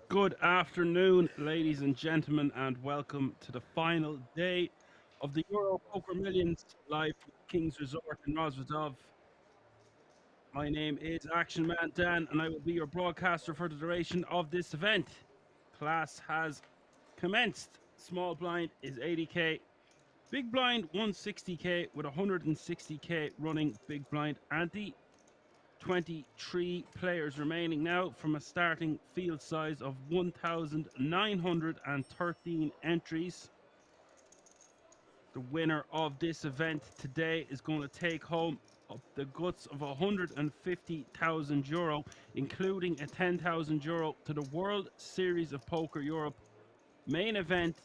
Good afternoon, ladies and gentlemen, and welcome to the final day of the Euro Poker Millions live from King's Resort in Rosvadov. My name is Action Man Dan, and I will be your broadcaster for the duration of this event. Class has commenced. Small blind is 80k, big blind 160k with 160k running big blind ante. 23 players remaining now from a starting field size of 1,913 entries. The winner of this event today is going to take home the guts of €150,000, including a €10,000 to the World Series of Poker Europe main event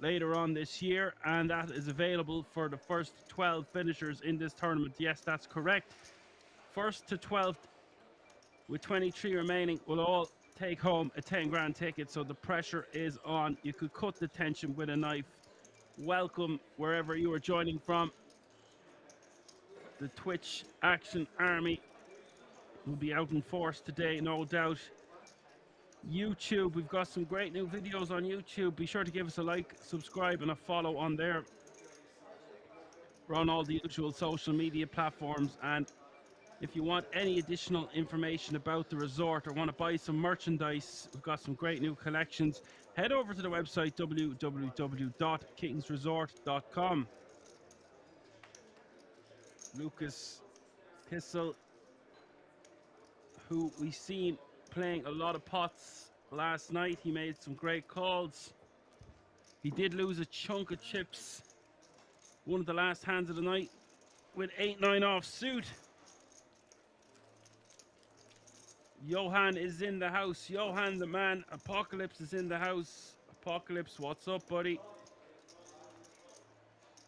later on this year, and that is available for the first 12 finishers in this tournament. Yes, that's correct. First to 12th with 23 remaining will all take home a 10 grand ticket, so the pressure is on. You could cut the tension with a knife. Welcome wherever you are joining from. The Twitch Action Army will be out in force today, no doubt. YouTube, we've got some great new videos on YouTube. Be sure to give us a like, subscribe, and a follow on there. We're on all the usual social media platforms, and if you want any additional information about the resort or want to buy some merchandise, we've got some great new collections. Head over to the website www.kingsresort.com. Lucas Kissel, who we seen playing a lot of pots last night, he made some great calls. He did lose a chunk of chips one of the last hands of the night with 8-9 off suit. Johan is in the house. Johan the man. Apocalypse is in the house. Apocalypse, what's up, buddy?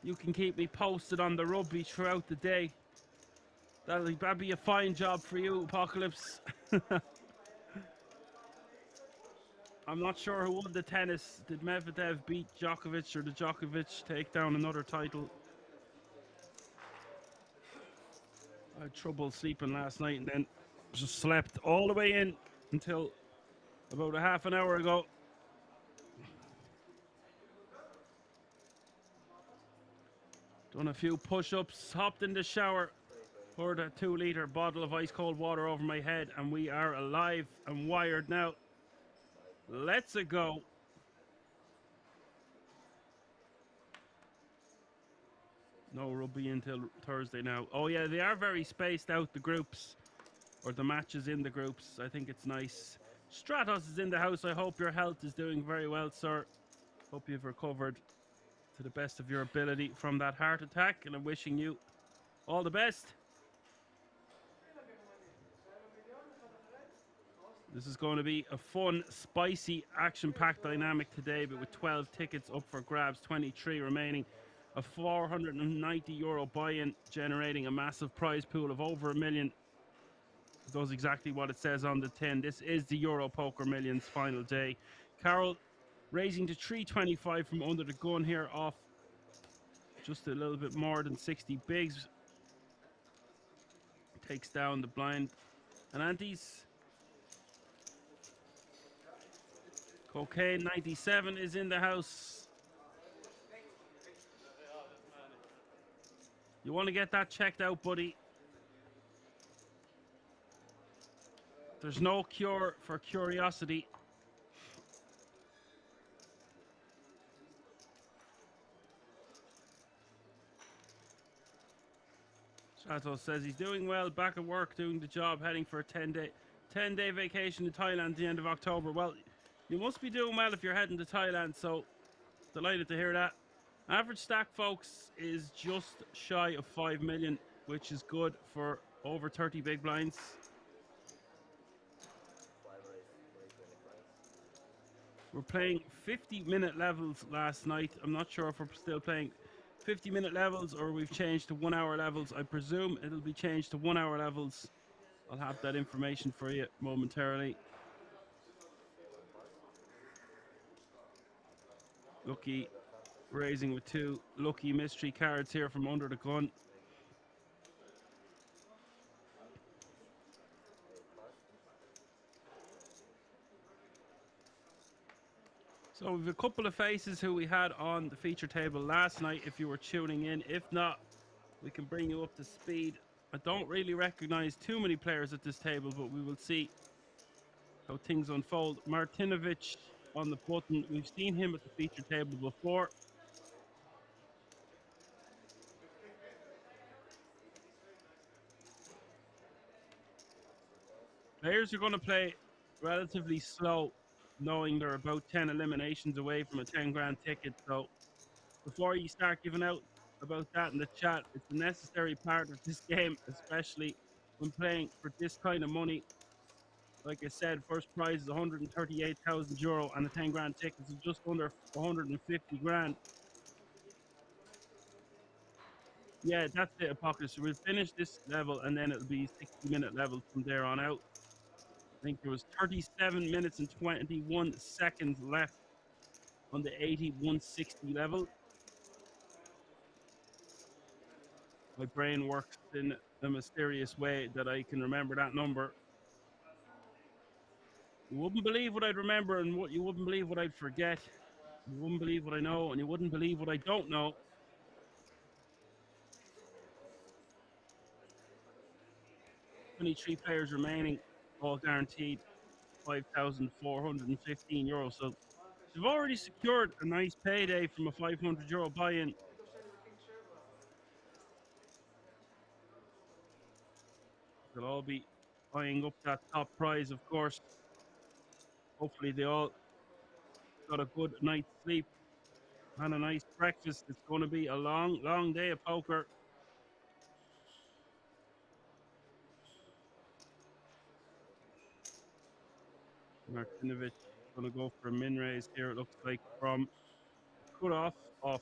You can keep me posted on the rugby throughout the day. That'll be a fine job for you, Apocalypse. I'm not sure who won the tennis. Did Medvedev beat Djokovic, or did Djokovic take down another title? I had trouble sleeping last night and then just slept all the way in until about a half an hour ago. Done a few push-ups, hopped in the shower, poured a 2-litre bottle of ice cold water over my head, and we are alive and wired now. Let's go. No rugby until Thursday now. Oh yeah, they are very spaced out, the groups, or the matches in the groups. I think it's nice. Stratos is in the house. I hope your health is doing very well, sir. Hope you've recovered to the best of your ability from that heart attack, and I'm wishing you all the best. This is going to be a fun, spicy, action-packed dynamic today, but with 12 tickets up for grabs, 23 remaining. A €490 buy-in, generating a massive prize pool of over $1 million. It does exactly what it says on the tin. This is the Euro Poker Millions final day. Carol raising to 325 from under the gun here, off just a little bit more than 60 bigs. Takes down the blind and antes. Cocaine 97 is in the house. You want to get that checked out, buddy. There's no cure for curiosity. Chato says he's doing well, back at work, doing the job, heading for a 10-day vacation in Thailand at the end of October. Well, you must be doing well if you're heading to Thailand, so delighted to hear that. Average stack, folks, is just shy of 5 million, which is good for over 30 big blinds. We're playing 50-minute levels last night. I'm not sure if we're still playing 50-minute levels or we've changed to 1-hour levels. I presume it'll be changed to 1-hour levels. I'll have that information for you momentarily. Lucky raising with 2 lucky mystery cards here from under the gun. So we've a couple of faces who we had on the feature table last night if you were tuning in. If not, we can bring you up to speed. I don't really recognize too many players at this table, but we will see how things unfold. Martinovic on the button. We've seen him at the feature table before. Players are going to play relatively slow, knowing they're about 10 eliminations away from a 10 grand ticket. So before you start giving out about that in the chat, it's a necessary part of this game, especially when playing for this kind of money. Like I said, first prize is 138,000 euro, and the 10 grand tickets is just under 150 grand. Yeah, that's it, Apocalypse. So we'll finish this level, and then it'll be 60-minute levels from there on out. I think there was 37 minutes and 21 seconds left on the 80-160 level. My brain works in a mysterious way that I can remember that number. You wouldn't believe what I'd remember, and what you wouldn't believe what I'd forget. You wouldn't believe what I know, and you wouldn't believe what I don't know. 23 players remaining, all guaranteed 5,415 euros. So they've already secured a nice payday from a 500 euro buy-in. They'll all be eyeing up that top prize, of course. Hopefully they all got a good night's sleep and a nice breakfast. It's going to be a long, long day of poker. Martinovic going to go for a min raise here, it looks like, from cut off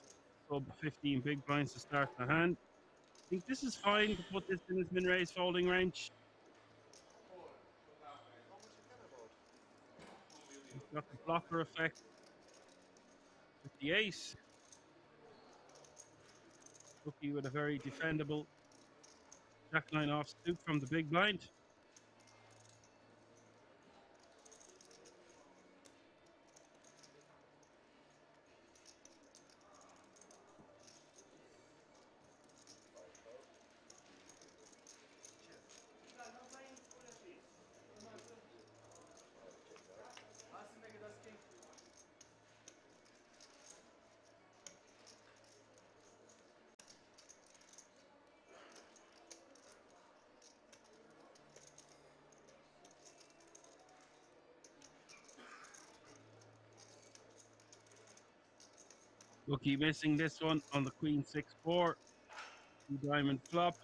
sub 15 big blinds to start the hand. I think this is fine to put this in his min raise folding range. He's got the blocker effect with the ace. Rookie with a very defendable jack nine off suit from the big blind. Rookie missing this one on the queen 6-4. Two diamond flop.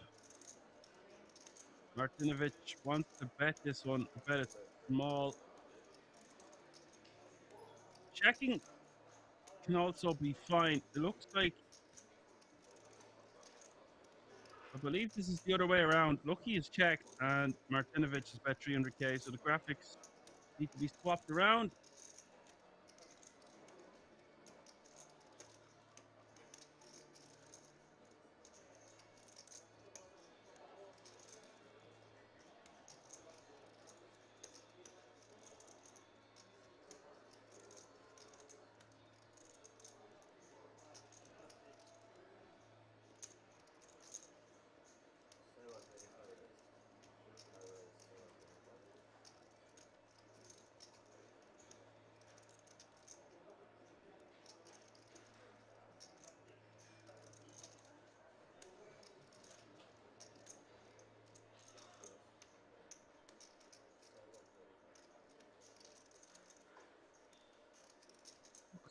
Martinovic wants to bet this one. I bet it's small. Checking can also be fine. It looks like, I believe this is the other way around. Lucky is checked and Martinovic is bet 300k. So the graphics need to be swapped around.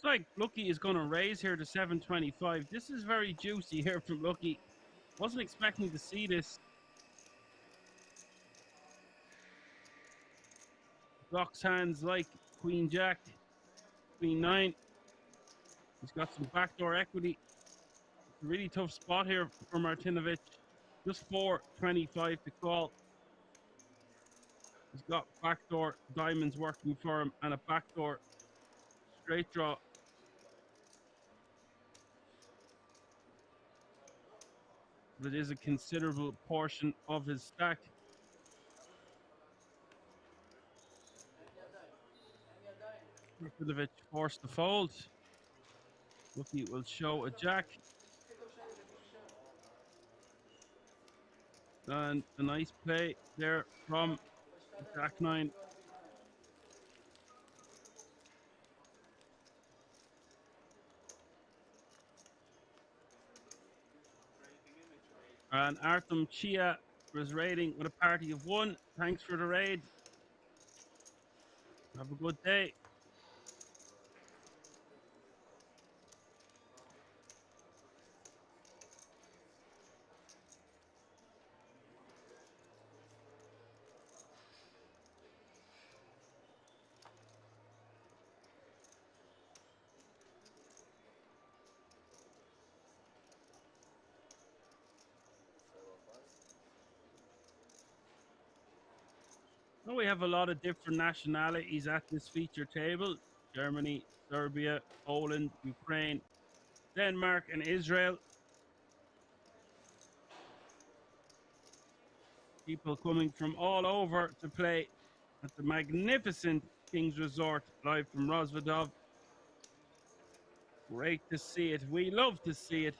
Looks like Lucky is going to raise here to 725. This is very juicy here from Lucky. Wasn't expecting to see this. Blocks hands like Queen Jack, Queen 9. He's got some backdoor equity. It's a really tough spot here for Martinovic. Just 425 to call. He's got backdoor diamonds working for him and a backdoor straight draw. But it is a considerable portion of his stack. Kurkovic forced the fold. Lucky will show a jack. And a nice play there from Jack 9. And Artem Chia was raiding with a party of 1. Thanks for the raid. Have a good day. Now we have a lot of different nationalities at this feature table. Germany, Serbia, Poland, Ukraine, Denmark, and Israel. People coming from all over to play at the magnificent King's Resort live from Rosvadov. Great to see it. We love to see it.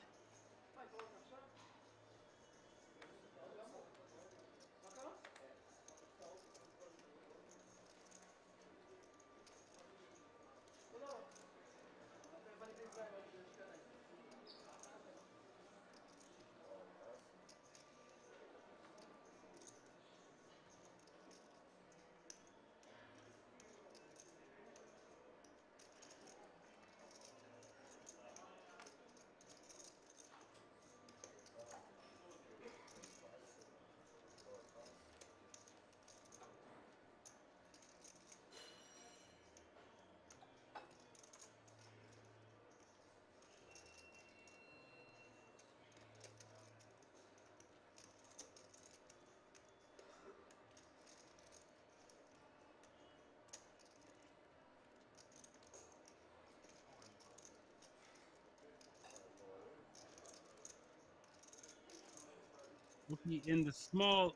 Looking in the small,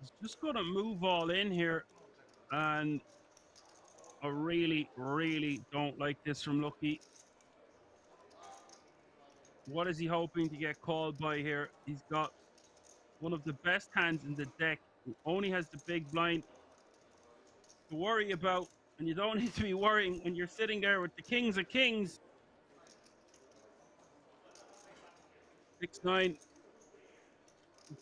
he's just going to move all in here. And I really, really don't like this from Lucky. What is he hoping to get called by here? He's got one of the best hands in the deck. He only has the big blind to worry about. And you don't need to be worrying when you're sitting there with the kings of kings. 6-9.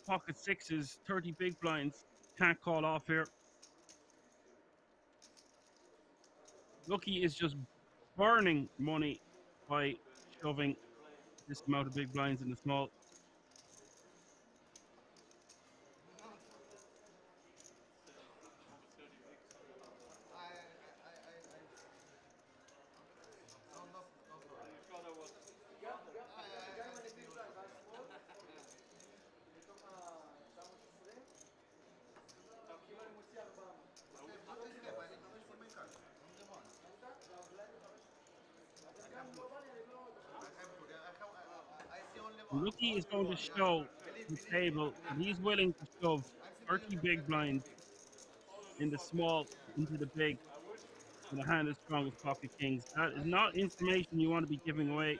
Pocket sixes, 30 big blinds. Can't call off here. Lucky is just burning money by shoving this amount of big blinds in the small. Lucky is going to show the table that he's willing to shove 30 big blinds in the small into the big with a hand as strong as pocket kings. That is not information you want to be giving away.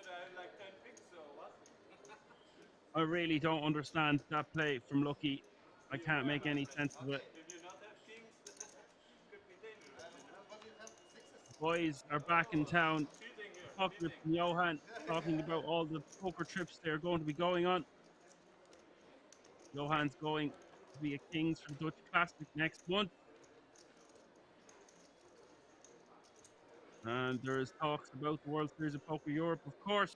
I really don't understand that play from Lucky. I can't make any sense of it. Boys are back in town. Apocalypse and Johan talking about all the poker trips they're going to be going on. Johan's going to be a Kings for the Dutch Classic next month. And there's talks about the World Series of Poker Europe, of course,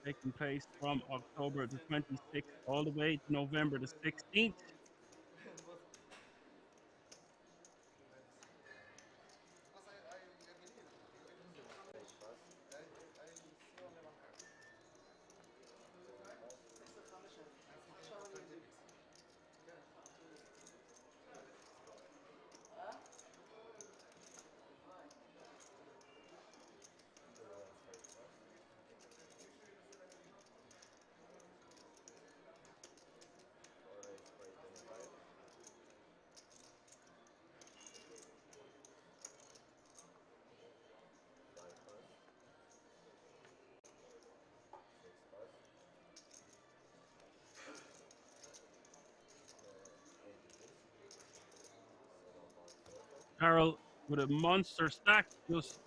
taking place from October the 26th all the way to November the 16th. Carol with a monster stack, just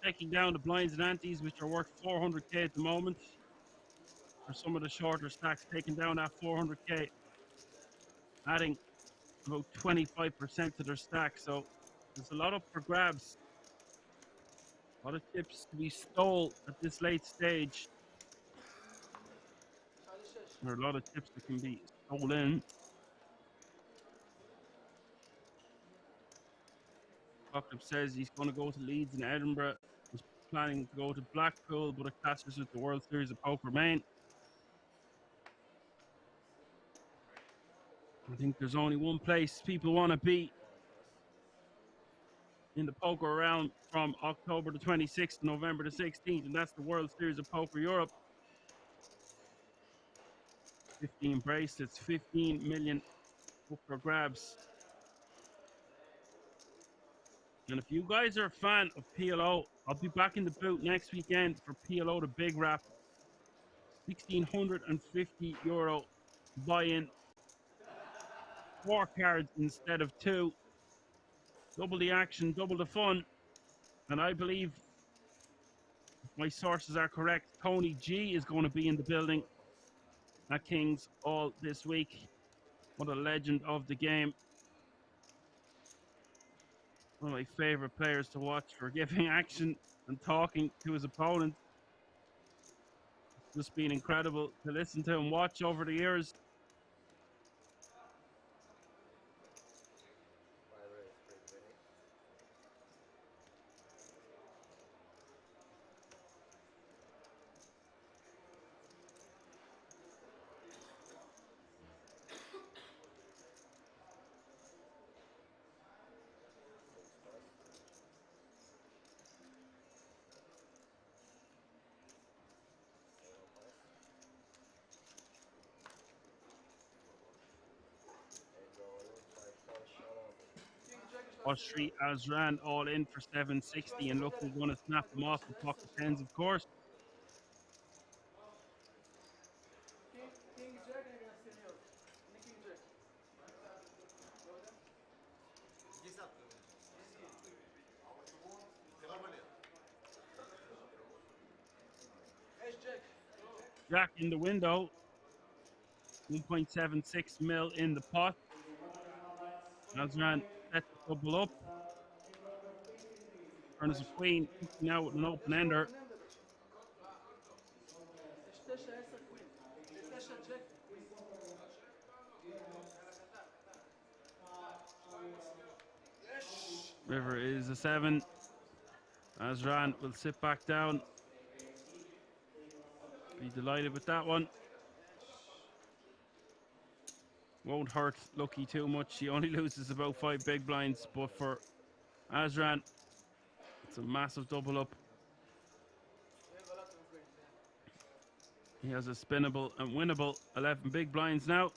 taking down the blinds and antes, which are worth 400k at the moment. For some of the shorter stacks, taking down that 400k, adding about 25% to their stack. So there's a lot up for grabs. A lot of chips to be stole at this late stage. There are a lot of chips that can be stolen. Buckup says he's going to go to Leeds and Edinburgh. Was planning to go to Blackpool, but it clashes with the World Series of Poker main. I think there's only one place people want to be in the poker realm from October the 26th to November the 16th, and that's the World Series of Poker Europe. 15 bracelets, 15 million up for grabs. And if you guys are a fan of PLO, I'll be back in the booth next weekend for PLO the Big Wrap. €1,650 buy in, 4 cards instead of 2. Double the action, double the fun. And I believe, if my sources are correct, Tony G is going to be in the building at King's all this week. What a legend of the game. One of my favorite players to watch for giving action and talking to his opponent. It's just been incredible to listen to him watch over the years. Street Azran all in for 760, and look who's going to snap him off the pocket tens, of course. Jack in the window, 1.76 mil in the pot. Azran set to double up. Turns a queen, kicking out with an open ender. River is a 7. Azran will sit back down. Be delighted with that one. Won't hurt Lucky too much. He only loses about 5 big blinds, but for Azran, it's a massive double up. He has a spinnable and winnable 11 big blinds now.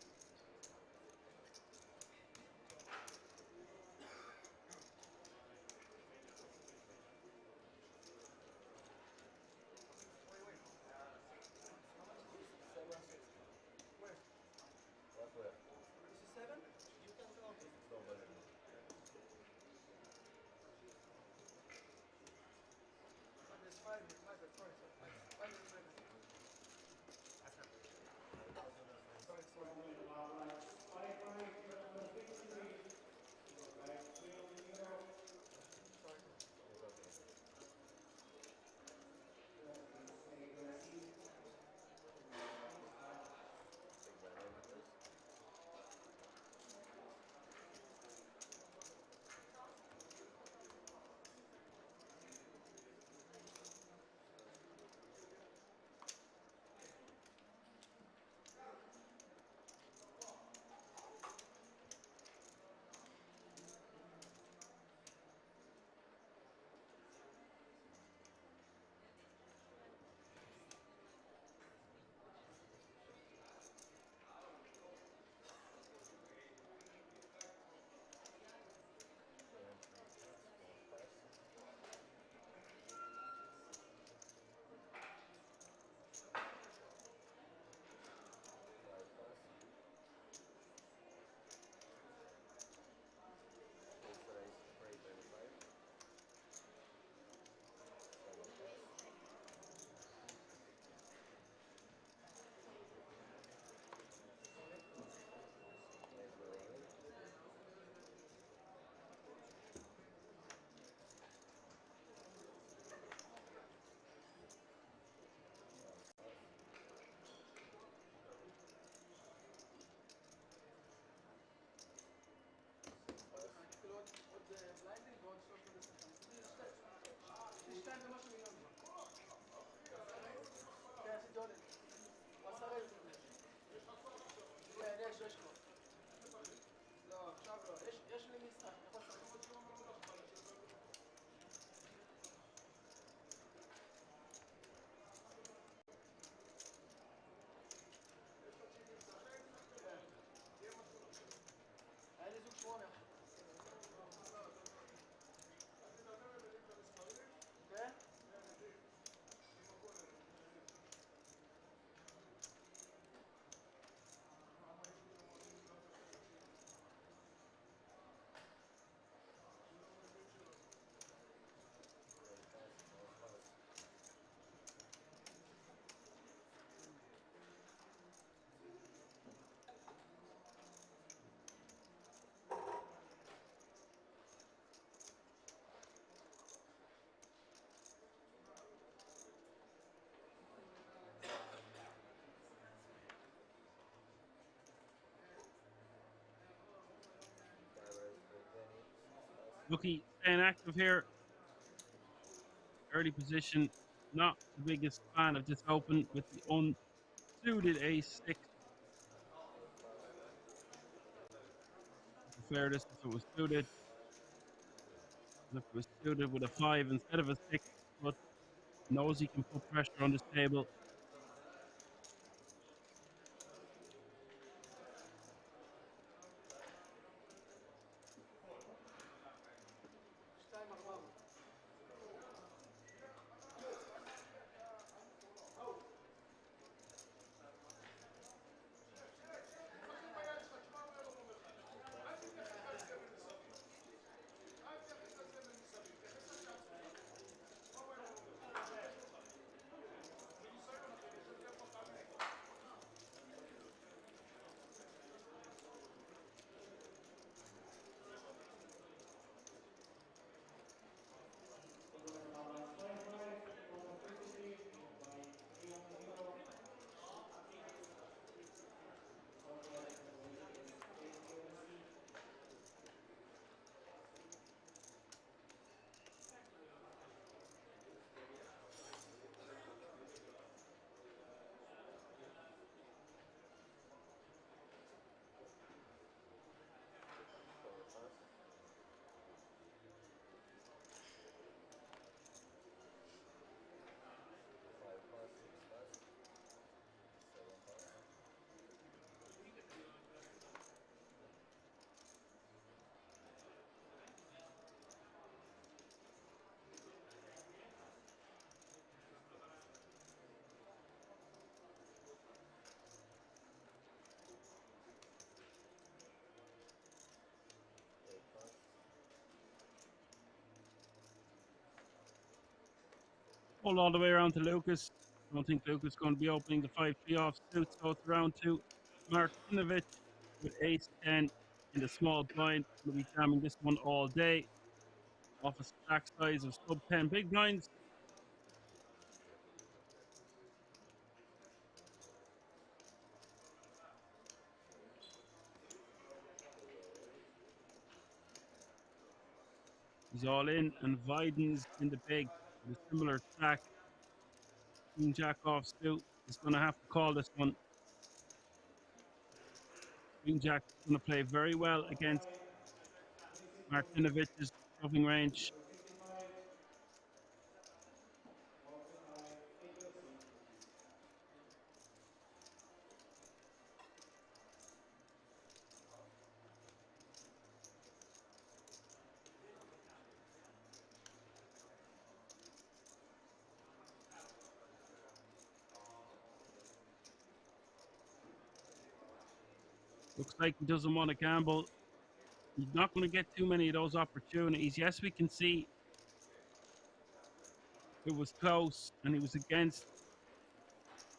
Lucky staying active here. Early position. Not the biggest fan of this open with the unsuited ace six. Prefer this if it was suited. If it was suited with a five instead of a six, but knows he can put pressure on this table. Pull all the way around to Lucas. I don't think Lucas is going to be opening the 5-3 off suit, so it's around to Martinovic with ace 10 in the small blind. We'll be jamming this one all day off a stack size of sub 10 big blinds. He's all in, and Viden's in the big with a similar stack. Queen Jack off suit is going to have to call this one. Queen Jack is going to play very well against Martinovic's shoving range. Looks like he doesn't want to gamble. He's not going to get too many of those opportunities. Yes, we can see it was close and he was against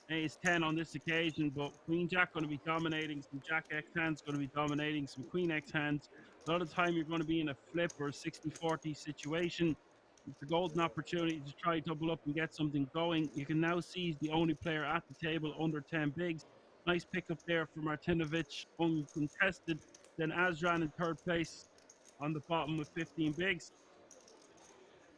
ace 10 on this occasion, but Queen Jack going to be dominating, some Jack X hands going to be dominating, some Queen X hands. A lot of the time you're going to be in a flip or a 60-40 situation. It's a golden opportunity to try double up and get something going. You can now see he's the only player at the table under 10 bigs. Nice pickup there for Martinovic, uncontested. Then Azran in third place on the bottom with 15 bigs.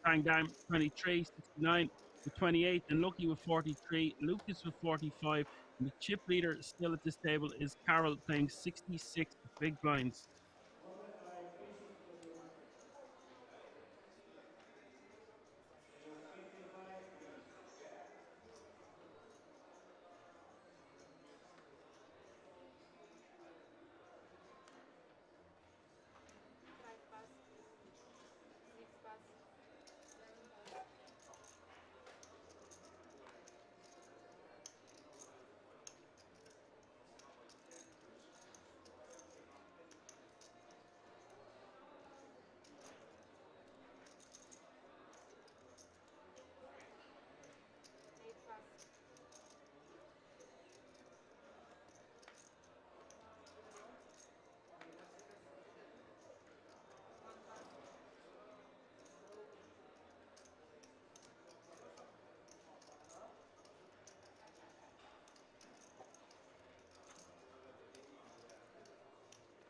Bang down 23, 69 with 28, and Lucky with 43, Lucas with 45, and the chip leader still at this table is Carol playing 66 big blinds.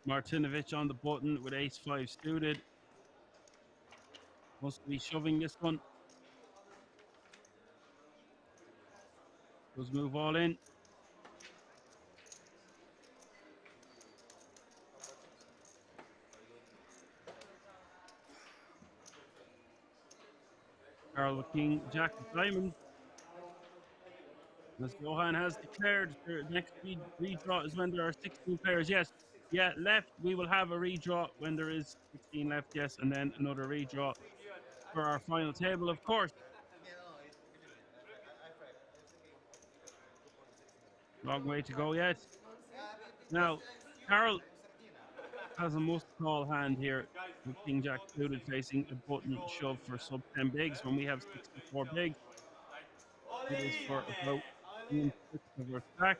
Martinovic on the button with ace 5 suited. Must be shoving this one. Does move all in. Carl with king, jack of diamonds. As Johan has declared, the next redraw is when there are 16 players. Yes, yeah, left. We will have a redraw when there is 16 left. Yes, and then another redraw for our final table, of course. Long way to go yet. Now, Carol has a must call hand here with King Jack suited facing a button shove for sub 10 bigs. When we have 64 big, it is for about 1/6 of our stack.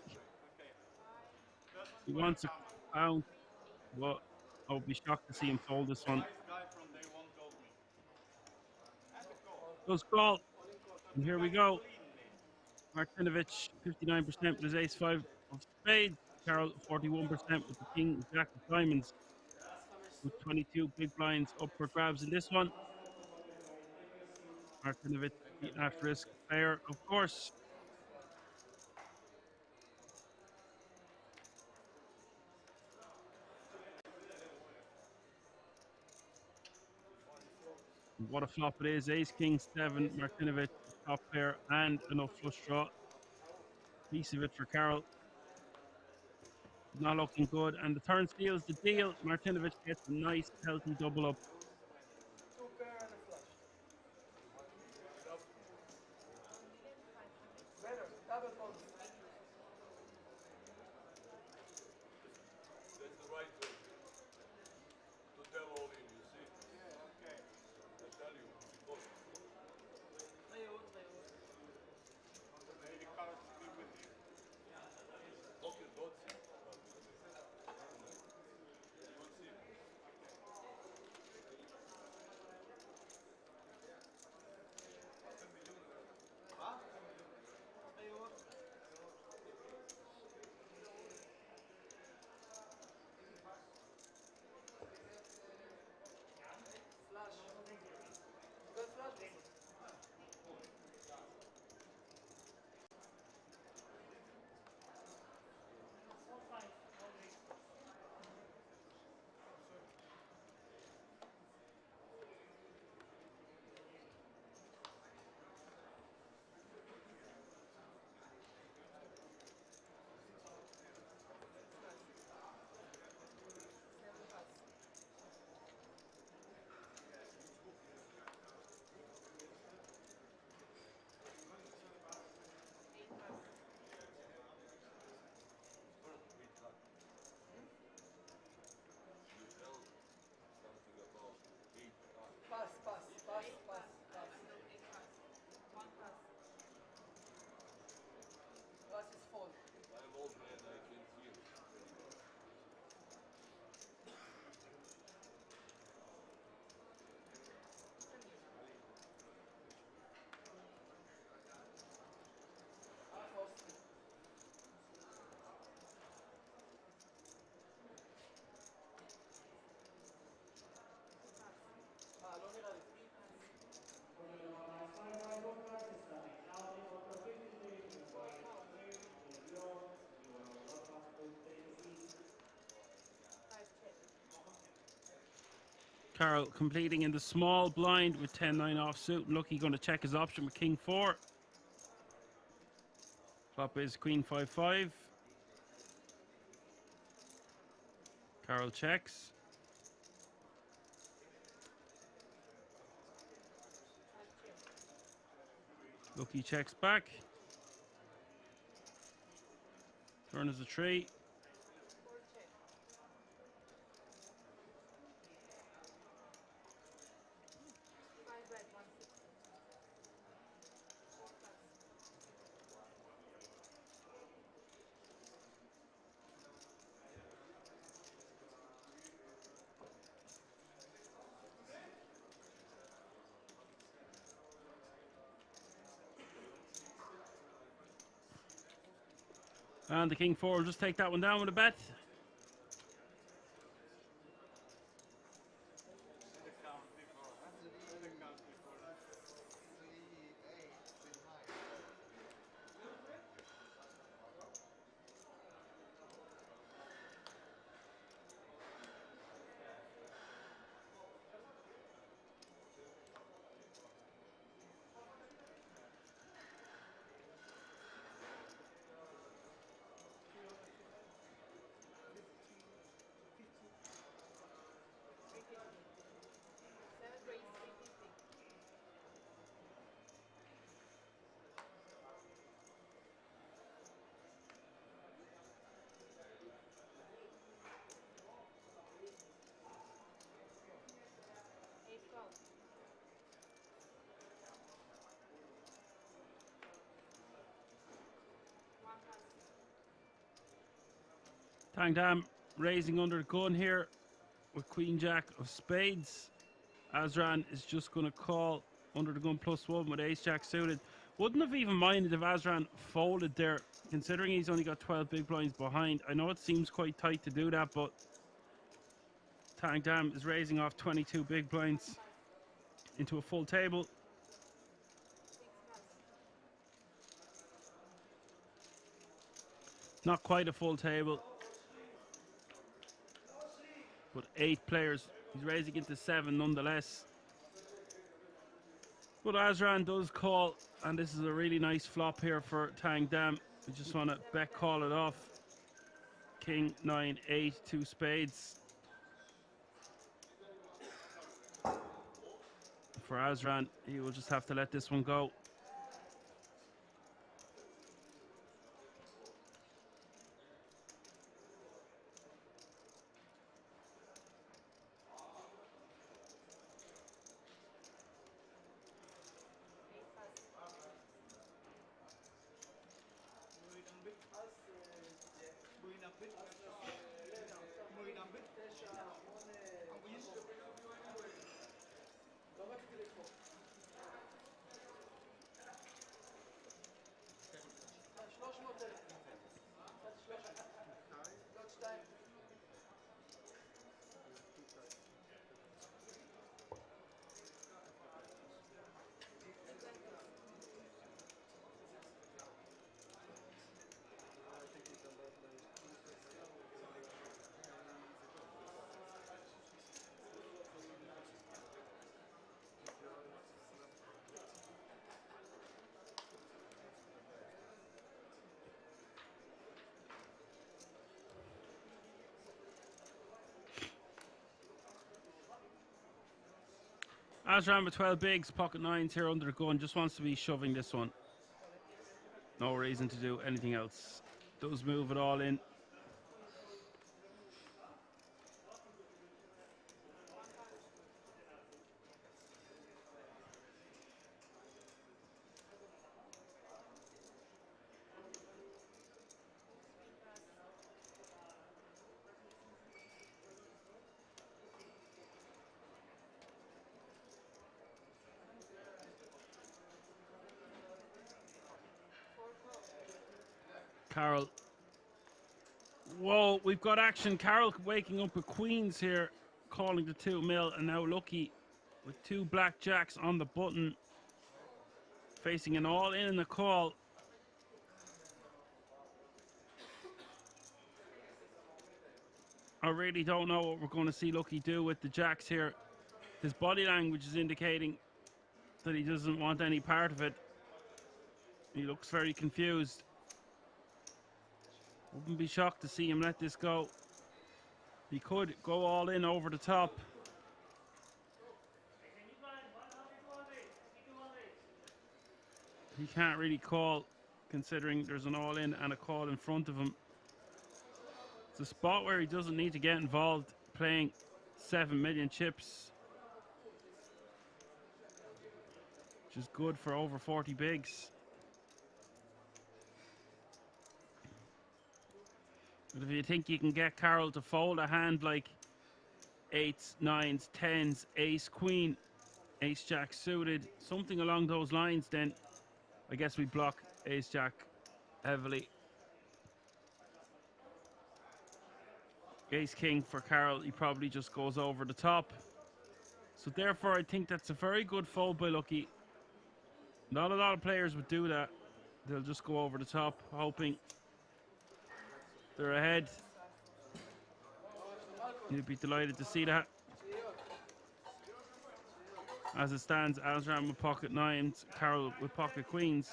He wants a pound, but I'll be shocked to see him fold this one. Does call, and here we go. Martinovich 59% with his ace 5 of spades. Carol 41% with the king jack of diamonds, with 22 big blinds up for grabs in this one. Martinovich, the at risk player, of course. What a flop it is. Ace, king, 7, Martinovich, top pair, and enough flush draw. Piece of it for Carol. Not looking good. And the turn steals the deal. Martinovich gets a nice, healthy double up. Carol completing in the small blind with 10-9 offsuit. Lucky going to check his option with king 4. Flop is queen 5-5. Carol checks. Lucky checks back. Turn is a 3. And the king 4 will just take that one down with a bet. Tang Dam raising under the gun here with Queen Jack of Spades. Azran is just going to call under the gun +1 with Ace Jack suited. Wouldn't have even minded if Azran folded there, considering he's only got 12 big blinds behind. I know it seems quite tight to do that, but Tang Dam is raising off 22 big blinds into a full table. Not quite a full table, but 8 players. He's raising into 7 nonetheless. But Azran does call, and this is a really nice flop here for Tang Dam. We just want to bet call it off. King, 9, 8, 2 spades. For Azran, he will just have to let this one go. Azran with 12 bigs, pocket 9s here under the gun, just wants to be shoving this one. No reason to do anything else. Does move it all in. Carol. Whoa, we've got action. Carol waking up with queens here, calling the 2 mil, and now Lucky with 2 black jacks on the button, facing an all in the call. I really don't know what we're going to see Lucky do with the jacks here. His body language is indicating that he doesn't want any part of it. He looks very confused. Wouldn't be shocked to see him let this go. He could go all in over the top. He can't really call, considering there's an all in and a call in front of him. It's a spot where he doesn't need to get involved, playing 7 million chips, which is good for over 40 bigs. But if you think you can get Carol to fold a hand like 8s, 9s, 10s, ace, queen, ace, jack suited, something along those lines, then I guess we block ace, jack heavily. Ace, king for Carol, he probably just goes over the top. So therefore I think that's a very good fold by Lucky. Not a lot of players would do that. They'll just go over the top, hoping they're ahead. You'd be delighted to see that. As it stands, Azran with pocket 9s, Carol with pocket queens.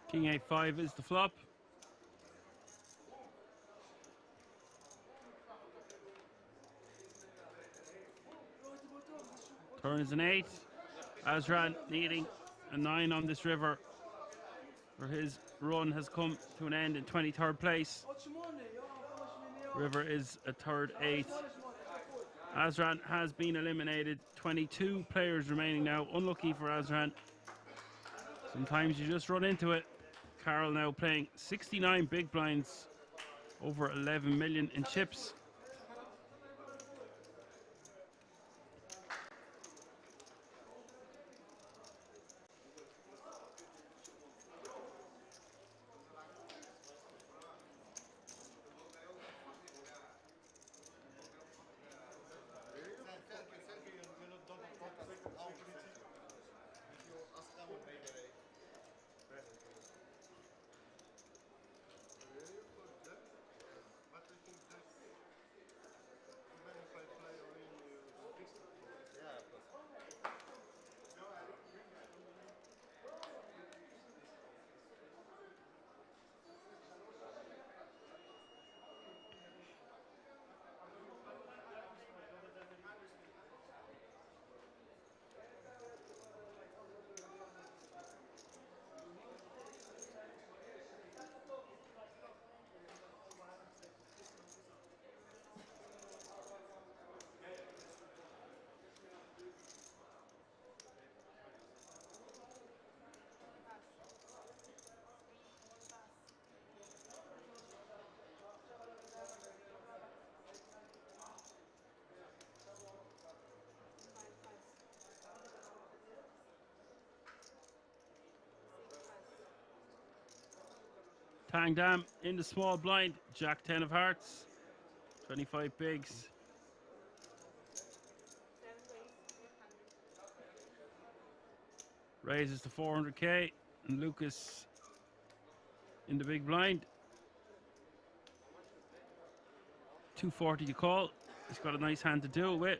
King A5 is the flop. Turn is an 8. Azran needing a 9 on this river, for his run has come to an end in 23rd place. River is a third 8. Azran has been eliminated. 22 players remaining now. Unlucky for Azran. Sometimes you just run into it. Carol now playing 69 big blinds, over 11 million in chips. Tang Dam in the small blind. Jack 10 of hearts. 25 bigs. Raises to 400k. And Lucas in the big blind. 240 to call. He's got a nice hand to do it with.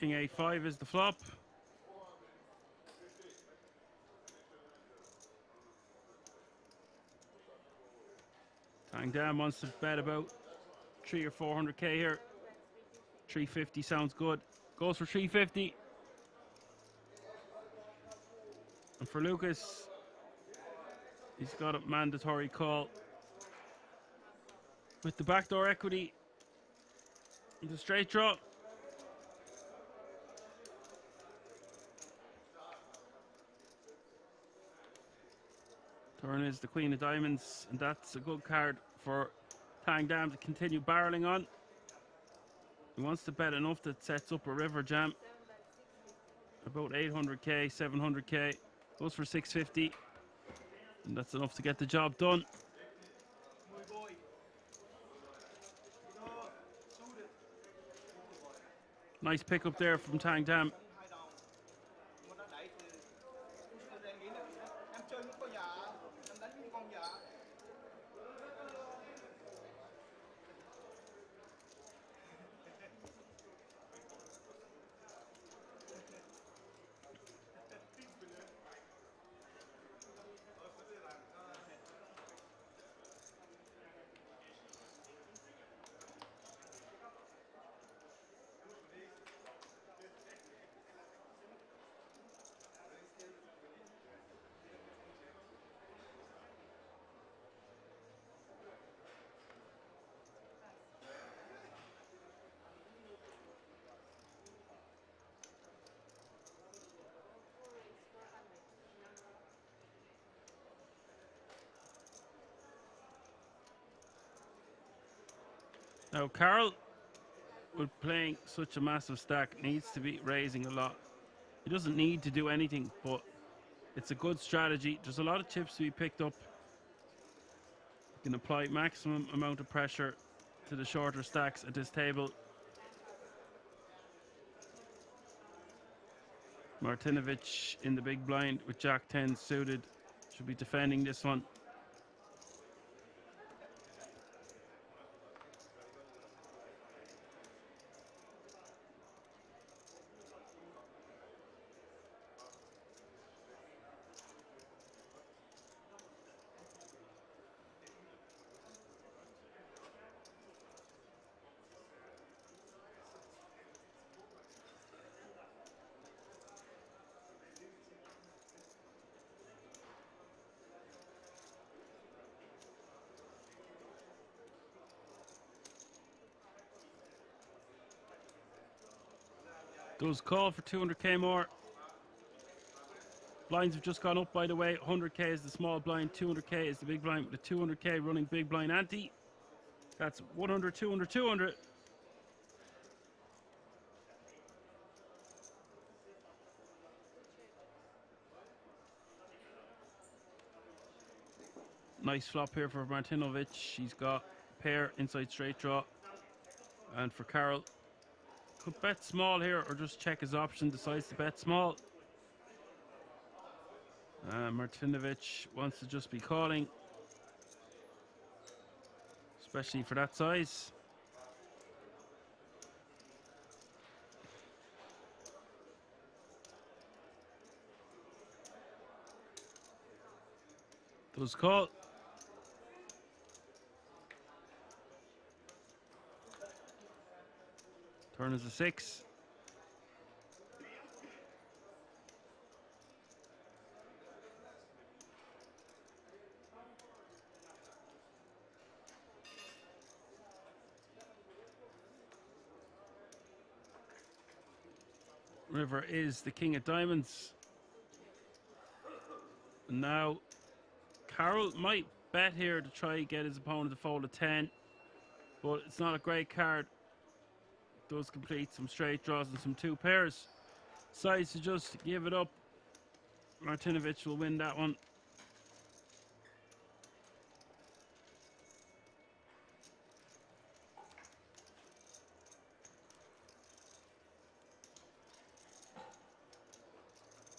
King A5 is the flop. Tang Dam wants to bet about 300 or 400k here. 350 sounds good. Goes for 350. And for Lucas, he's got a mandatory call. With the backdoor equity, the straight draw. Turn is the Queen of Diamonds, and that's a good card for Tang Dam to continue barreling on. He wants to bet enough that sets up a river jam. About 800k, 700k. Goes for 650. And that's enough to get the job done. Nice pickup there from Tang Dam. Now, Carl, with playing such a massive stack, needs to be raising a lot. He doesn't need to do anything, but it's a good strategy. There's a lot of chips to be picked up. You can apply maximum amount of pressure to the shorter stacks at this table. Martinovic in the big blind with Jack 10 suited. Should be defending this one. Those call for 200k more. Blinds have just gone up, by the way. 100k is the small blind, 200k is the big blind. With the 200k running big blind ante. That's 100, 200, 200. Nice flop here for Martinovic. He's got pair inside straight draw. And for Carroll, could bet small here or just check his option. Decides to bet small. Martinovic wants to just be calling, especially for that size. Does call. Turn is a 6. River is the king of diamonds. And now Carroll might bet here to try and get his opponent to fold a 10, but it's not a great card. Does complete some straight draws and some 2 pairs. Decides to just give it up. Martinovic will win that one.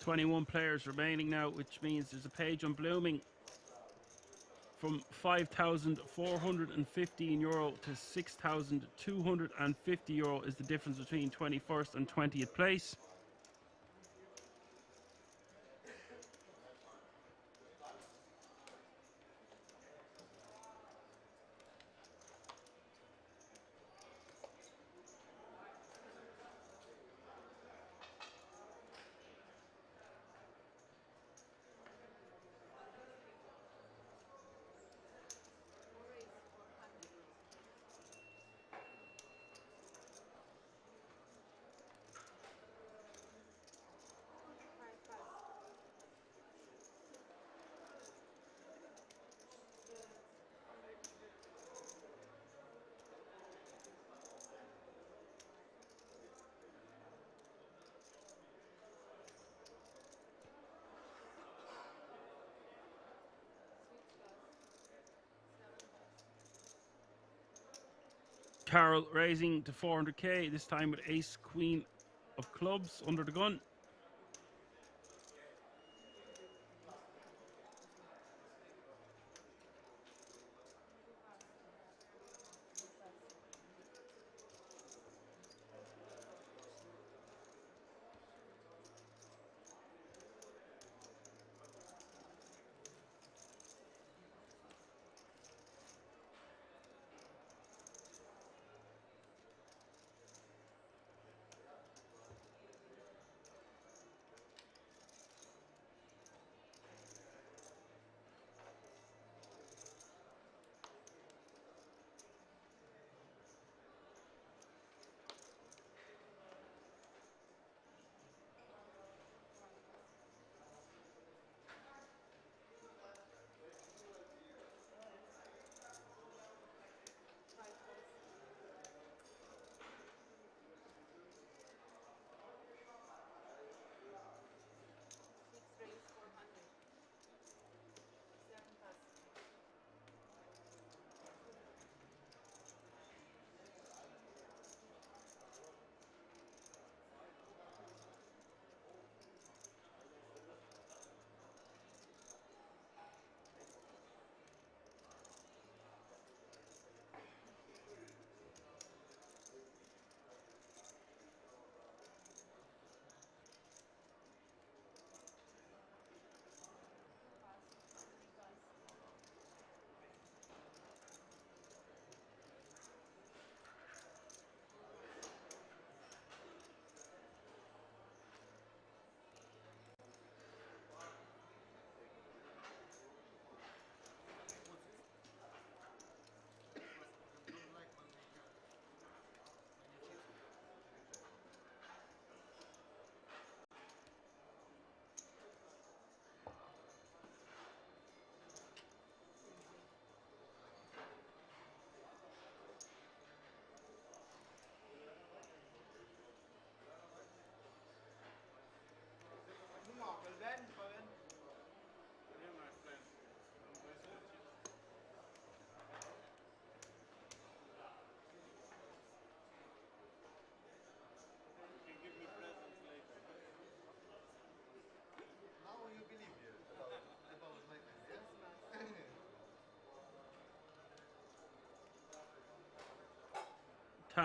.21 players remaining now, which means there's a page on blooming from €5,415 to €6,250 is the difference between 21st and 20th place. Carroll raising to 400k, this time with ace queen of clubs under the gun.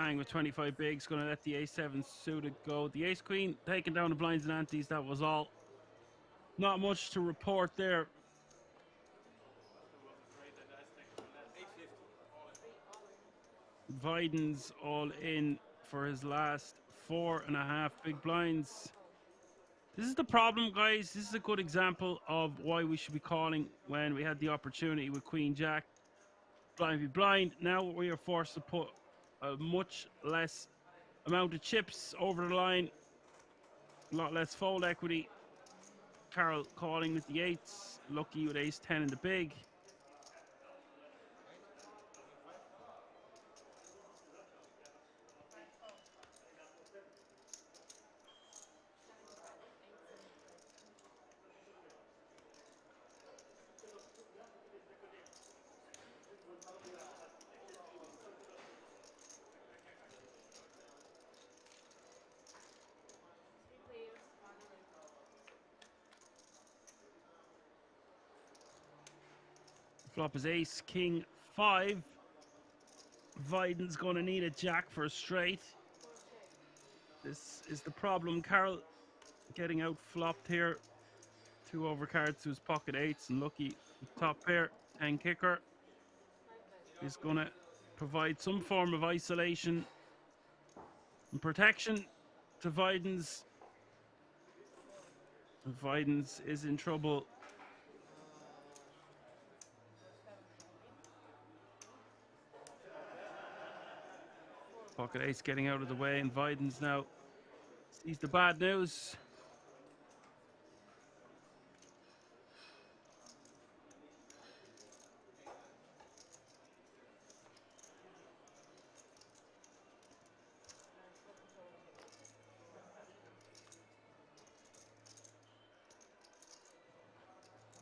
bang with 25 bigs. Going to let the ace-7 suited go. The ace-queen taking down the blinds and antes. That was all. Not much to report there. Viden's all in for his last 4.5 big blinds. This is the problem, guys. This is a good example of why we should be calling when we had the opportunity with Queen Jack. Blind be blind. Now we are forced to put a much less amount of chips over the line. A lot less fold equity. Carol calling with the eights. Lucky with ace-10 in the big. Flop is ace, king, 5. Viden's going to need a jack for a straight. This is the problem. Carol getting out flopped here. 2 overcards to his pocket eights, and Lucky top pair, 10 kicker, is going to provide some form of isolation and protection to Viden's. Viden's is in trouble. Pocket ace getting out of the way, and Viden's now sees the bad news.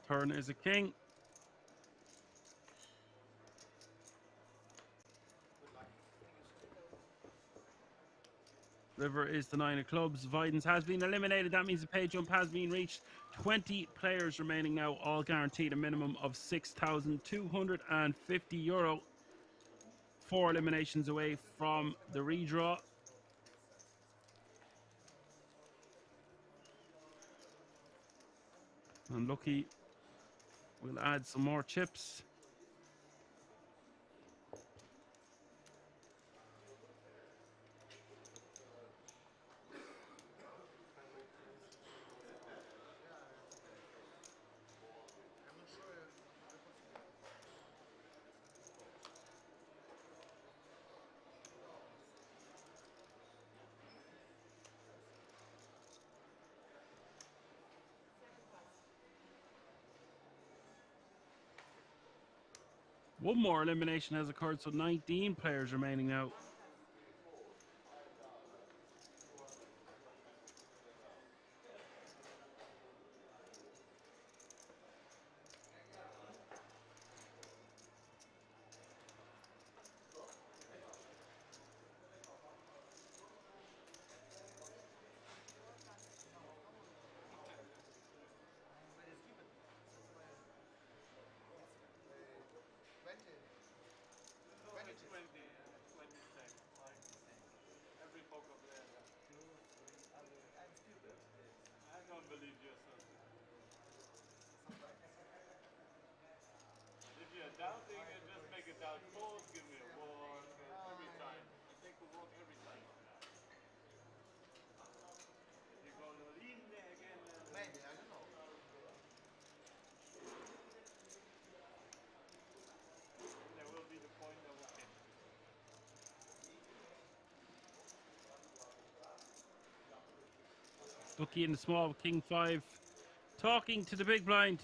Turn is a king. River is the 9 of clubs. Viden's has been eliminated. That means the pay jump has been reached. 20 players remaining now, all guaranteed a minimum of €6,250. 4 eliminations away from the redraw. And Lucky will add some more chips. One more elimination has occurred, so 19 players remaining now. Lucky in the small, king 5, talking to the big blind.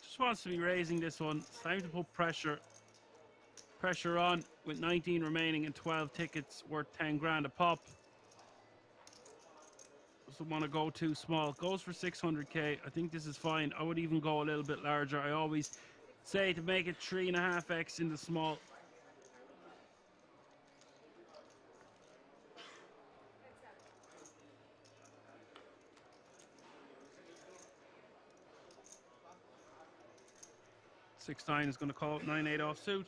Just wants to be raising this one. It's time to put pressure on with 19 remaining and 12 tickets worth 10 grand a pop. Doesn't want to go too small. Goes for 600k. I think this is fine. I would even go a little bit larger. I always say to make it 3.5x in the small. 6-9 is going to call 9-8 off suit.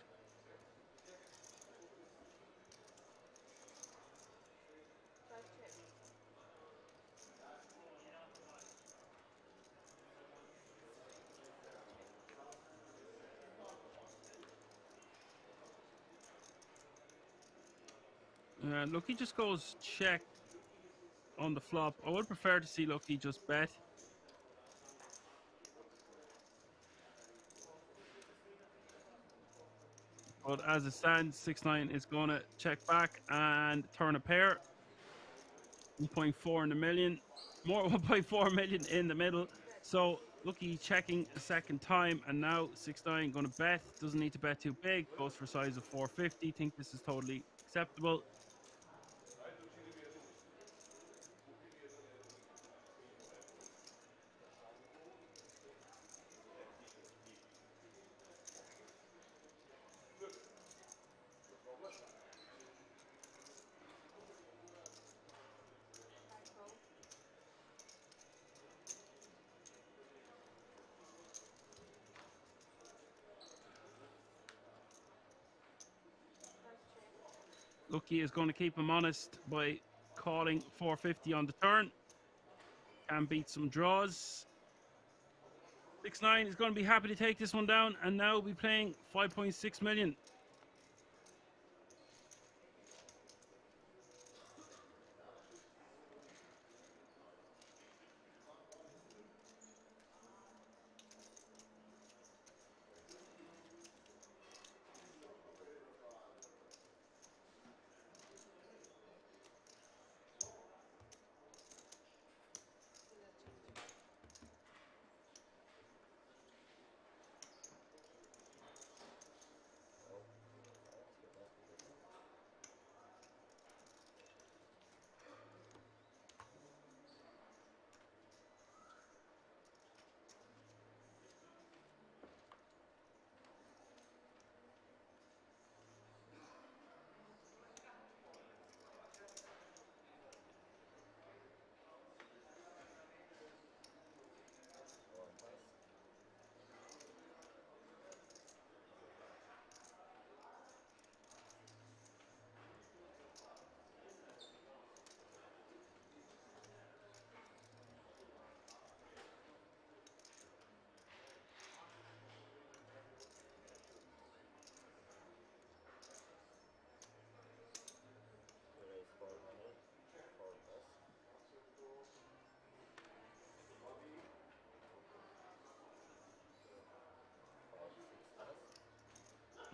Lucky just goes check on the flop. I would prefer to see Lucky just bet. But as it stands, 6-9 is going to check back and turn a pair. 1.4 in the million. More 1.4 million in the middle. So Lucky checking a second time. And now 6-9 going to bet. Doesn't need to bet too big. Goes for size of 450. Think this is totally acceptable. Lucky is going to keep him honest by calling 450 on the turn. Can beat some draws. 6-9 is going to be happy to take this one down and now be playing 5.6 million.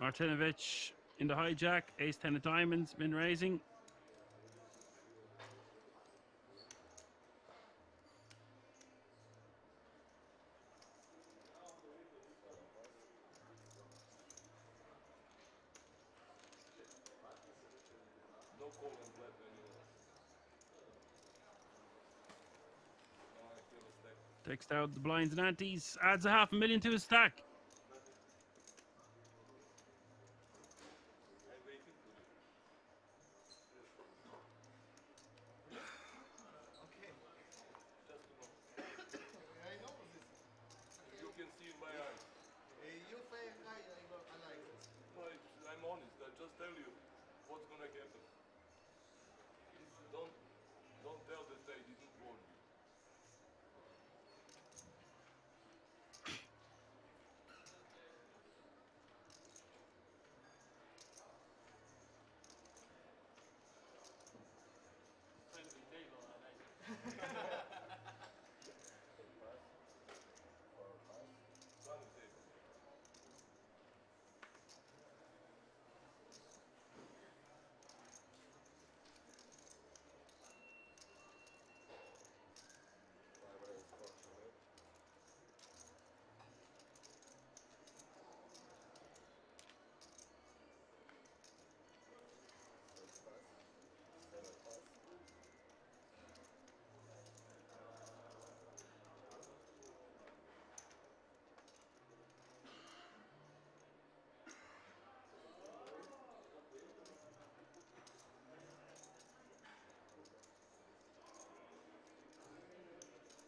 Martinovic in the hijack, ace 10 of diamonds, min raising. Takes out the blinds and antes, adds a $500,000 to his stack.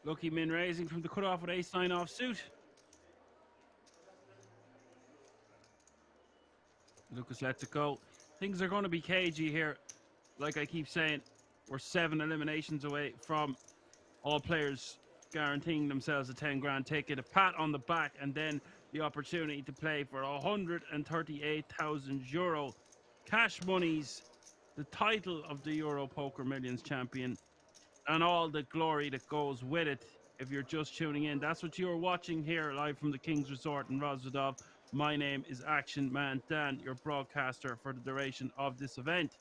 Lucky min raising from the cutoff with ace 9 off suit. Lucas lets it go. Things are going to be cagey here. Like I keep saying, we're 7 eliminations away from all players guaranteeing themselves a 10 grand ticket, a pat on the back, and then the opportunity to play for €138,000 cash monies, the title of the Euro Poker Millions champion, and all the glory that goes with it. If you're just tuning in, that's what you're watching here live from the King's Resort in Rosvedov. My name is Action Man Dan, your broadcaster for the duration of this event.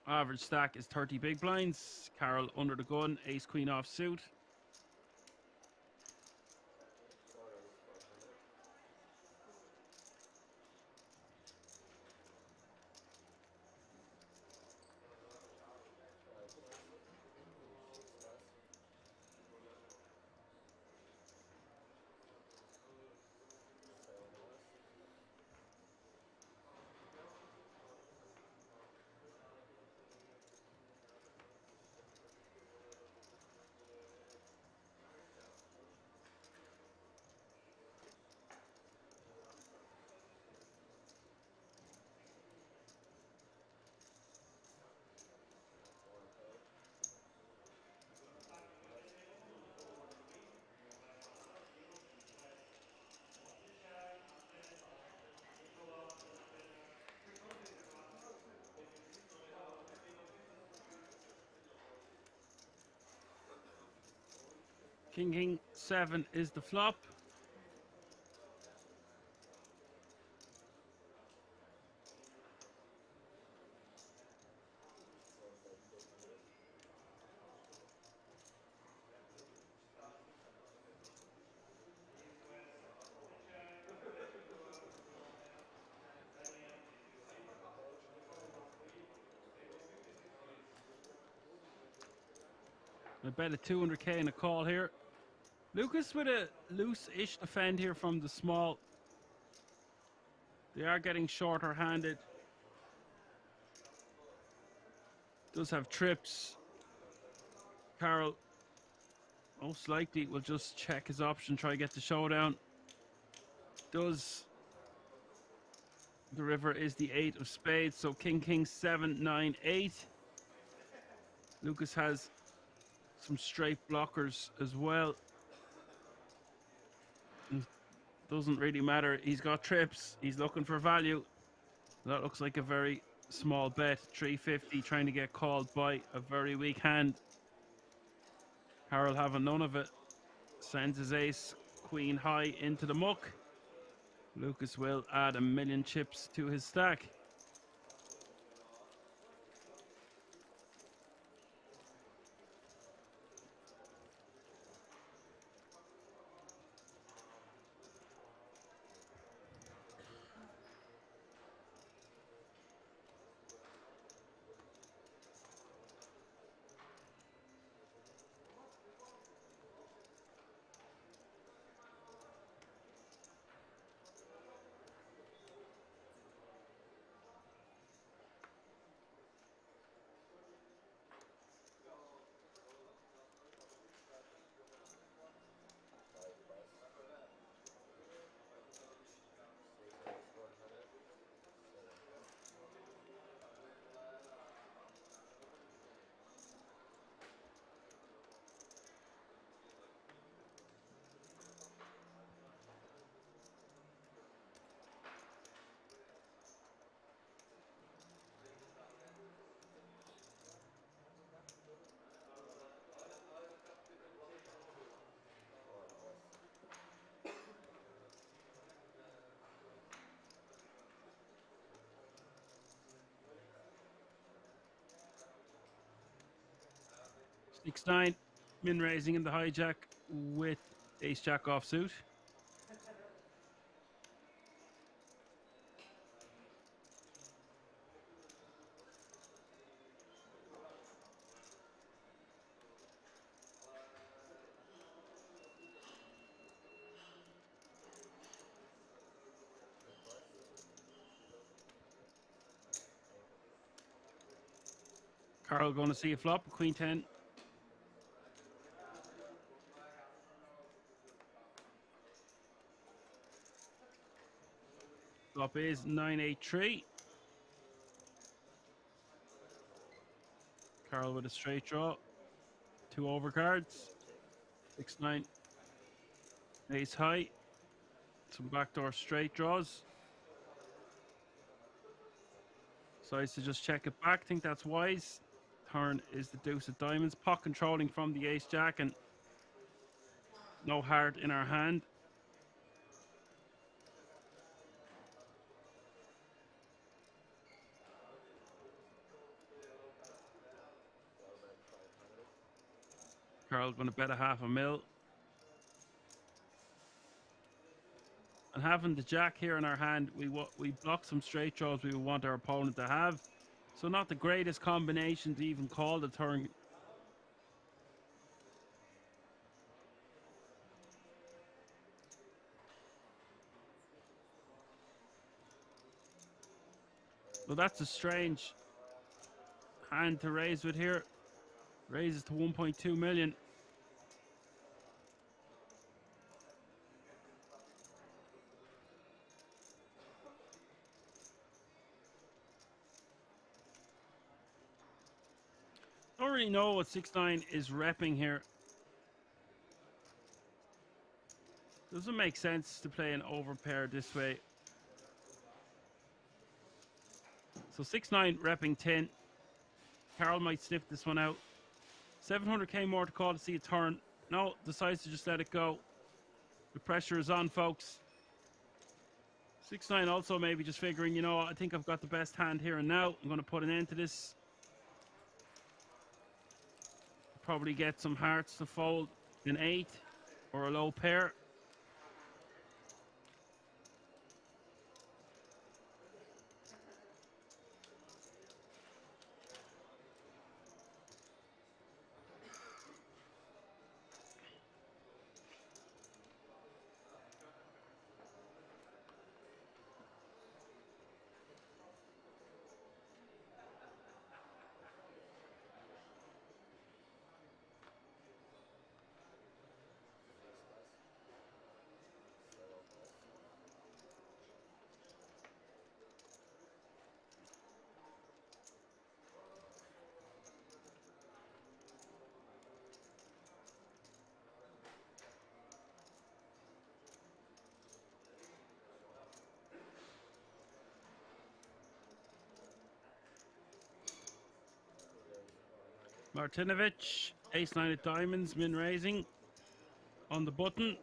Average stack is 30 big blinds. Carol under the gun, ace queen off suit. King 7 is the flop. I bet a 200k in a call here. Lucas with a loose-ish defend here from the small. They are getting shorter handed. Does have trips. Carol most likely will just check his option, try to get the showdown. Does. The river is the 8 of spades, so King 7 9 8. Lucas has some straight blockers as well. Doesn't really matter. He's got trips. He's looking for value. That looks like a very small bet. 350, trying to get called by a very weak hand. Harold having none of it. Sends his ace queen high into the muck. Lucas will add 1,000,000 chips to his stack. Six nine, min raising in the hijack with ace jack off suit. Carl going to see a flop, queen 10. Flop is 9-8-3. Carl with a straight draw. 2 overcards. 6-9. Ace high. Some backdoor straight draws. Decides to just check it back. Think that's wise. Turn is the deuce of diamonds. Pot controlling from the ace jack and no heart in our hand. Carl's going to bet a $500,000. And having the jack here in our hand, we block some straight draws we would want our opponent to have. So not the greatest combination to even call the turn. Well, that's a strange hand to raise with here. Raises to 1.2 million. Don't really know what 6-9 is repping here. Doesn't make sense to play an overpair this way. So 6-9 repping 10. Carl might sniff this one out. 700k more to call to see a turn. No, decides to just let it go. The pressure is on, folks. 6-9 also maybe just figuring, you know, I think I've got the best hand here and now. I'm going to put an end to this. Probably get some hearts to fold an 8 or a low pair. Martinovic, ace-9 of diamonds, min raising on the button.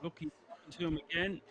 Looking to him again.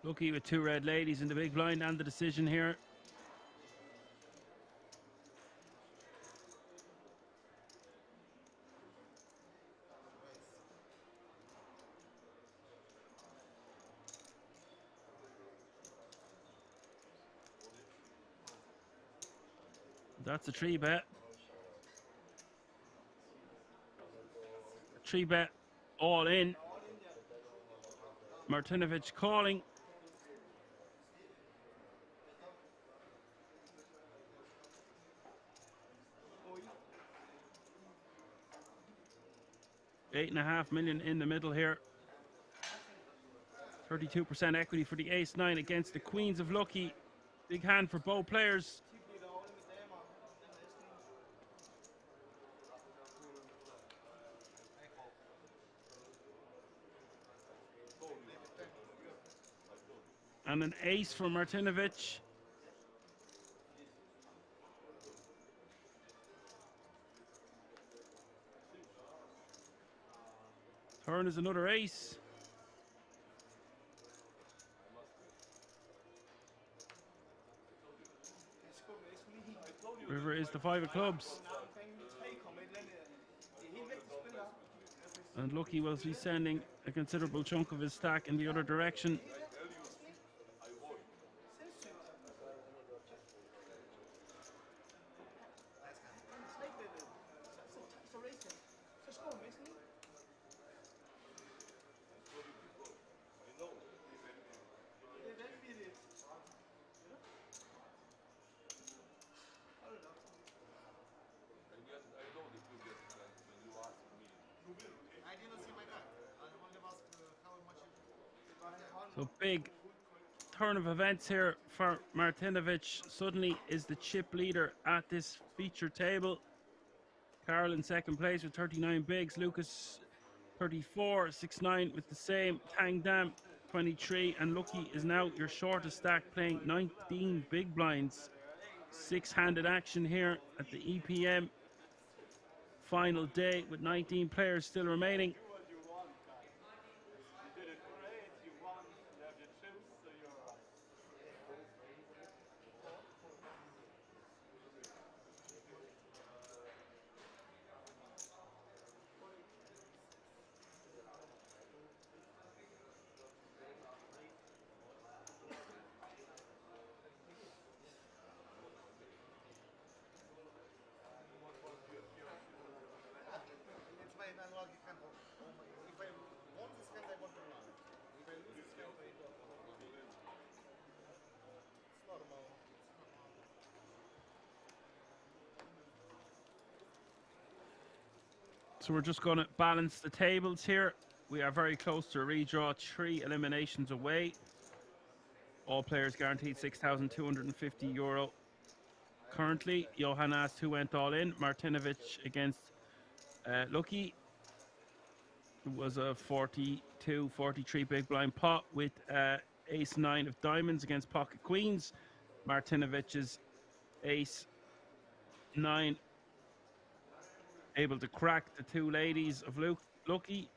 Lucky with 2 red ladies in the big blind and the decision here. That's a 3-bet. 3-bet all in. Martinovic calling. $8.5 million in the middle here. 32% equity for the ace-9 against the queens of lucky. Big hand for both players. And an ace for Martinovic. Turn is another ace. River is the 5 of clubs. And Lucky will be sending a considerable chunk of his stack in the other direction. So big turn of events here for Martinovic. Suddenly is the chip leader at this feature table. Carl in second place with 39 bigs. Lucas 34, 6-9 with the same. Tang Dam 23, and Lucky is now your shortest stack, playing 19 big blinds. Six-handed action here at the EPM final day with 19 players still remaining. So we're just going to balance the tables here. We are very close to a redraw, 3 eliminations away. All players guaranteed €6,250. Currently, Johan asked who went all in. Martinovic against Lucky. It was a 42, 43 big blind pot with ace 9 of diamonds against pocket queens. Martinovic's ace 9 able to crack the 2 ladies of Lucky.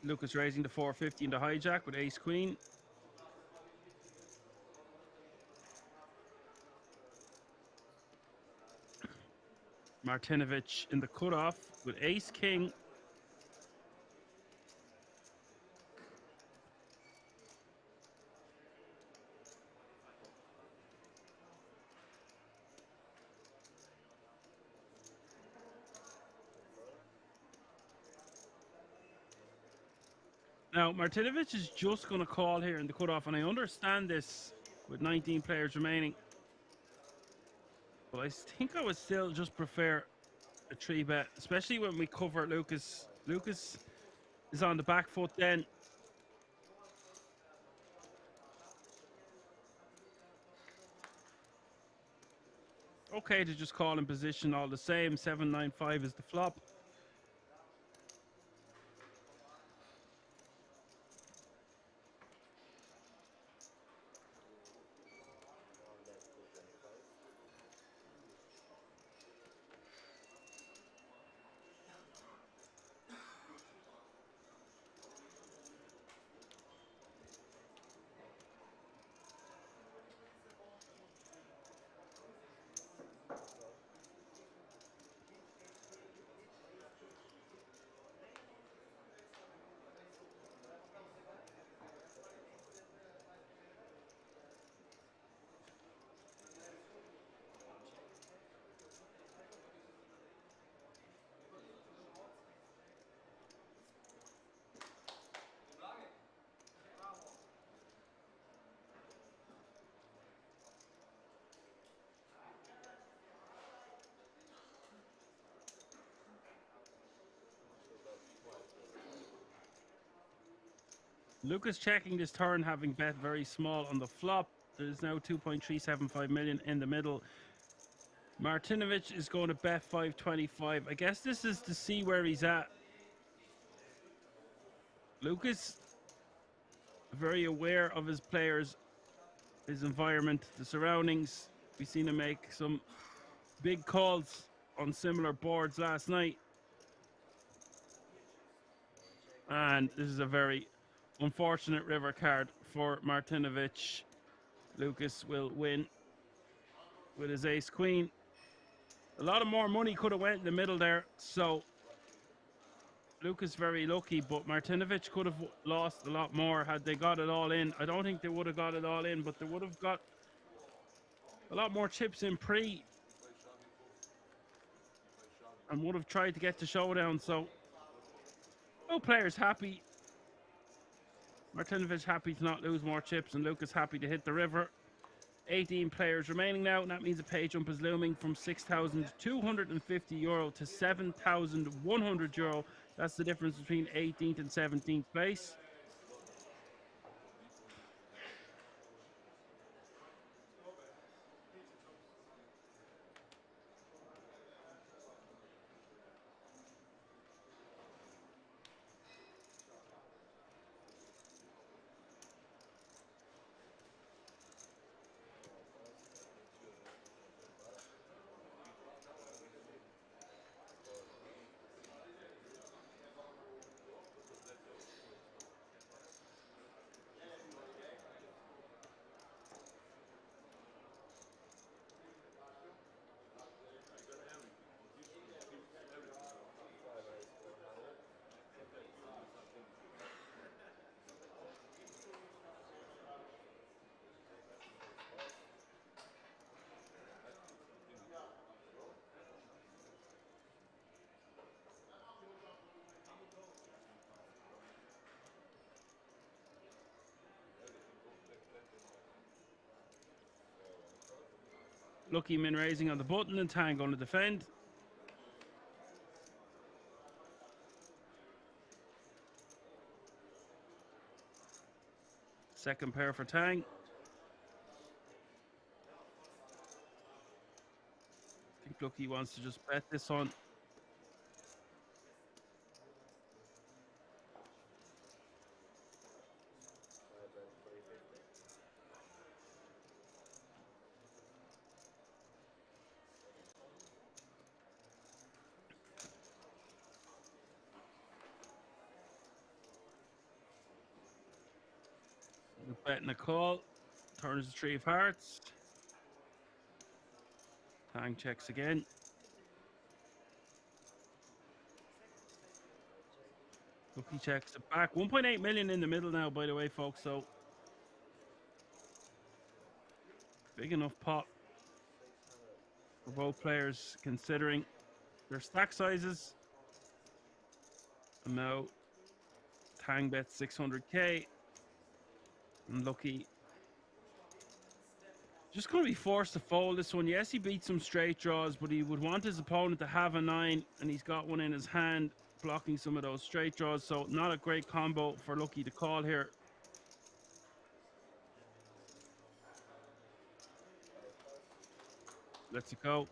Lucas raising the 450 in the hijack with ace queen. Martinovic in the cutoff with ace king. Now, Martinovic is just going to call here in the cutoff, and I understand this with 19 players remaining. But I think I would still just prefer a 3-bet, especially when we cover Lucas. Lucas is on the back foot then. Okay to just call in position all the same. 7-9-5 is the flop. Lucas checking this turn, having bet very small on the flop. There's now 2.375 million in the middle. Martinovic is going to bet 525. I guess this is to see where he's at. Lucas, very aware of his players, his environment, the surroundings. We've seen him make some big calls on similar boards last night. And this is a very unfortunate river card for Martinovic. Lucas will win with his ace queen. A lot of more money could have went in the middle there, so Lucas very lucky, but Martinovic could have lost a lot more had they got it all in. I don't think they would have got it all in, but they would have got a lot more chips in pre and would have tried to get to showdown. So no players happy. Martinovic happy to not lose more chips, and Lucas happy to hit the river. 18 players remaining now, and that means a pay jump is looming from €6,250 to €7,100. That's the difference between 18th and 17th place. Lucky min raising on the button, and Tang going to defend. Second pair for Tang. I think Lucky wants to just bet this one. Betting a call. Turns the three of hearts. Tang checks again. Lucky checks it back. 1.8 million in the middle now, by the way, folks. So big enough pot for both players considering their stack sizes. And now Tang bets 600k. And Lucky just going to be forced to fold this one. Yes, he beat some straight draws, but he would want his opponent to have a 9, and he's got one in his hand, blocking some of those straight draws. So not a great combo for Lucky to call here. Lets it go.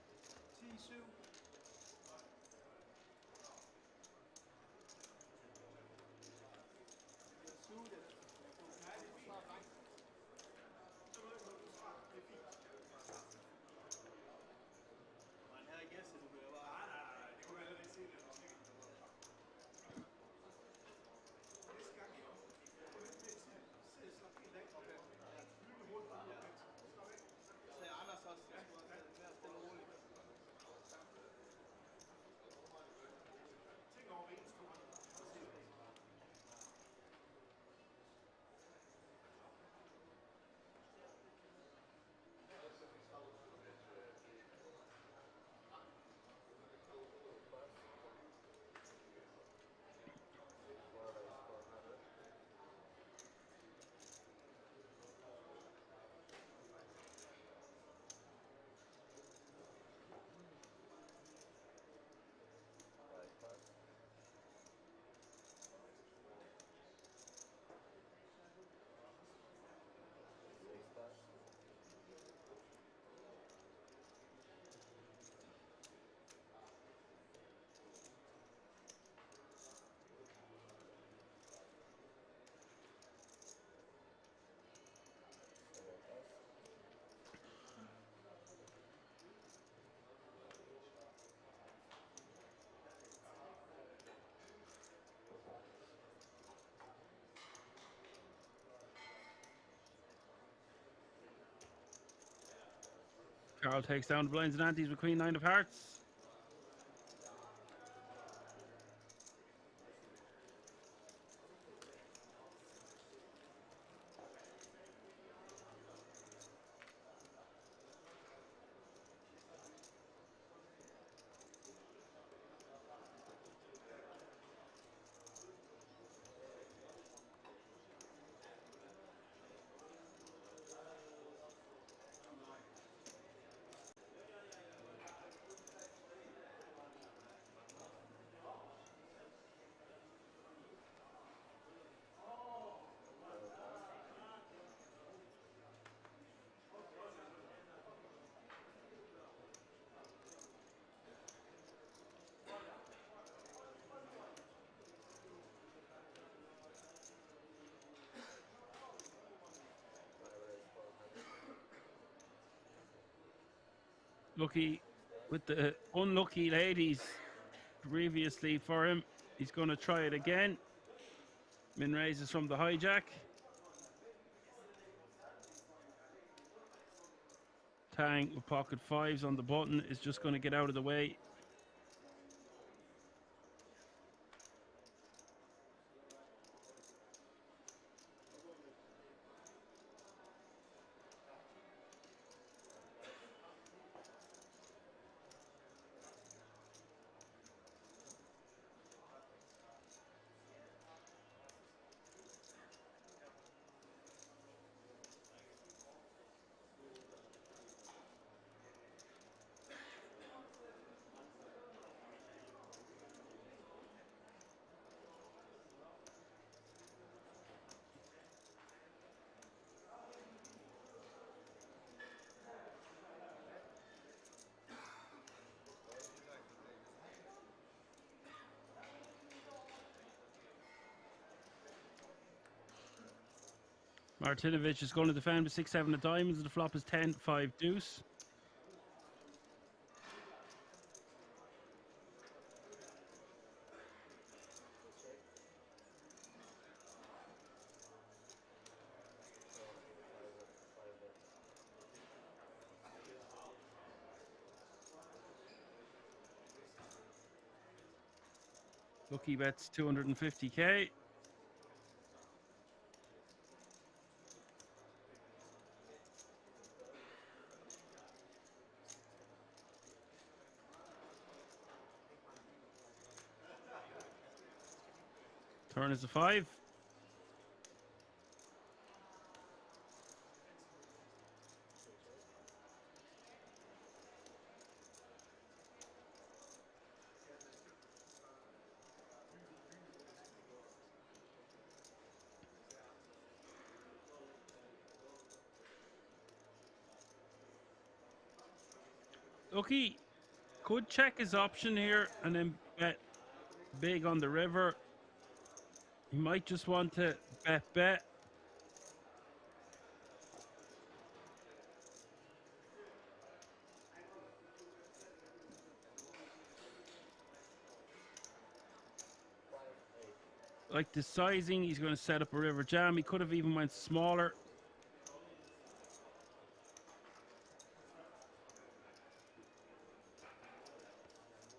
Carl takes down the blinds and antes with Queen 9 of Hearts. Lucky with the unlucky ladies previously for him. He's going to try it again. Min raises from the hijack. Tang with pocket fives on the button is just going to get out of the way. Martinovic is going to defend with 6-7 of diamonds. The flop is 10-5 deuce. Lucky bets 250k. Turn is a 5. Lucky could check his option here and then bet big on the river. He might just want to bet. Like the sizing, he's going to set up a river jam. He could have even went smaller.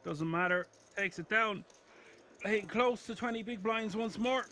Doesn't matter. Takes it down. Hitting close to 20 big blinds once more.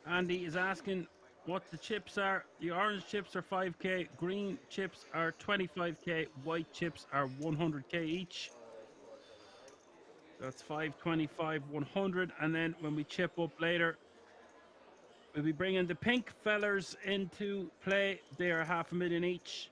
Andy is asking what the chips are. The orange chips are 5k, green chips are 25k, white chips are 100k each. That's 525, 100. And then when we chip up later, we'll be bringing the pink fellers into play. They are 500,000 each.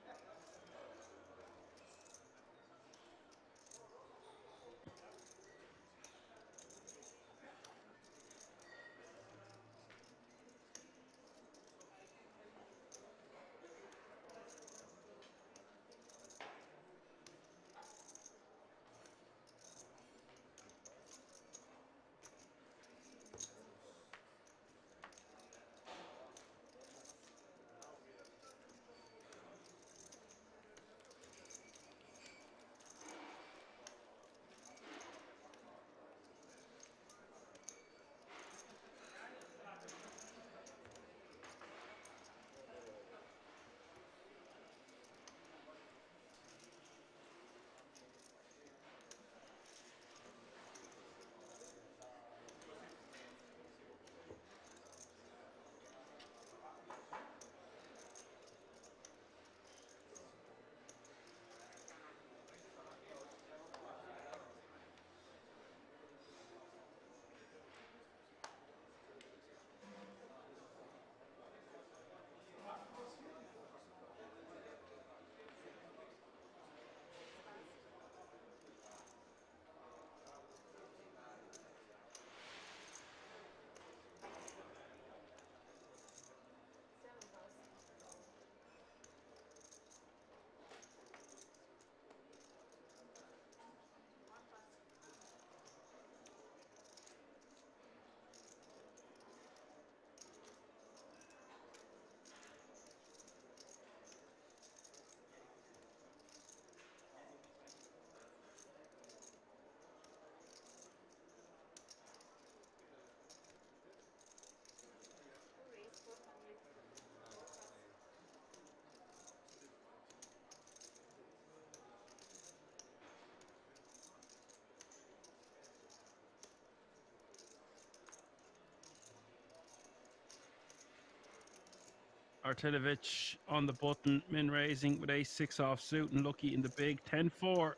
Artilovich on the button, min raising with ace-6 offsuit and Lucky in the big 10-4.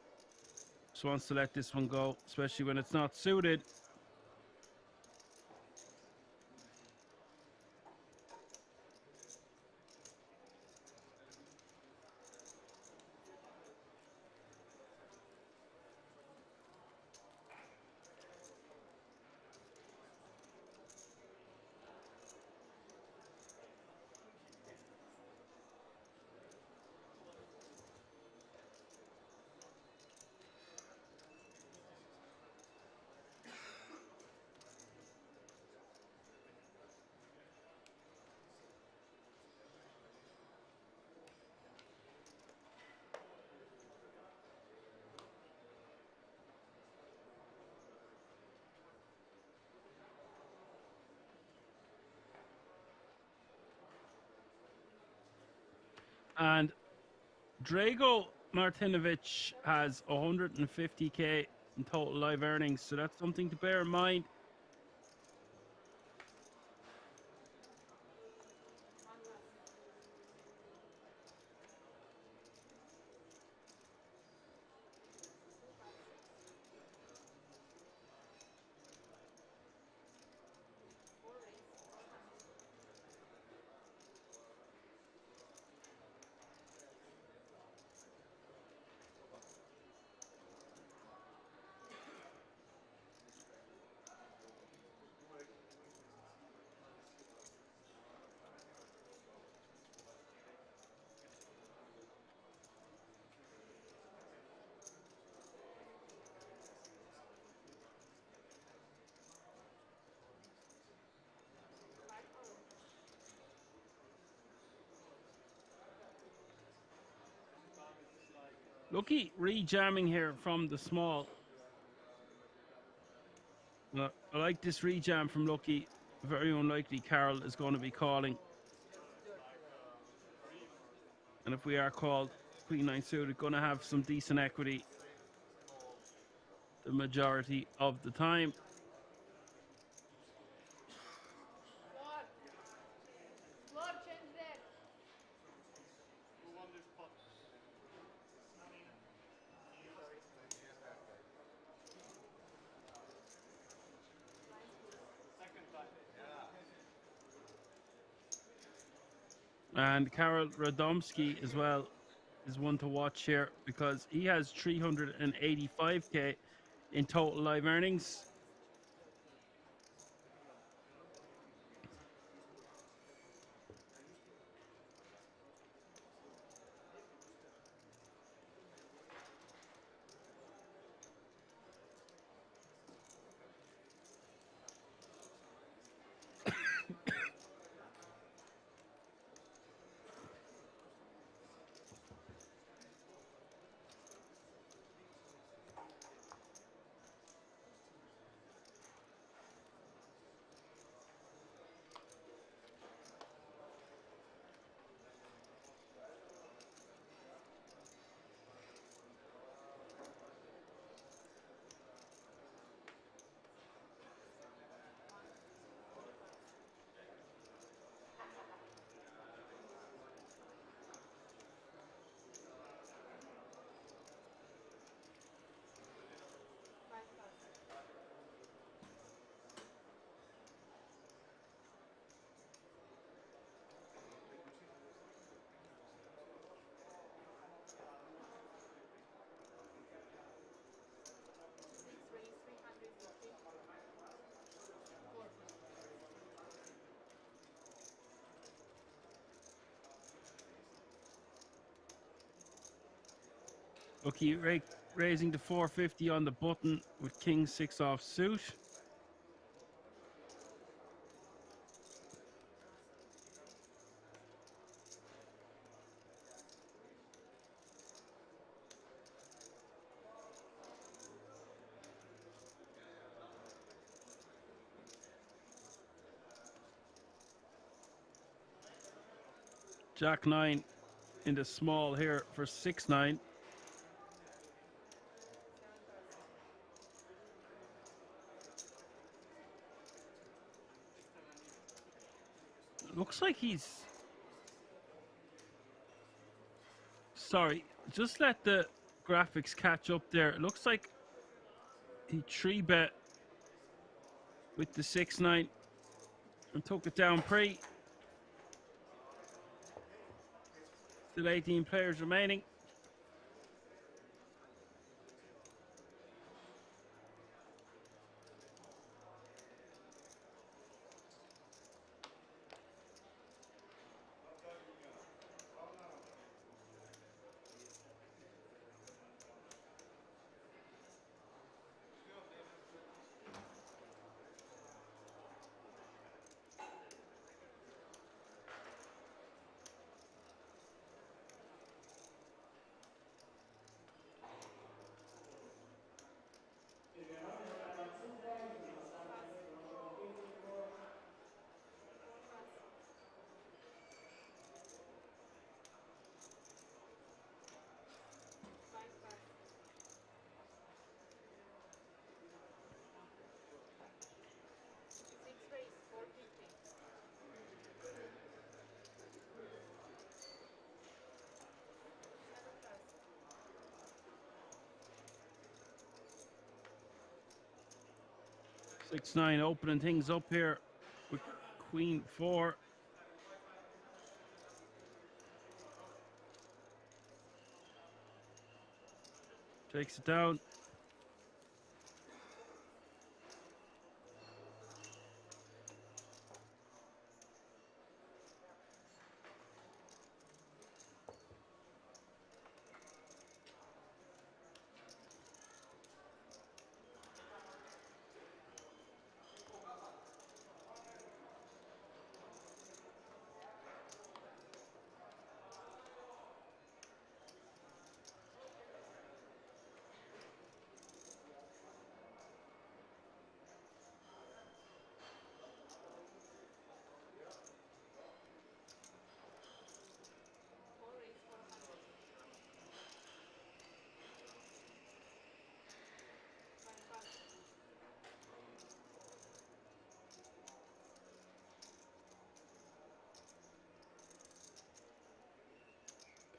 Just wants to let this one go, especially when it's not suited. And Drago Martinovic has 150k in total live earnings, so that's something to bear in mind. Lucky re-jamming here from the small. I like this rejam from Lucky. Very unlikely Carol is going to be calling. And if we are called, Queen 9 suited, going to have some decent equity the majority of the time. And Karol Radomski as well is one to watch here because he has 385k in total live earnings. Lucky raising to 450 on the button with king 6 off suit. Jack 9 in the small here for 6-9. Looks like he's... Sorry, just let the graphics catch up there. It looks like he 3-bet with the 6-9 and took it down pre. Still 18 players remaining. Six nine opening things up here with queen 4. Takes it down.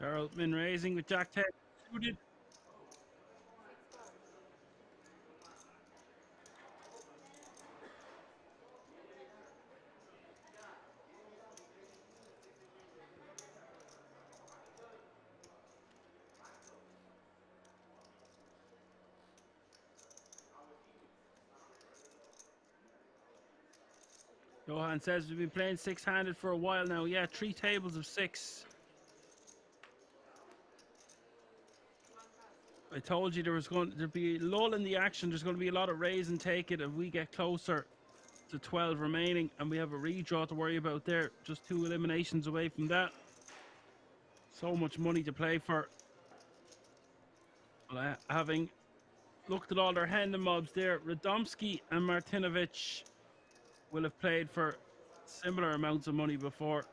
Karol min raising with Jack 10 suited. Johan says we've been playing six-handed for a while now. Yeah, 3 tables of 6. I told you there was going to be a lull in the action. There's going to be a lot of raise and take it, and we get closer to 12 remaining, and we have a redraw to worry about there. Just 2 eliminations away from that. So much money to play for. Having looked at all their hand and mobs there, Radomski and Martinovic will have played for similar amounts of money before.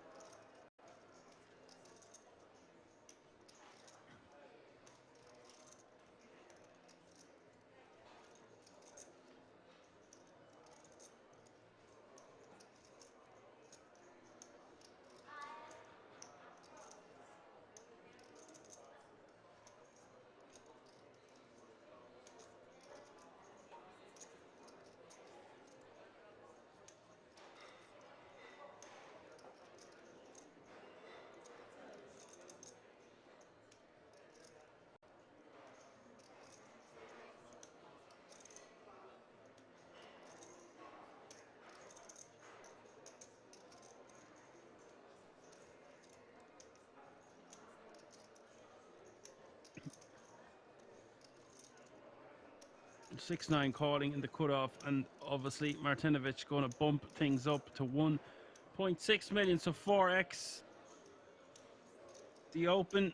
Six-nine calling in the cutoff, and obviously Martinovic going to bump things up to 1.6 million, so 4x the open.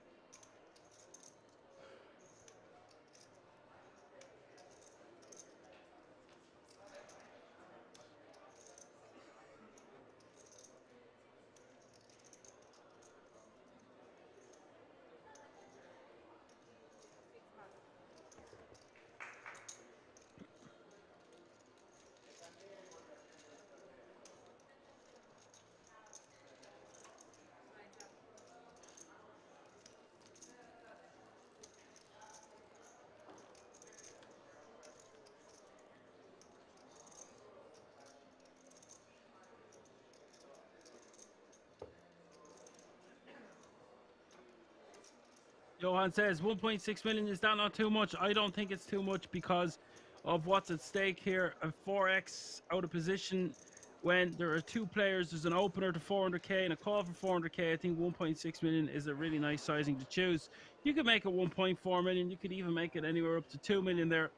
Johan says 1.6 million, is that not too much? I don't think it's too much because of what's at stake here. A 4x out of position when there are 2 players. There's an opener to 400k and a call for 400k. I think 1.6 million is a really nice sizing to choose. You could make it 1.4 million. You could even make it anywhere up to 2 million there.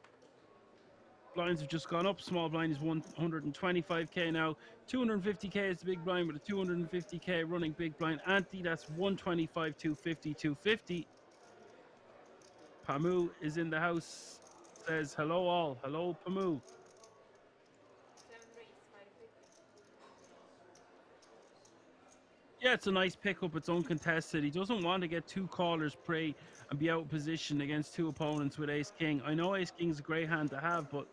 Blinds have just gone up. Small blind is 125k now. 250k is the big blind with a 250k running big blind ante. That's 125, 250, 250. Pamu is in the house. Says hello all. Hello Pamu. Yeah, it's a nice pickup. It's uncontested. He doesn't want to get 2 callers prey and be out of position against 2 opponents with ace king. I know ace king's a great hand to have, but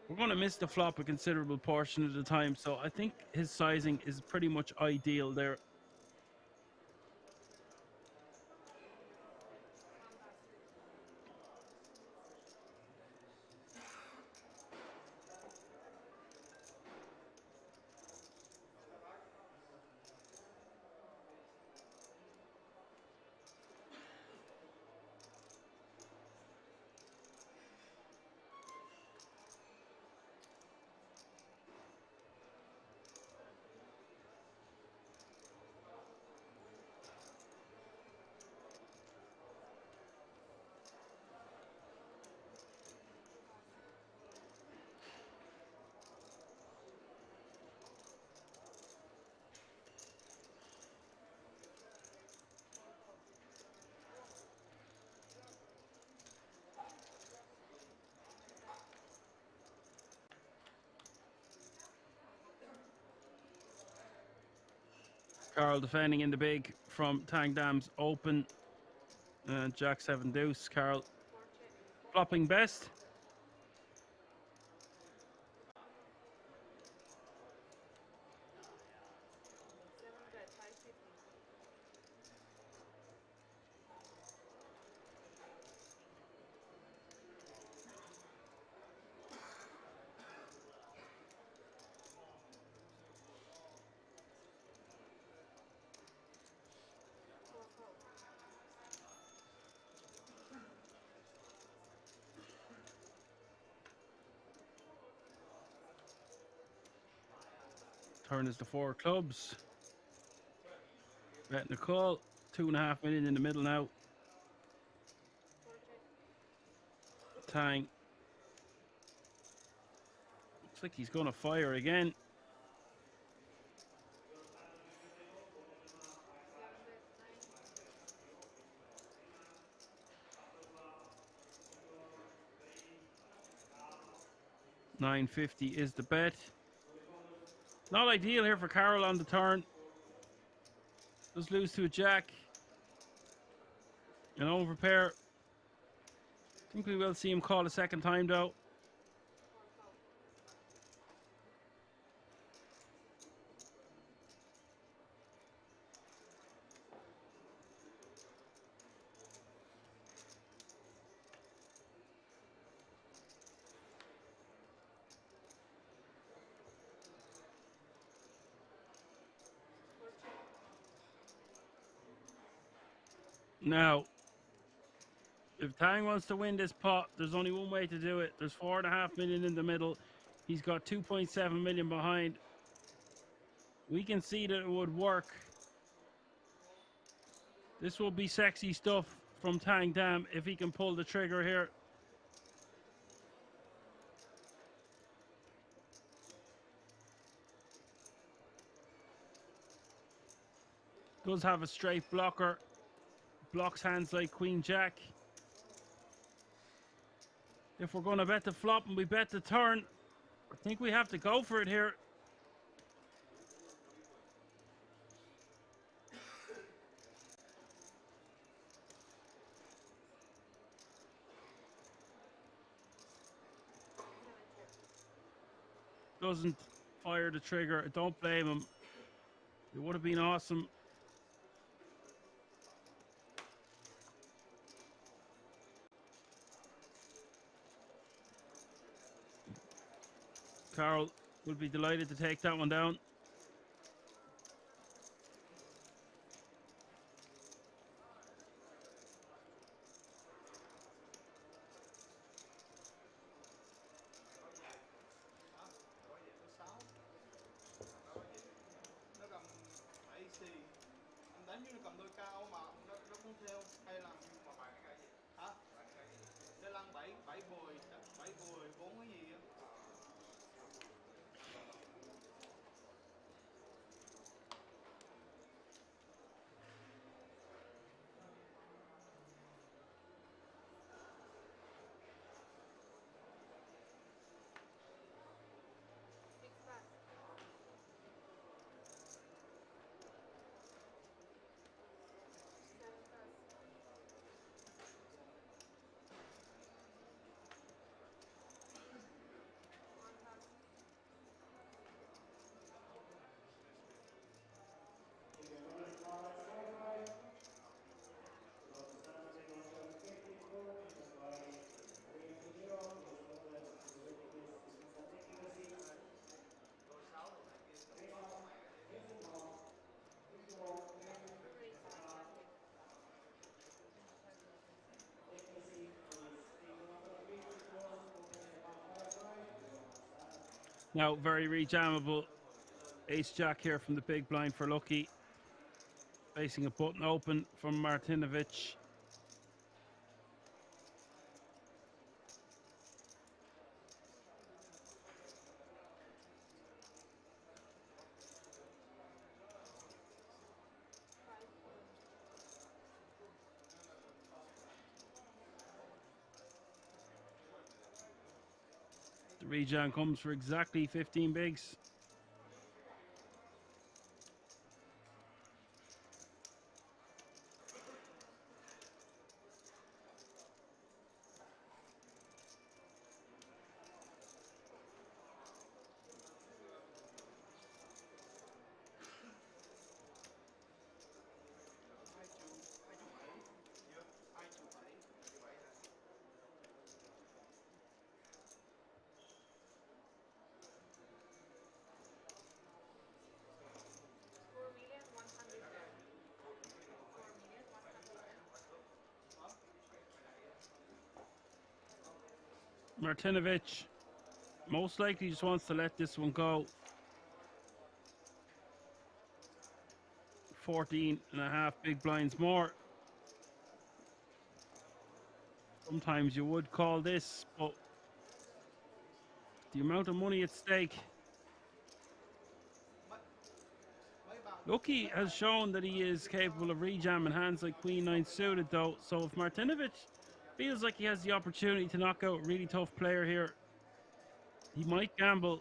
we're going to miss the flop a considerable portion of the time. So I think his sizing is pretty much ideal there. Carl defending in the big from Tang Dam's open. Jack 7 deuce. Carl flopping best. Turn is the 4 clubs. Bet Nicole, 2.5 million in the middle now. Tang. Looks like he's going to fire again. $9.50 is the bet. Not ideal here for Carroll on the turn. Does lose to a jack. An overpair. I think we will see him call a second time though. Now, if Tang wants to win this pot, there's only one way to do it. There's 4.5 million in the middle. He's got 2.7 million behind. We can see that it would work. This will be sexy stuff from Tang Dam if he can pull the trigger here. Does have a straight blocker. Blocks hands like Queen Jack. If we're going to bet the flop and we bet the turn, I think we have to go for it here. Doesn't fire the trigger. I don't blame him. It would have been awesome. Carl will be delighted to take that one down. Now, very rejammable ace jack here from the big blind for Lucky. Facing a button open from Martinovic. The rejam comes for exactly 15 bigs. Martinovic most likely just wants to let this one go. 14 and a half big blinds more. Sometimes you would call this, but the amount of money at stake. Lucky has shown that he is capable of rejamming hands like Queen 9 suited, though. So if Martinovic feels like he has the opportunity to knock out a really tough player here, he might gamble.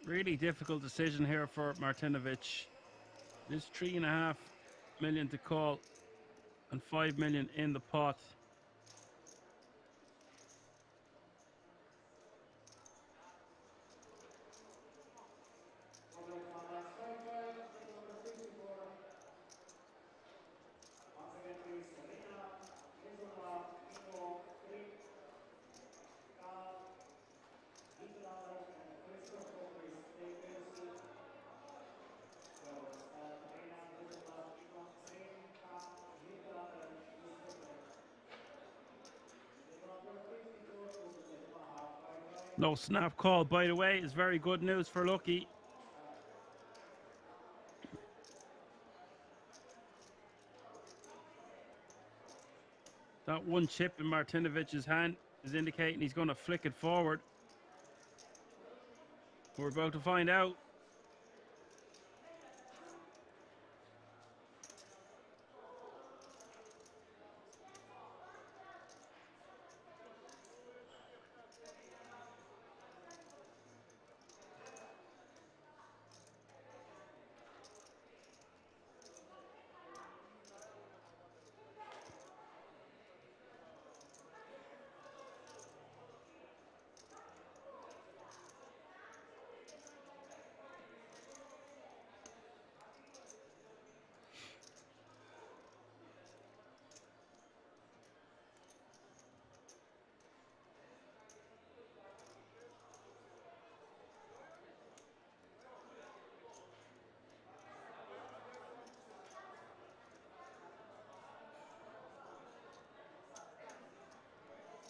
Really difficult decision here for Martinovic. There's 3.5 million to call and 5 million in the pot. No snap call, by the way, is very good news for Lucky. That one chip in Martinovic's hand is indicating he's going to flick it forward. We're about to find out.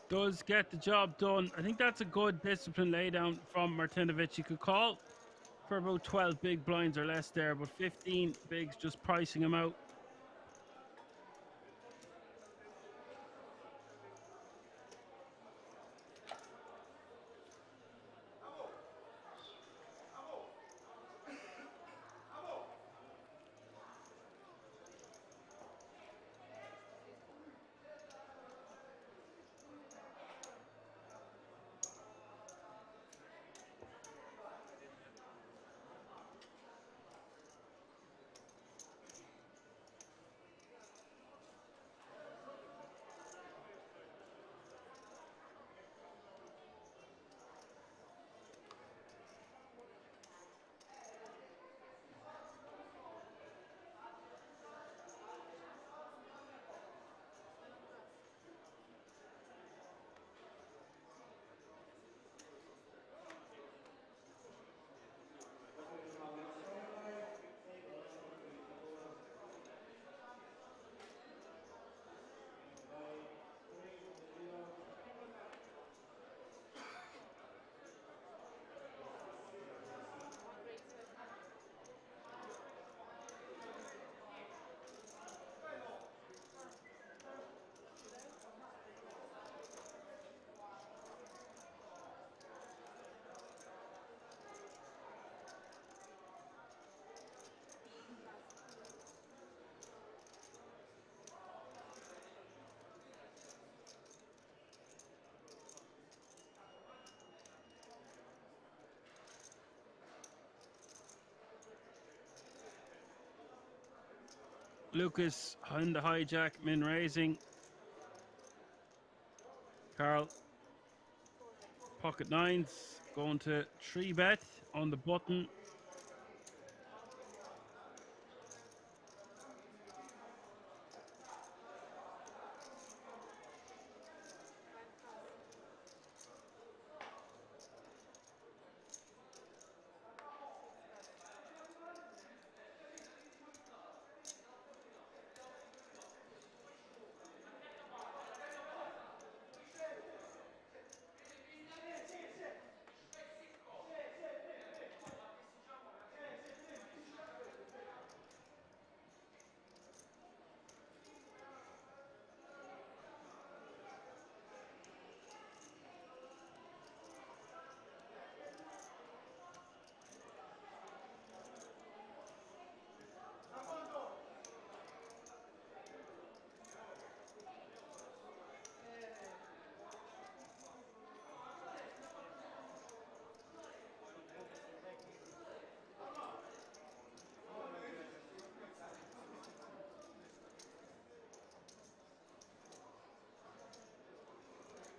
Does get the job done. I think that's a good discipline laydown from Martinovic. You could call for about 12 big blinds or less there, but 15 bigs just pricing him out. Lucas in the hijack, min raising. Carl Pocket nines going to 3-bet on the button.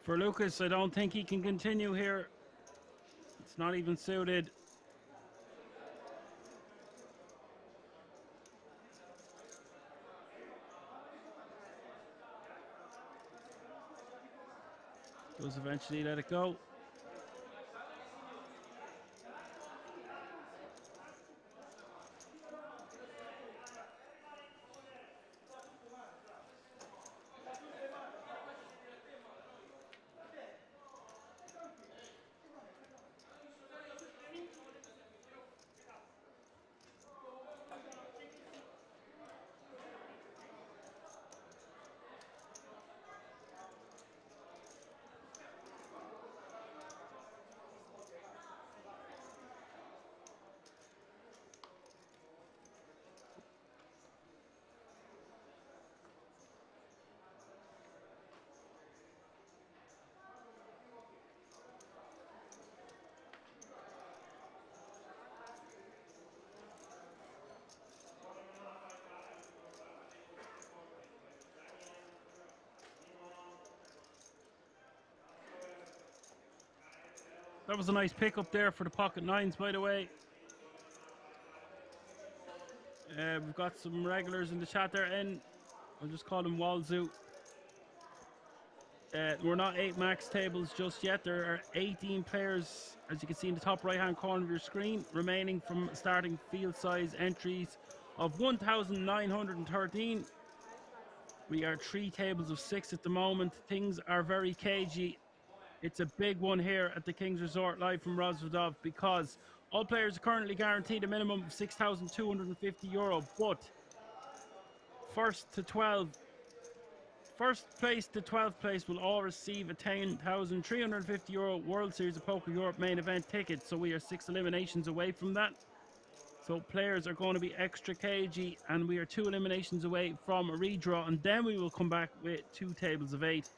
For Lucas, I don't think he can continue here. It's not even suited. Does eventually let it go. That was a nice pickup there for the pocket nines, by the way. We've got some regulars in the chat there, and I'll just call them Walzu. We're not 8 max tables just yet. There are 18 players, as you can see in the top right hand corner of your screen, remaining from starting field size entries of 1,913. We are 3 tables of 6 at the moment. Things are very cagey. It's a big one here at the King's Resort live from Rosvadov, because all players are currently guaranteed a minimum of €6,250, but first place to 12th place will all receive a €10,350 World Series of Poker Europe main event ticket. So we are 6 eliminations away from that. So players are going to be extra cagey, and we are 2 eliminations away from a redraw, and then we will come back with 2 tables of 8.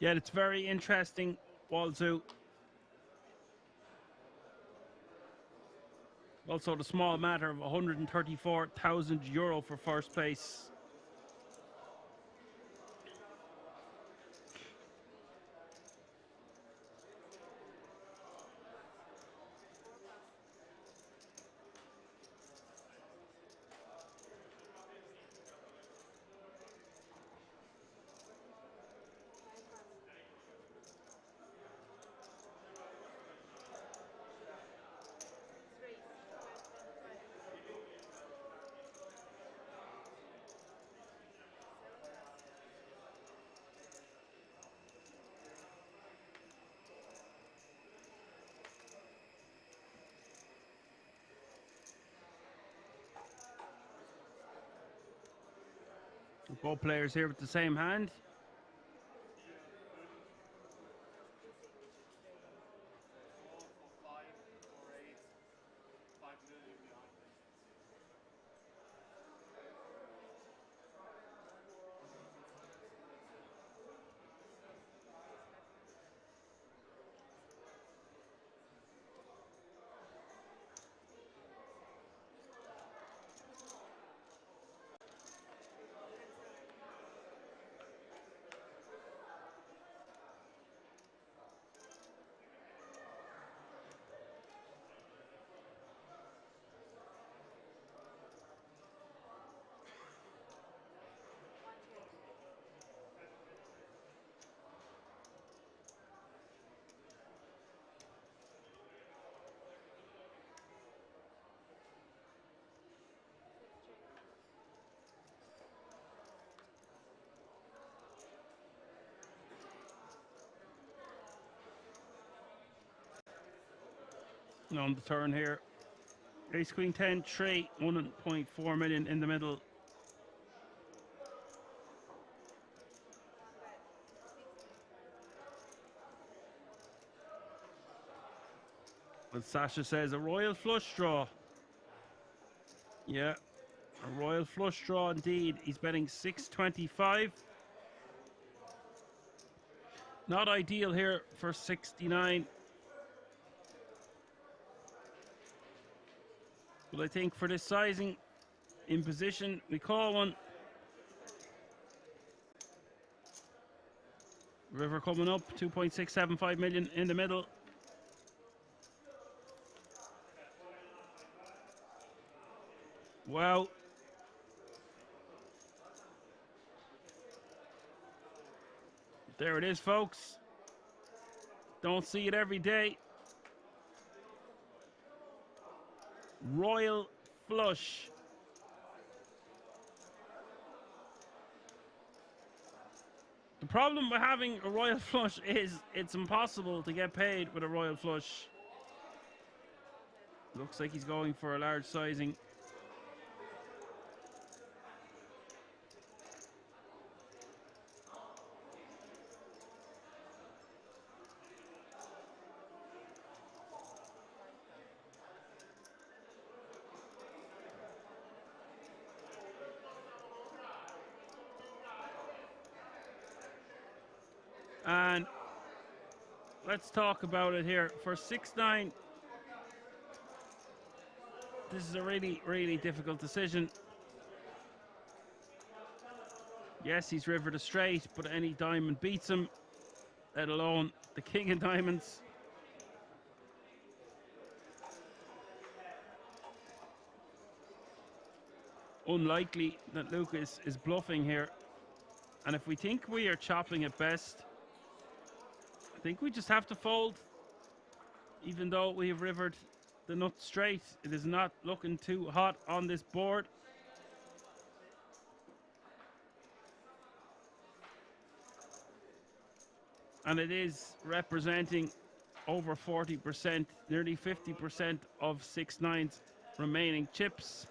Yeah, it's very interesting, Walzu. Also, the small matter of €134,000 for first place. Both players here with the same hand. On the turn here. Ace Queen 10, 3, 1.4 million in the middle. But Sasha says a royal flush draw. Yeah, a royal flush draw indeed. He's betting 625. Not ideal here for 69. But I think for this sizing in position, we call one. River coming up, 2.675 million in the middle. Wow. There it is, folks. Don't see it every day. Royal flush. The problem with having a royal flush is it's impossible to get paid with a royal flush. Looks like he's going for a large sizing. And let's talk about it here. For 6-9, this is a really, really difficult decision. Yes, he's rivered a straight, but any diamond beats him, let alone the king of diamonds. Unlikely that Lucas is bluffing here. And if we think we are chopping at best, I think we just have to fold. Even though we have rivered the nut straight, it is not looking too hot on this board. And it is representing over 40%, nearly 50% of 6-9's remaining chips.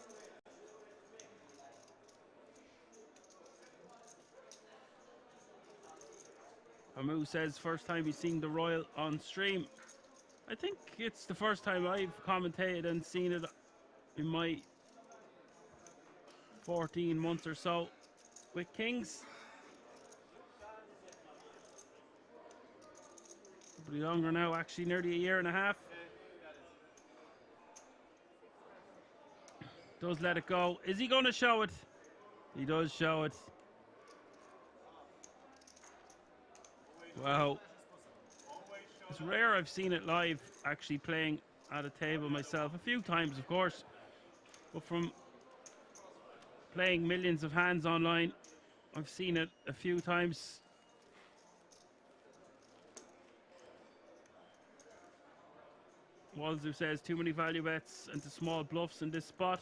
Hamu says first time he's seen the Royal on stream. I think it's the first time I've commentated and seen it in my 14 months or so with Kings. Probably longer now, actually nearly a year and a half. Does let it go. Is he going to show it? He does show it. Wow. It's rare I've seen it live, actually playing at a table myself. A few times, of course. But from playing millions of hands online, I've seen it a few times. Walzu says too many value bets into small bluffs in this spot.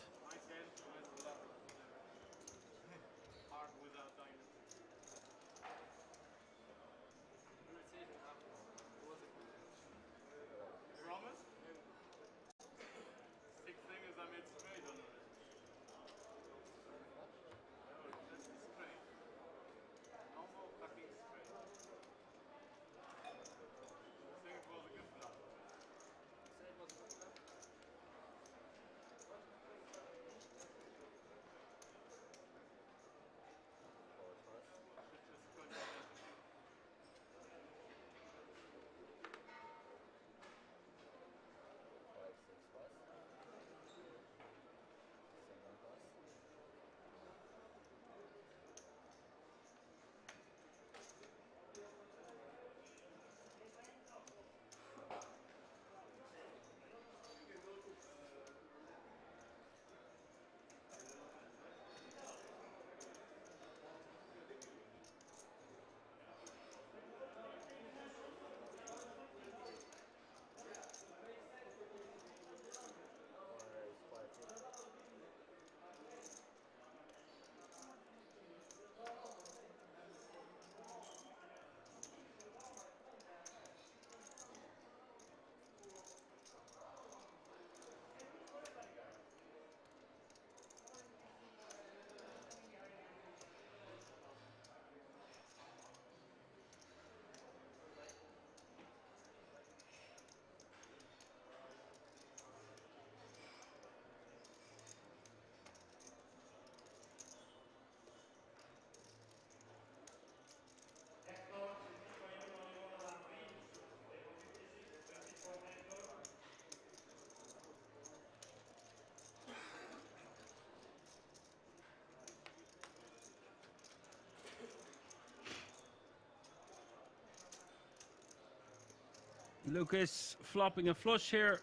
Lucas flopping a flush here.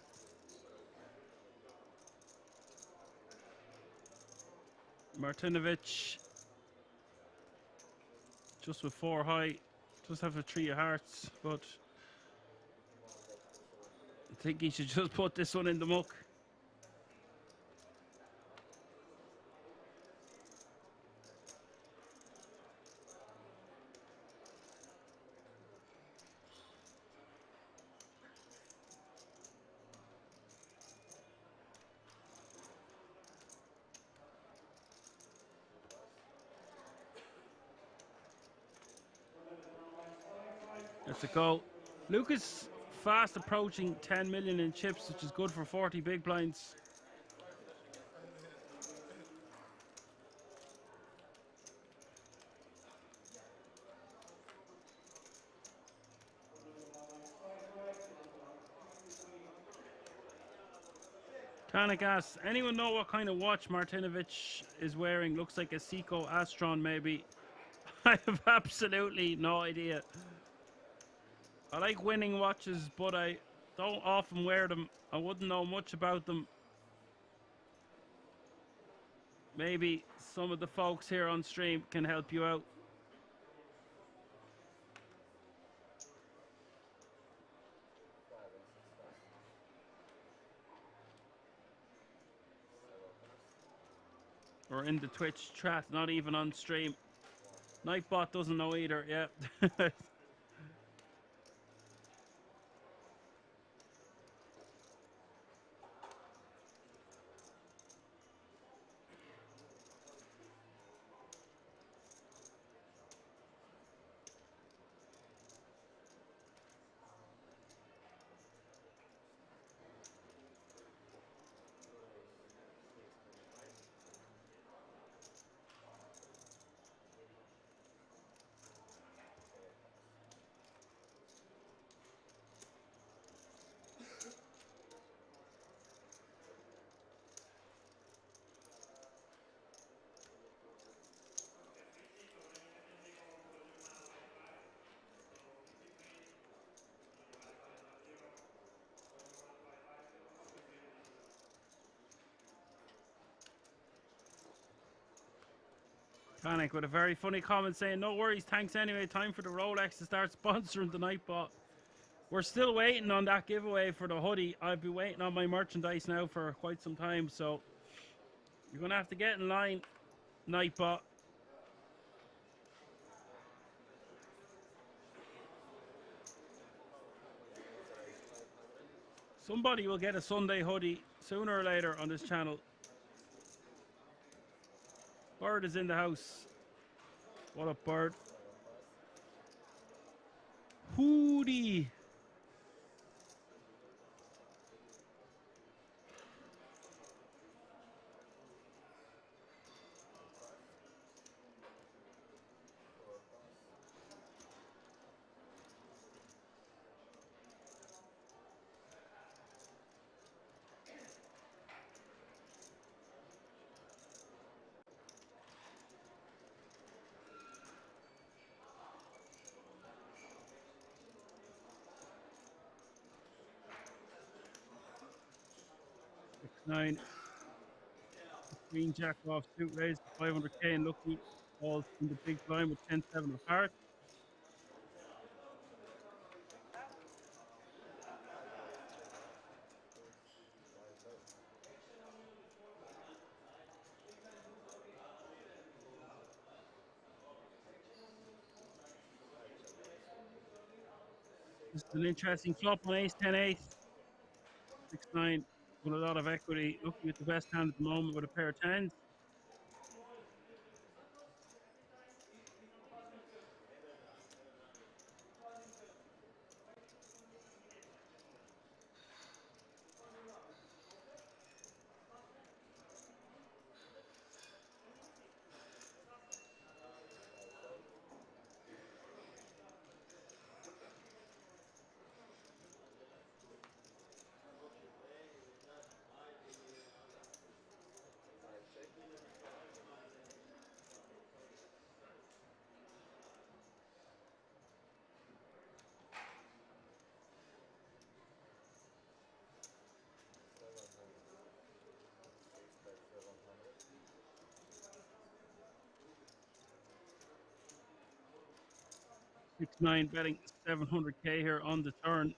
Martinovic just with 4 high. Just have a 3 of hearts, but I think he should just put this one in the muck. That's a go. Lucas fast approaching 10 million in chips, which is good for 40 big blinds. Gas. Anyone know what kind of watch Martinovic is wearing? Looks like a Seiko Astron, maybe. I have absolutely no idea. I like winning watches, but I don't often wear them. I wouldn't know much about them. Maybe some of the folks here on stream can help you out. Or in the Twitch chat, not even on stream. Nightbot doesn't know either, yeah. 'Conic with a very funny comment saying, no worries, thanks anyway, time for the Rolex to start sponsoring the Nightbot. We're still waiting on that giveaway for the hoodie. I've been waiting on my merchandise now for quite some time, so you're going to have to get in line, Nightbot. Somebody will get a Sunday hoodie sooner or later on this channel. Bird is in the house. What up, Bird? Hoodie. Nine. Green jack off suit raised to 500k and lucky balls in the big blind with 10-7 apart. This is an interesting flop on ace 10 8. 6-9 with a lot of equity. Looking at the best hand at the moment with a pair of tens. 6-9 betting 700k here on the turn.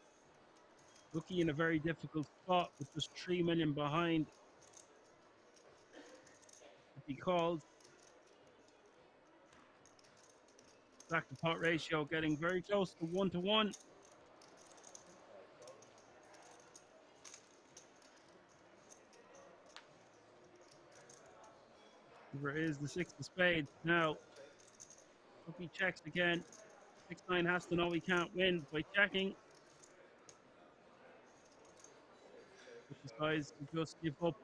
Rookie in a very difficult spot with just 3 million behind. If he calls, back to pot ratio getting very close to 1-1. There is the 6 of spades. Now, rookie checks again. 6-9 has to know he can't win by checking. But decides to just give up.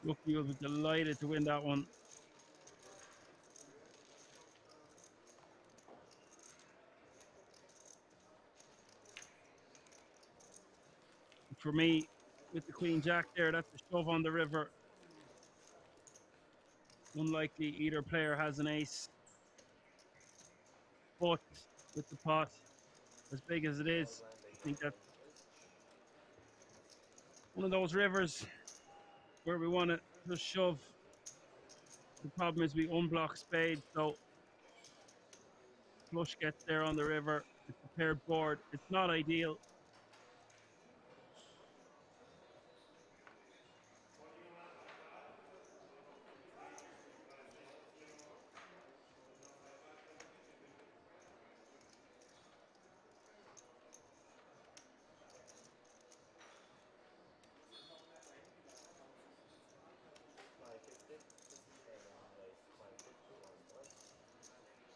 Rookie will be delighted to win that one. For me, with the Queen Jack there, that's a shove on the river. Unlikely either player has an ace. But with the pot as big as it is, I think that's one of those rivers where we want to just shove. The problem is we unblock spades, so flush gets there on the river. It's a paired board. It's not ideal.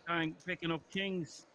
Bang, picking up kings.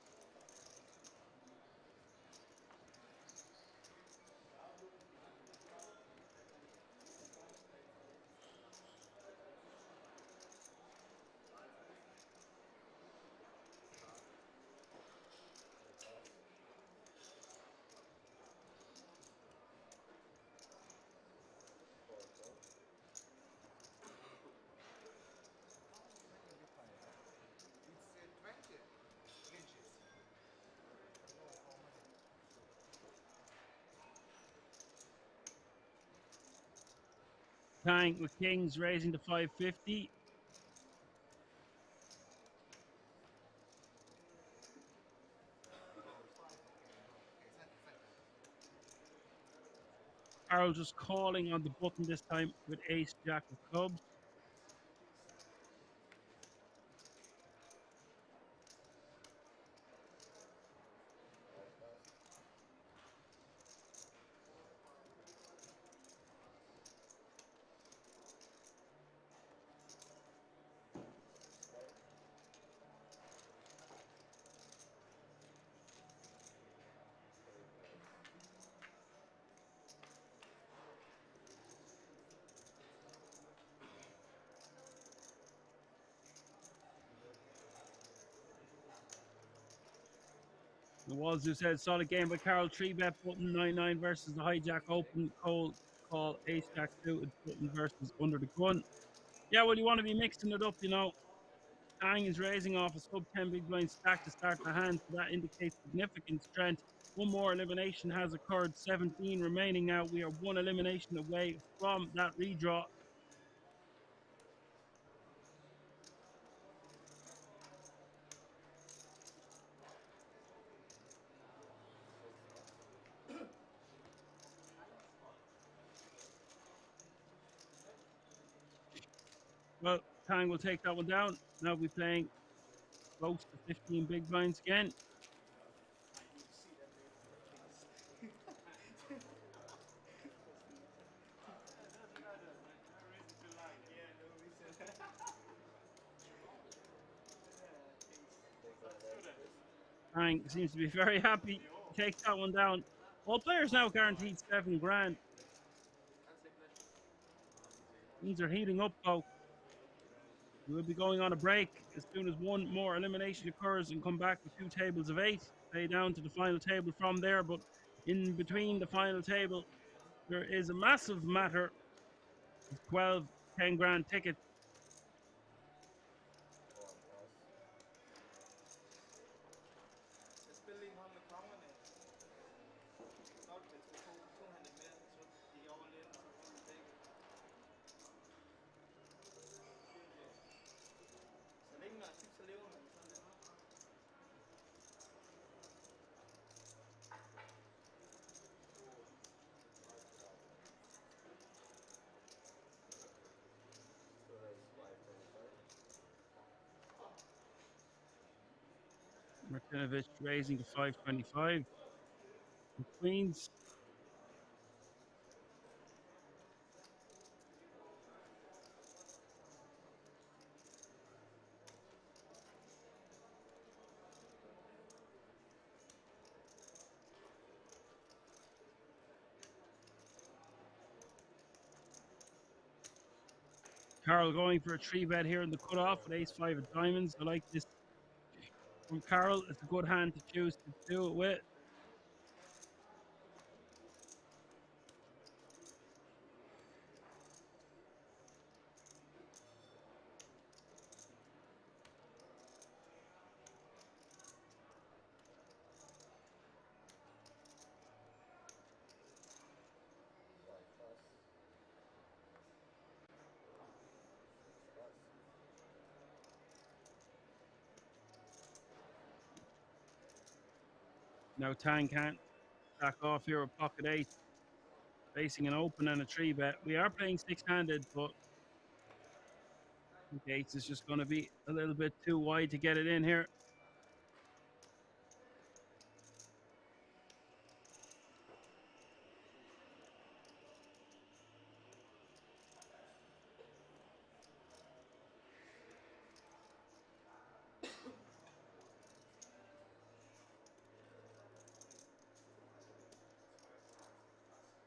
Bang with kings, raising to 550. Carl just calling on the button this time with ace, jack of clubs. The Wazoo said solid game by Carl. 3-bet button 9-9 versus the hijack open. Cole call ace jack suited button versus under the gun. Yeah, well, you want to be mixing it up, you know. Ang is raising off a sub 10 big blind stack to start the hand, so that indicates significant strength. One more elimination has occurred. 17 remaining now. We are one elimination away from that redraw. Well, Tang will take that one down. Now we'll be playing close to 15 big blinds again. Tang seems to be very happy. Takes that one down. All players now guaranteed 7 grand. Things are heating up, though. We'll be going on a break as soon as one more elimination occurs and come back with 2 tables of 8. Play down to the final table from there, but in between the final table, there is a massive matter of 12 10 grand tickets. Martinovich raising to 525. The Queens. Carol going for a 3-bet here in the cutoff with ace-5 of diamonds. I like this from Carol. It's a good hand to choose to do it with. Now Tang can't back off here with pocket 8, facing an open and a 3-bet. We are playing 6-handed, but Gates is just going to be a little bit too wide to get it in here.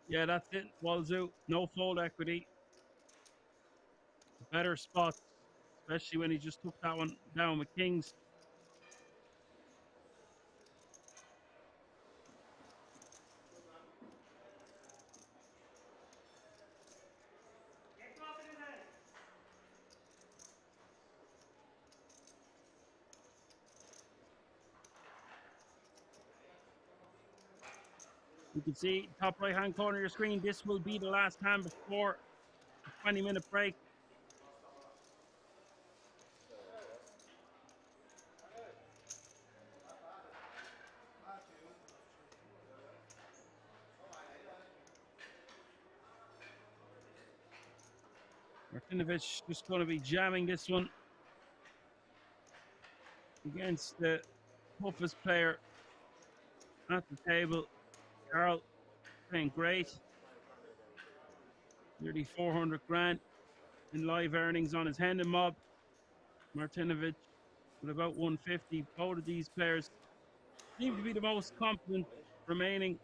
Yeah, that's it. Walzu, no fold equity. Better spots, especially when he just took that one down with kings. You can see top right hand corner of your screen. This will be the last hand before a 20-minute break. Martinovich just going to be jamming this one against the toughest player at the table. Carl playing great. Nearly 400 grand in live earnings on his Hendon mob. Martinovich with about 150. Both of these players seem to be the most confident remaining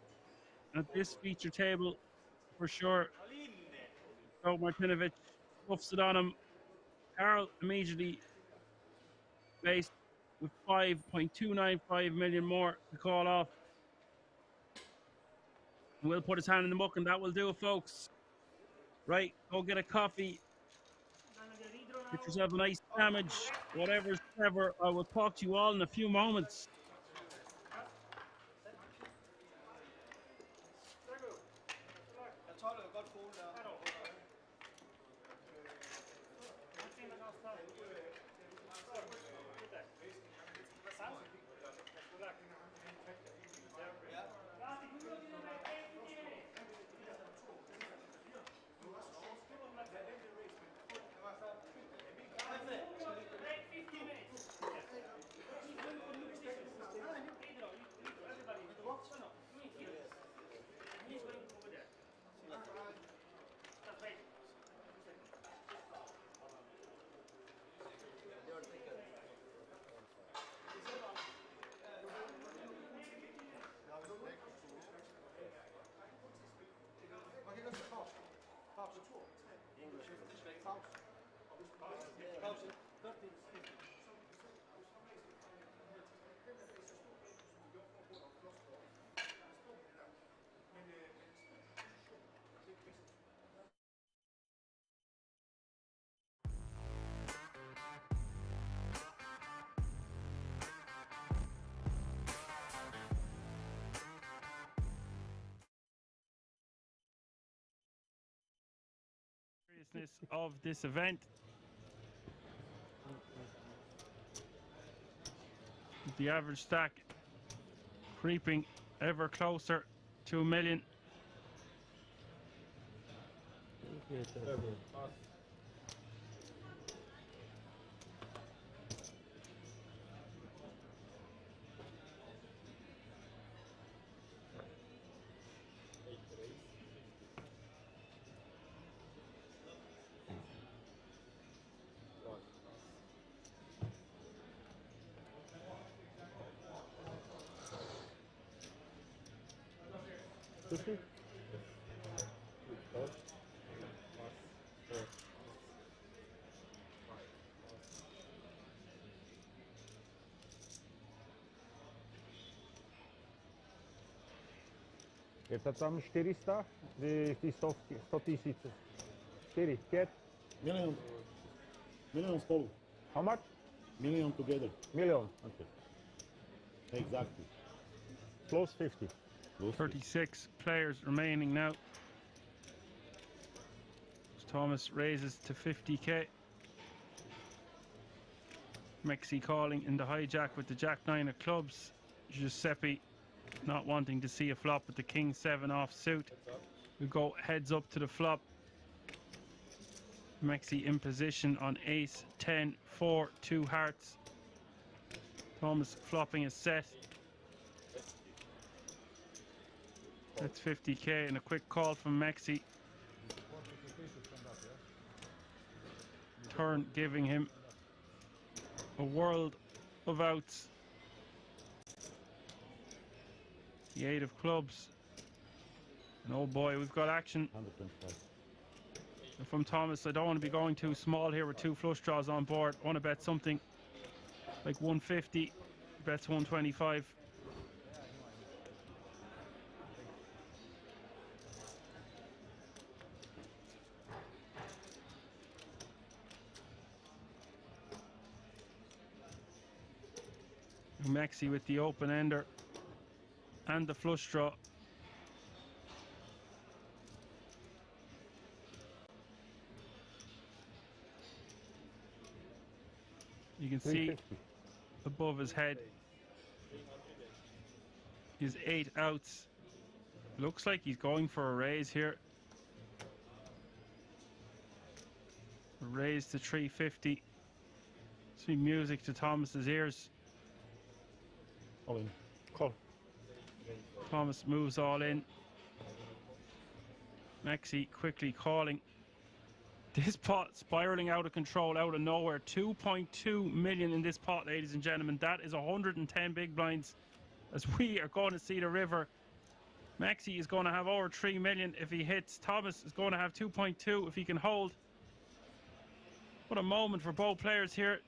at this feature table for sure. So Martinovich puffs it on him. Carl immediately faced with 5.295 million more to call off. And we'll put his hand in the muck, and that will do it, folks. Right, go get a coffee. Get yourself a nice sandwich, whatever's clever. I will talk to you all in a few moments. Of this event, the average stack creeping ever closer to 1 million. 50? Je to tam 400, ty stovky, 100 000. 4, 5. Million spolu. How much? Million together. Million. Okay. Exactly. Close 50. Close 36 players remaining now. Thomas raises to 50k. Mexi calling in the hijack with the Jack-9 of clubs. Giuseppe not wanting to see a flop with the King-7 offsuit. We go heads up to the flop. Mexi in position on Ace, 10, 4, 2 hearts. Thomas flopping a set. That's 50k and a quick call from Mexi. Turn giving him a world of outs. The 8 of clubs. And oh boy, we've got action 125. from Thomas. I don't want to be going too small here with 2 flush draws on board. I want to bet something like 150. Bets 125. Mexi with the open ender and the flush draw. You can see above his head his 8 outs. Looks like he's going for a raise here. A raise to 350. Sweet music to Thomas's ears. All in. Call. Thomas moves all in. Mexi quickly calling. This pot spiraling out of control, out of nowhere. 2.2 million in this pot, ladies and gentlemen. That is 110 big blinds as we are going to see the river. Mexi is going to have over 3 million if he hits. Thomas is going to have 2.2 if he can hold. What a moment for both players here.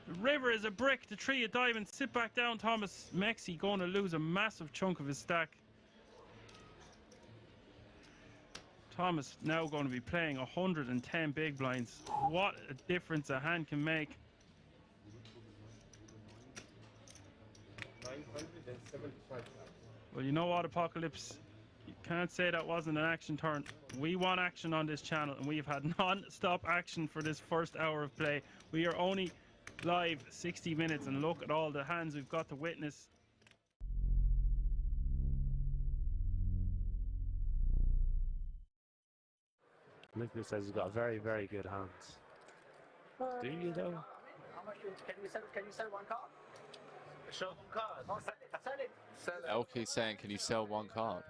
The river is a brick, the 3 of diamonds. Sit back down, Thomas. Mexi going to lose a massive chunk of his stack. Thomas now going to be playing 110 big blinds. What a difference a hand can make. 975. Well, you know what, Apocalypse? You can't say that wasn't an action turn. We want action on this channel, and we've had non-stop action for this first hour of play. We are only live 60 minutes, and look at all the hands we've got to witness. Lincoln says he's got very, very good hands. Do you though? How much can you sell one card? Show one card. Oh, sell it. Sell it. LK saying, can you sell one card?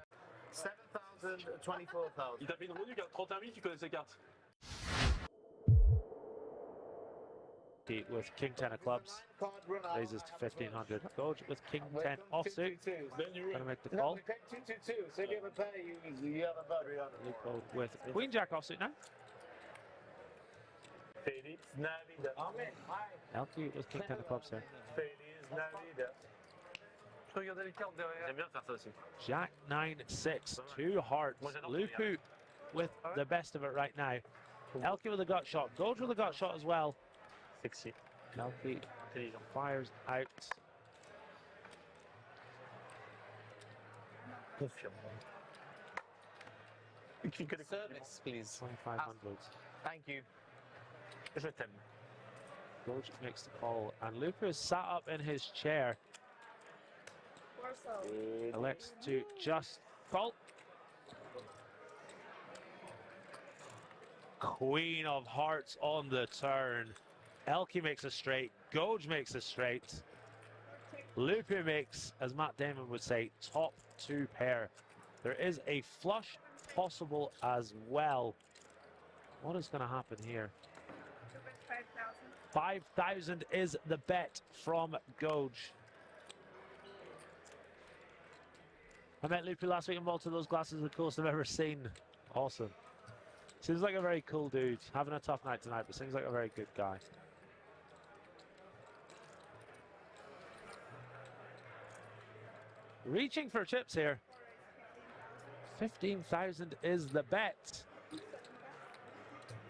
7,000, 24,000. Il t'a fait une revenue qui a 31 000, tu connais ces cartes. With King 10 of clubs, raises to 1500. Goes with King 10 offsuit. Gonna make the call. No, we paid 222, so if you ever pay, you have a battery on it. Go with Queen Jack offsuit now. Feliz Navidad. Amen. Hi. LQ with King 10 of clubs here. Feliz Navidad. Je regardais les cartes derrière. J'aime bien faire ça aussi. Jack 9-6, 2 hearts. Lupu with the best of it right now. LQ with a gut shot. Goes with a gut shot as well. 60. LQ fires out. Confirme. Service, please. 2500. Thank you. Je t'aime. Goge makes the call, and Lupu is sat up in his chair. Elects to just call. Queen of hearts on the turn. Elkie makes a straight. Goge makes a straight. Lupu makes, as Matt Damon would say, top 2 pair. There is a flush possible as well. What is going to happen here? 5,000 is the bet from Goge. I met Lupu last week in Malta. Those glasses are the coolest I've ever seen. Awesome. Seems like a very cool dude. Having a tough night tonight, but seems like a very good guy. Reaching for chips here. 15,000 is the bet.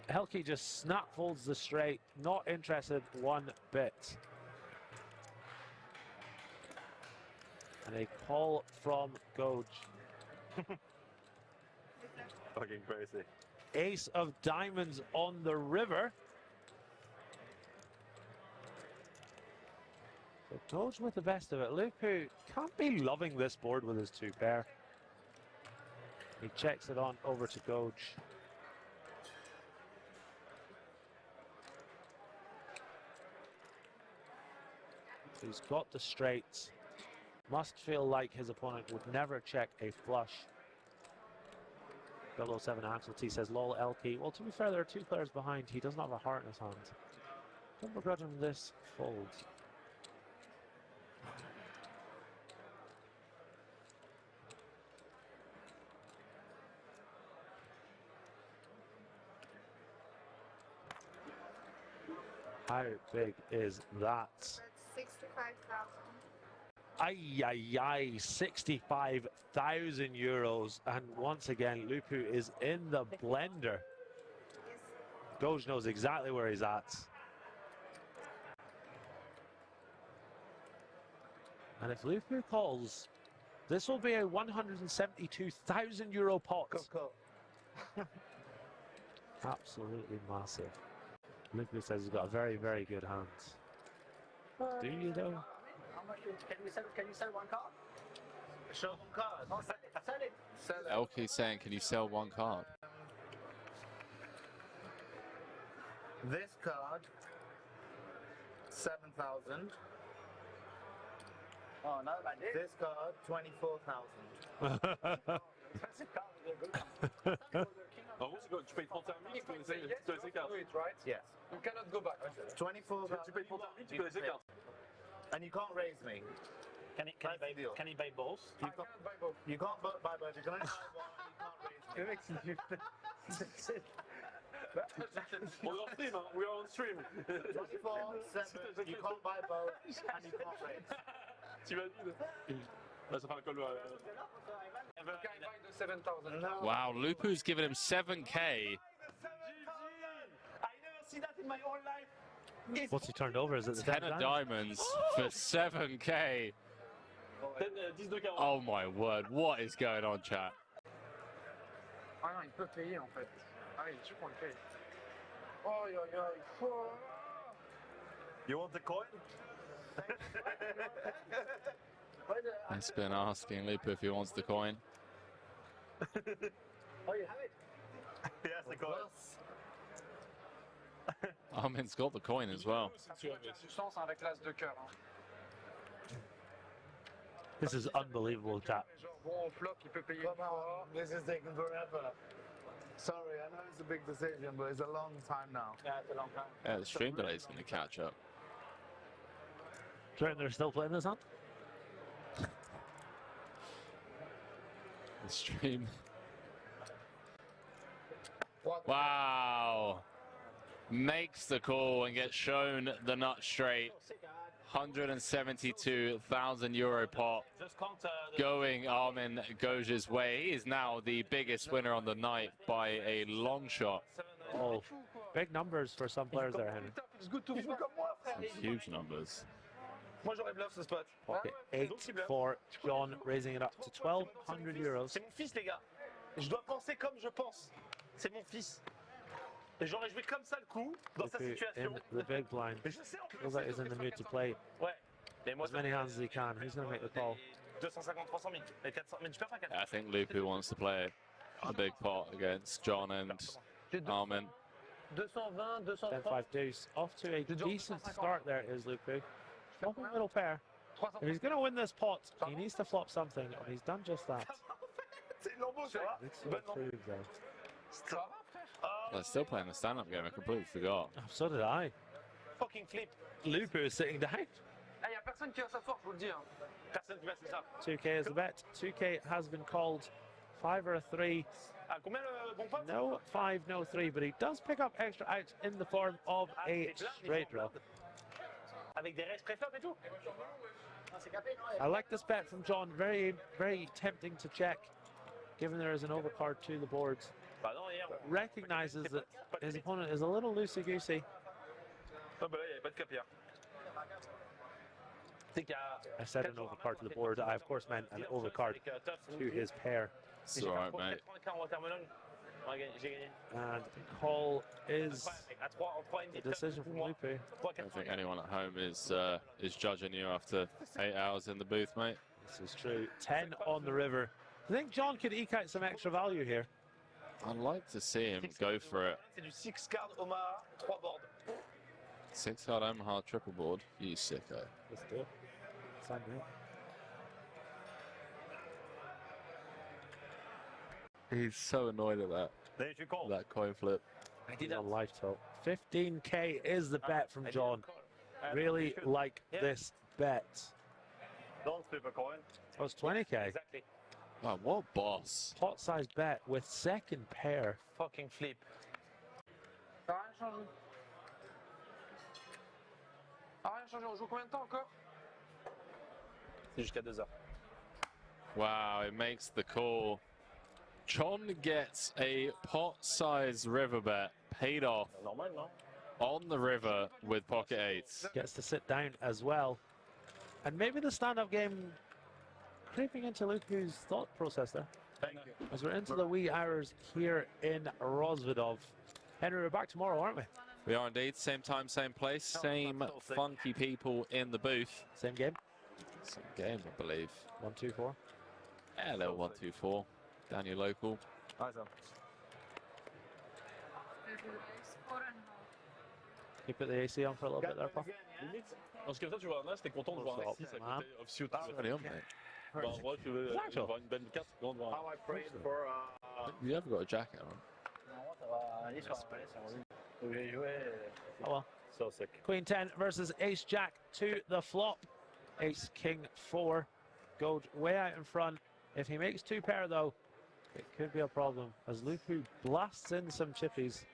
Helke just snap folds the straight. Not interested one bit. And a call from Goj. Fucking crazy. Ace of diamonds on the river. So Goj with the best of it. Lupu can't be loving this board with his two pair. He checks it on over to Goj. He's got the straights. Must feel like his opponent would never check a flush. 007 Axel T says, lol, Elke. Well, to be fair, there are two players behind. He doesn't have a heart in his hand. Don't begrudge him this fold. How big is that? That's 65,000. Ay, ay, ay, 65,000 euros. And once again, Lupu is in the blender. Yes. Goj knows exactly where he's at. And if Lupu calls, this will be a 172,000 euro pot. Absolutely massive. Lupu says he's got a very, very good hand. Do you though? How much can you sell one card? Show one card. Oh, sell it. Sell it. Elke's saying, can you sell one card? This card, 7,000. Oh, not like this. This card, 24,000. Expensive card. They're good. En gros, c'est quoi? Tu payes 31 000, tu peux laisser cartes. Right? Yes. You cannot go back. 24,000. Tu payes 31 000, tu peux laisser cartes. And you can't raise me. Can he buy both? You can't buy both. You can't buy both. You can only buy one. You can't raise me. On est en stream, hein. We are on stream. 24/7. You can't buy both, and you can't raise. T'imagines? Là, ça fait un call. Wow, Lupu's giving him 7k. I never see that in my whole life. What's he turned over? Is it the 10 of diamonds for 7k. 10 de 40. Oh my word, what is going on, chat? Ah non, il peut payer en fait. Ah oui, je prends le paye. Oh, yo, yo. You want the coin? He's been asking Lupu if he wants the coin. Oh, you have it? He has the coin. Armin's got the coin as well. Du sens avec l'as de cœur. This is unbelievable, chat. Genre, bon, flop, il peut payer. Come on, this is taking forever. Sorry, I know it's a big decision, but it's a long time now. Yeah, it's a long time. Yeah, the stream delay's going to catch up. Certain they're still playing this hand? The stream. Wow. Makes the call and gets shown the nut straight. 172,000 euro pot going Armin Goj's way. He is now the biggest winner on the night by a long shot. Oh, big numbers for some players there, Henry. Some huge numbers. Moi j'aurais bluff ce spot. Pocket 8 for John, raising it up to 1,200 euros. C'est mon fils, les gars. Je dois penser comme je pense. C'est mon fils. Et j'aurais joué comme ça le coup, dans sa situation. In the big blind. Mais je sais en plus. Feels like he's in the mood to play Ouais. Mais moi, as many hands as he can. Who's going to make the call? 250, 300 000. Mais 400 000, tu perds pas 400 000. I think Lupu wants to play a big pot against John and Armin. 220, 230. 10-5 deuce. Off to a decent start there is Lupu. Flopping a little pair. If he's going to win this pot, he needs to flop something, and he's done just that. C'est une lambeau, ça va? It's so approved, though. They're still playing the stand-up game. I completely forgot. Oh, so did I. Fucking flip. Lupu is sitting down. Ah, il n'y a personne qui va s'asseoir, je vous le dis. Hein. Personne qui va, c'est ça. 2K is the bet. 2K has been called 5 or a 3. Ah, combien le bon pote? No 5, no 3, but he does pick up extra outs in the form of a straight draw. Avec des races préflop et tout. I like this bet from John. Very, very tempting to check, given there is an overcard to the boards. Bah non, hier. But recognizes that his opponent is a little loosey-goosey. Ah bah là, il n'y avait pas de cap hier. I said an overcard to the board. I, of course, meant an overcard to his pair. It's all right, mate. And call is a decision from Lupe. I don't think anyone at home is judging you after 8 hours in the booth, mate. This is true. 10 on the river. I think John could eke out some extra value here. I'd like to see him go for it. C'est du 6 card Omaha, 3 board. 6-card Omaha triple board. You sicko. Let's do it. Sign me up. He's so annoyed at that coin flip. He's on life tilt. 15K is the bet from John. Really like this bet. Don't flip a coin. Oh, it's 20K. Exactly. Wow, what a boss. Pot size bet with second pair. Fucking flip. Ça n'a rien changé. Ça n'a rien changé. On joue combien de temps encore? C'est jusqu'à 2 heures. Wow, it makes the call. John gets a pot-sized river bet paid off Normal, non? on the river with pocket eights. Gets to sit down as well. And maybe the stand-up game creeping into Luku's thought process there. Thank you. As we're into the wee hours here in Rozvadov. Henry, we're back tomorrow, aren't we? We are indeed. Same time, same place, same funky people in the booth. Same game? Same game, I believe. 1, 2, 4. Yeah, a little 1, 2, 4. Down your local. You put the AC on for a little bit there, Paul? Parce que ça, tu vois, là, c'était content de voir Alexis à côté offsuit. Already on, mate. Bon, en vrai, tu veux voir une belle carte, c'est content de voir. You haven't got a jacket on. Oh well. So sick. Queen 10 versus Ace Jack to the flop. Ace King 4. Gold way out in front. If he makes 2 pair though, it could be a problem as Lupu blasts in some chippies.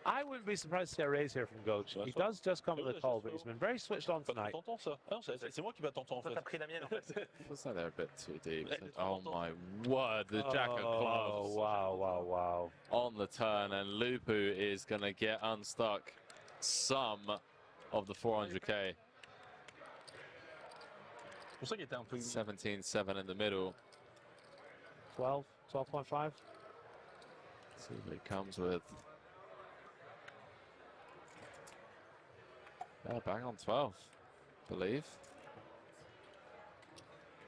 I wouldn't be surprised to see a raise here from Goge. He does just come with a call, but he's been very switched on tonight. Tonton, ça. Ah non, c'est moi qui bats tonton en fait. T'as pris la mienne en fait. Looks like they're a bit too deep. Oh my word, the jack of clubs. Oh, wow. On the turn, and Lupu is going to get unstuck some of the 400k. C'est pour ça qu'il était un peu. 17-7 in the middle. 12, 12.5. See what he comes with. Yeah, bang on 12, believe.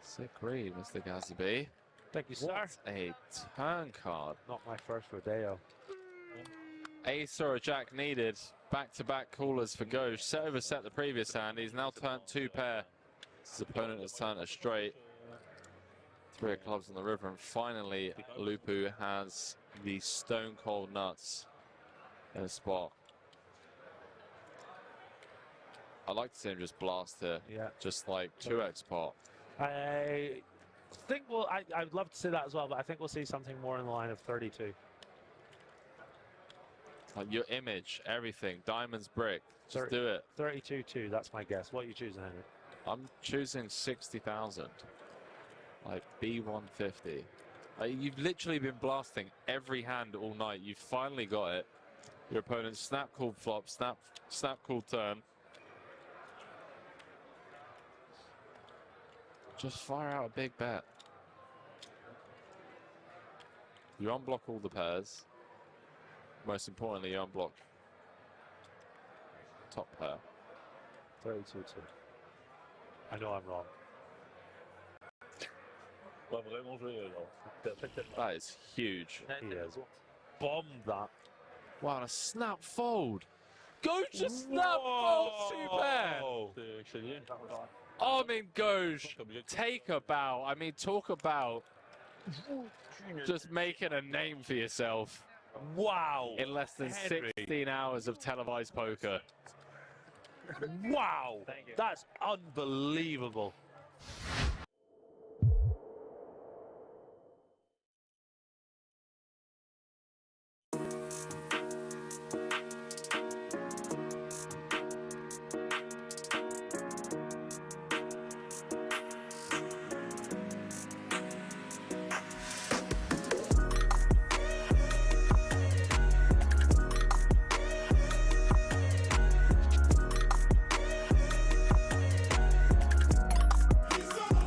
Sick read, Mr. Gazaby. Thank you, sir. What a turn card. Not my first rodeo. Ace or a jack needed. Back-to-back callers for Gauche. Set over set the previous hand. He's now turned 2 pair. His opponent has turned a straight. 3 of clubs on the river. And finally, Lupu has the stone cold nuts in a spot. I'd like to see him just blast here. Yeah. Just like 2x pot. I think I would love to see that as well, but I think we'll see something more in the line of 32. Like your image, everything, diamonds, brick. Just do it. 32-2, that's my guess. What are you choosing, Henry? I'm choosing 60,000. Like B150. Like, you've literally been blasting every hand all night. You've finally got it. Your opponent snap called flop, snap called turn. Just fire out a big bet. You unblock all the pairs. Most importantly, you unblock top pair. 32-2. I know I'm wrong. That is huge. He has bombed that. Wow, and a snap fold. Go just snap fold 2 pair. Armin Gauge, take a bow. I mean, talk about just making a name for yourself. Wow. In less than Henry. 16 hours of televised poker. Wow, that's unbelievable. He's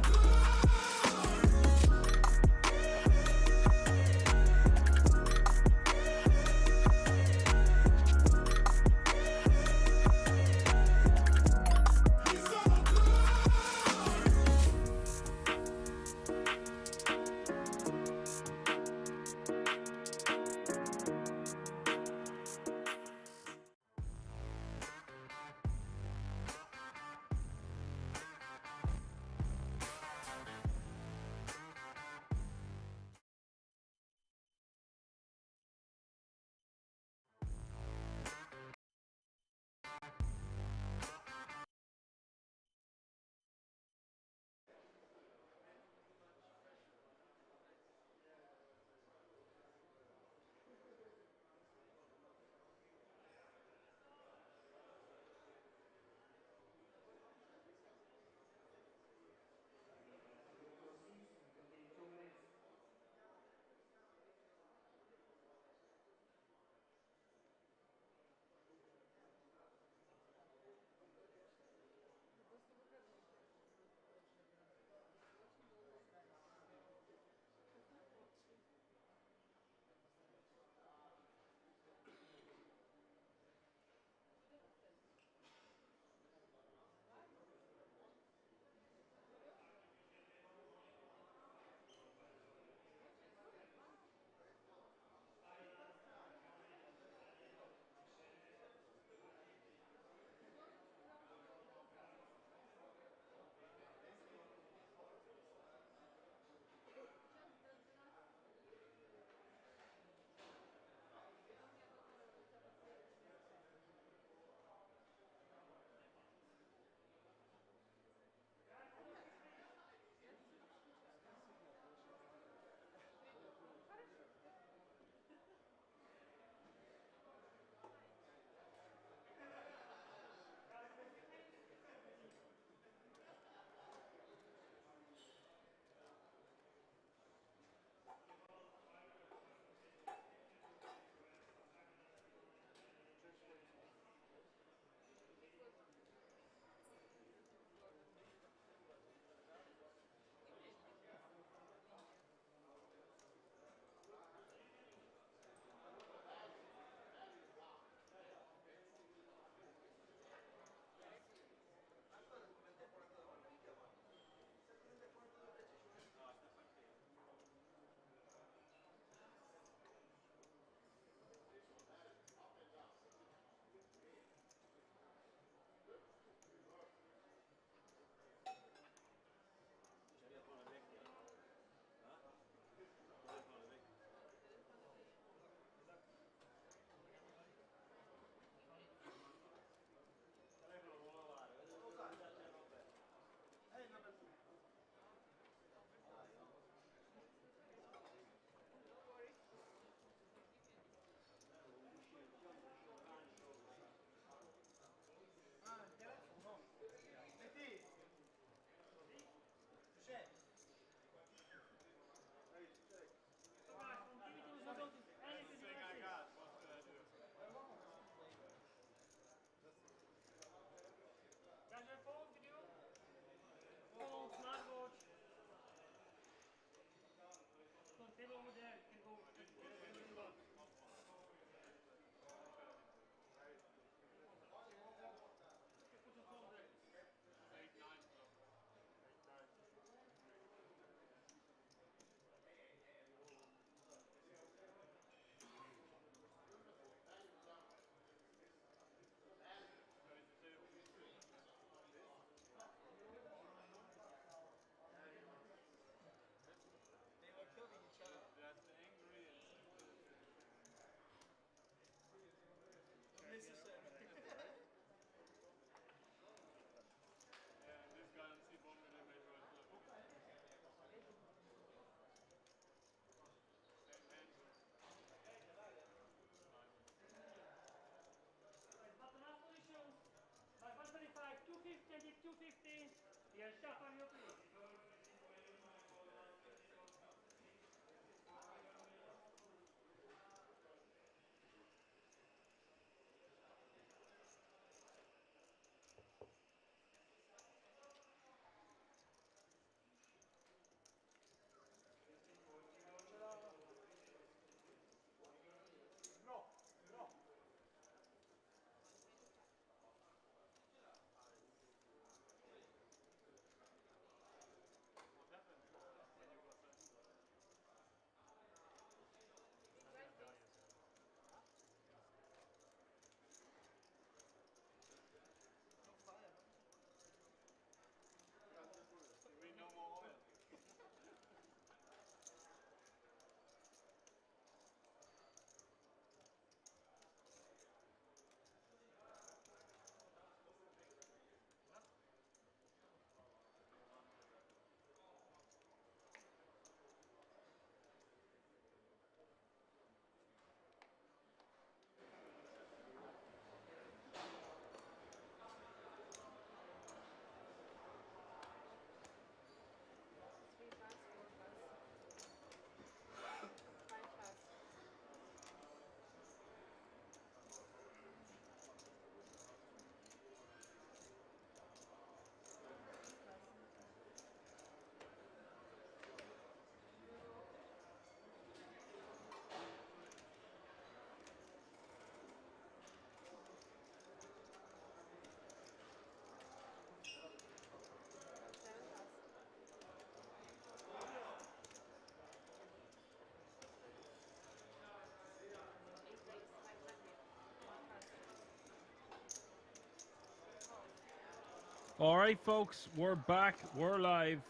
All right, folks, we're back. We're live.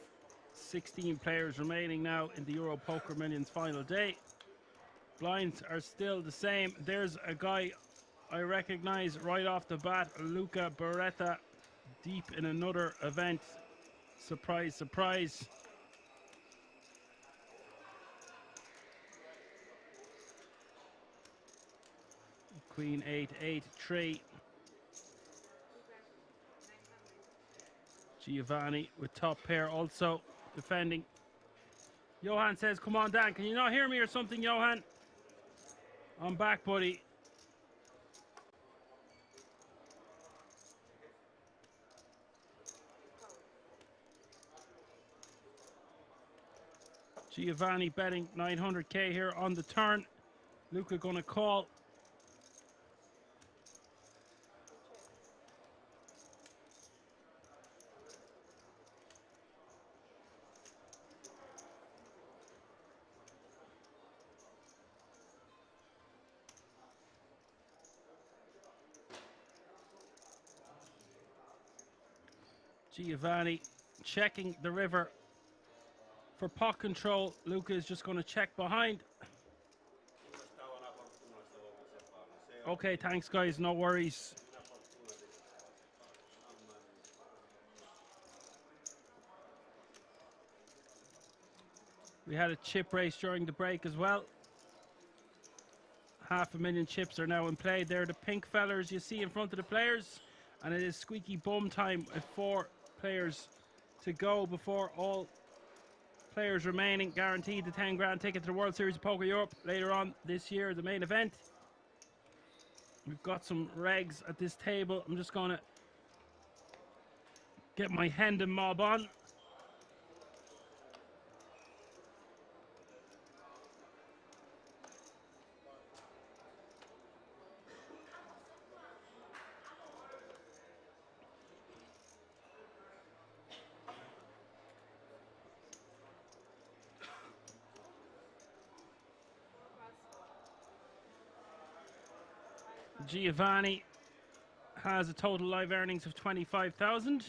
16 players remaining now in the Euro Poker Millions final day. Blinds are still the same. There's a guy I recognize right off the bat, Luca Beretta, deep in another event. Surprise, surprise. Queen 8-8-3. Giovanni with top pair also defending. Johan says, come on, Dan. Can you not hear me or something, Johan? I'm back, buddy. Giovanni betting 900k here on the turn. Luca gonna call. Giovanni checking the river for pot control. Luca is just going to check behind. Okay, thanks guys, no worries. We had a chip race during the break as well. 500,000 chips are now in play. They're the pink fellers you see in front of the players. And it is squeaky bum time with 4 players to go before all players remaining guaranteed the 10 grand ticket to the World Series of Poker Europe later on this year, the main event. We've got some regs at this table. I'm just going to get my Hendon mob on. Giovanni has a total live earnings of 25,000.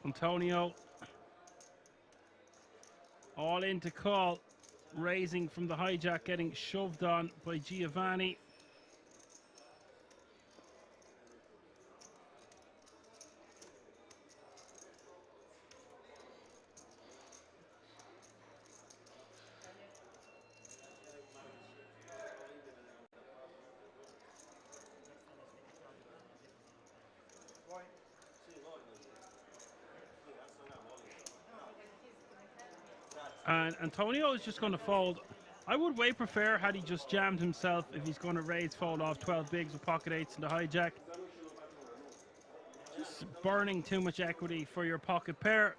Antonio all in to call, raising from the hijack, getting shoved on by Giovanni. And Antonio is just going to fold. I would way prefer had he just jammed himself if he's going to raise fold off 12 bigs with pocket eights and the hijack. Just burning too much equity for your pocket pair.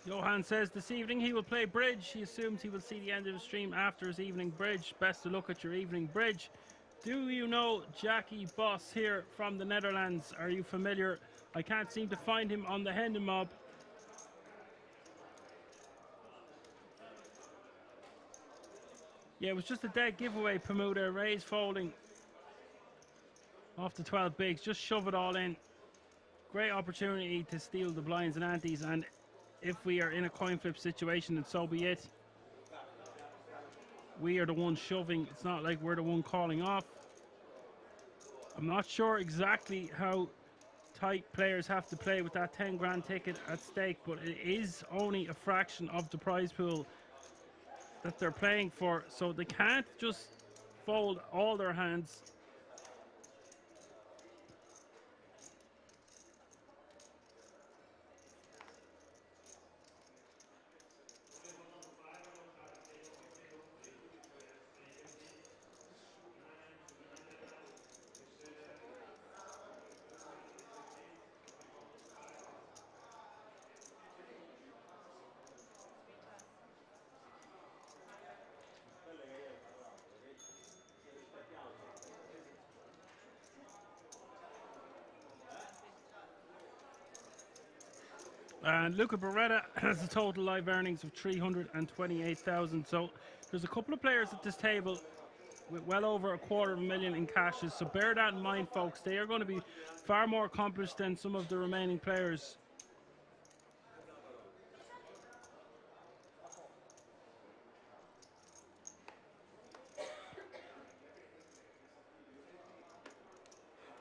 Johan says this evening he will play bridge. He assumes he will see the end of the stream after his evening bridge. Best of luck at your evening bridge. Do you know Jackie Boss here from the Netherlands? Are you familiar? I can't seem to find him on the Hendon mob. Yeah, it was just a dead giveaway, Pemuda. Raise folding off the 12 bigs. Just shove it all in. Great opportunity to steal the blinds and antes, and if we are in a coin flip situation, then so be it. We are the one shoving. It's not like we're the one calling off. I'm not sure exactly how tight players have to play with that 10 grand ticket at stake, but it is only a fraction of the prize pool that they're playing for, so they can't just fold all their hands. And Luca Beretta has a total live earnings of 328,000. So there's a couple of players at this table with well over $250,000 in cashes. So bear that in mind, folks. They are going to be far more accomplished than some of the remaining players.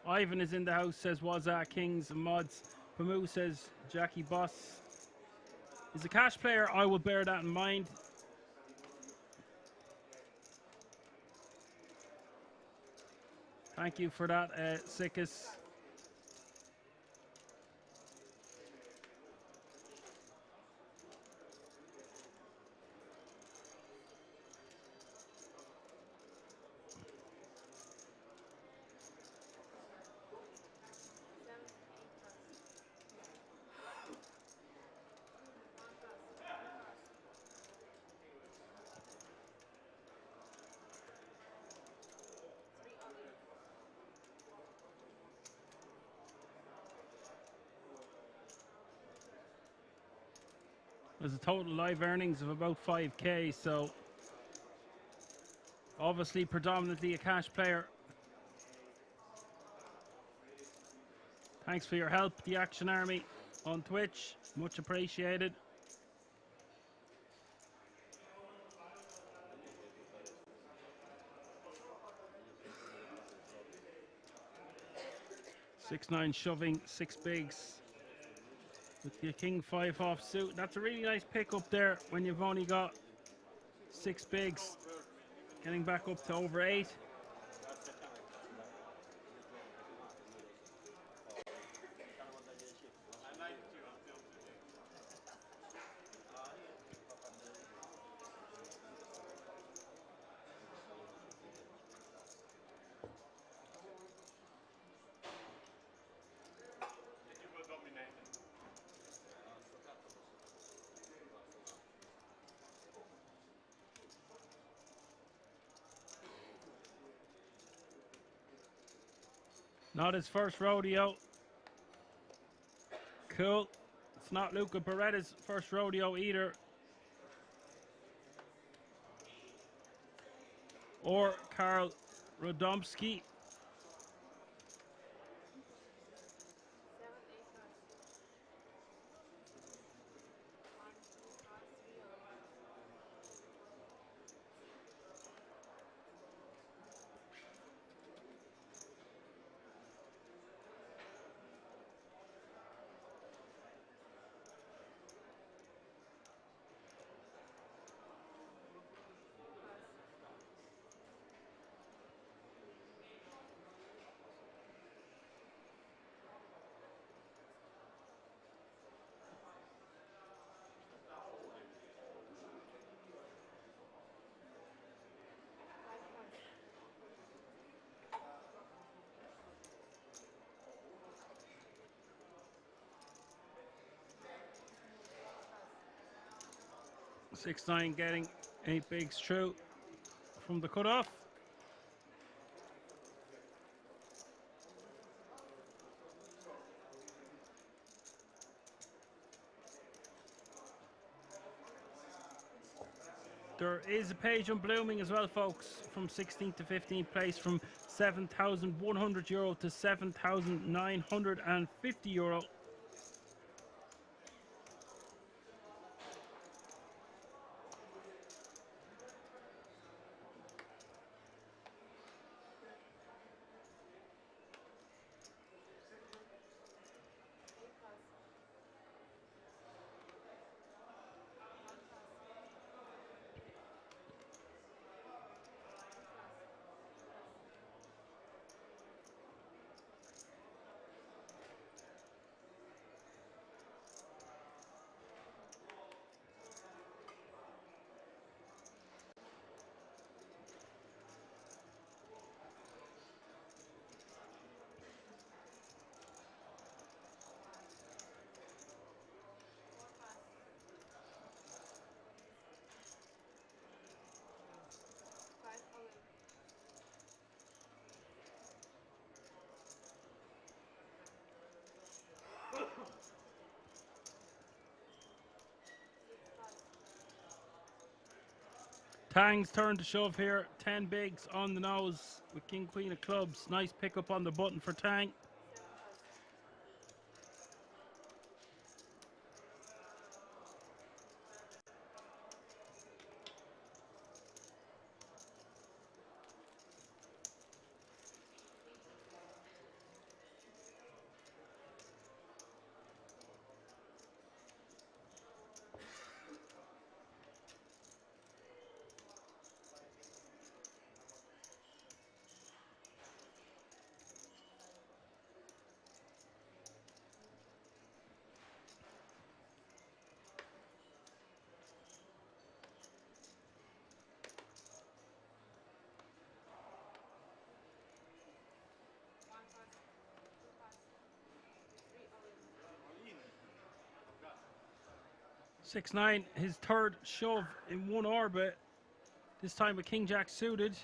Ivan is in the house, says Wazza Kings and Mods. Pamu says Jackie Boss is a cash player. I will bear that in mind. Thank you for that, Sikis. There's a total live earnings of about 5k, so obviously predominantly a cash player. Thanks for your help, the Action Army on Twitch. Much appreciated. Six-nine shoving, six bigs. With the king five off suit. That's a really nice pick up there when you've only got six bigs. Getting back up to over 8. Not his first rodeo. Cool. It's not Luca Beretta's first rodeo either. Or Karl Radomski. Six-nine getting 8 bigs true from the cutoff. There is a page on blooming as well, folks, from 16th to 15th place, from €7,100 to €7,950. Tang's turn to shove here. 10 bigs on the nose with king, queen of clubs. Nice pick up on the button for Tang. Six nine, his third shove in one orbit. This time with king jack suited.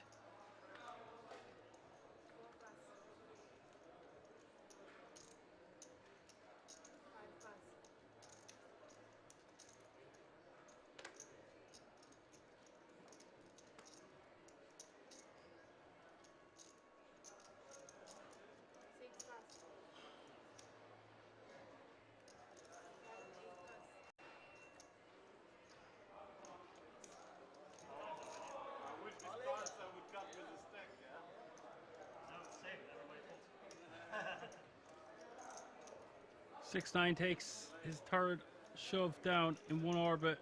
Six nine takes his third shove down in one orbit.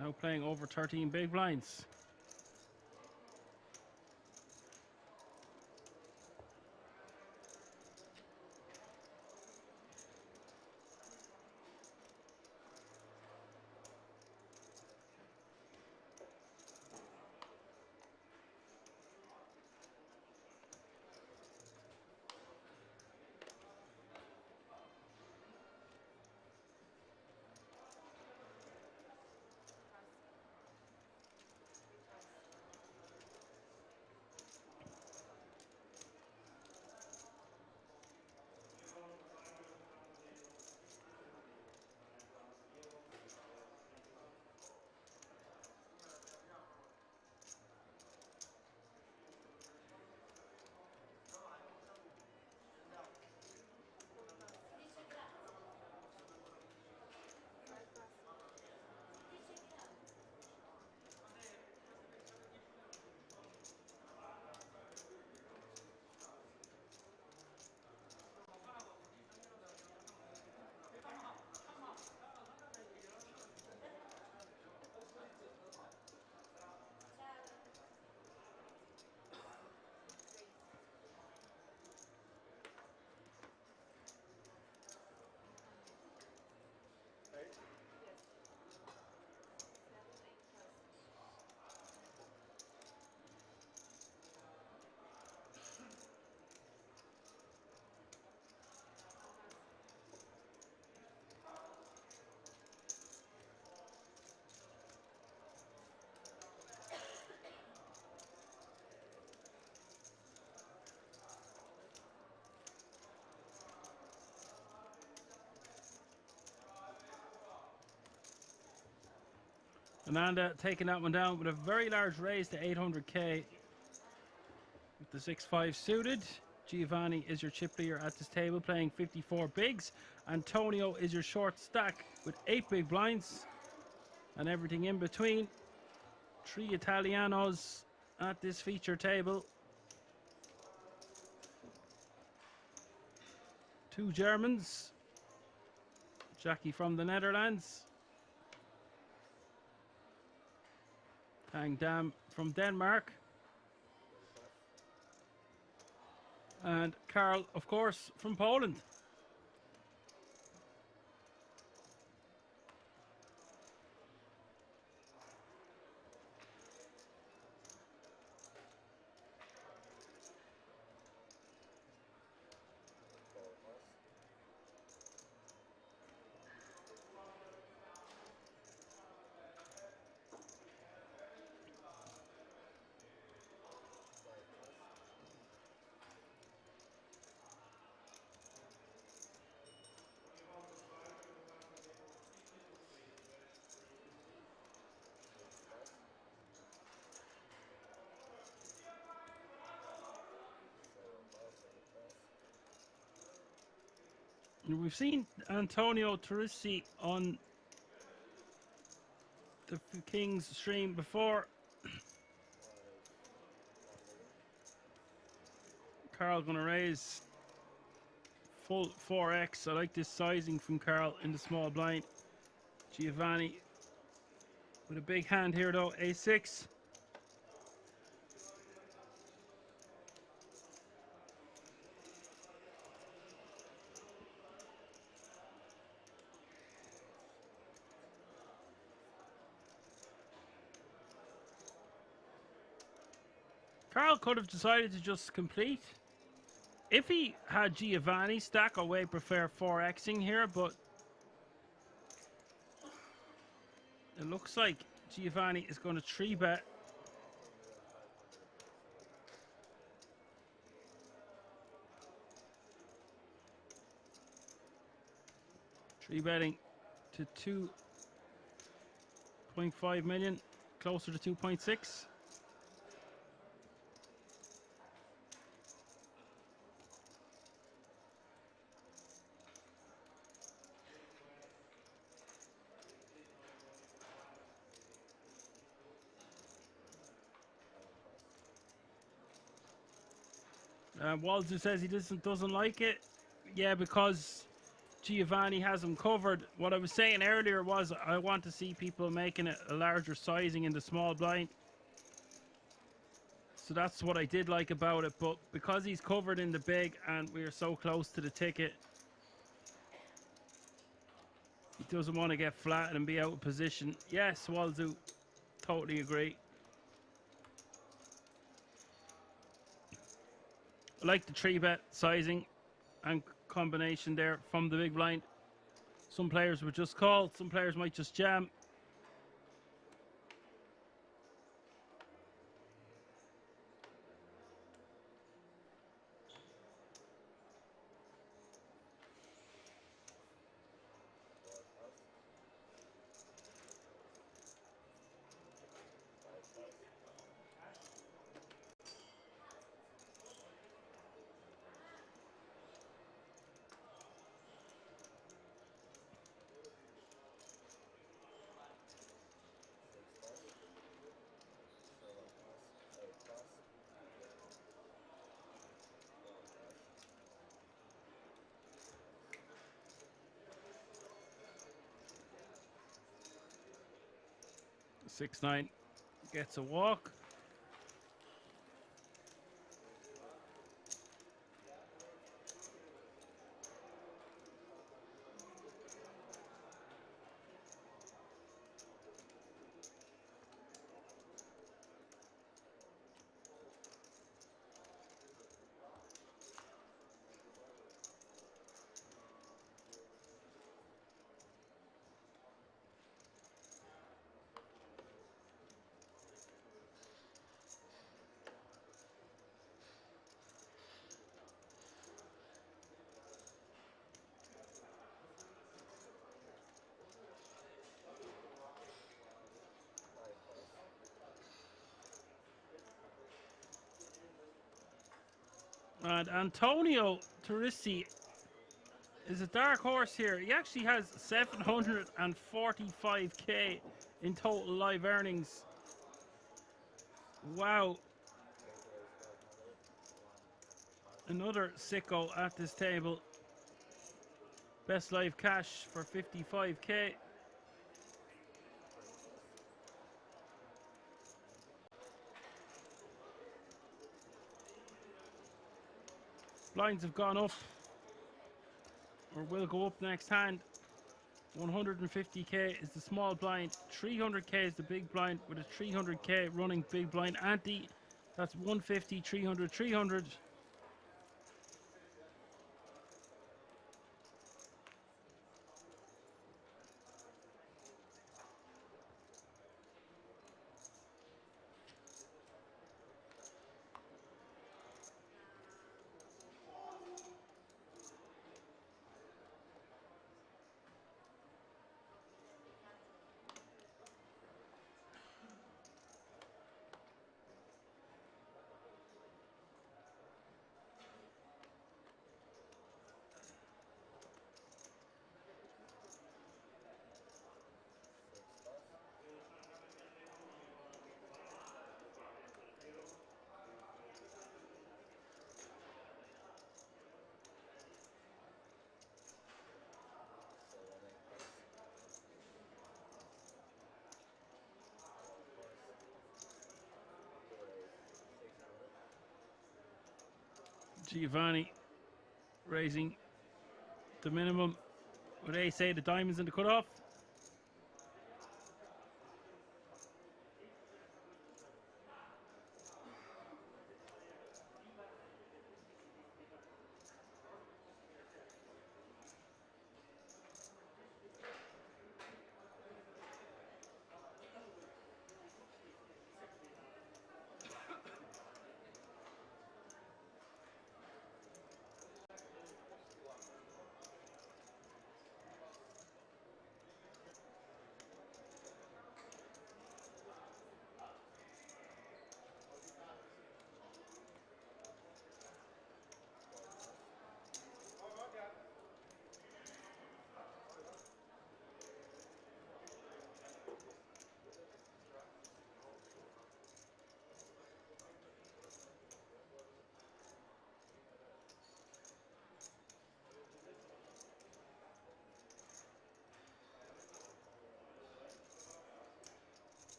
Now playing over 13 big blinds. Ananda taking that one down with a very large raise to 800k with the 6-5 suited. Giovanni is your chip leader at this table playing 54 bigs. Antonio is your short stack with 8 big blinds and everything in between. 3 Italianos at this feature table. 2 Germans. Jackie from the Netherlands. Tang Dam from Denmark. And Carl, of course, from Poland. We've seen Antonio Teresi on the Kings stream before. Carl gonna raise full 4x. I like this sizing from Carl in the small blind. Giovanni with a big hand here though, a6. Carl could have decided to just complete. If he had Giovanni stack, I way prefer 4xing here, but it looks like Giovanni is going to 3-bet. Betting to 2.5 million, closer to 2.6. Walter says he doesn't like it. Yeah, because Giovanni has him covered. What I was saying earlier was I want to see people making it a larger sizing in the small blind. So that's what I did like about it. But because he's covered in the big and we are so close to the ticket, he doesn't want to get flattened and be out of position. Yes, Walzu, totally agree. I like the 3-bet sizing and combination there from the big blind. Some players would just call, some players might just jam. Six nine gets a walk. And Antonio Teresi is a dark horse here. He actually has 745k in total live earnings. Wow. Another sicko at this table. Best live cash for 55k. Blinds have gone up, or will go up next hand. 150k is the small blind, 300k is the big blind with a 300k running big blind ante. That's 150, 300, 300. Giovanni raising the minimum with ace-8 the diamonds in the cutoff.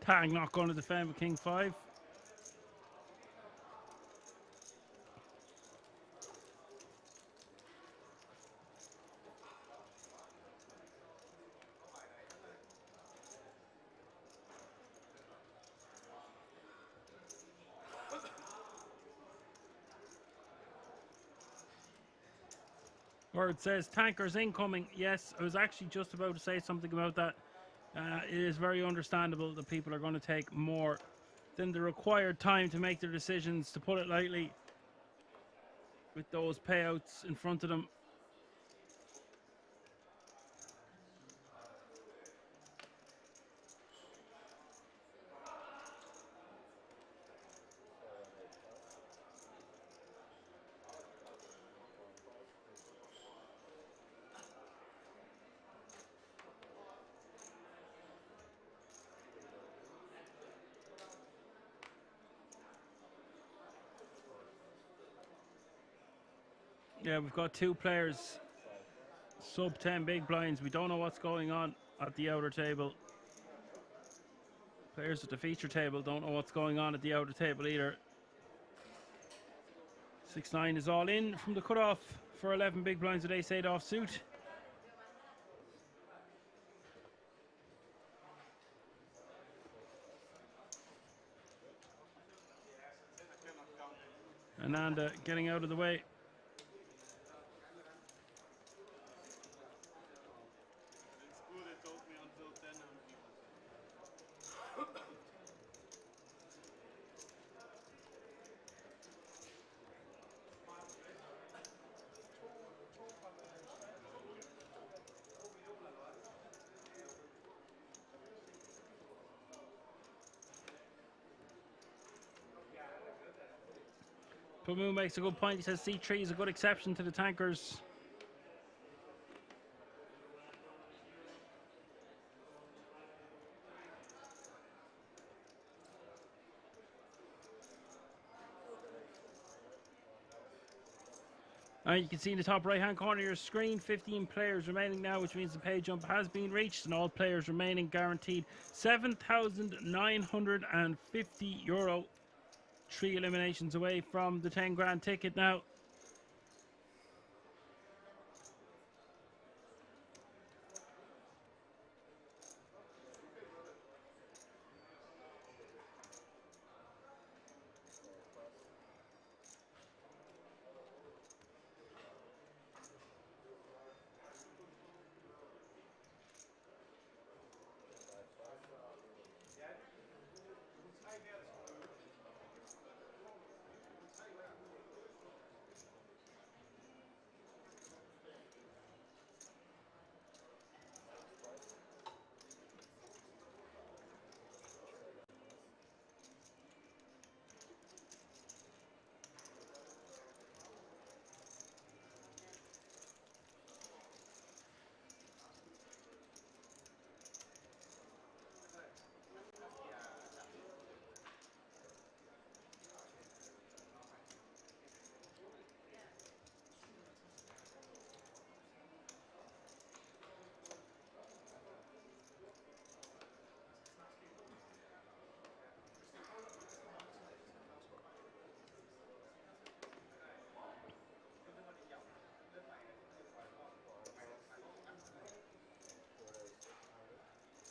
Tang not going to defend with king 5. Word says tankers incoming. Yes, I was actually just about to say something about that. It is very understandable that people are going to take more than the required time to make their decisions, to put it lightly, with those payouts in front of them. Yeah, we've got two players sub 10 big blinds. We don't know what's going on at the outer table. Players at the feature table don't know what's going on at the outer table either. 6-9 is all in from the cutoff for 11 big blinds with ace-8 offsuit. Ananda getting out of the way. Pamu makes a good point. He says C3 is a good exception to the tankers. You can see in the top right hand corner of your screen 15 players remaining now, which means the pay jump has been reached and all players remaining guaranteed €7,950. 3 eliminations away from the 10 grand ticket now.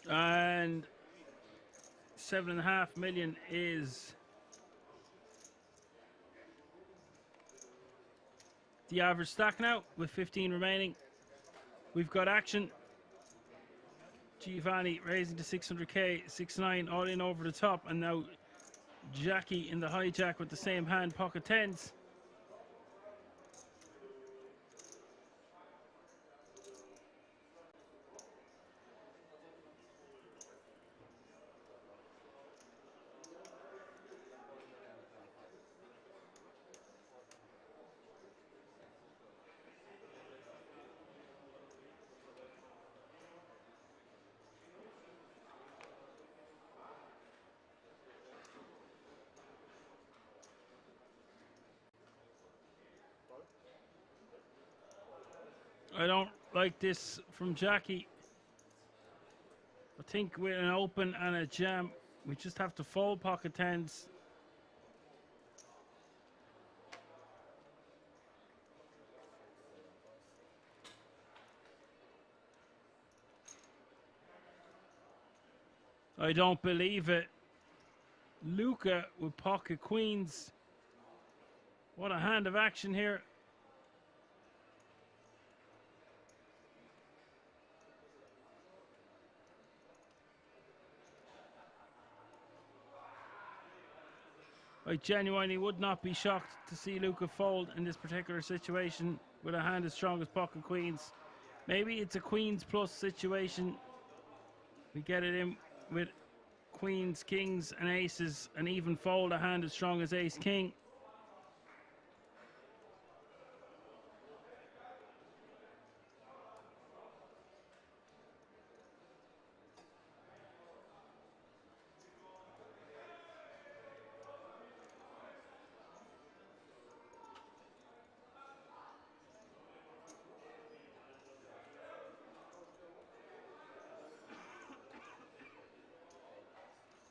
And 7.5 million is the average stack now with 15 remaining. We've got action. Giovanni raising to 600k, 6-9 all in over the top, and now Jackie in the hijack with the same hand, pocket tens. I don't like this from Jackie. I think with an open and a jam, we just have to fold pocket tens. I don't believe it. Luca with pocket queens. What a hand of action here. I genuinely would not be shocked to see Luca fold in this particular situation with a hand as strong as pocket queens. Maybe it's a queens plus situation. We get it in with queens, kings, and aces, and even fold a hand as strong as ace king.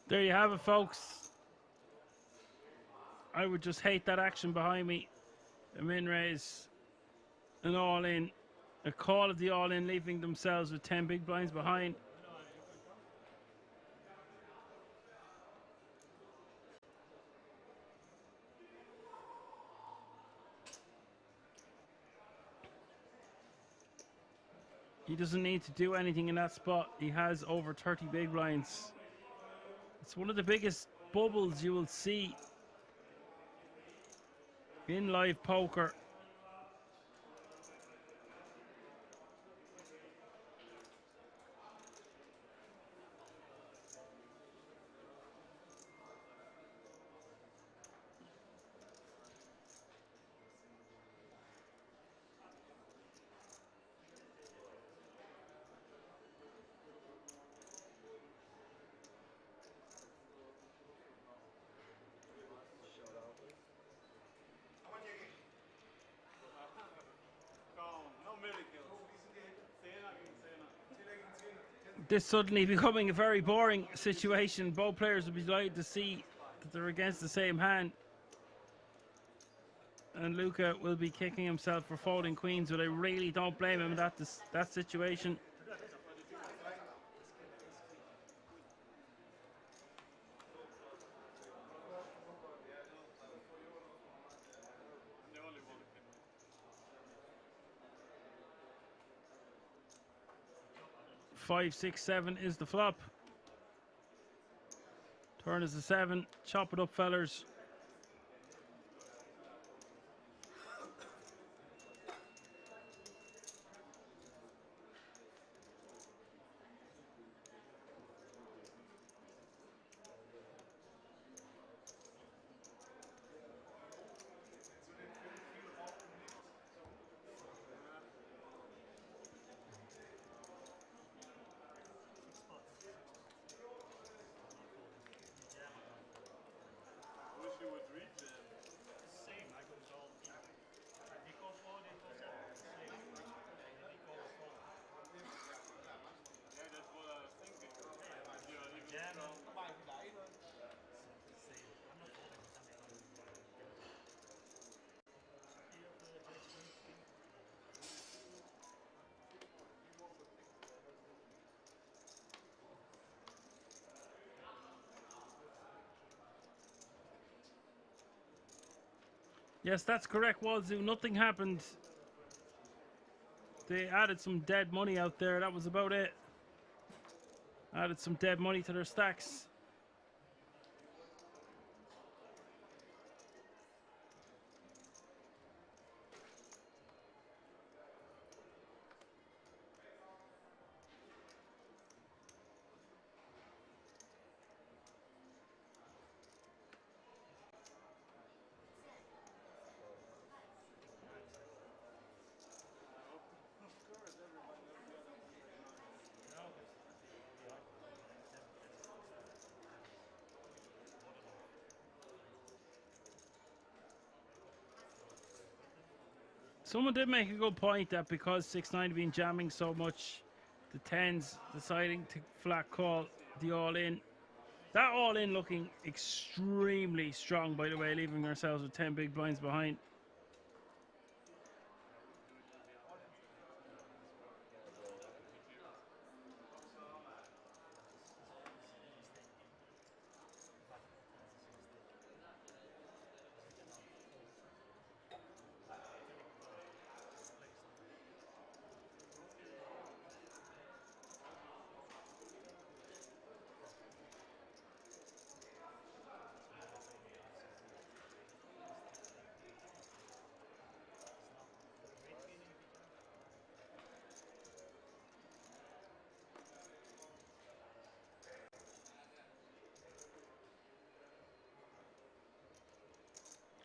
There you have it, folks. I would just hate that action behind me. A min raise, an all in, a call of the all in, leaving themselves with 10 big blinds behind. He doesn't need to do anything in that spot. He has over 30 big blinds. It's one of the biggest bubbles you will see in live poker. This suddenly becoming a very boring situation. Both players will be delighted to see that they're against the same hand. And Luca will be kicking himself for folding queens, but I really don't blame him in that situation. Five, 6, 7 is the flop. Turn is a 7. Chop it up, fellers. Yes, that's correct, Wazoo. Nothing happened. They added some dead money out there. That was about it. Added some dead money to their stacks. Someone did make a good point that because 6-9 have been jamming so much, the 10s deciding to flat call the all-in. That all-in looking extremely strong, by the way, leaving ourselves with 10 big blinds behind.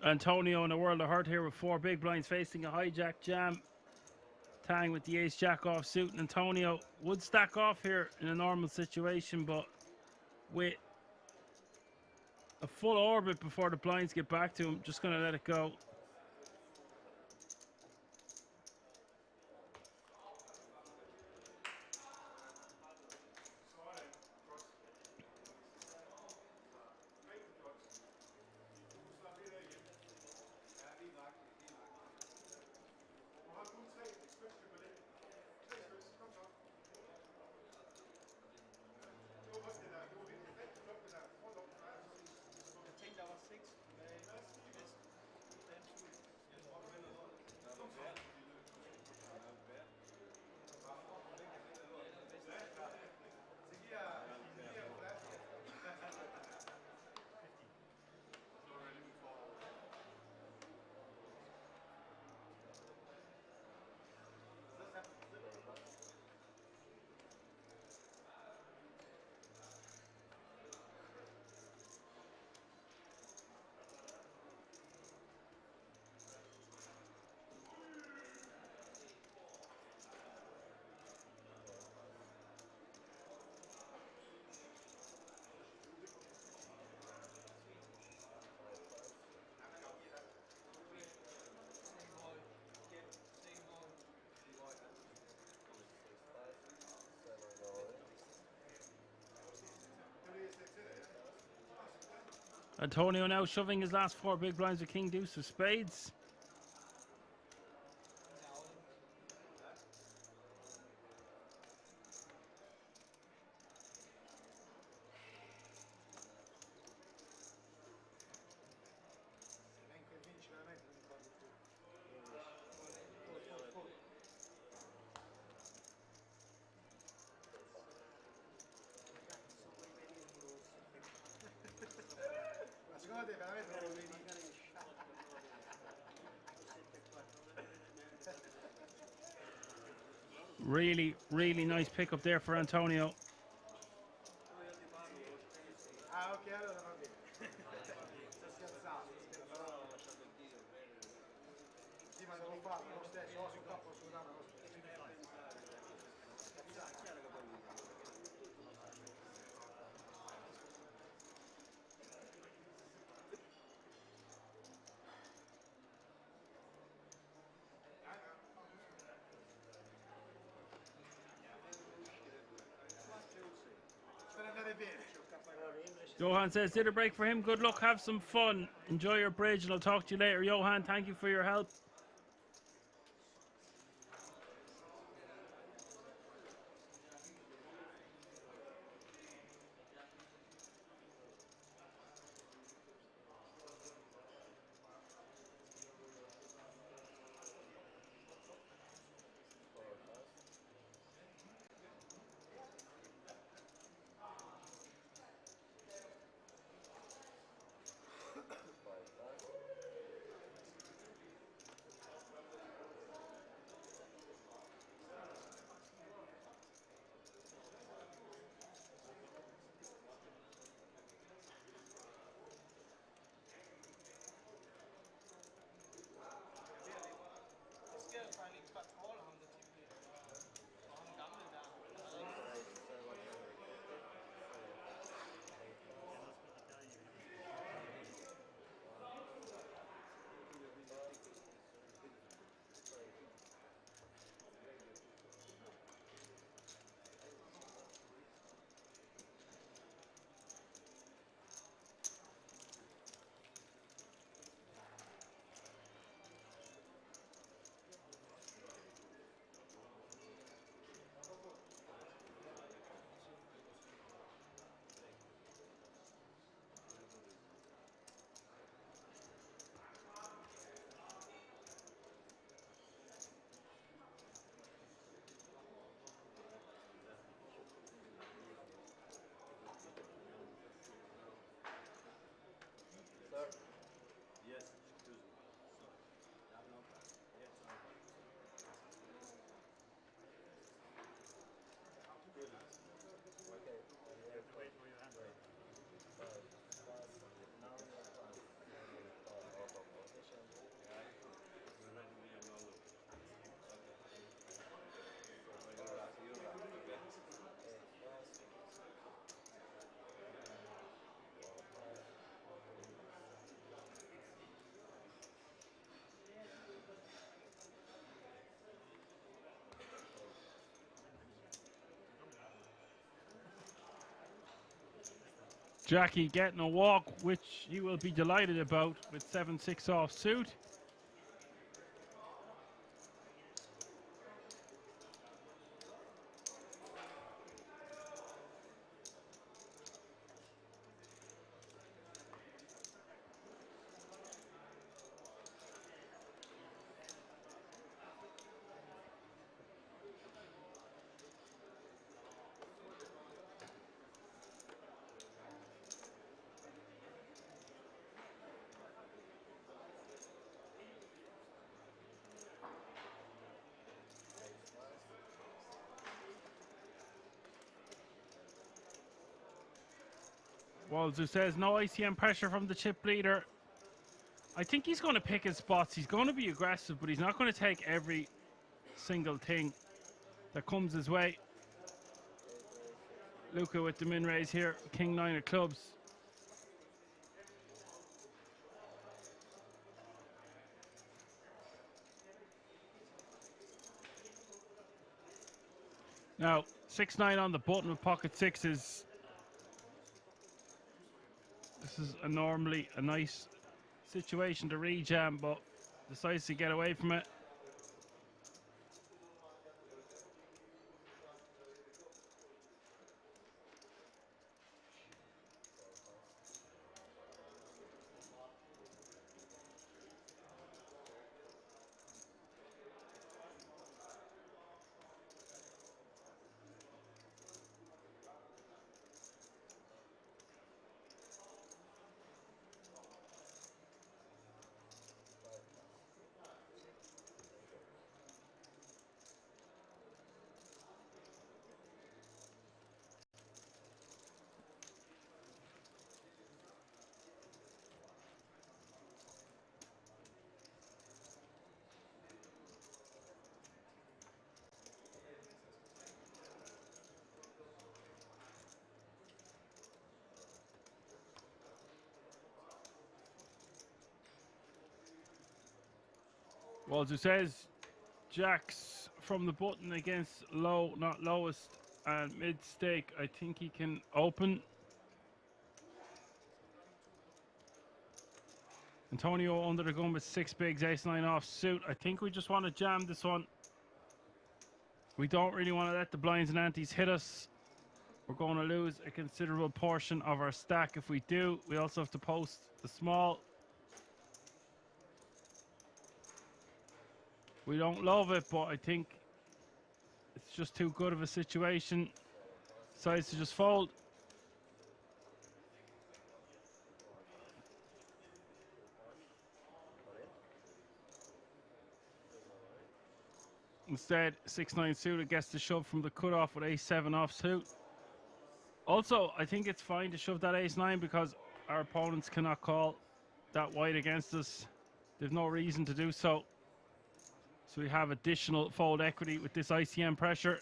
Antonio in a world of hurt here with 4 big blinds facing a hijack jam. Tang with the ace-jack off suit. And Antonio would stack off here in a normal situation, but with a full orbit before the blinds get back to him, just going to let it go. Antonio now shoving his last 4 big blinds with King Deuce of Spades. Really, really nice pickup there for Antonio. Johan says, did a break for him. Good luck, have some fun. Enjoy your bridge, and I'll talk to you later. Johan, thank you for your help. Jackie getting a walk, which he will be delighted about with 7-6 off suit. Walzer says no ICM pressure from the chip leader. I think he's going to pick his spots. He's going to be aggressive, but he's not going to take every single thing that comes his way. Luca with the min raise here. King 9 of clubs. Now, 6-9 on the button with pocket sixes. This is normally a nice situation to rejam, but decides to get away from it. Walzer says jacks from the button against low, not lowest, and mid stake. I think he can open. Antonio under the gun with 6 bigs, ace-9 off suit. I think we just want to jam this one. We don't really want to let the blinds and antes hit us. We're going to lose a considerable portion of our stack if we do. We also have to post the small. We don't love it, but I think it's just too good of a situation. Decides to just fold. Instead, 6-9 suited gets the shove from the cutoff with ace-7 off suit. Also, I think it's fine to shove that ace-9 because our opponents cannot call that white against us. There's no reason to do so. So we have additional fold equity with this ICM pressure.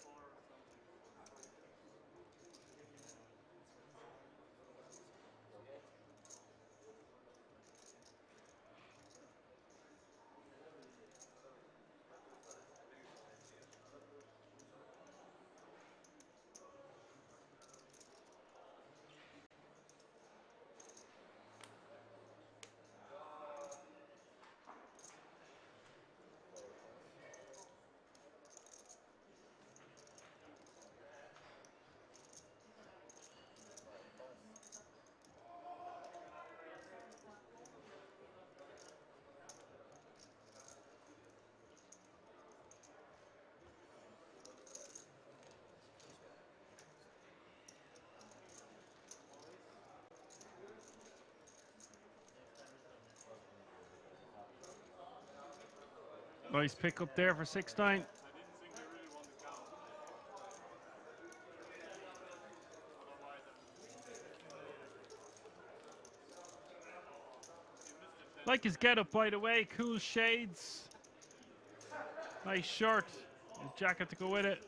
Nice pick up there for 6-9. Like his getup, by the way. Cool shades. Nice shirt. His jacket to go with it.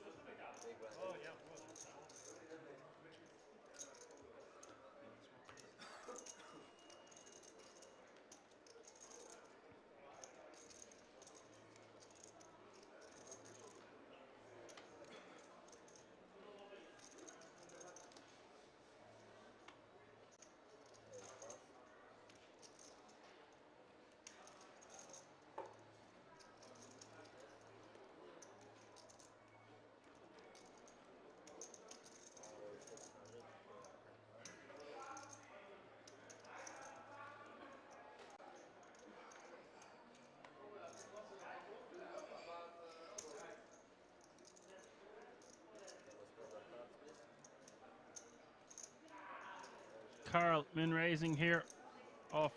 Carl min raising here off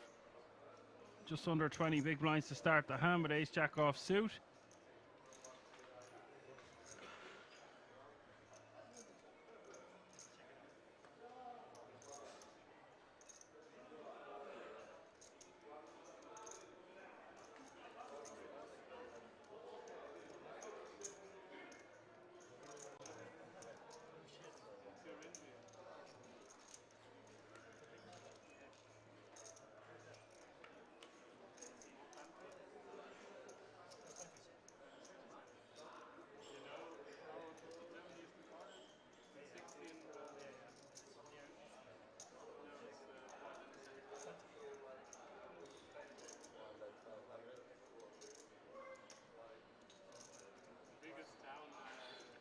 just under 20 big blinds to start the hand with ace jack off suit.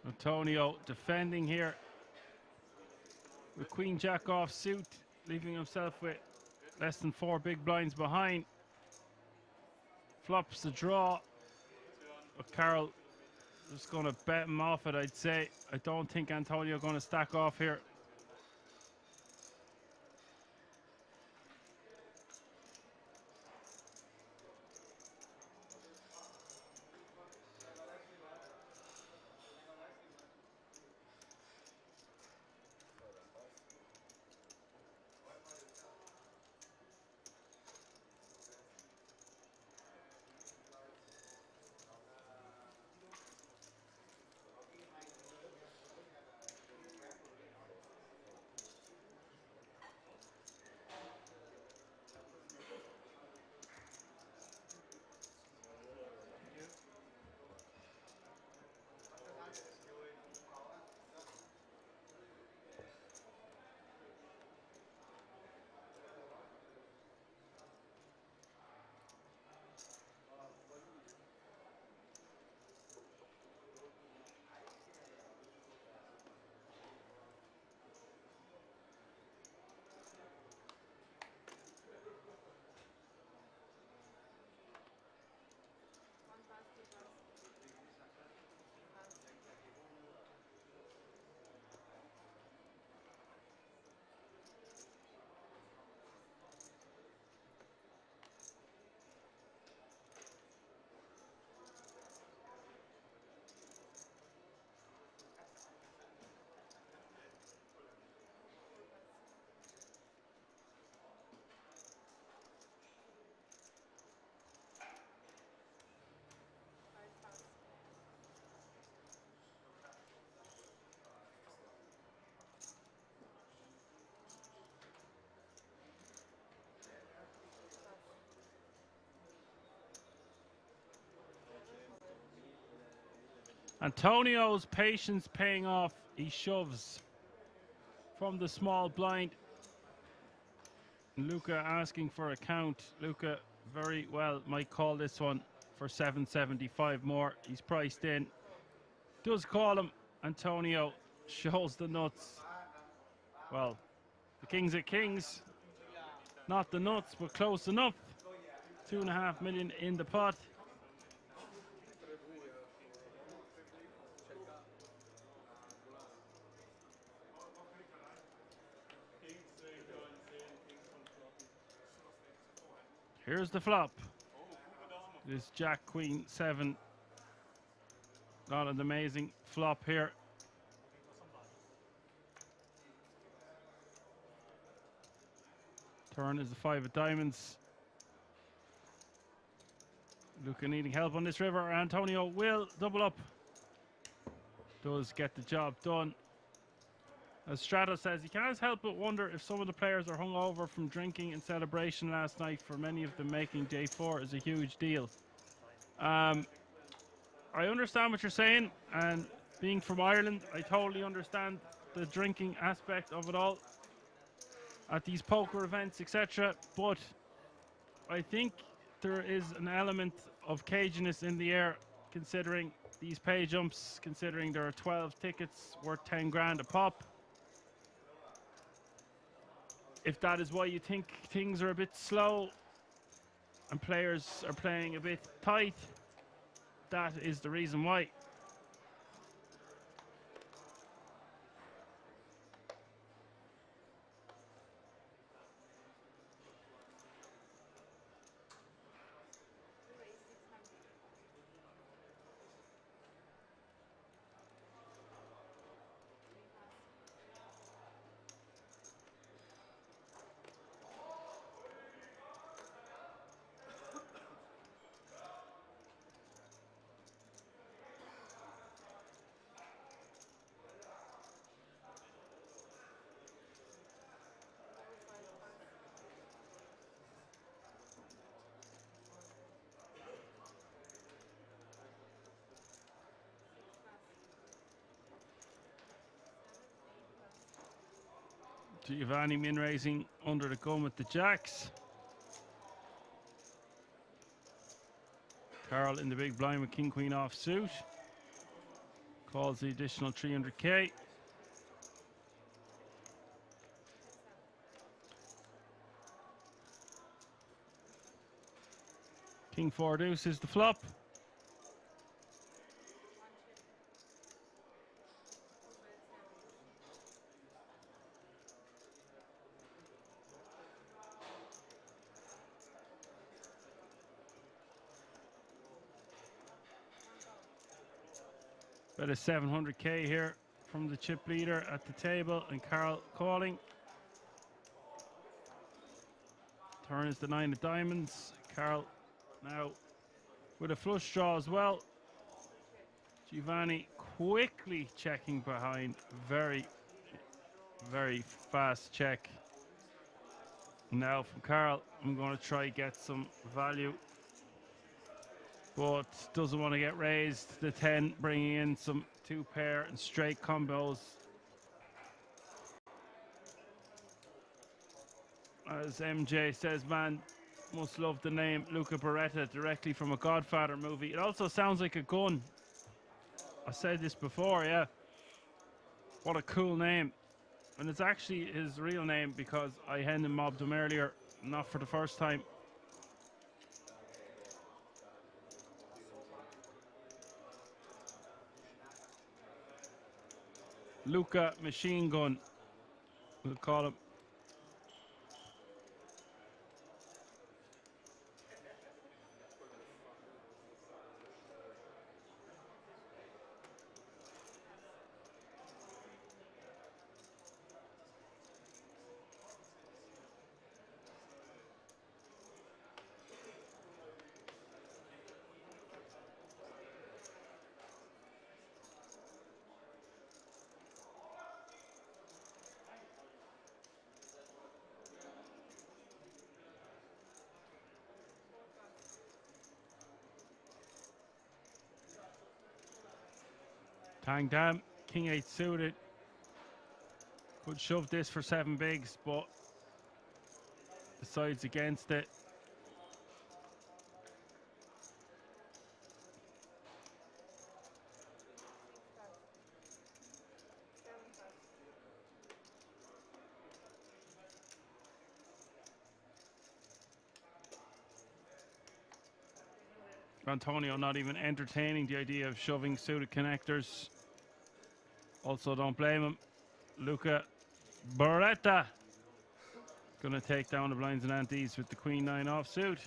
Antonio defending here with queen jack off suit, leaving himself with less than 4 big blinds behind. Flops the draw, but Carol just going to bet him off it, I'd say. I don't think Antonio going to stack off here. Antonio's patience paying off. He shoves from the small blind. Luca asking for a count. Luca very well might call this one for 775 more. He's priced in. Does call him. Antonio shows the nuts. Well, the king's at kings. Not the nuts, but close enough. 2.5 million in the pot. Here's the flop. This Jack Queen 7. Not an amazing flop here. Turn is the 5 of diamonds. Luca needing help on this river. Antonio will double up. Does get the job done. As Strato says, you can't help but wonder if some of the players are hungover from drinking in celebration last night. For many of them, making day 4 is a huge deal. I understand what you're saying, and being from Ireland, I totally understand the drinking aspect of it all at these poker events, etc. But I think there is an element of caginess in the air, considering these pay jumps, considering there are 12 tickets worth 10 grand a pop. If that is why you think things are a bit slow and players are playing a bit tight, that is the reason why. Giovanni min raising under the gun with the jacks. Carl in the big blind with king queen off suit. Calls the additional 300k. King 4 deuce is the flop. Bet a 700k here from the chip leader at the table, and Carl calling. Turn is the 9 of diamonds. Carl now with a flush draw as well. Giovanni quickly checking behind. Very, very fast check. Now from Carl, I'm going to try get some value, but doesn't want to get raised. The 10 bringing in some 2 pair and straight combos. As MJ says, man, must love the name Luca Beretta, directly from a Godfather movie. It also sounds like a gun. I said this before, yeah. What a cool name. And it's actually his real name because I hand and mobbed him earlier, not for the first time. Luca Machine Gun, we'll call him. Tang down, king 8 suited. Could shove this for 7 bigs, but decides against it. Antonio not even entertaining the idea of shoving suited connectors. Also, don't blame him. Luca Beretta gonna take down the blinds and antes with the queen 9 offsuit.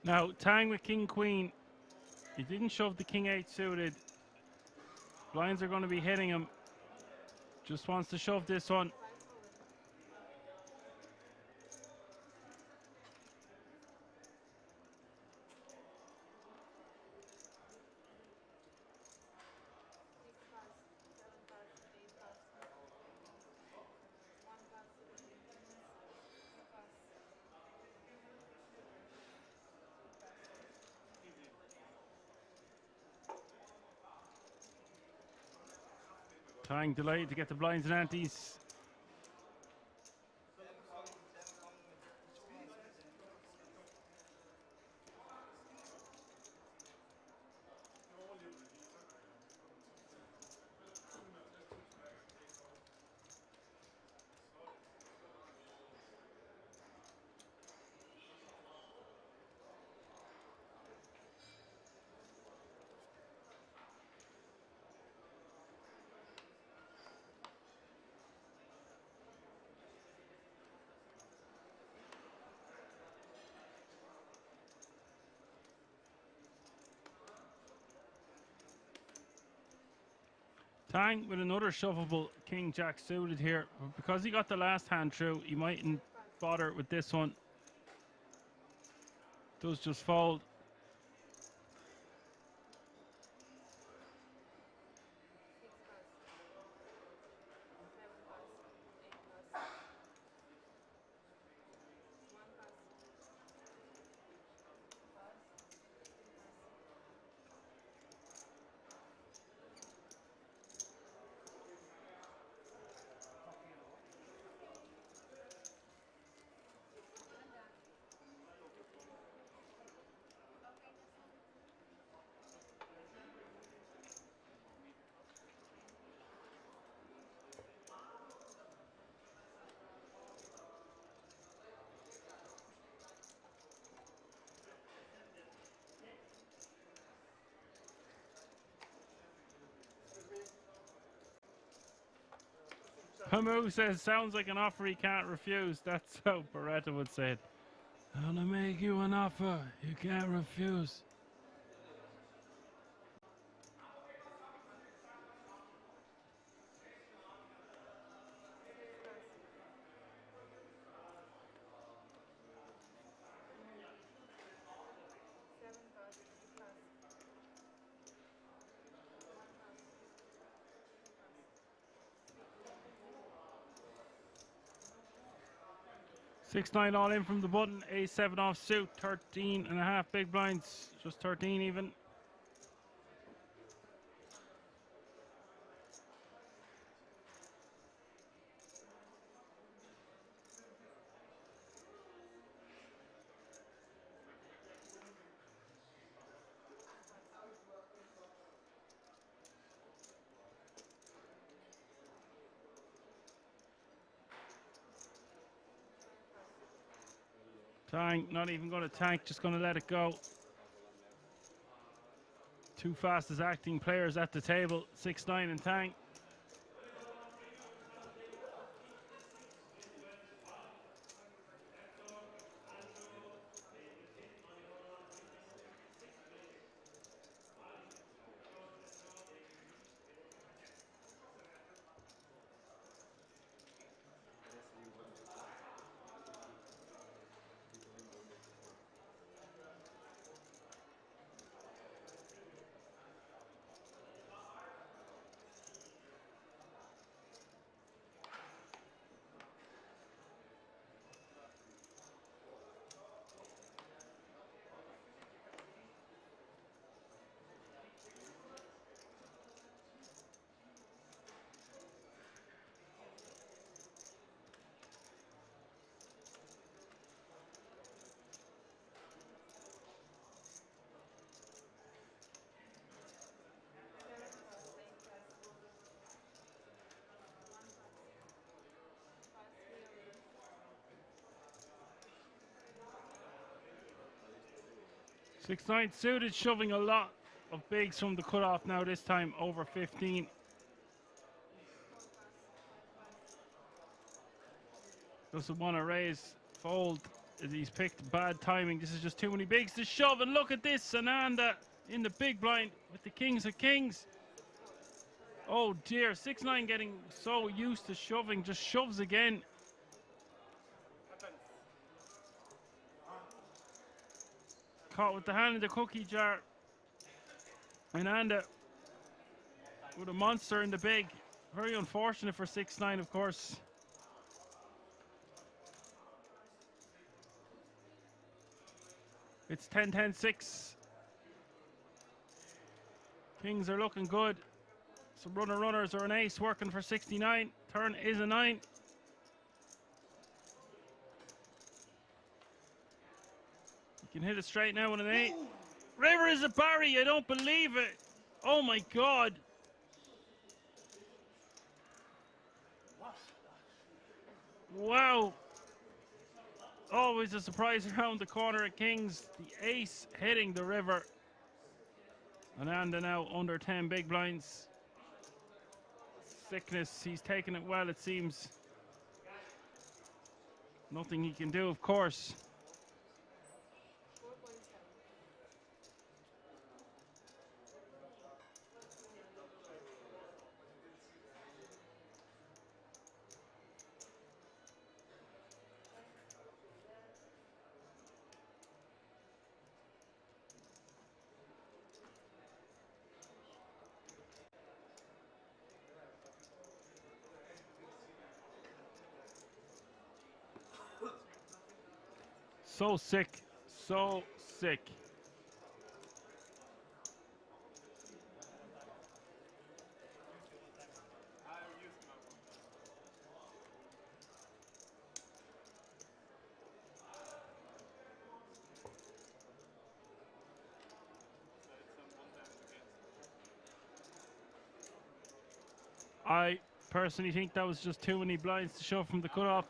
Now, Tang with king queen. He didn't shove the king 8 suited. Blinds are going to be hitting him. Just wants to shove this one. Tang delayed to get the blinds and antes. Tang with another shovable king jack suited here. But because he got the last hand through, he mightn't bother with this one. Does just fold. Hamu says, sounds like an offer he can't refuse. That's how Beretta would say it. I'm gonna make you an offer you can't refuse. Six nine all in from the button. A7 off suit. 13.5 big blinds. Just 13 even. Tang, not even going to tank, just going to let it go. Two fastest acting players at the table, 6-9 and Tang. Six nine suited, shoving a lot of bigs from the cutoff now, this time over 15. Doesn't want to raise, fold, as he's picked bad timing. This is just too many bigs to shove, and look at this, Ananda in the big blind with the kings of kings. Oh dear, 6-9 getting so used to shoving, just shoves again. Caught with the hand in the cookie jar. Ananda with a monster in the big. Very unfortunate for 6-9, of course. It's 10-10-6. Kings are looking good. Some runners or an ace working for 69. Turn is a 9. You can hit it straight now with an 8. River is a Barry, I don't believe it. Oh my God. Wow. Always a surprise around the corner at Kings. The ace hitting the river. Ananda now under 10 big blinds. Sickness, he's taking it well, it seems. Nothing he can do, of course. So sick. So sick. I personally think that was just too many blinds to shove from the cutoff.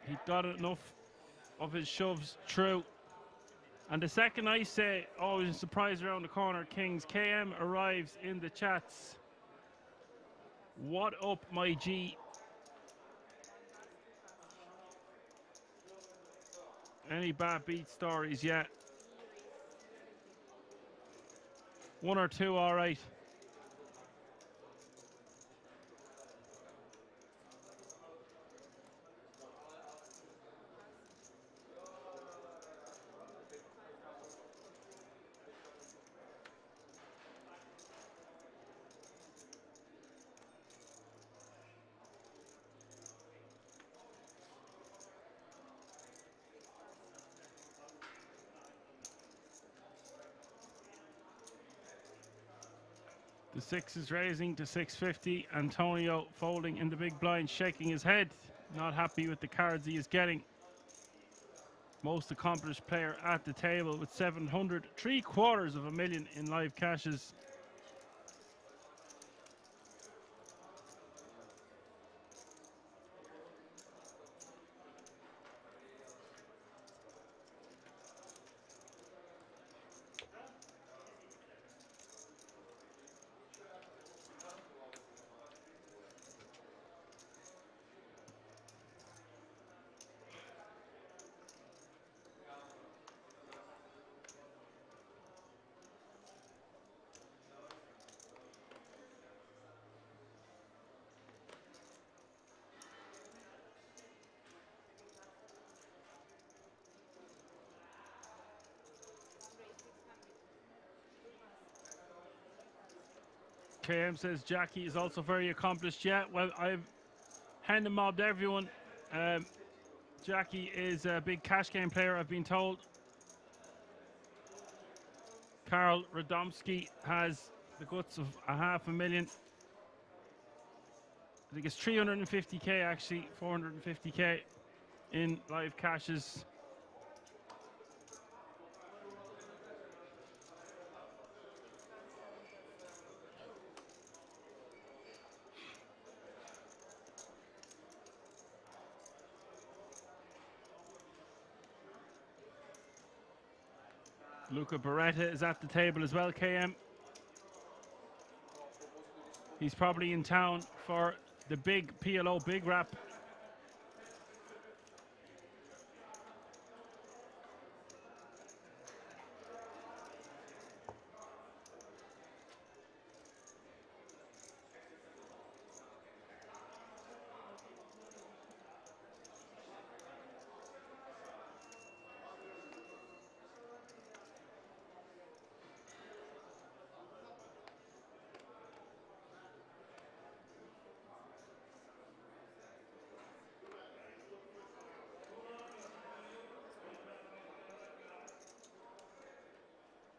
He got enough of his shoves through. And the second I say, oh, there's a surprise around the corner, Kings, KM arrives in the chats. What up, my G? Any bad beat stories yet? One or two, all right. The 6 is raising to 650. Antonio folding in the big blind, shaking his head. Not happy with the cards he is getting. Most accomplished player at the table with 700, 750,000 in live cashes. KM says Jackie is also very accomplished. Yeah, well, I've hand and mobbed everyone. Jackie is a big cash game player, I've been told. Karl Radomski has the guts of 500,000. I think it's 350k actually, 450k in live cashes. Luca Beretta is at the table as well, KM. He's probably in town for the big PLO big rap.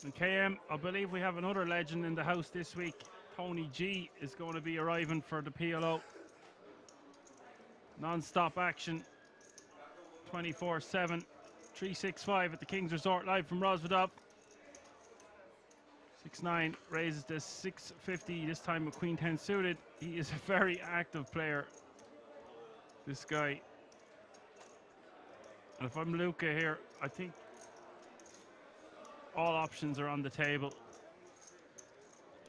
And KM, I believe we have another legend in the house this week. Tony G is going to be arriving for the PLO. Non-stop action, 24/7, 365 at the King's Resort, live from Rosvedov. 6-9 raises to 650, this time with Queen 10 suited. He is a very active player, this guy. And if I'm Luca here, I think all options are on the table.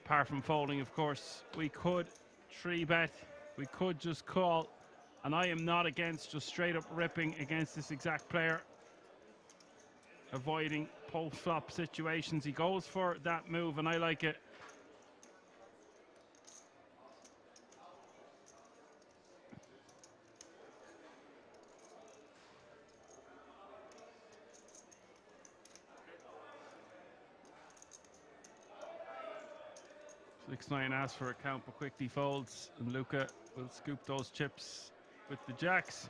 Apart from folding, of course. We could 3-bet, we could just call. And I am not against just straight up ripping against this exact player. Avoiding post-flop situations. He goes for that move and I like it. Six-9 asks for a count but quickly folds, and Luca will scoop those chips with the jacks.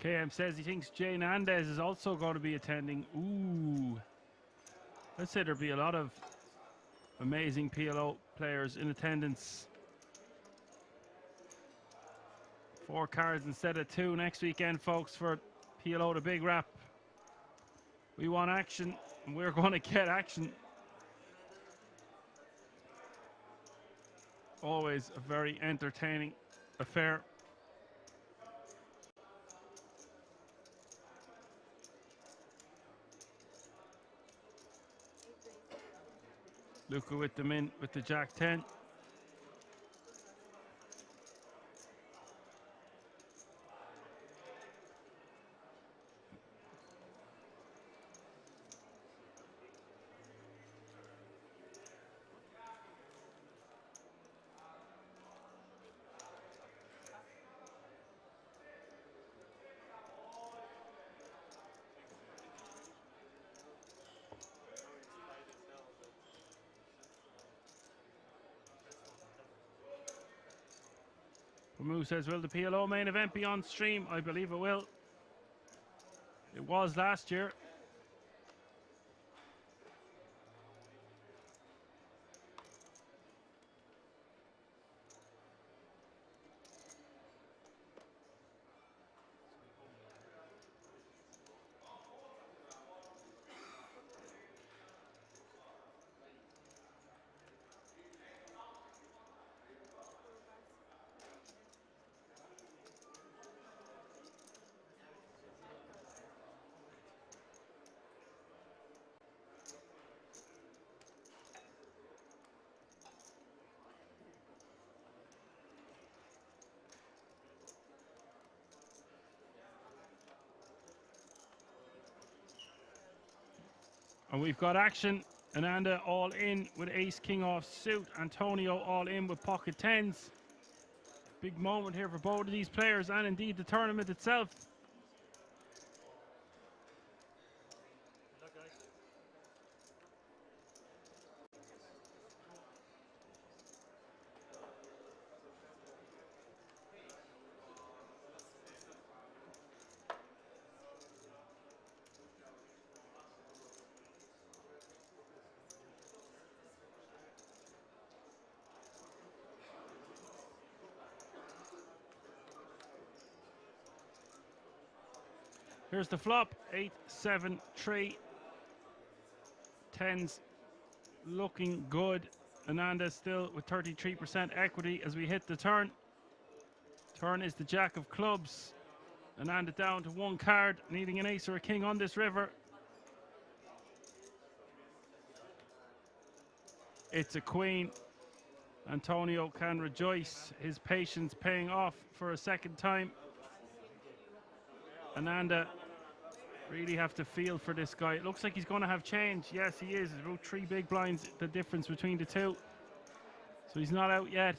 KM says he thinks Jay Nandez is also going to be attending. Ooh. I'd say there'll be a lot of amazing PLO players in attendance. 4 cards instead of 2 next weekend, folks, for PLO the Big Rap. We want action, and we're going to get action. Always a very entertaining affair. Luca with them in with the Jack 10. Moo says, will the PLO main event be on stream? I believe it will. It was last year. And we've got action. Ananda all in with ace king off suit. Antonio all in with pocket tens. Big moment here for both of these players and indeed the tournament itself. Here's the flop, 8, 7, 3. Tens looking good. Ananda still with 33% equity as we hit the turn. Turn is the Jack of clubs. Ananda down to 1 card, needing an ace or a king on this river. It's a queen. Antonio can rejoice, his patience paying off for a second time. Ananda really have to feel for this guy. It looks like he's going to have change. Yes, he is. It's about 3 big blinds, the difference between the two. So he's not out yet.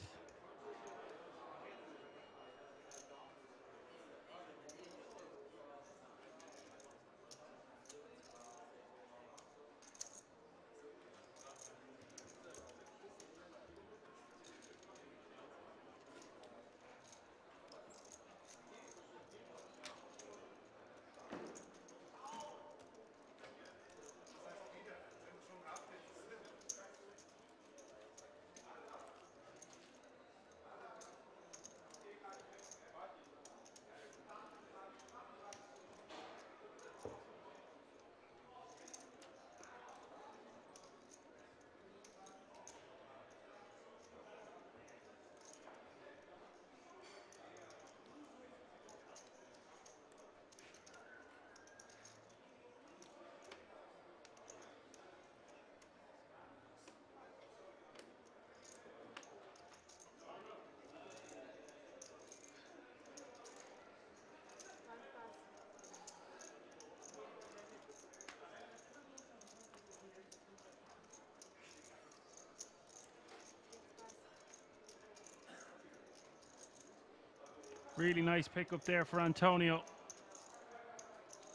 Really nice pickup there for Antonio.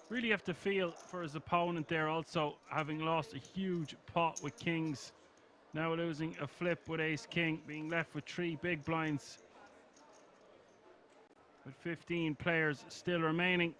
Really have to feel for his opponent there also, having lost a huge pot with kings. Now losing a flip with ace king, being left with 3 big blinds. With 15 players still remaining.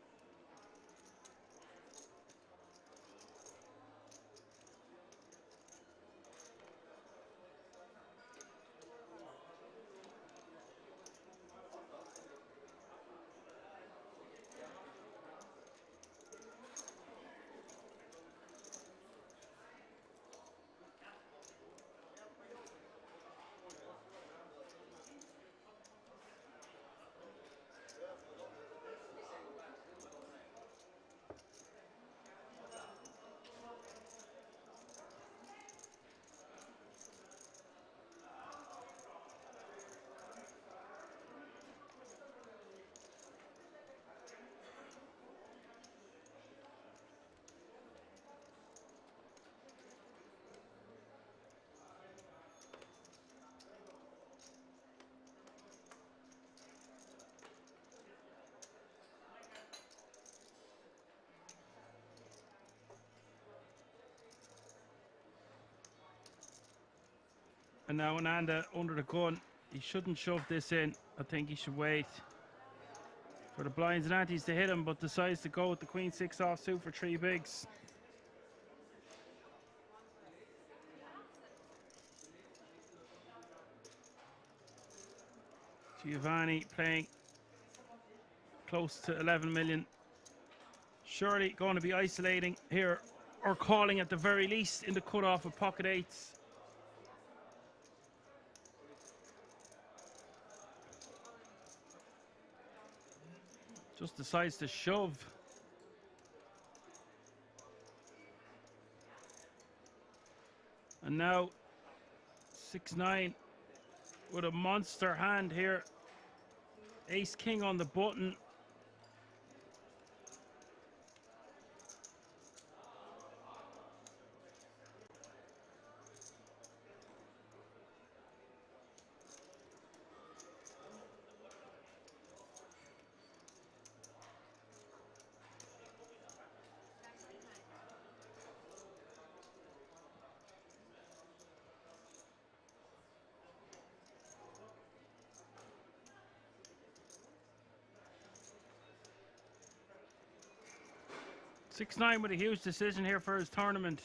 And now Ananda under the gun. He shouldn't shove this in. I think he should wait for the blinds and antes to hit him, but decides to go with the queen 6 offsuit for 3 bigs. Giovanni playing close to 11 million. Surely going to be isolating here, or calling at the very least in the cutoff of pocket 8s. Just decides to shove. And now 6-9 with a monster hand here. Ace king on the button. Six nine with a huge decision here for his tournament.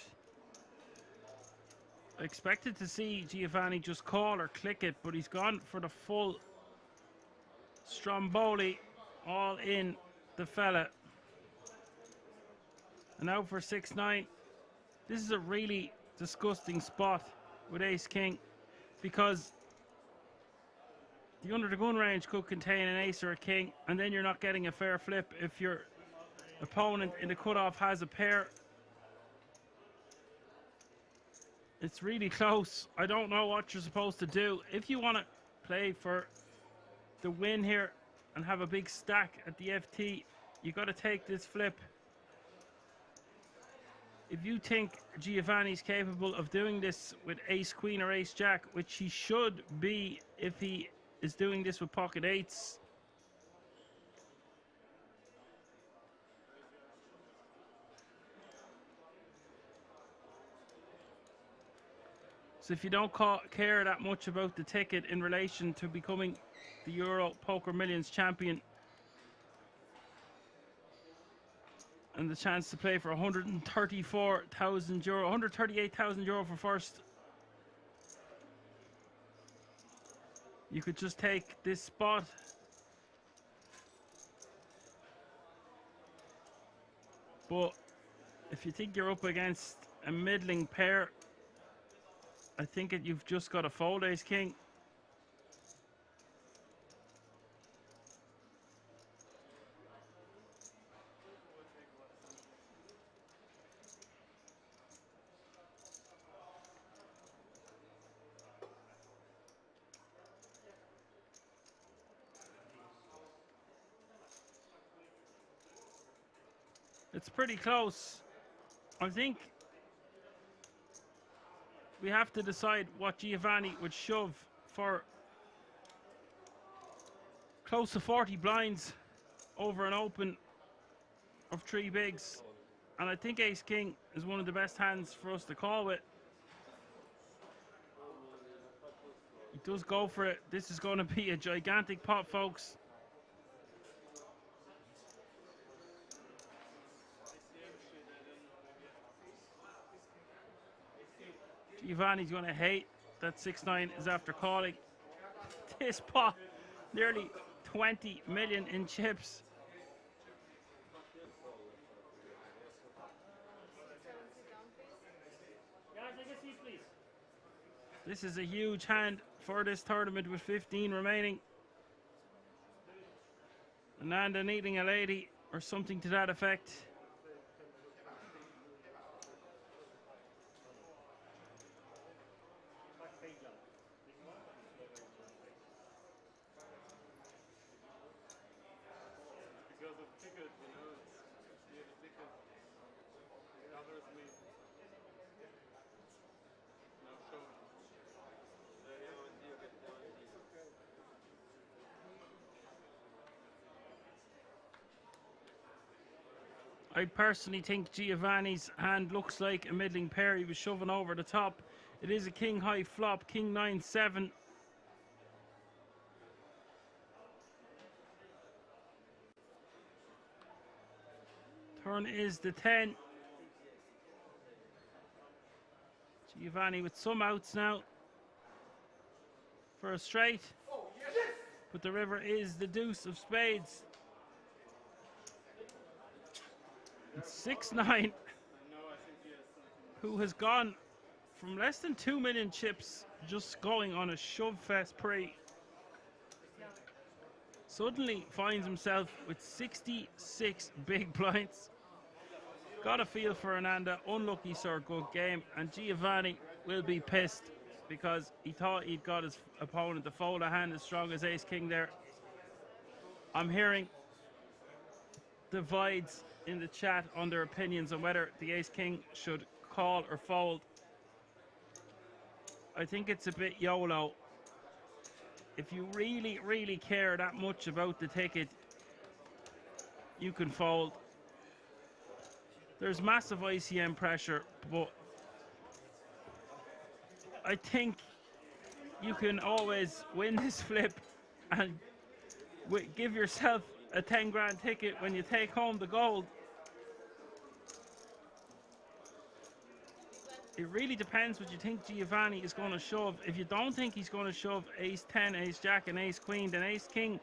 I expected to see Giovanni just call or click it, but he's gone for the full Stromboli, all in the fella. And now for 6-9. This is a really disgusting spot with ace king, because the under the gun range could contain an ace or a king, and then you're not getting a fair flip if your opponent in the cutoff has a pair. It's really close. I don't know what you're supposed to do. If you want to play for the win here and have a big stack at the FT, you got to take this flip. If you think Giovanni's capable of doing this with ace queen or ace jack, which he should be if he is doing this with pocket 8s, so if you don't care that much about the ticket in relation to becoming the Euro Poker Millions champion and the chance to play for 134,000 euro, 138,000 euro for first, you could just take this spot. But if you think you're up against a middling pair, I think you've just got to fold ace king. It's pretty close. I think we have to decide what Giovanni would shove for close to 40 blinds over an open of 3 bigs. And I think ace king is one of the best hands for us to call with. He does go for it. This is going to be a gigantic pot, folks. Giovanni's going to hate that 6-9 is after calling. This pot, nearly 20 million in chips. This is a huge hand for this tournament with 15 remaining. Ananda needing a lady or something to that effect. I personally think Giovanni's hand looks like a middling pair. He was shoving over the top. It is a king high flop, king 9-7. Turn is the 10. Giovanni with some outs now for a straight. But the river is the deuce of spades. It's 6-9. Who has gone from less than 2 million chips just going on a shove fest pre. Suddenly finds himself with 66 big blinds. Got a feel for Ananda. Unlucky sir, good game. And Giovanni will be pissed because he thought he'd got his opponent to fold a hand as strong as ace king there. I'm hearing divides in the chat on their opinions on whether the ace king should call or fold. I think it's a bit YOLO. If you really, really care that much about the ticket, you can fold. There's massive ICM pressure, but I think you can always win this flip and give yourself a 10 grand ticket when you take home the gold. It really depends what you think Giovanni is going to shove. If you don't think he's going to shove ace 10, ace jack and ace queen, then ace king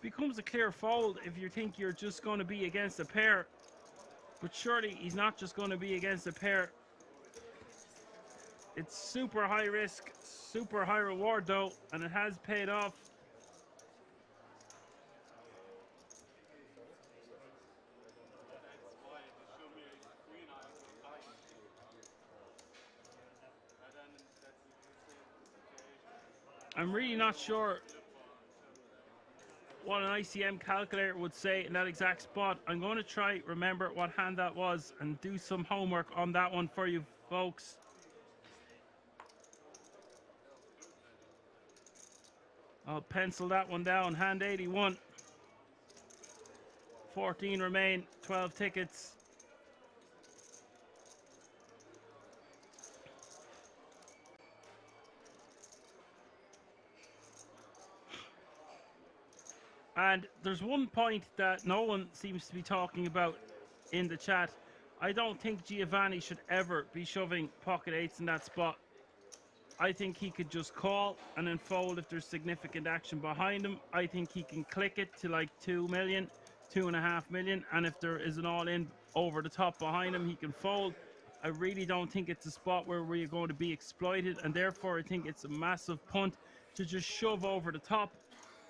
becomes a clear fold if you think you're just going to be against a pair. But surely he's not just going to be against a pair. It's super high risk, super high reward though, and it has paid off. I'm really not sure what an ICM calculator would say in that exact spot. I'm going to try remember what hand that was and do some homework on that one for you folks. I'll pencil that one down. Hand 81. 14 remain, 12 tickets. And there's one point that no one seems to be talking about in the chat. I don't think Giovanni should ever be shoving pocket eights in that spot. I think he could just call and then fold if there's significant action behind him. I think he can click it to like 2 million, 2.5 million. And if there is an all-in over the top behind him, he can fold. I really don't think it's a spot where we're going to be exploited. And therefore, I think it's a massive punt to just shove over the top.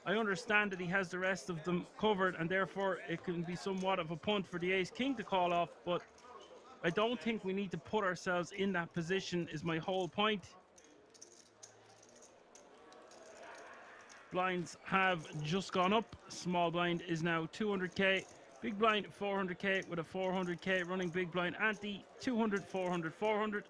I understand that he has the rest of them covered, and therefore it can be somewhat of a punt for the ace-king to call off, but I don't think we need to put ourselves in that position is my whole point. Blinds have just gone up. Small blind is now 200k. Big blind 400k with a 400k running big blind ante. 200, 400, 400.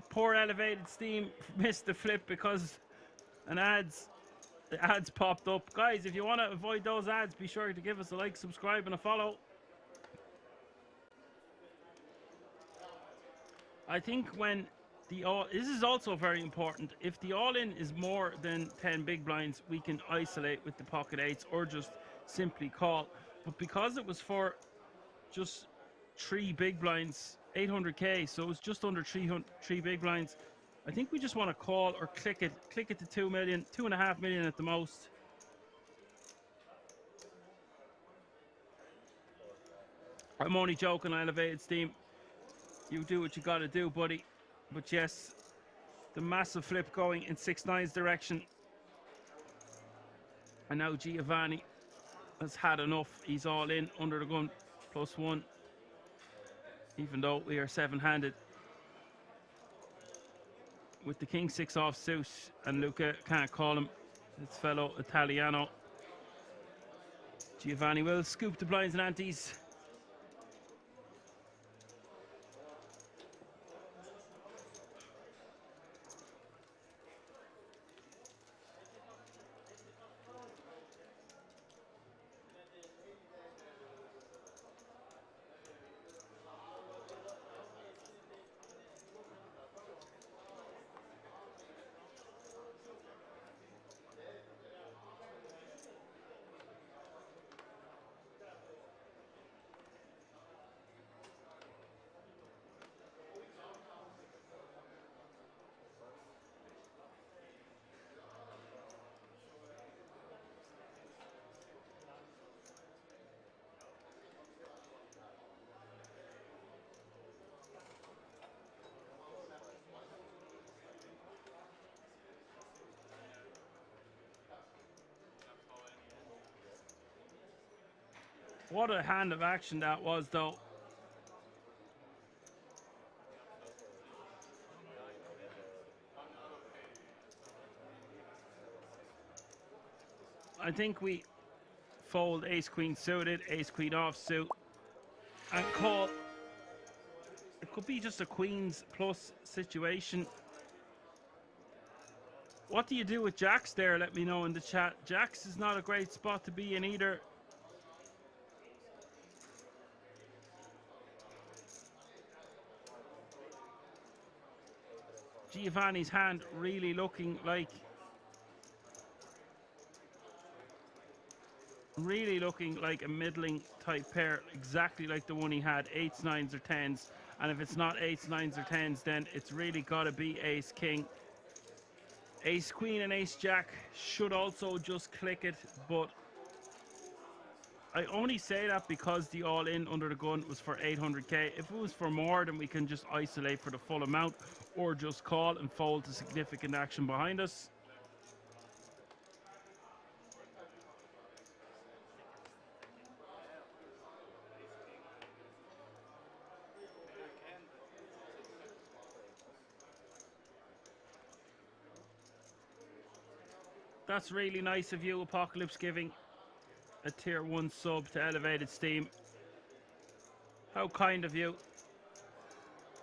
Poor Elevated Steam missed the flip because the ads popped up. Guys, if you want to avoid those ads, be sure to give us a like, subscribe and a follow. I think when this is also very important. If the all-in is more than 10 big blinds, we can isolate with the pocket eights or just simply call. But because it was for just 3 big blinds, 800k, so it's just under 3 big blinds. I think we just want to call or click it to 2 million, 2.5 million at the most. I'm only joking, Elevated Steam. You do what you got to do, buddy. But yes, the massive flip going in 6-9's direction. And now Giovanni has had enough. He's all in under the gun, +1. Even though we are 7-handed. With the king 6 off suit, and Luca can't call him. It's fellow Italiano. Giovanni will scoop the blinds and antes. What a hand of action that was, though. I think we fold ace queen suited, ace queen offsuit, and call. It could be just a queens plus situation. What do you do with jacks there? Let me know in the chat. Jacks is not a great spot to be in either. Giovanni's hand really looking like a middling type pair, exactly like the one he had, 8s, 9s or 10s. And if it's not 8s, 9s or 10s, then it's really got to be ace king. Ace queen and ace jack should also just click it, but I only say that because the all in under the gun was for 800k. If it was for more, then we can just isolate for the full amount or just call and fold to significant action behind us. That's really nice of you, Apocalypse, giving a tier 1 sub to Elevated Steam. How kind of you.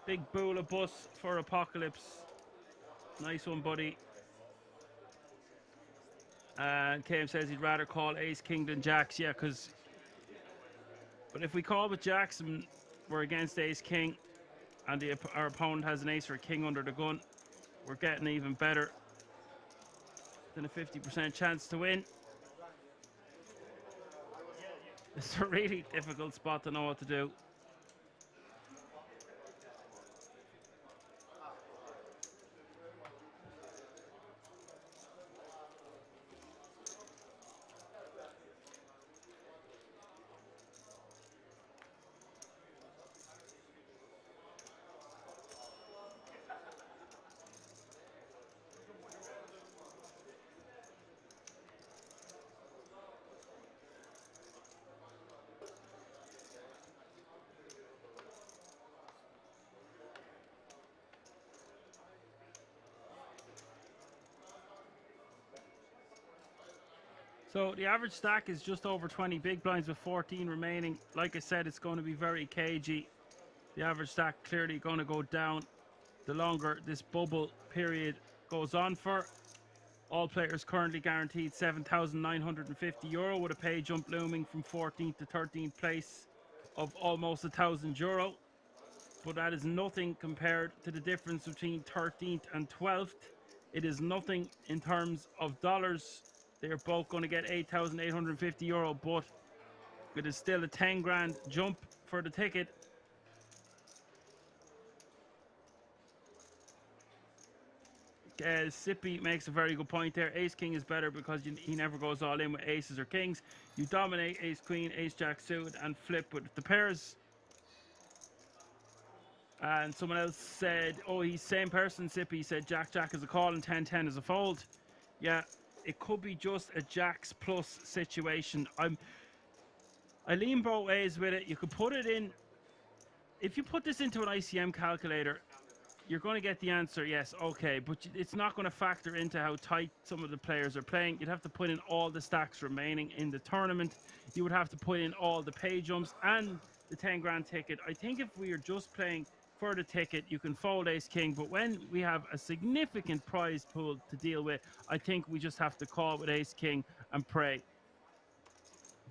Big boola bus for Apocalypse. Nice one, buddy. And KM says he'd rather call ace king than jacks. Yeah, because... But if we call with jacks and we're against ace king and our opponent has an ace or a king under the gun, we're getting even better than a 50% chance to win. It's a really difficult spot to know what to do. So the average stack is just over 20 big blinds with 14 remaining. Like I said, it's going to be very cagey. The average stack clearly going to go down the longer this bubble period goes on for. All players currently guaranteed €7,950 with a pay jump looming from 14th to 13th place of almost €1,000. But that is nothing compared to the difference between 13th and 12th. It is nothing in terms of dollars. They're both going to get €8,850, but it is still a 10 grand jump for the ticket. Sippy makes a very good point there. Ace king is better because he never goes all in with aces or kings. You dominate ace queen, ace jack suited, and flip with the pairs. And someone else said, oh, he's same person, Sippy said jack jack is a call and 10-10 is a fold. Yeah, it could be just a jacks plus situation. I lean both ways with it. You could put it in, if you put this into an ICM calculator, you're going to get the answer, yes, okay, but it's not going to factor into how tight some of the players are playing. You'd have to put in all the stacks remaining in the tournament. You would have to put in all the pay jumps and the 10 grand ticket. I think if we are just playing for the ticket, you can fold ace king, but when we have a significant prize pool to deal with, I think we just have to call with ace king and pray.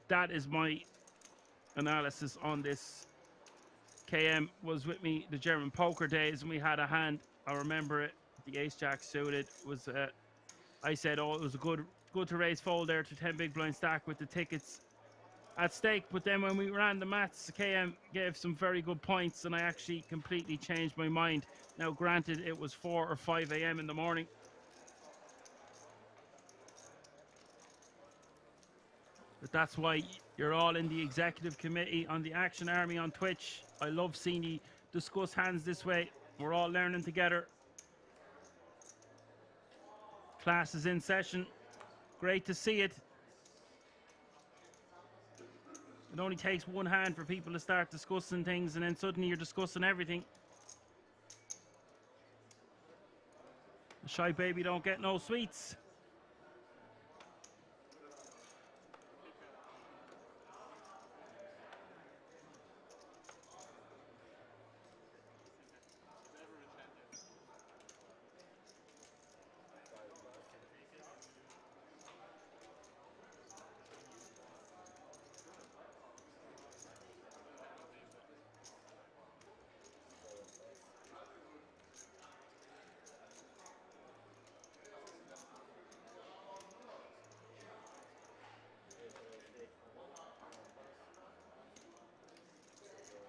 That is my analysis on this. KM was with me the German poker days and we had a hand, I remember it, the ace jack suited was I said, oh, it was a good to raise fold there to 10 big blind stack with the tickets at stake. But then when we ran the maths, KM gave some very good points and I actually completely changed my mind. Now granted, it was 4 or 5 a.m. in the morning. But that's why you're all in the executive committee on the Action Army on Twitch. I love seeing you discuss hands this way. We're all learning together. Class is in session. Great to see it. It only takes one hand for people to start discussing things, and then suddenly you're discussing everything. The shy baby don't get no sweets.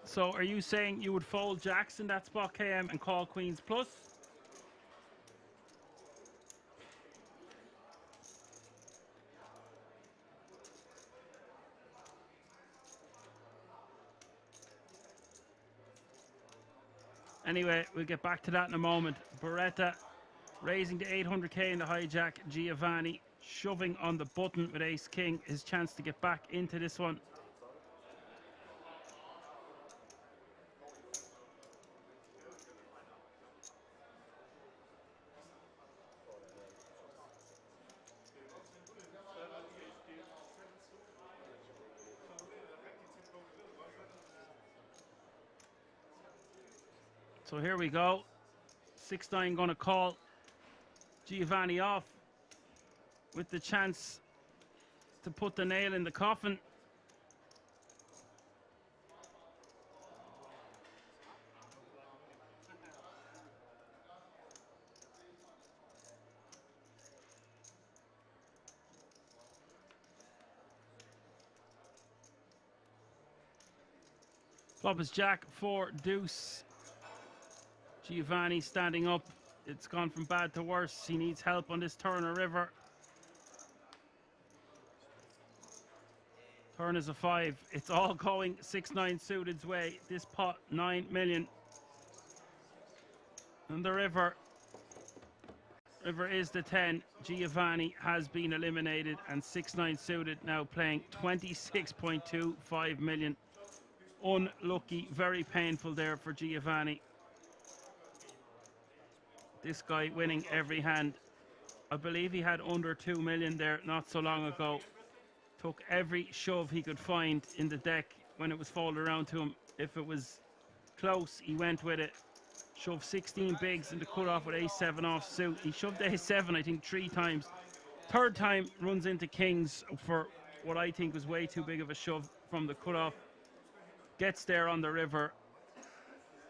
So are you saying you would fold jacks in that spot, KM, and call queens plus? Anyway, we'll get back to that in a moment. Beretta raising to 800k in the hijack. Giovanni shoving on the button with ace king. His chance to get back into this one. So here we go. 6-9 going to call Giovanni off with the chance to put the nail in the coffin. Flop is jack, 4, deuce. Giovanni standing up. It's gone from bad to worse. He needs help on this turn or river. Turn is a 5. It's all going 6-9 suited's way. This pot, 9 million. And the river. River is the 10. Giovanni has been eliminated, and 6-9 suited now playing 26.25 million. Unlucky, very painful there for Giovanni. This guy winning every hand. I believe he had under 2 million there not so long ago. Took every shove he could find in the deck when it was folded around to him. If it was close, he went with it. Shoved 16 bigs in the cutoff with ace-7 off suit. He shoved ace-7, I think, 3 times. Third time runs into kings for what I think was way too big of a shove from the cutoff. Gets there on the river.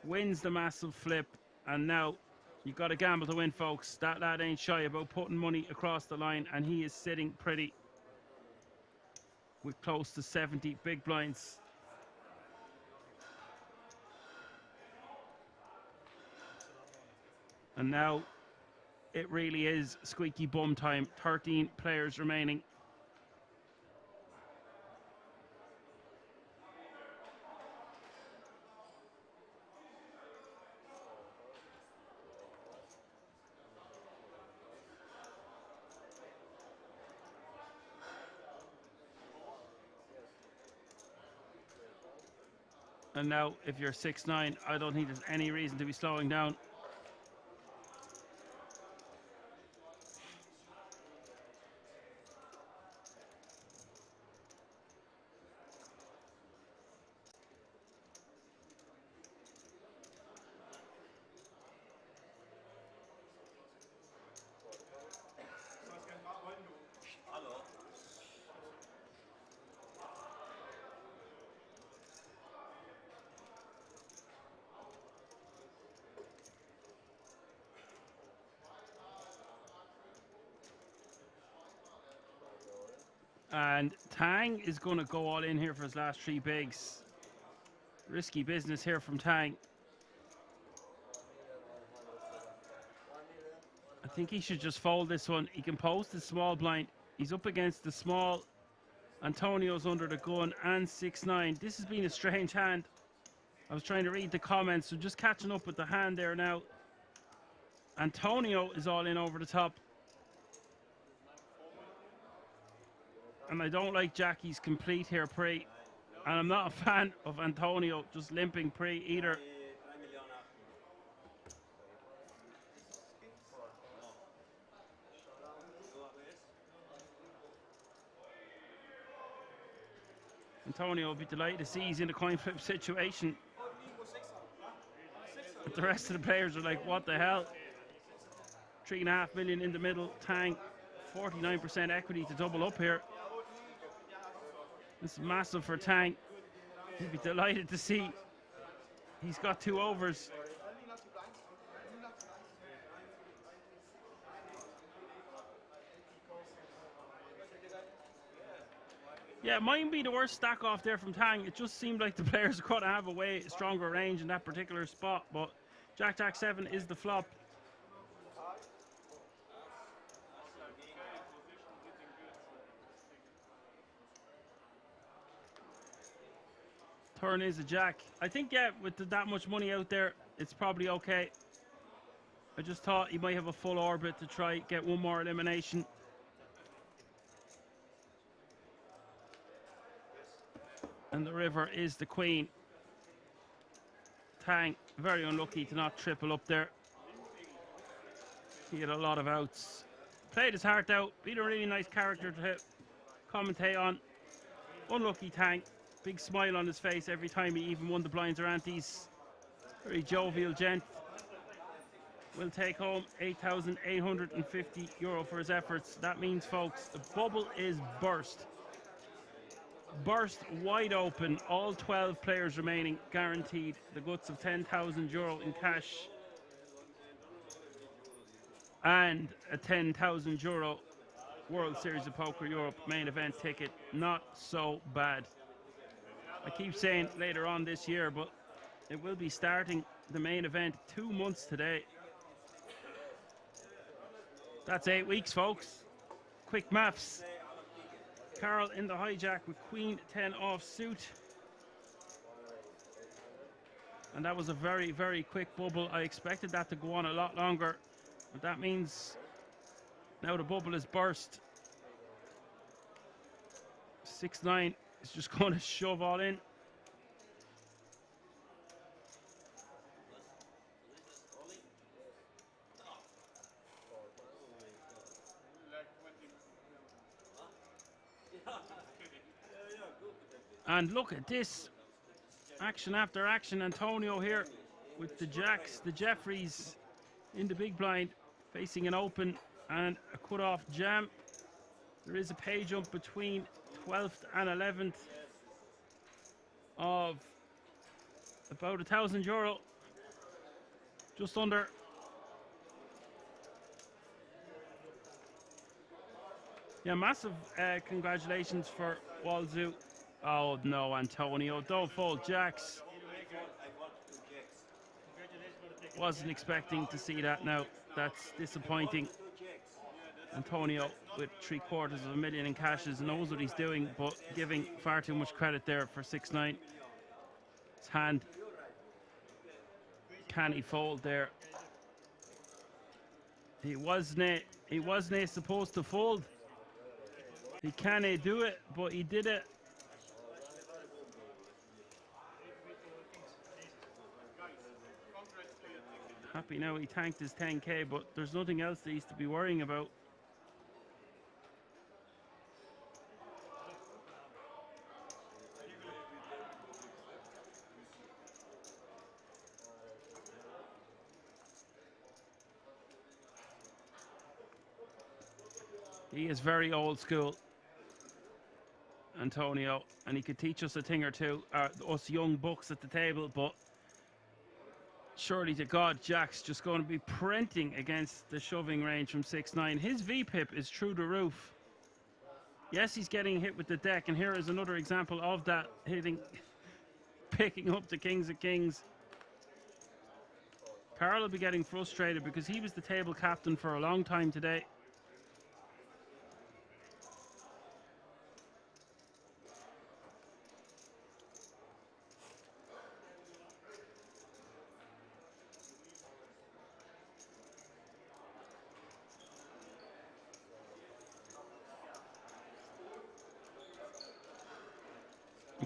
Wins the massive flip. And now you've got to gamble to win, folks. That lad ain't shy about putting money across the line, and he is sitting pretty with close to 70 big blinds. And now it really is squeaky bum time. 13 players remaining. And now, if you're 6-9, I don't think there's any reason to be slowing down. And Tang is going to go all in here for his last 3 bigs. Risky business here from Tang. I think he should just fold this one. He can post the small blind. He's up against the small. Antonio's under the gun and 6-9. This has been a strange hand. I was trying to read the comments, so just catching up with the hand there now. Antonio is all in over the top. And I don't like Jackie's complete here, pre. And I'm not a fan of Antonio just limping pre either. Antonio will be delighted to see he's in a coin flip situation. But the rest of the players are like, what the hell? 3.5 million in the middle. Tang, 49% equity to double up here. This is massive for Tang. He'd be delighted to see he's got 2 overs. Yeah, it might be the worst stack off there from Tang. It just seemed like the players are going to have a way stronger range in that particular spot. But Jack 7 is the flop. Turn is a jack. I think, yeah, with that much money out there, it's probably okay. I just thought he might have a full orbit to try get one more elimination. And the river is the queen. Tang, very unlucky to not triple up there. He had a lot of outs. Played his heart out. Beat a really nice character to commentate on. Unlucky Tang. Big smile on his face every time he even won the blinds or antes. Very jovial gent. Will take home €8,850 for his efforts. That means, folks, the bubble is burst. Burst wide open. All 12 players remaining guaranteed the guts of €10,000 in cash. And a €10,000 World Series of Poker Europe main event ticket. Not so bad. I keep saying later on this year, but it will be starting the main event 2 months today. That's 8 weeks, folks. Quick maths. Carl in the hijack with Queen 10 off suit. And that was a very, very quick bubble. I expected that to go on a lot longer. But that means now the bubble is burst. 6-9 is just going to shove all in. And look at this. Action after action. Antonio here with the jacks, the Jeffries in the big blind, facing an open and a cut-off jam. There is a pay jump between 12th and 11th of about €1,000. Just under. Yeah, massive congratulations for Walzu. Oh no, Antonio, don't fold jacks. Wasn't expecting to see that now. That's disappointing. Antonio with $750,000 in cashes knows what he's doing, but giving far too much credit there for 6-9. His hand. Can he fold there? He wasn't supposed to fold. He can't do it, but he did it. Happy now he tanked his 10k, but there's nothing else that he's to be worrying about. He is very old school, Antonio, and he could teach us a thing or two, us young bucks at the table, but surely to God, Jack's just going to be printing against the shoving range from 6-9. His VPIP is through the roof. Yes, he's getting hit with the deck, and here is another example of that, picking up the kings of kings. Carl will be getting frustrated because he was the table captain for a long time today.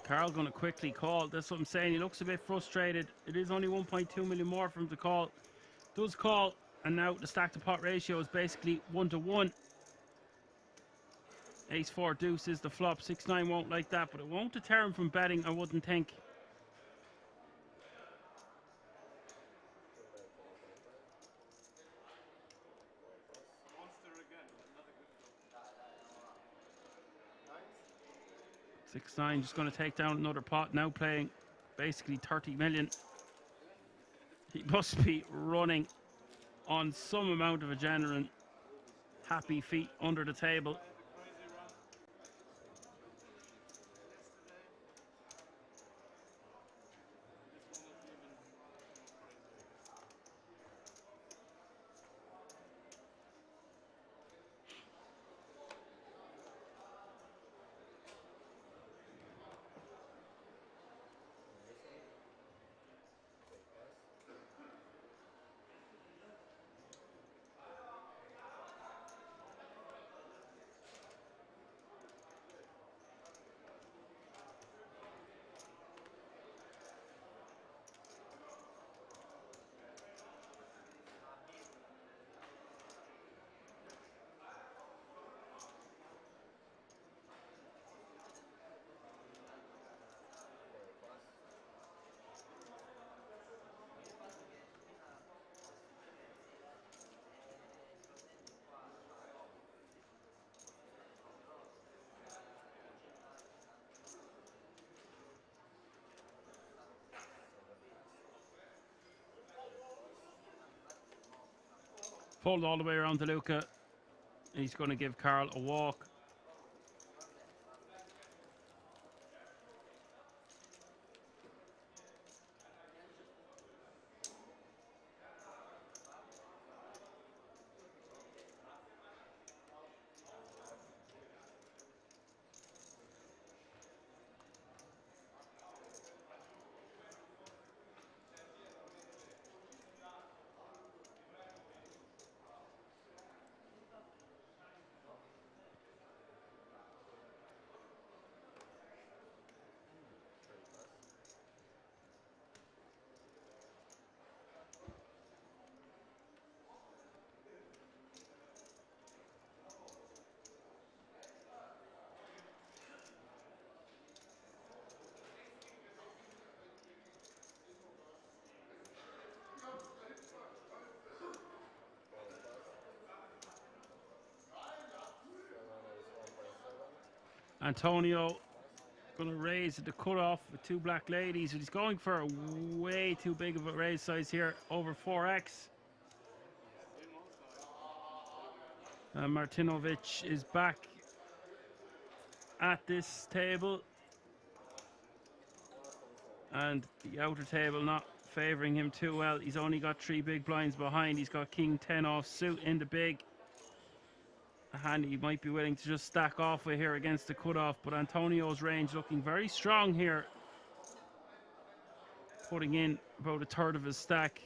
Carl going to quickly call. That's what I'm saying. He looks a bit frustrated. It is only 1.2 million more for him to call. Does call, and now the stack to pot ratio is basically 1-to-1. Ace 4 deuce is the flop. 6-9 won't like that, but it won't deter him from betting, I wouldn't think. Six nine just going to take down another pot. Now playing basically 30 million. He must be running on some amount of adrenaline. Happy feet under the table. Fold all the way around to Luca. He's going to give Carl a walk. Antonio going to raise at the cutoff with two black ladies. He's going for a way too big of a raise size here, over 4x. Martinovic is back at this table. And the outer table not favouring him too well. He's only got 3 big blinds behind. He's got king 10 off suit in the big. A hand he might be willing to just stack off with here against the cutoff, but Antonio's range looking very strong here, putting in about a third of his stack.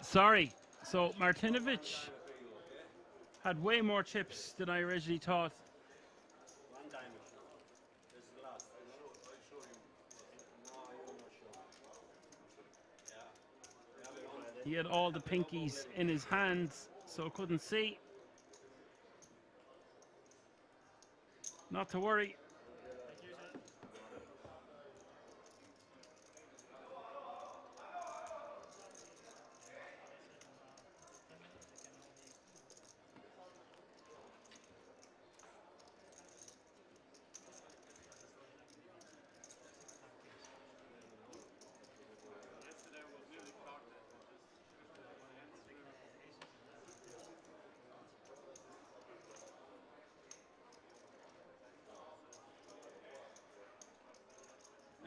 Sorry. So Martinovic had way more chips than I originally thought. He had all the pinkies in his hands, so couldn't see. Not to worry.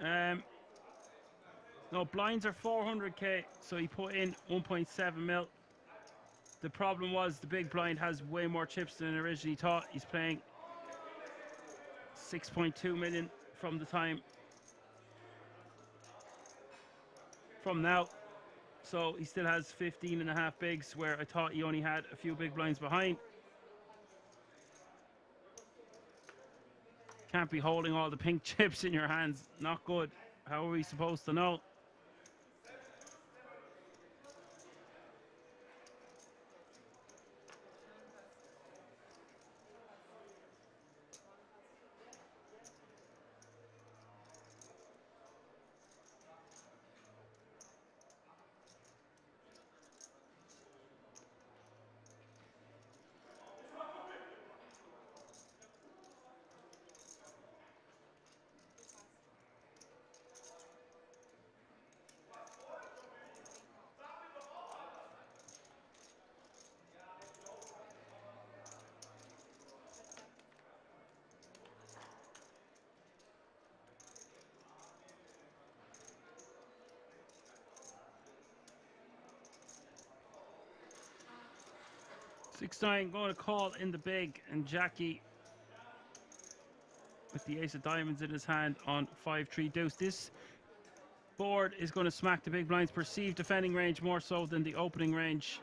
No, blinds are 400k, so he put in 1.7 mil. The problem was the big blind has way more chips than originally thought. He's playing 6.2 million from the time from now. So he still has 15 and a half bigs, where I thought he only had a few big blinds behind. Can't be holding all the pink chips in your hands. Not good. How are we supposed to know? Six-nine going to call in the big, and Jackie with the ace of diamonds in his hand on 5-3 deuce. This board is going to smack the big blind's perceived defending range more so than the opening range.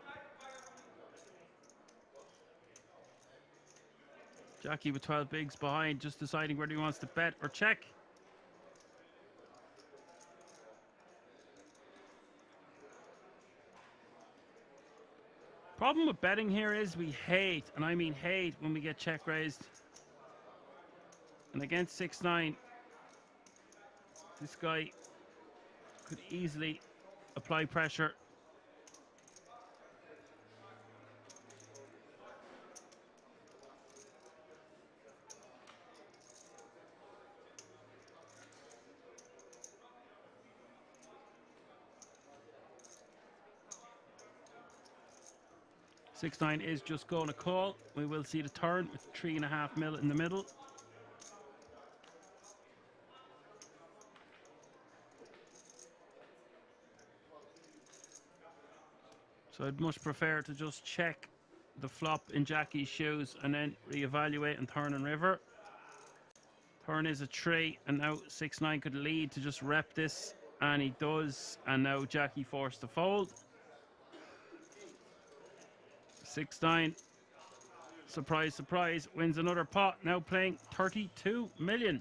Jackie with 12 bigs behind, just deciding whether he wants to bet or check. Problem with betting here is we hate, and I mean hate, when we get check raised. And against 6-9, this guy could easily apply pressure. Six-nine is just going to call. We will see the turn with 3.5 mil in the middle. So I'd much prefer to just check the flop in Jackie's shoes and then reevaluate and turn and river. Turn is a 3, and now 6-9 could lead to just rep this, and he does, and now Jackie forced to fold. 6-9, surprise, surprise, wins another pot, now playing 32 million.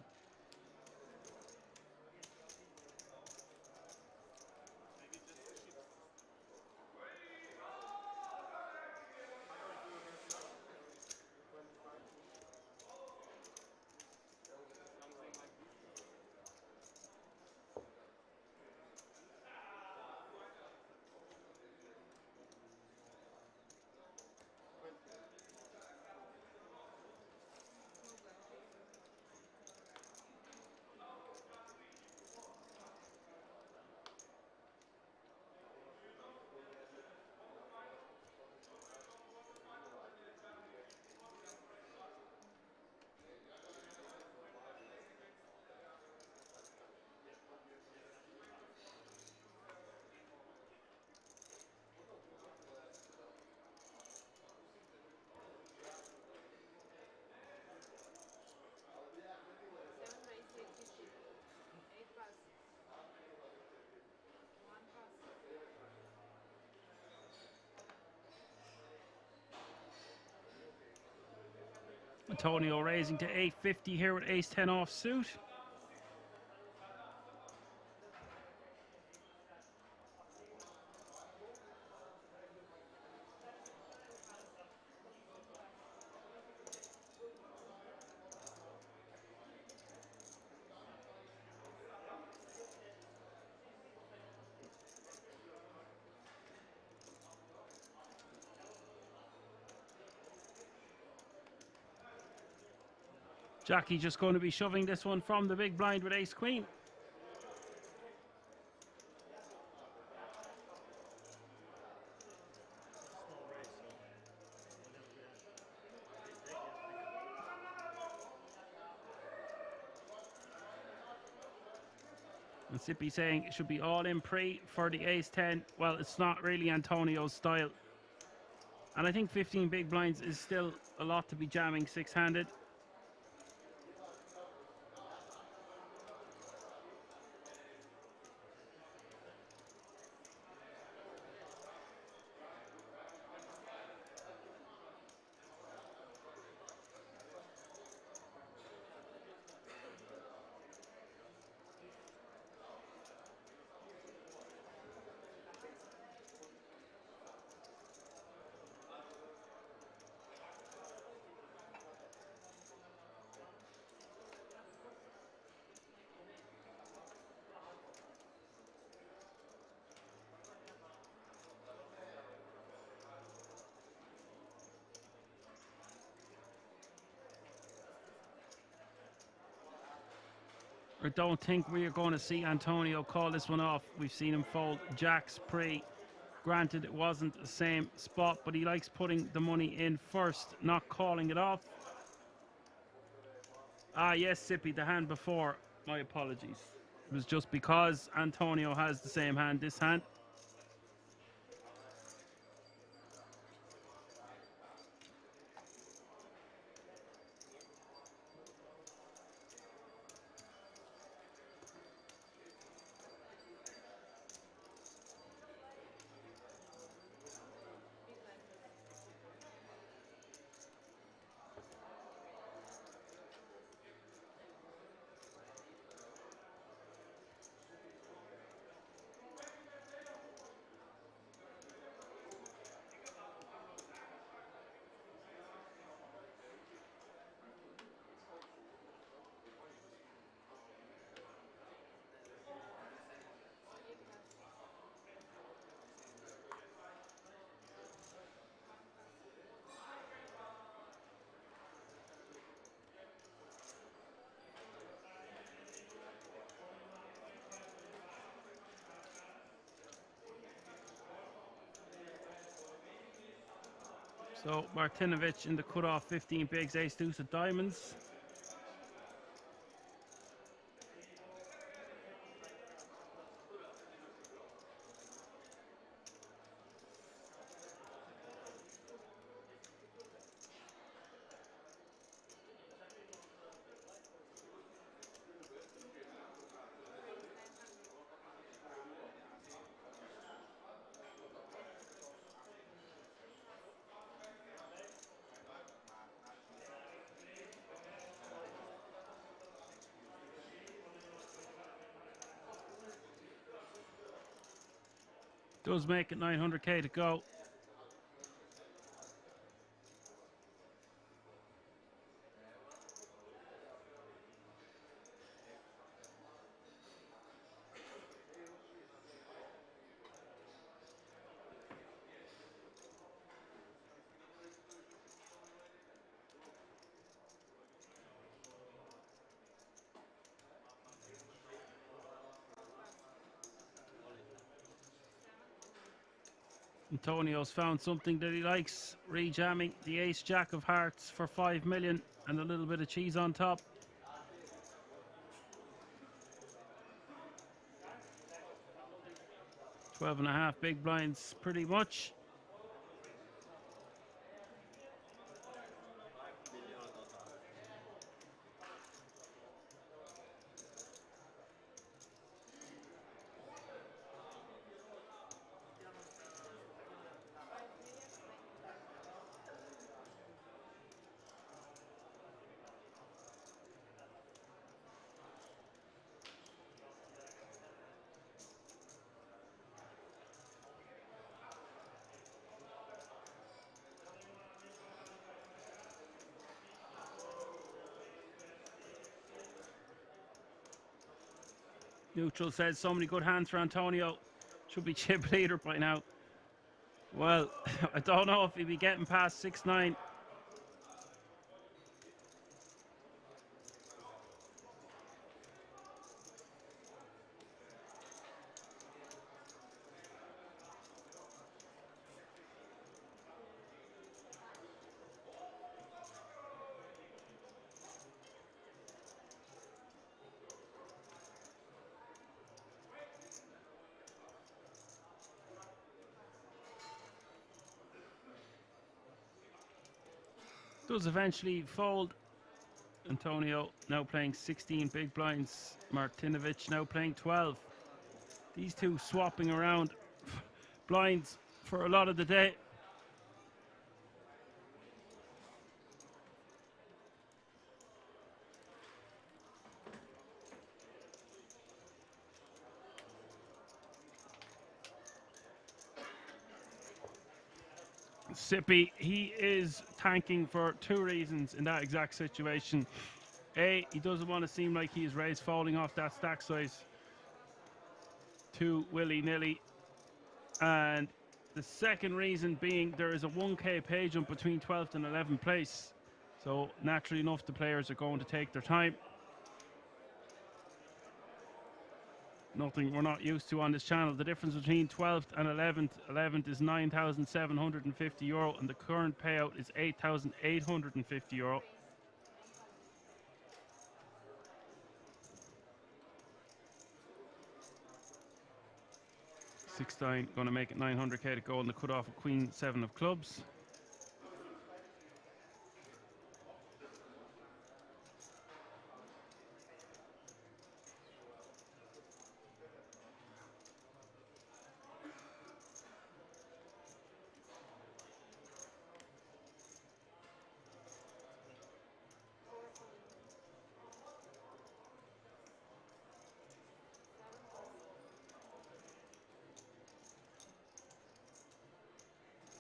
Antonio raising to 850 here with ace-10 off suit. Jackie just going to be shoving this one from the big blind with ace-queen. And Sippy saying it should be all in pre for the ace-10. Well, it's not really Antonio's style. And I think 15 big blinds is still a lot to be jamming six-handed. I don't think we are going to see Antonio call this one off. We've seen him fold jacks pre. Granted, it wasn't the same spot, but he likes putting the money in first, not calling it off. Ah, yes, Sippy, the hand before. My apologies. It was just because Antonio has the same hand, this hand. So Martinovic in the cutoff, 15 bigs, ace deuce of diamonds. Does make it 900k to go. Antonio's found something that he likes, rejamming the ace jack of hearts for 5 million and a little bit of cheese on top. Twelve and a half big blinds, pretty much. Neutral says so many good hands for Antonio. Should be chip leader by now. Well, I don't know if he'll be getting past 6-9. Does eventually fold. Antonio now playing 16 big blinds. Martinovic now playing 12. These two swapping around blinds for a lot of the day. Sippy, he is tanking for two reasons in that exact situation. A, he doesn't want to seem like he is raised falling off that stack size too willy-nilly. And the second reason being there is a 1k pay jump between 12th and 11th place. So naturally enough, the players are going to take their time. Nothing we're not used to on this channel. The difference between 12th and 11th is €9,750 and the current payout is €8,850. 6-9 going to make it 900k to go on the cutoff of Queen 7 of clubs.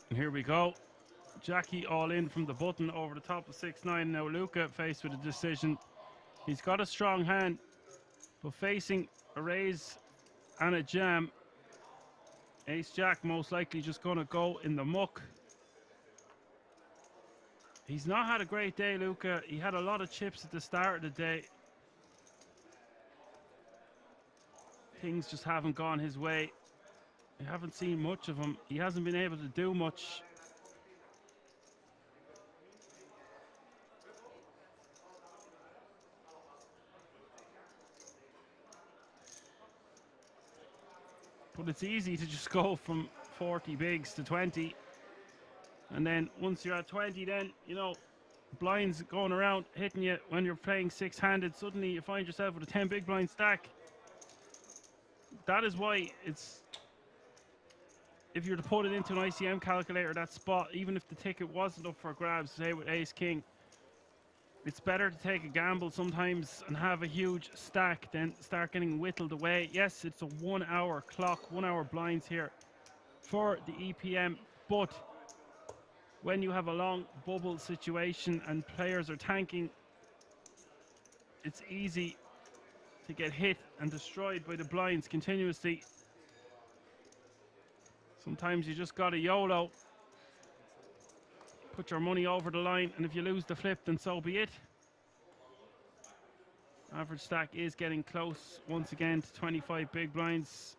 And here we go. Jackie all in from the button over the top of 6-9. Now Luca faced with a decision. He's got a strong hand, but facing a raise and a jam. Ace Jack most likely just going to go in the muck. He's not had a great day, Luca. He had a lot of chips at the start of the day. Things just haven't gone his way. I haven't seen much of him. He hasn't been able to do much. But it's easy to just go from 40 bigs to 20. And then once you're at 20, then, you know, blinds going around hitting you when you're playing six-handed. Suddenly you find yourself with a 10 big blind stack. That is why it's, if you were to put it into an ICM calculator, that spot, even if the ticket wasn't up for grabs, say with Ace King, it's better to take a gamble sometimes and have a huge stack than start getting whittled away. Yes, it's a 1 hour clock, 1 hour blinds here for the EPM, but when you have a long bubble situation and players are tanking, it's easy to get hit and destroyed by the blinds continuously. Sometimes you just got to YOLO, put your money over the line, and if you lose the flip, then so be it. Average stack is getting close once again to 25 big blinds.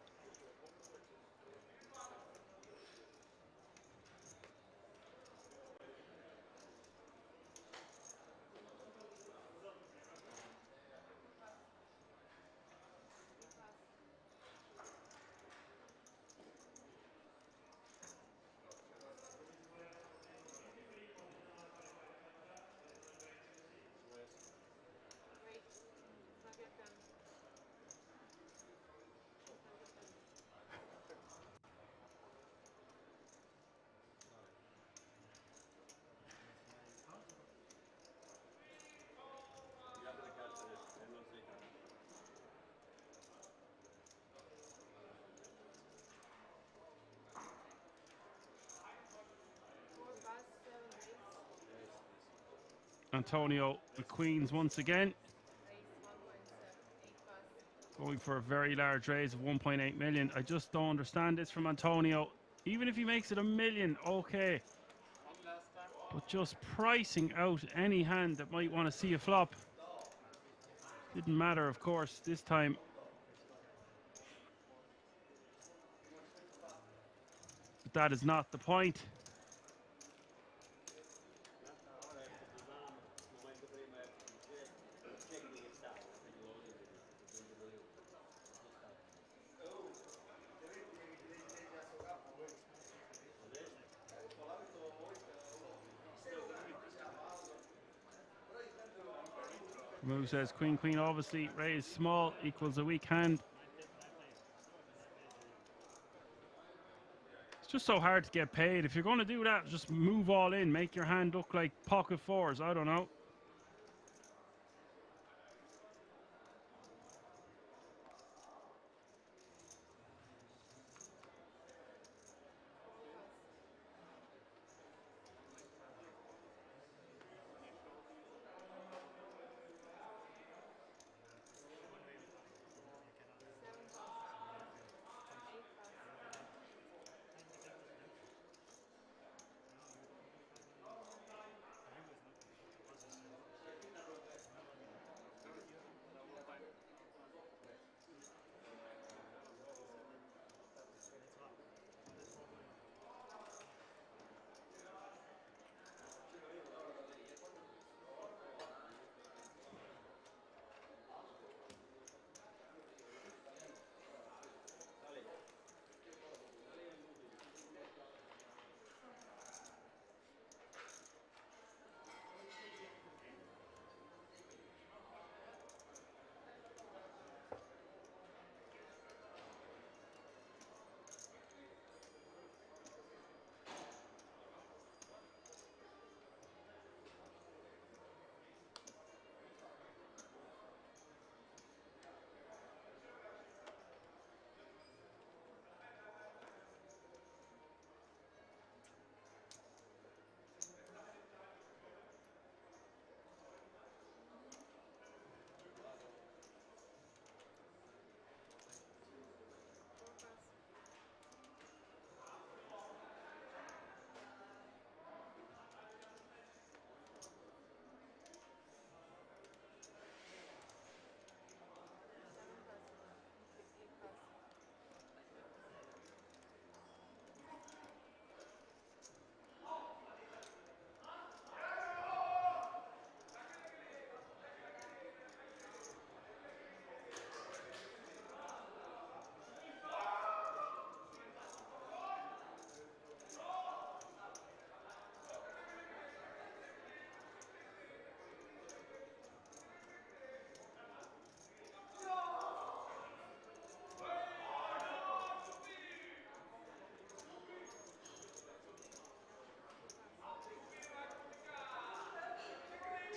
Antonio the Queens once again, going for a very large raise of 1.8 million. I just don't understand this from Antonio. Even if he makes it $1 million, okay, but just pricing out any hand that might want to see a flop. Didn't matter, of course, this time. But that is not the point. Move says queen, queen, obviously. Raise small equals a weak hand. It's just so hard to get paid. If you're going to do that, just move all in. Make your hand look like pocket fours. I don't know.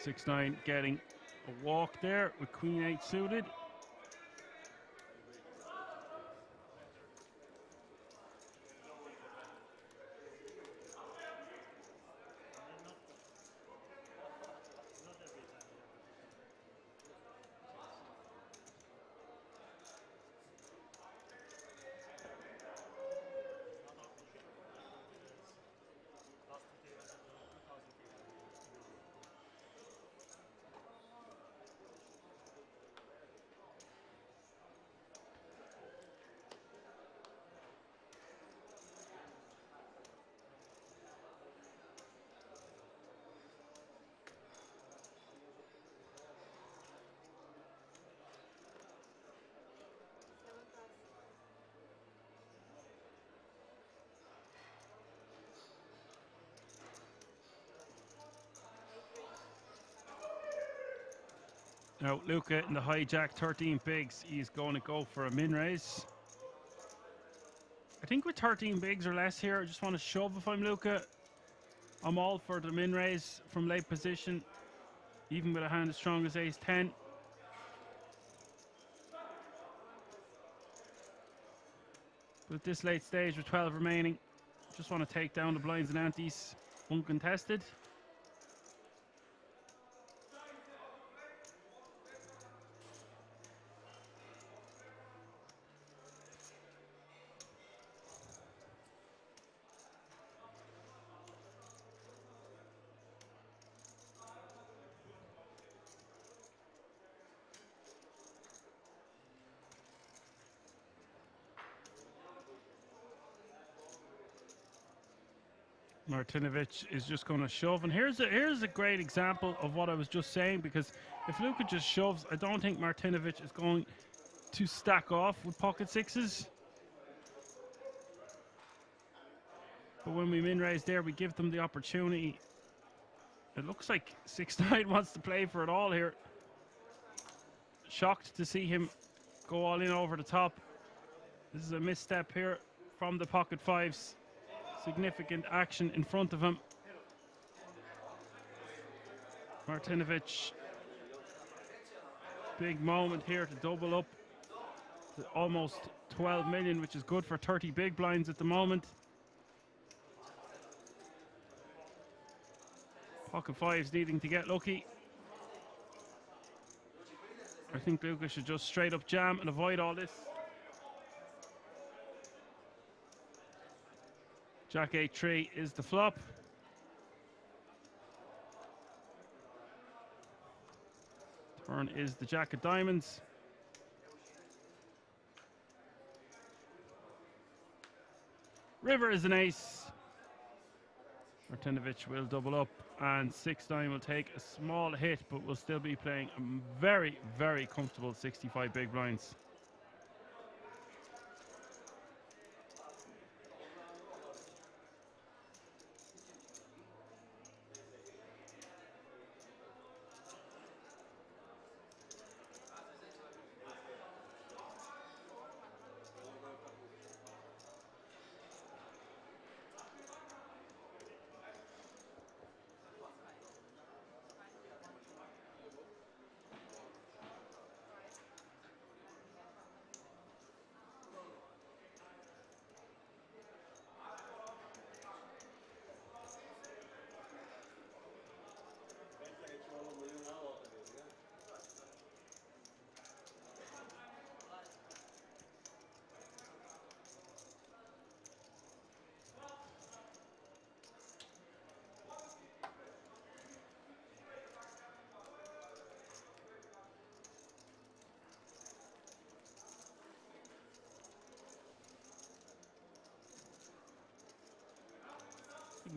Six nine getting a walk there with queen eight suited. Now, Luca in the hijack, 13 bigs. He's going to go for a min raise. I think with 13 bigs or less here, I just want to shove if I'm Luca. I'm all for the min raise from late position, even with a hand as strong as ace 10. But at this late stage with 12 remaining, just want to take down the blinds and antes uncontested. Martinovic is just going to shove, and here's a great example of what I was just saying, because if Luca just shoves, I don't think Martinovic is going to stack off with pocket sixes. But when we min raise there, we give them the opportunity. It looks like 6-9 wants to play for it all here. Shocked to see him go all in over the top. This is a misstep here from the pocket fives. Significant action in front of him. Martinovic, big moment here to double up to almost 12 million, which is good for 30 big blinds at the moment. Pocket fives needing to get lucky. I think Lucas should just straight up jam and avoid all this. Jack 8-3 is the flop. Turn is the Jack of diamonds. River is an ace. Martinovic will double up, and 6-9 will take a small hit, but will still be playing a very, very comfortable 65 big blinds.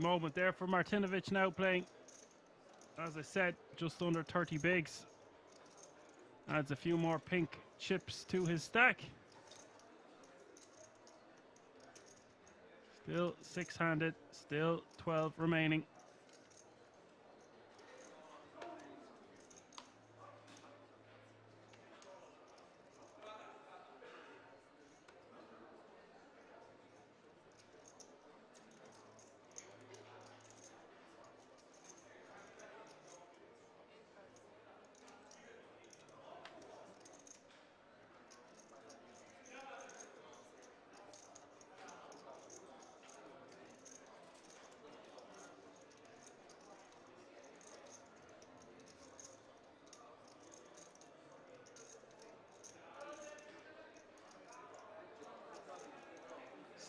Moment there for Martinovic, now playing, as I said, just under 30 bigs. Adds a few more pink chips to his stack. Still six-handed, still 12 remaining.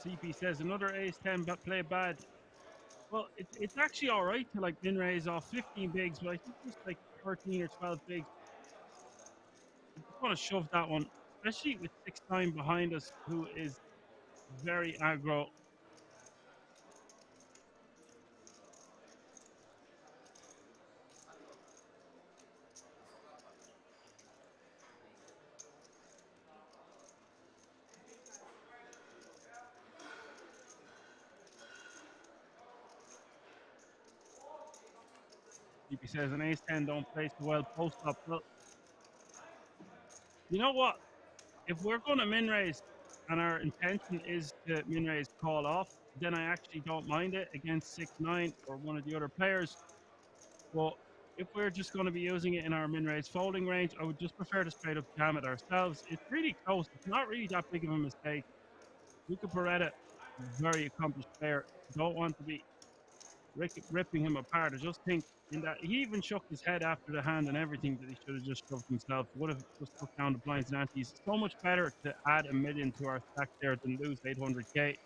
CP says another ace-10 but play bad. Well, it's actually all right to like min raise off 15 bigs, but I think just like 13 or 12 bigs. I just want to shove that one, especially with 6-9 behind us, who is very aggro. CP says an ace-10 don't play so well post-up. Well, you know what? If we're going to min raise and our intention is to min raise call off, then I actually don't mind it against 6-9 or one of the other players. But if we're just going to be using it in our min raise folding range, I would just prefer to straight up jam it ourselves. It's really close. It's not really that big of a mistake. Luca Beretta, very accomplished player. Don't want to be ripping him apart. I just think in that he even shook his head after the hand and everything that he should have just shoved himself. Would have just took down the blinds and antes. So much better to add 1 million to our stack there than lose 800k.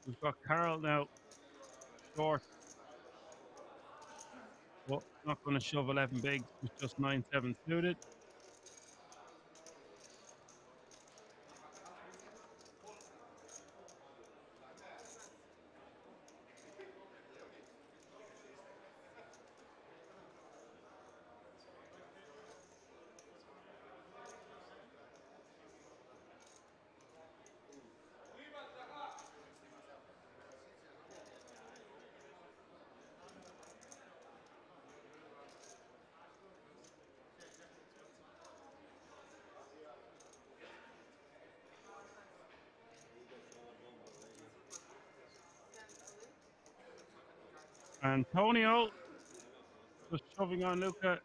We've got Carl now. Short. Well, not going to shove 11 bigs. It's just 9-7 suited. Antonio just shoving on Luca.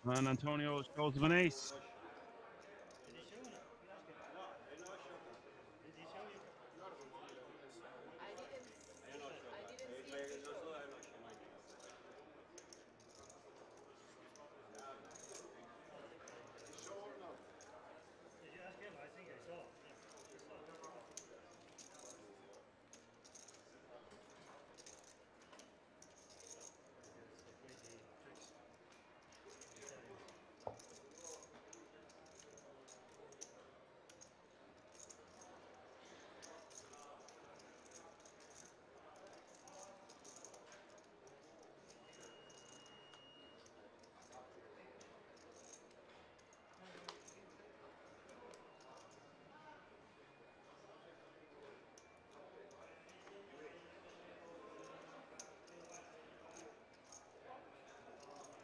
And Antonio shows him an ace.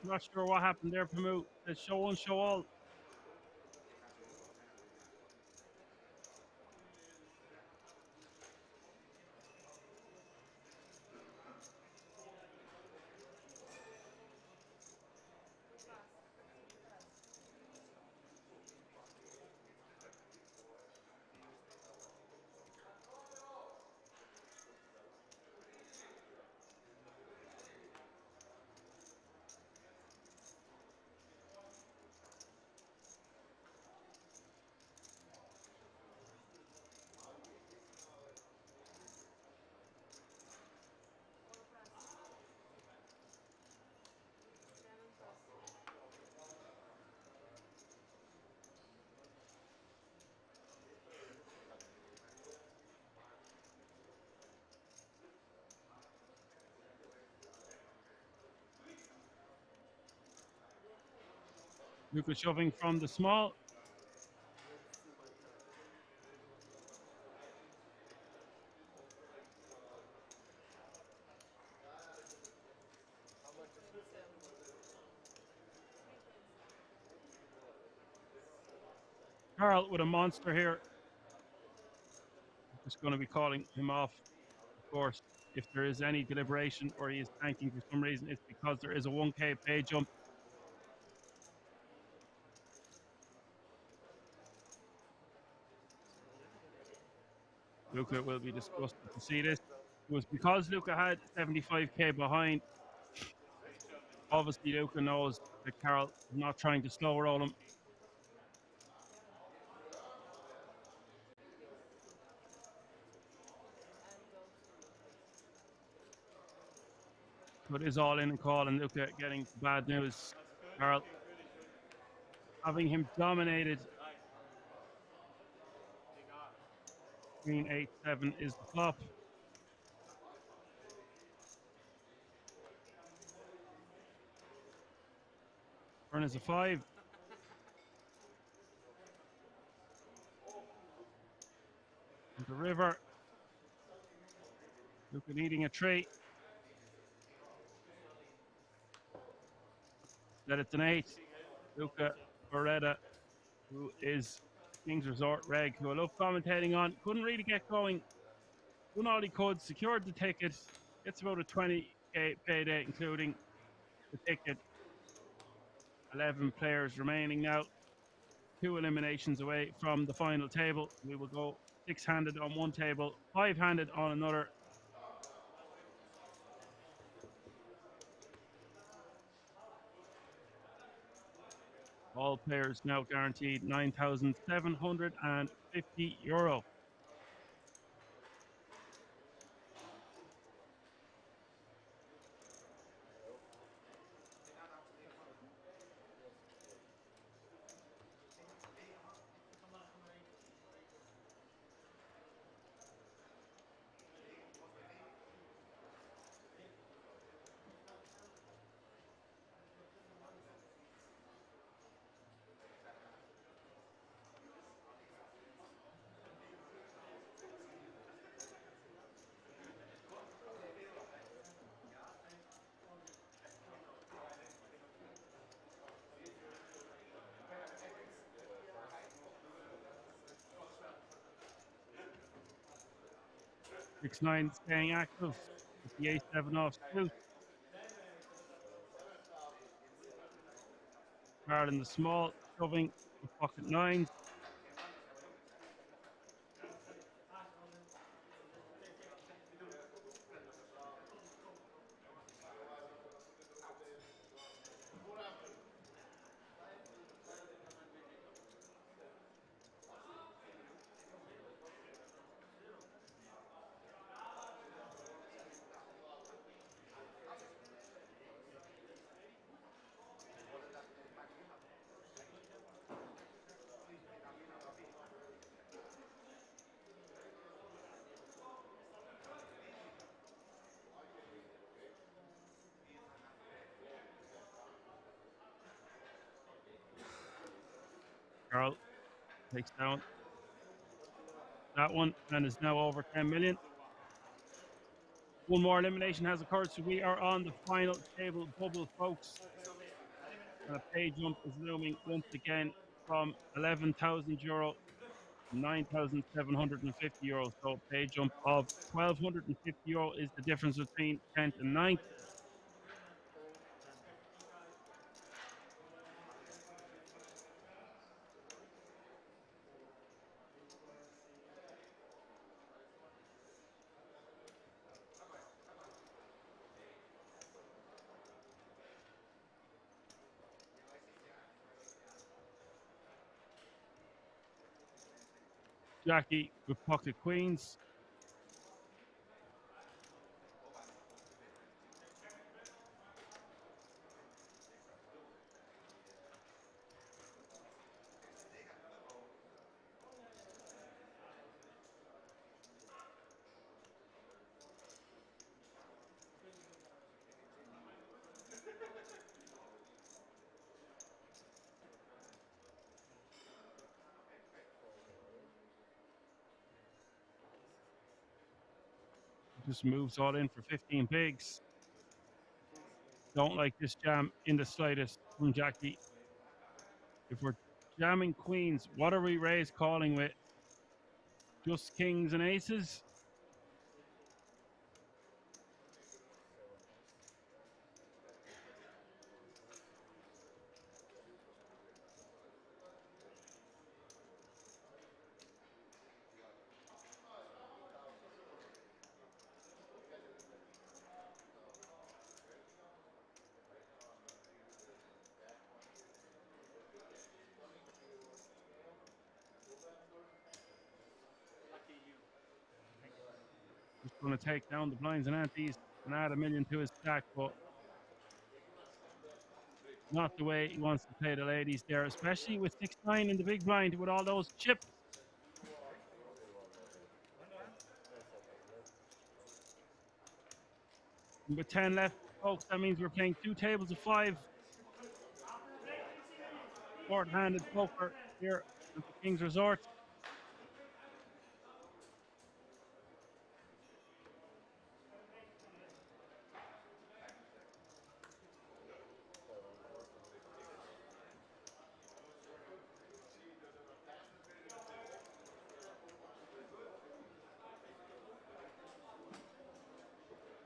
Not sure what happened there, Pamu. It's show one, show all. Luca shoving from the small. Carl with a monster here. Just going to be calling him off, of course. If there is any deliberation or he is tanking for some reason, it's because there is a 1K pay jump. Luca will be disgusted to see this. It was because Luca had 75K behind. Obviously, Luca knows that Carl is not trying to slow roll him. But is all in and call, and Luca getting bad news. Carl having him dominated. Queen 8-7 is the flop. Turn is a 5. The river. Luca needing a 3. That it's an 8. Luca Beretta, who is King's Resort Reg, who I love commentating on. Couldn't really get going. Done all he could, secured the ticket. Gets about a 20K payday, including the ticket. 11 players remaining now. 2 eliminations away from the final table. We will go 6-handed on one table, 5-handed on another. All players now guaranteed €9,750. Six nine staying active with the A7 off suit. Card in the small, shoving the pocket nines. Carl takes down that one and is now over 10 million. One more elimination has occurred, so we are on the final table bubble, folks. And a pay jump is looming once again from €11,000 to €9,750. So pay jump of €1,250 is the difference between 10th and 9th. Jackie with pocket queens. Just moves all in for 15 bigs. Don't like this jam in the slightest from Jackie. If we're jamming queens, what are we raise calling with? Just kings and aces? Just going to take down the blinds and antes and add $1 million to his stack, but not the way he wants to play the ladies there, especially with 6-9 in the big blind with all those chips. And with 10 left, folks, that means we're playing 2 tables of 5. Short-handed poker here at the King's Resort.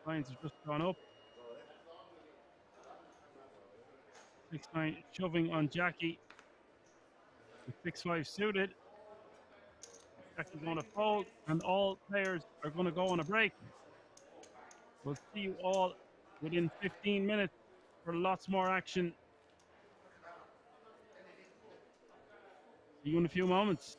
Lines have just gone up. 6-9 shoving on Jackie. With 6-5 suited. Jackie's going to fold, and all players are going to go on a break. We'll see you all within 15 minutes for lots more action. See you in a few moments.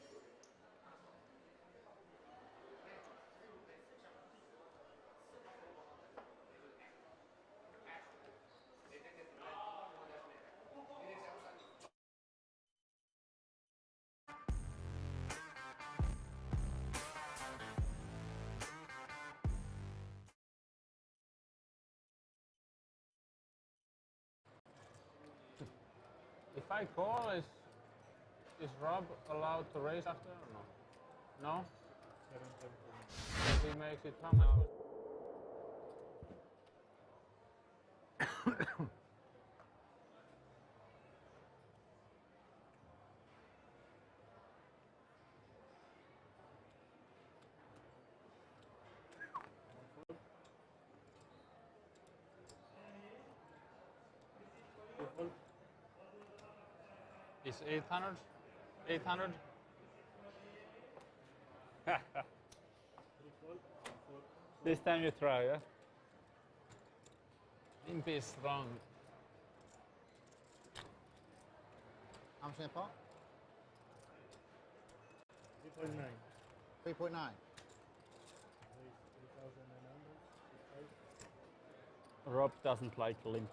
If I call, is Rob allowed to raise after or no? No? If he makes it how much? Is 800? 800? This time you try, yeah? Imp is strong. How much in the pot? 3.9. 3.9. Rob doesn't like limps.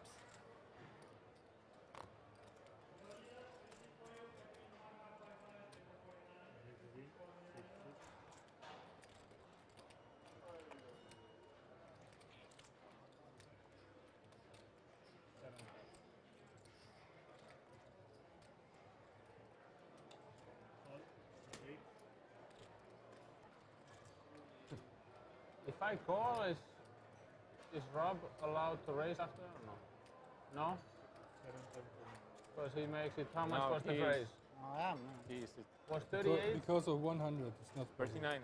If I call, is Rob allowed to raise after or no? No? Because he makes it, how much No, was the he raise? is- I am. He used to Was 38? Because of 100, it's not possible. 39.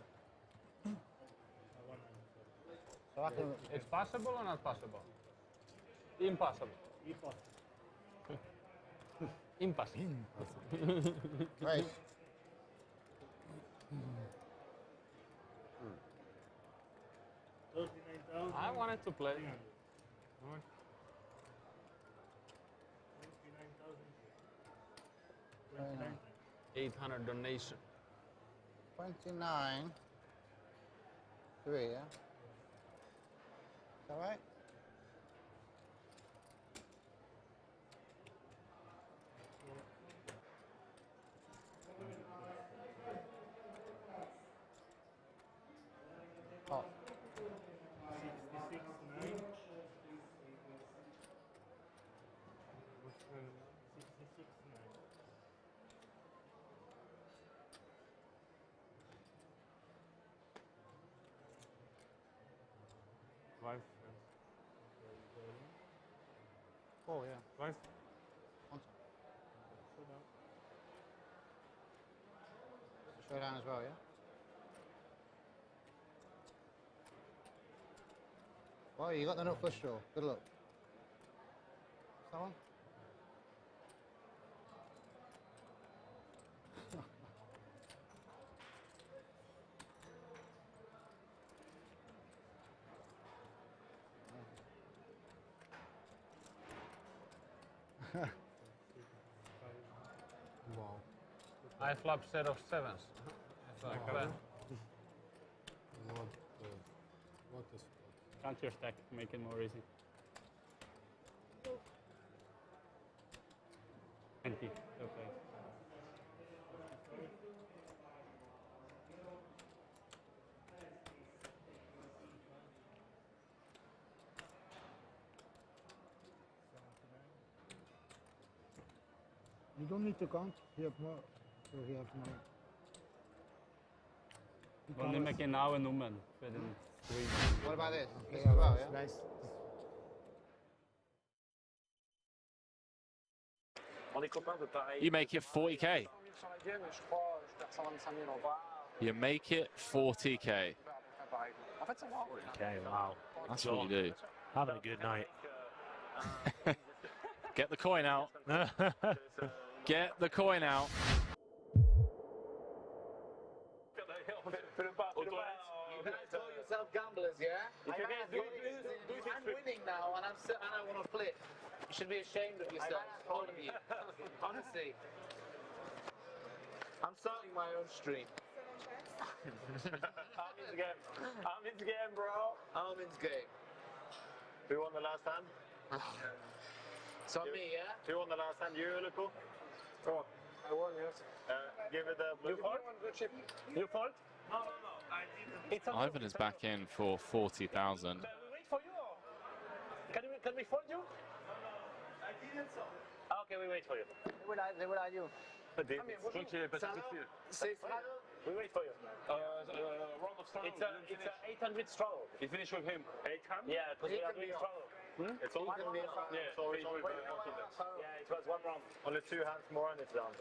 So I can. It's possible or not possible? Impossible. Impossible. Raise. I wanted to play. 800 donation. 29. 3, yeah? Is that right? Oh. 66.9. 66.9. Five. Oh, yeah. Five. Showdown as well, yeah? Well, you got the nut flush draw. Good luck. Is that one? Wow. I flop set of sevens. Wow. What is Count your stack, make it more easy. 20, okay. You don't need to count. You have more. So you have more. Want die met geen oude noemen. What about this? This as well, yeah? Nice. On est copains de pareil. You make it 40k. You make it 40k. Okay, wow. That's what you do. Having a good night. Get the coin out. Get the coin out. You guys call yourself gamblers, yeah? You're losing and winning now, and I want to flip. You should be ashamed of yourselves, all of you. Honestly. I'm starting my own stream. I'm in the game. I'm in the game, bro. I'm in the game. Who won the last hand? So me, yeah? Who won the last hand? You, Luko? Oh, I won, yes. give it the blue fault. You fault? No. I didn't. Ivan is back in for 40,000. We wait for you. Or? Can we fault you? I didn't. Okay, we wait for you. They will I you. Je crois qu'il est passé tout de suite. We wait for you. Round of straddle. It's a 800 straddle. You finish with him. 800? Yeah, because we are doing straddle. It's all Yeah, so it's with yeah, it was one round. Only 2 hands more and it's done.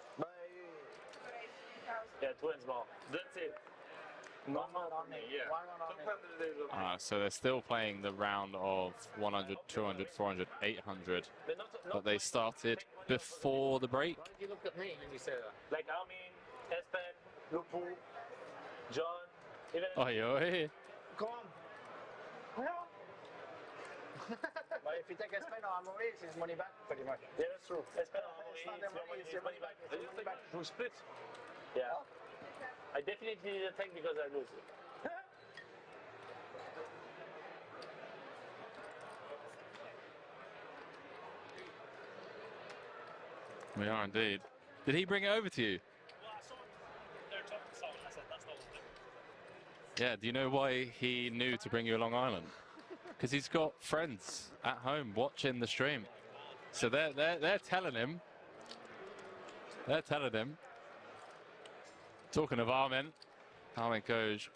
Yeah, 2 hands more. That's it. One round on me. Yeah. One round on me. So they're still playing the round of 100, 200, 400, 800. But they started before the break. Why did you look at me when you say that? Like Armin, Espen, Lupu, John, even. Oi, oi. Come on. No. But if you take a spin on Amaury, it's his money back, pretty much. Yeah, that's true. Espen or It's Amaury, not their money, it's your money back. It's your money back. We split. Yeah. I definitely didn't take because I lose. We are indeed. Did he bring it over to you? Yeah, do you know why he knew to bring you along Ireland? Because he's got friends at home watching the stream. So they're telling him. They're telling him. Talking of Armin goes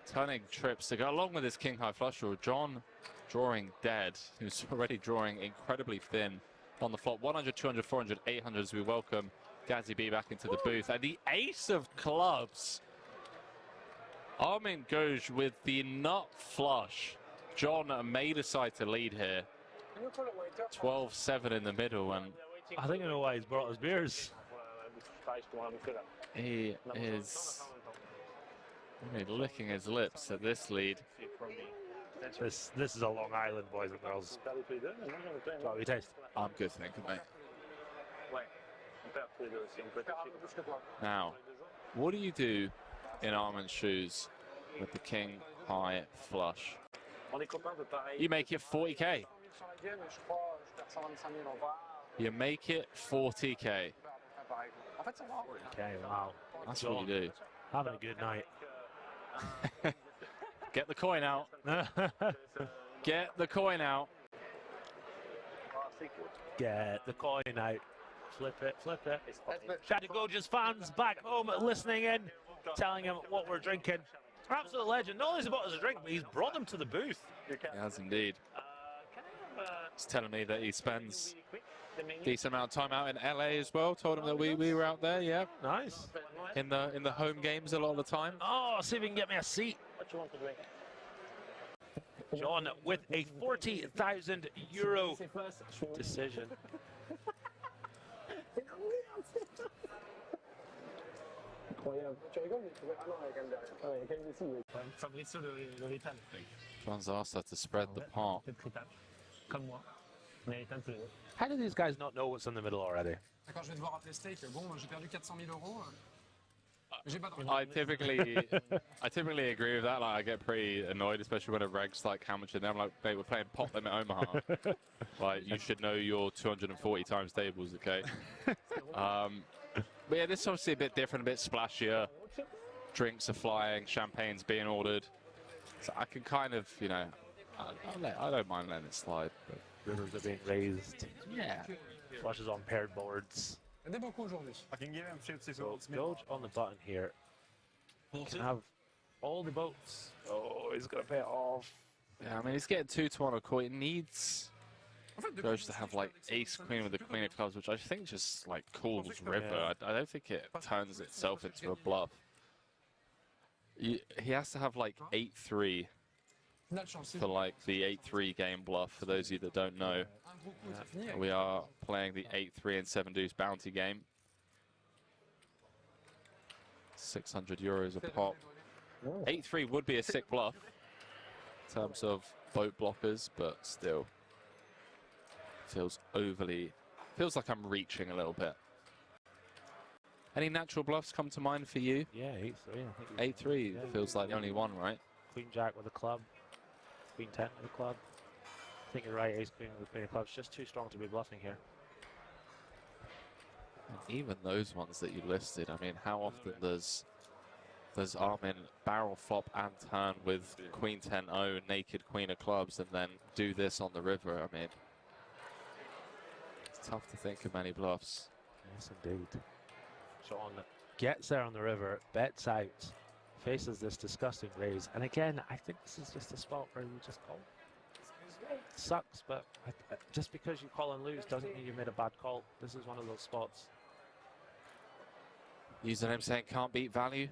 turning trips to go along with his king high flush draw. John drawing dead, who's already drawing incredibly thin on the flop. 100, 200, 400, 800 as we welcome Gazzy B back into the booth. And the ace of clubs. Armin goes with the nut flush. John may decide to lead here. 12-7 in the middle, and I think I know why he's brought his beers. he is really licking his lips at this lead. This is a Long Island, boys and girls. Shall we taste? I'm good, thank you, mate. Now, what do you do in Armin's shoes with the king high flush? You make it 40k. You make it 40k. Okay, wow. That's what you do. Having a good night. Get the coin out. Get the coin out. Get the coin out. Flip it, flip it. Shout out to Gorgeous fans back home listening in, telling him what we're drinking. Absolute legend. Not only has he bought us a drink, but he's brought them to the booth. He has indeed. He's telling me that he spends a decent amount of time out in LA as well. Told him that we were out there, yeah. Nice. In the home games a lot of the time. Oh, see if we can get me a seat. What you want to drink? John with a €40,000 decision. John's asked her to spread the pot. How do these guys not know what's in the middle already? Quand je vais devoir appeler steak, bon, j'ai perdu 400 000 euros. J'ai pas de... I typically agree with that. Like, I get pretty annoyed, especially when a reg's like how much in there. I'm like, mate, we're playing pot limit Omaha. Like, you should know your 240 times tables, okay? But yeah, this is obviously a bit different, a bit splashier. Drinks are flying, champagne's being ordered. So I can kind of, you know, I don't mind letting it slide. But rivers are being raised. Yeah. Flushes on paired boards. So Doge on the button here. He can have all the boats. Oh, he's gonna pay it off. Yeah, I mean, he's getting 2-1 on court. He needs Doge to have like ace queen with the queen of clubs, which I think just like cools river. I don't think it turns itself into a bluff. He has to have like 8-3 for like the 8-3 game bluff. For those of you that don't know, we are playing the 8-3 and 7 deuce bounty game. €600 a pop. 8-3 would be a sick bluff in terms of boat blockers, but still feels like I'm reaching a little bit. Any natural bluffs come to mind for you? Yeah, 8-3. I think 8-3 yeah, feels like the only one, right? Queen Jack with a club, Queen 10 with a club. I think you're right, Ace Queen with a Queen of clubs. Just too strong to be bluffing here. And even those ones that you listed, I mean, how often does Armin barrel flop and turn with Queen 10-0, naked Queen of clubs, and then do this on the river? I mean, it's tough to think of many bluffs. Yes, indeed. Sean gets there on the river, bets out, faces this disgusting raise, and again, I think this is just a spot where you just call. It sucks, but just because you call and lose doesn't mean you made a bad call. This is one of those spots. Username saying can't beat value.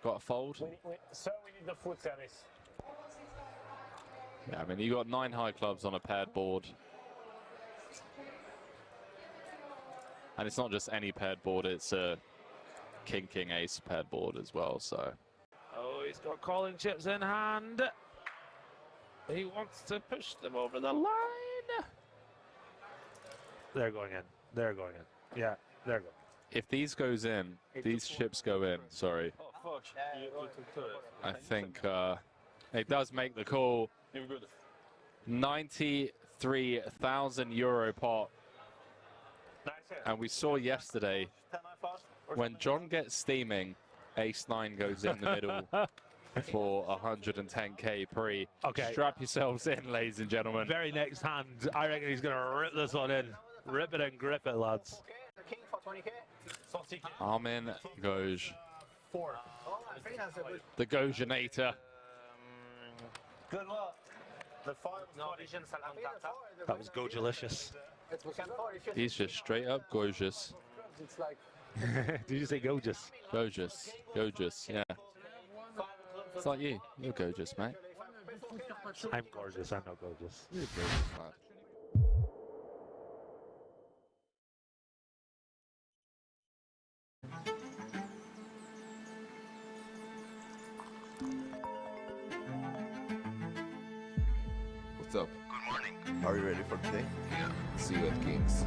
Got a fold. So we need the foot service. Yeah, I mean, you got 9 high clubs on a paired board. And it's not just any paired board, it's a king, king, ace paired board as well, so. Oh, he's got calling chips in hand. He wants to push them over the line. They're going in. They're going in. Yeah, they're going. If these goes in, these chips go in, sorry. Oh, fuck. You took to it. I think it does make the call. 93,000 euro pot. And we saw yesterday, when John gets steaming, ace-9 goes in the middle for 110k pre. Okay. Strap yourselves in, ladies and gentlemen. Very next hand, I reckon he's going to rip this one in. Rip it and grip it, lads. King for 20k. Armin Goj, 4. the Gojinator. Good luck. The 5 That was Gojilicious. He's just straight up gorgeous. It's like Did you say gorgeous? Gorgeous. Gorgeous, yeah. It's like you. You're gorgeous, mate. I'm gorgeous, I'm not gorgeous. You're gorgeous, lad. What's up? Good morning. Are you ready for today? Yeah. See you at Kings.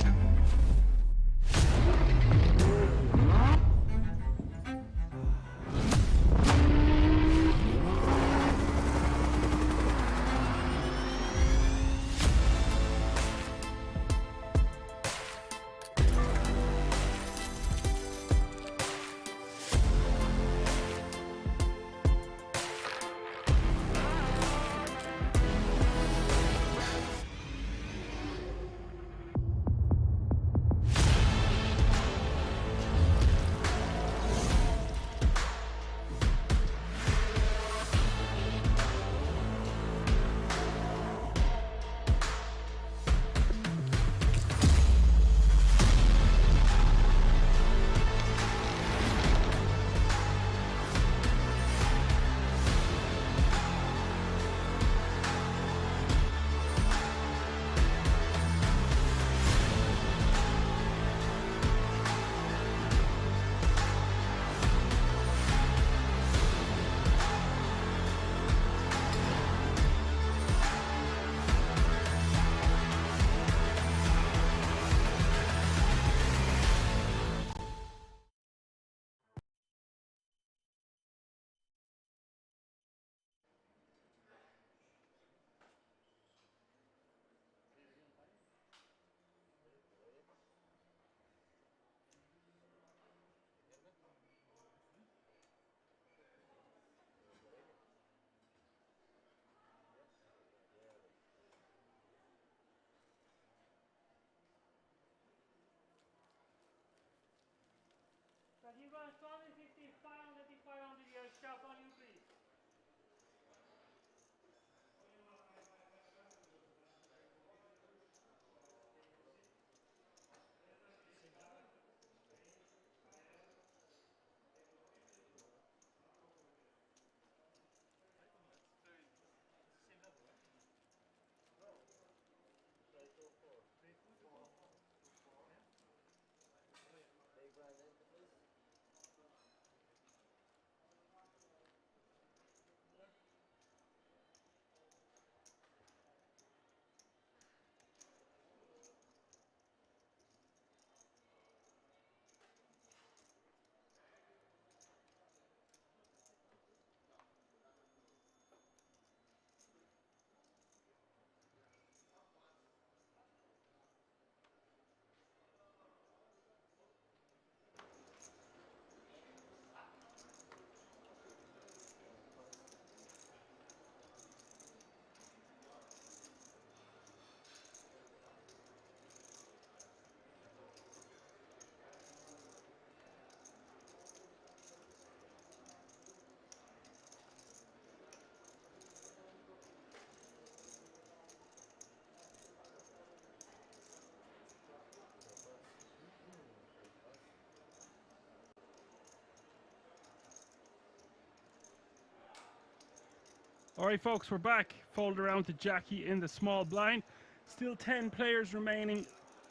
All right, folks, we're back. Fold around to Jackie in the small blind. Still 10 players remaining.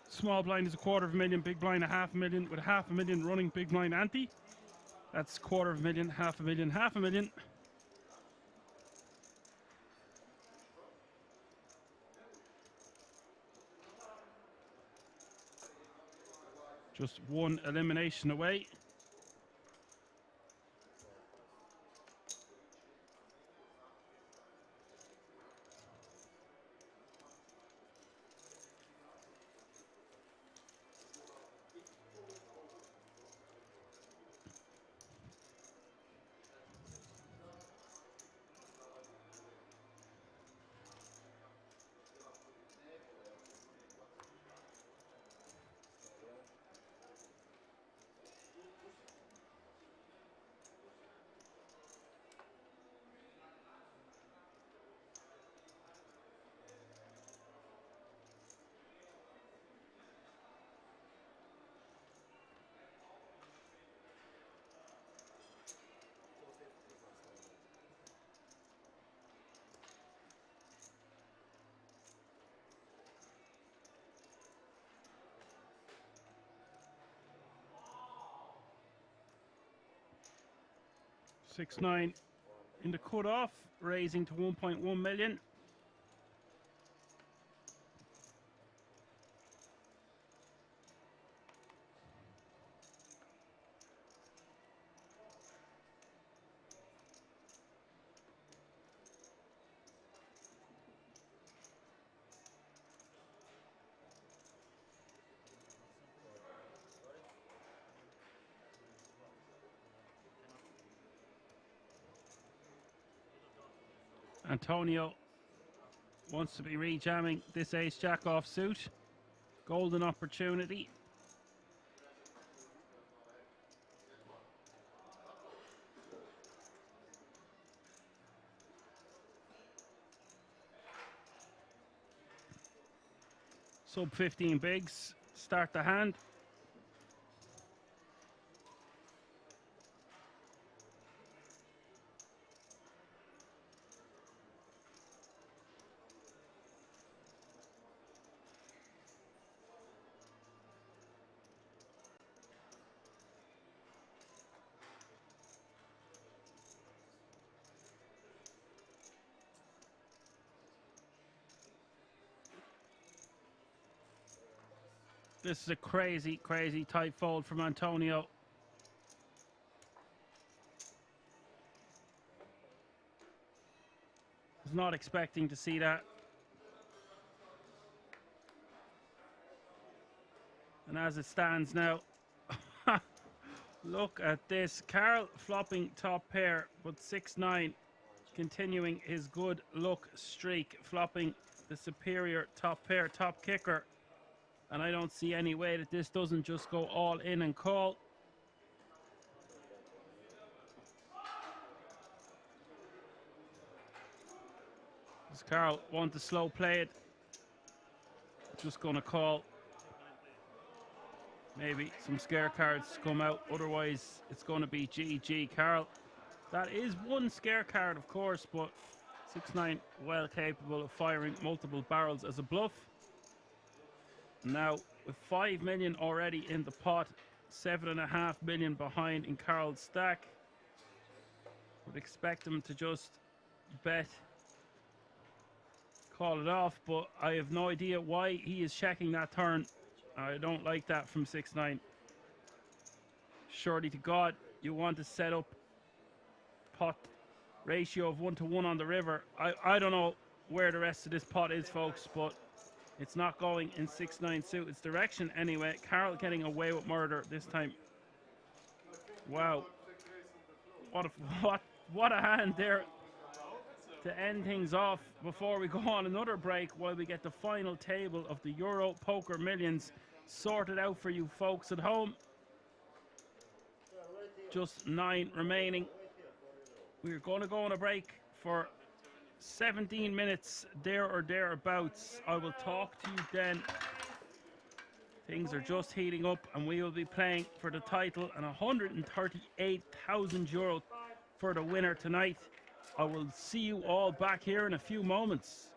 Small blind is a $250,000, big blind a $500,000, with $500,000 running big blind ante. That's $250,000, $500,000, $500,000. Just one elimination away. $6-9 in the cutoff, raising to 1.1 million. Antonio wants to be rejamming this ace-jack offsuit. Golden opportunity. Sub 15 bigs. Start the hand. This is a crazy, crazy tight fold from Antonio. Was not expecting to see that. And as it stands now, look at this. Carl flopping top pair, but 6-9 continuing his good luck streak, flopping the superior top pair, top kicker. And I don't see any way that this doesn't just go all in and call. Does Carl want to slow play it? Just gonna call. Maybe some scare cards come out. Otherwise, it's going to be GG, Carl. That is one scare card, of course, but 6-9 well capable of firing multiple barrels as a bluff. Now, with 5 million already in the pot, 7.5 million behind in Carl's stack, would expect him to just bet, call it off, but I have no idea why he is checking that turn. I don't like that from 6-9. Surely to God, you want to set up pot ratio of 1-to-1 on the river. I don't know where the rest of this pot is, folks, but it's not going in 6-9 suit. Its direction anyway. Carl getting away with murder this time. Wow. What a hand there to end things off before we go on another break while we get the final table of the Euro Poker Millions sorted out for you folks at home. Just 9 remaining. We're going to go on a break for 17 minutes there or thereabouts. I will talk to you then. Things are just heating up and we will be playing for the title and €138,000 for the winner tonight. I will see you all back here in a few moments.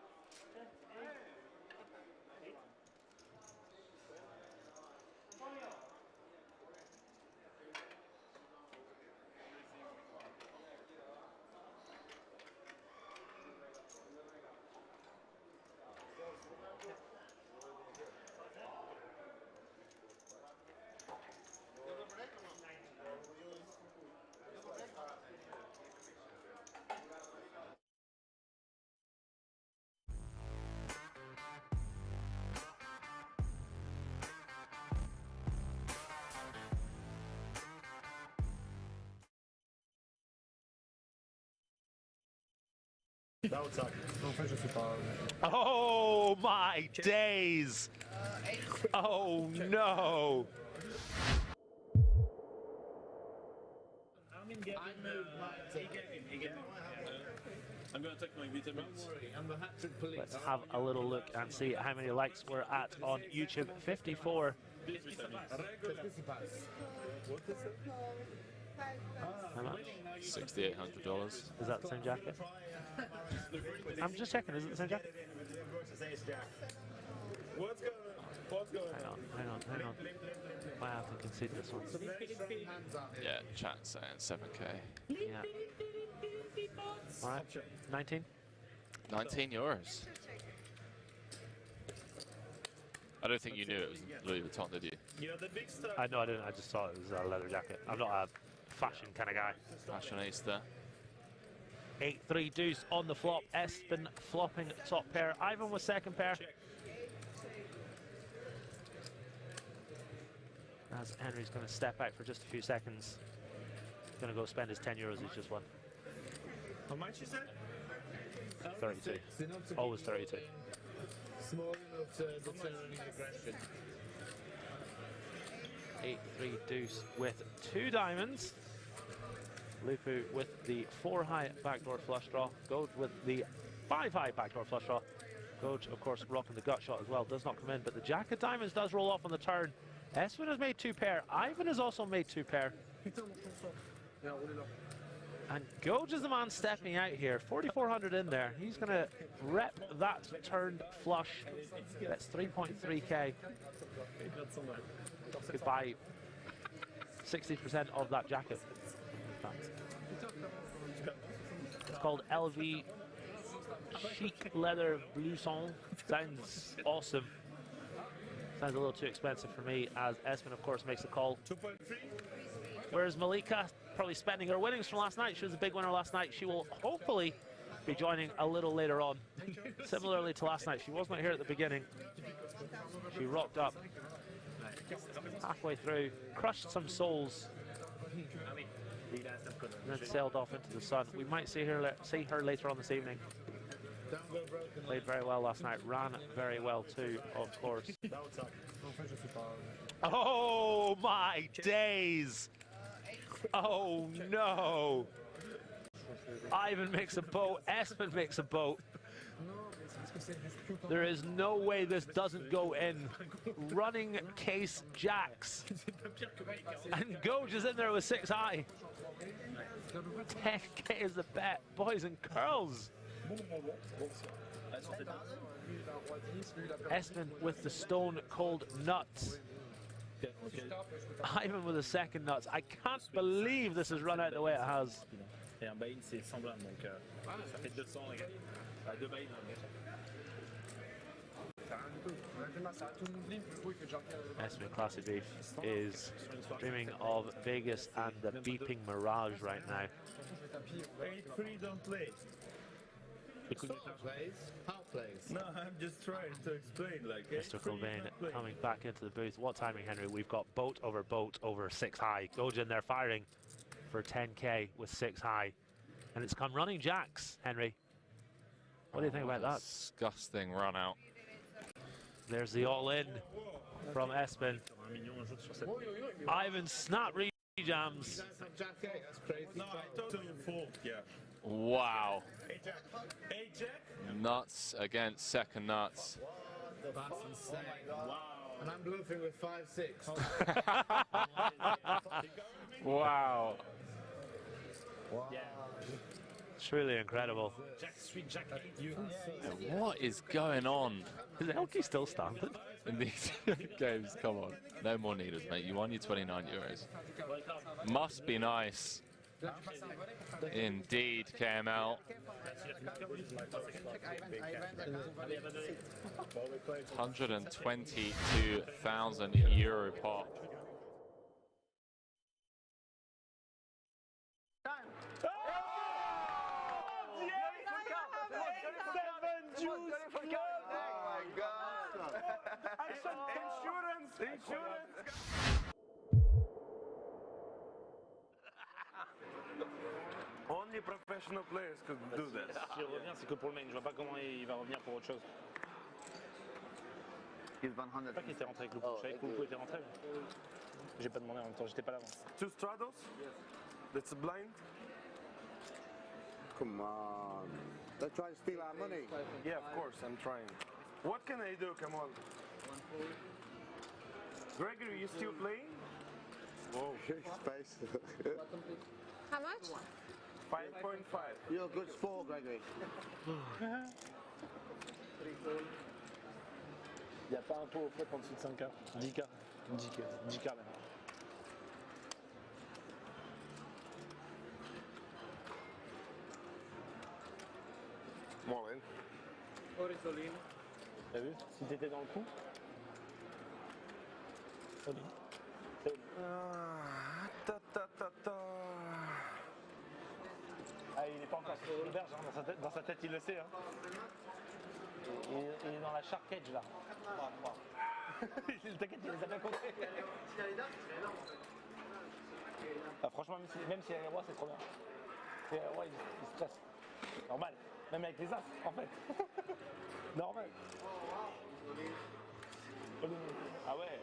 Oh my days! Oh no! I'm going to take my vitamins. Don't worry, I'm the hat-trick police. Let's have a little look and see how many likes we're at on YouTube. 54. How much? $6,800. Is that the same jacket? I'm just checking, is it the same jacket? What's going on? Hang on. Might have to concede this one. Yeah, chat saying 7K. Yeah. Alright, 19? 19 euros. I don't think you knew it was Louis Vuitton, did you? No, I didn't. I just saw it was a leather jacket. I'm not a fashion kind of guy. Fashionista. 8-3 deuce on the flop. Espen flopping top pair. Ivan was second pair. As Henry's going to step out for just a few seconds. He's going to go spend his 10 euros he's just won. How much is it? 32. Always 32. Small enough to deter any aggression. 8-3 deuce with 2 diamonds. Lupu with the 4-high backdoor flush draw. Goj with the 5-high backdoor flush draw. Goj, of course, rocking the gut shot as well. Does not come in, but the jack of diamonds does roll off on the turn. Espen has made 2 pair. Ivan has also made 2 pair. And Goj is the man stepping out here. 4,400 in there. He's going to rep that turned flush. That's 3.3k. Could buy 60% of that jacket. It's called LV Chic Leather Blouson. Sounds awesome. Sounds a little too expensive for me, as Espen, of course, makes a call. 2.3. Whereas Malika, probably spending her winnings from last night. She was a big winner last night. She will hopefully be joining a little later on. Similarly to last night, she was not here at the beginning. She rocked up halfway through, crushed some souls, and then sailed off into the sun. We might see her later on this evening. Played very well last night, ran very well too, of course. Oh my days! Oh no! Ivan makes a boat, Espen makes a boat. There is no way this doesn't go in. Running case jacks. And Goj is in there with 6-high. 10k is the bet, boys and girls. Espen with the stone cold nuts. Ivan with the second nuts. I can't believe this has run out the way it has. Espen Classy Beef is dreaming of Vegas and the beeping mirage right now. 8-3 don't play. How plays? No, I'm just trying to explain. Like Mr. Colvin coming back into the booth. What timing, Henry? We've got boat over 6-high. Goj in there firing for 10k with 6-high. And it's come running jacks, Henry. What do you think about that? Disgusting run out. There's the all-in from Espen. Ivan snap re-jams. No, I told you 4. Yeah. Wow. 8 jack. Nuts against second nuts. That's insane. Wow. And I'm bluffing with 5-6. Wow. Wow. It's really incredible. What is going on? Is Elkie still standing? In these games, come on. No more needles, mate. You won your 29 euros. Must be nice. Indeed, KML. 122,000 euro pot. Only professional players could do this. S'il revient, c'est que pour le main. Je vois pas comment il va revenir pour autre chose. He's 100. Je sais pas qu'il était rentré avec Loupou. Je savais que Loupou était rentré. J'ai pas demandé en même temps, j'étais pas là avant. Two straddles? That's blind? Come on. They're trying to steal our money. Yeah, of course, I'm trying. What can I do? Come on. Gregory, you still playing? Whoa. Space. How much? 5.5. You're a good sport, Gregory. Il n'y a pas un pot au flop en dessous de 5K. 10K. 10K même. More in. Horizoline. T'as vu? Si t'étais dans le coup. Oli. Ah, il est pas encore sur l'auberge, hein. Dans sa tête il le sait. Hein. Il est dans la shark cage là. T'inquiète, il les a bien comptés. Ah, franchement, même s'il y a les rois, c'est trop bien. Les rois, ils stressent. Normal. Même avec les as, en fait. Normal. Ah ouais.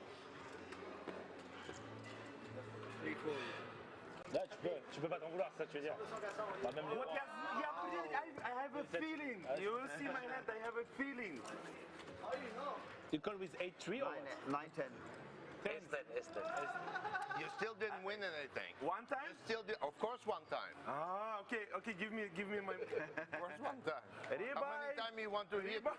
Là, tu peux pas t'en vouloir, c'est ça que tu veux dire. Bah, même les rois. I have a feeling. You will see my hand. I have a feeling. You call with 8-3 or 9-10. You still didn't win anything. One time? You still did, of course, one time. Ah, okay. Give me my. Of course, one time. How many times you want to hit? How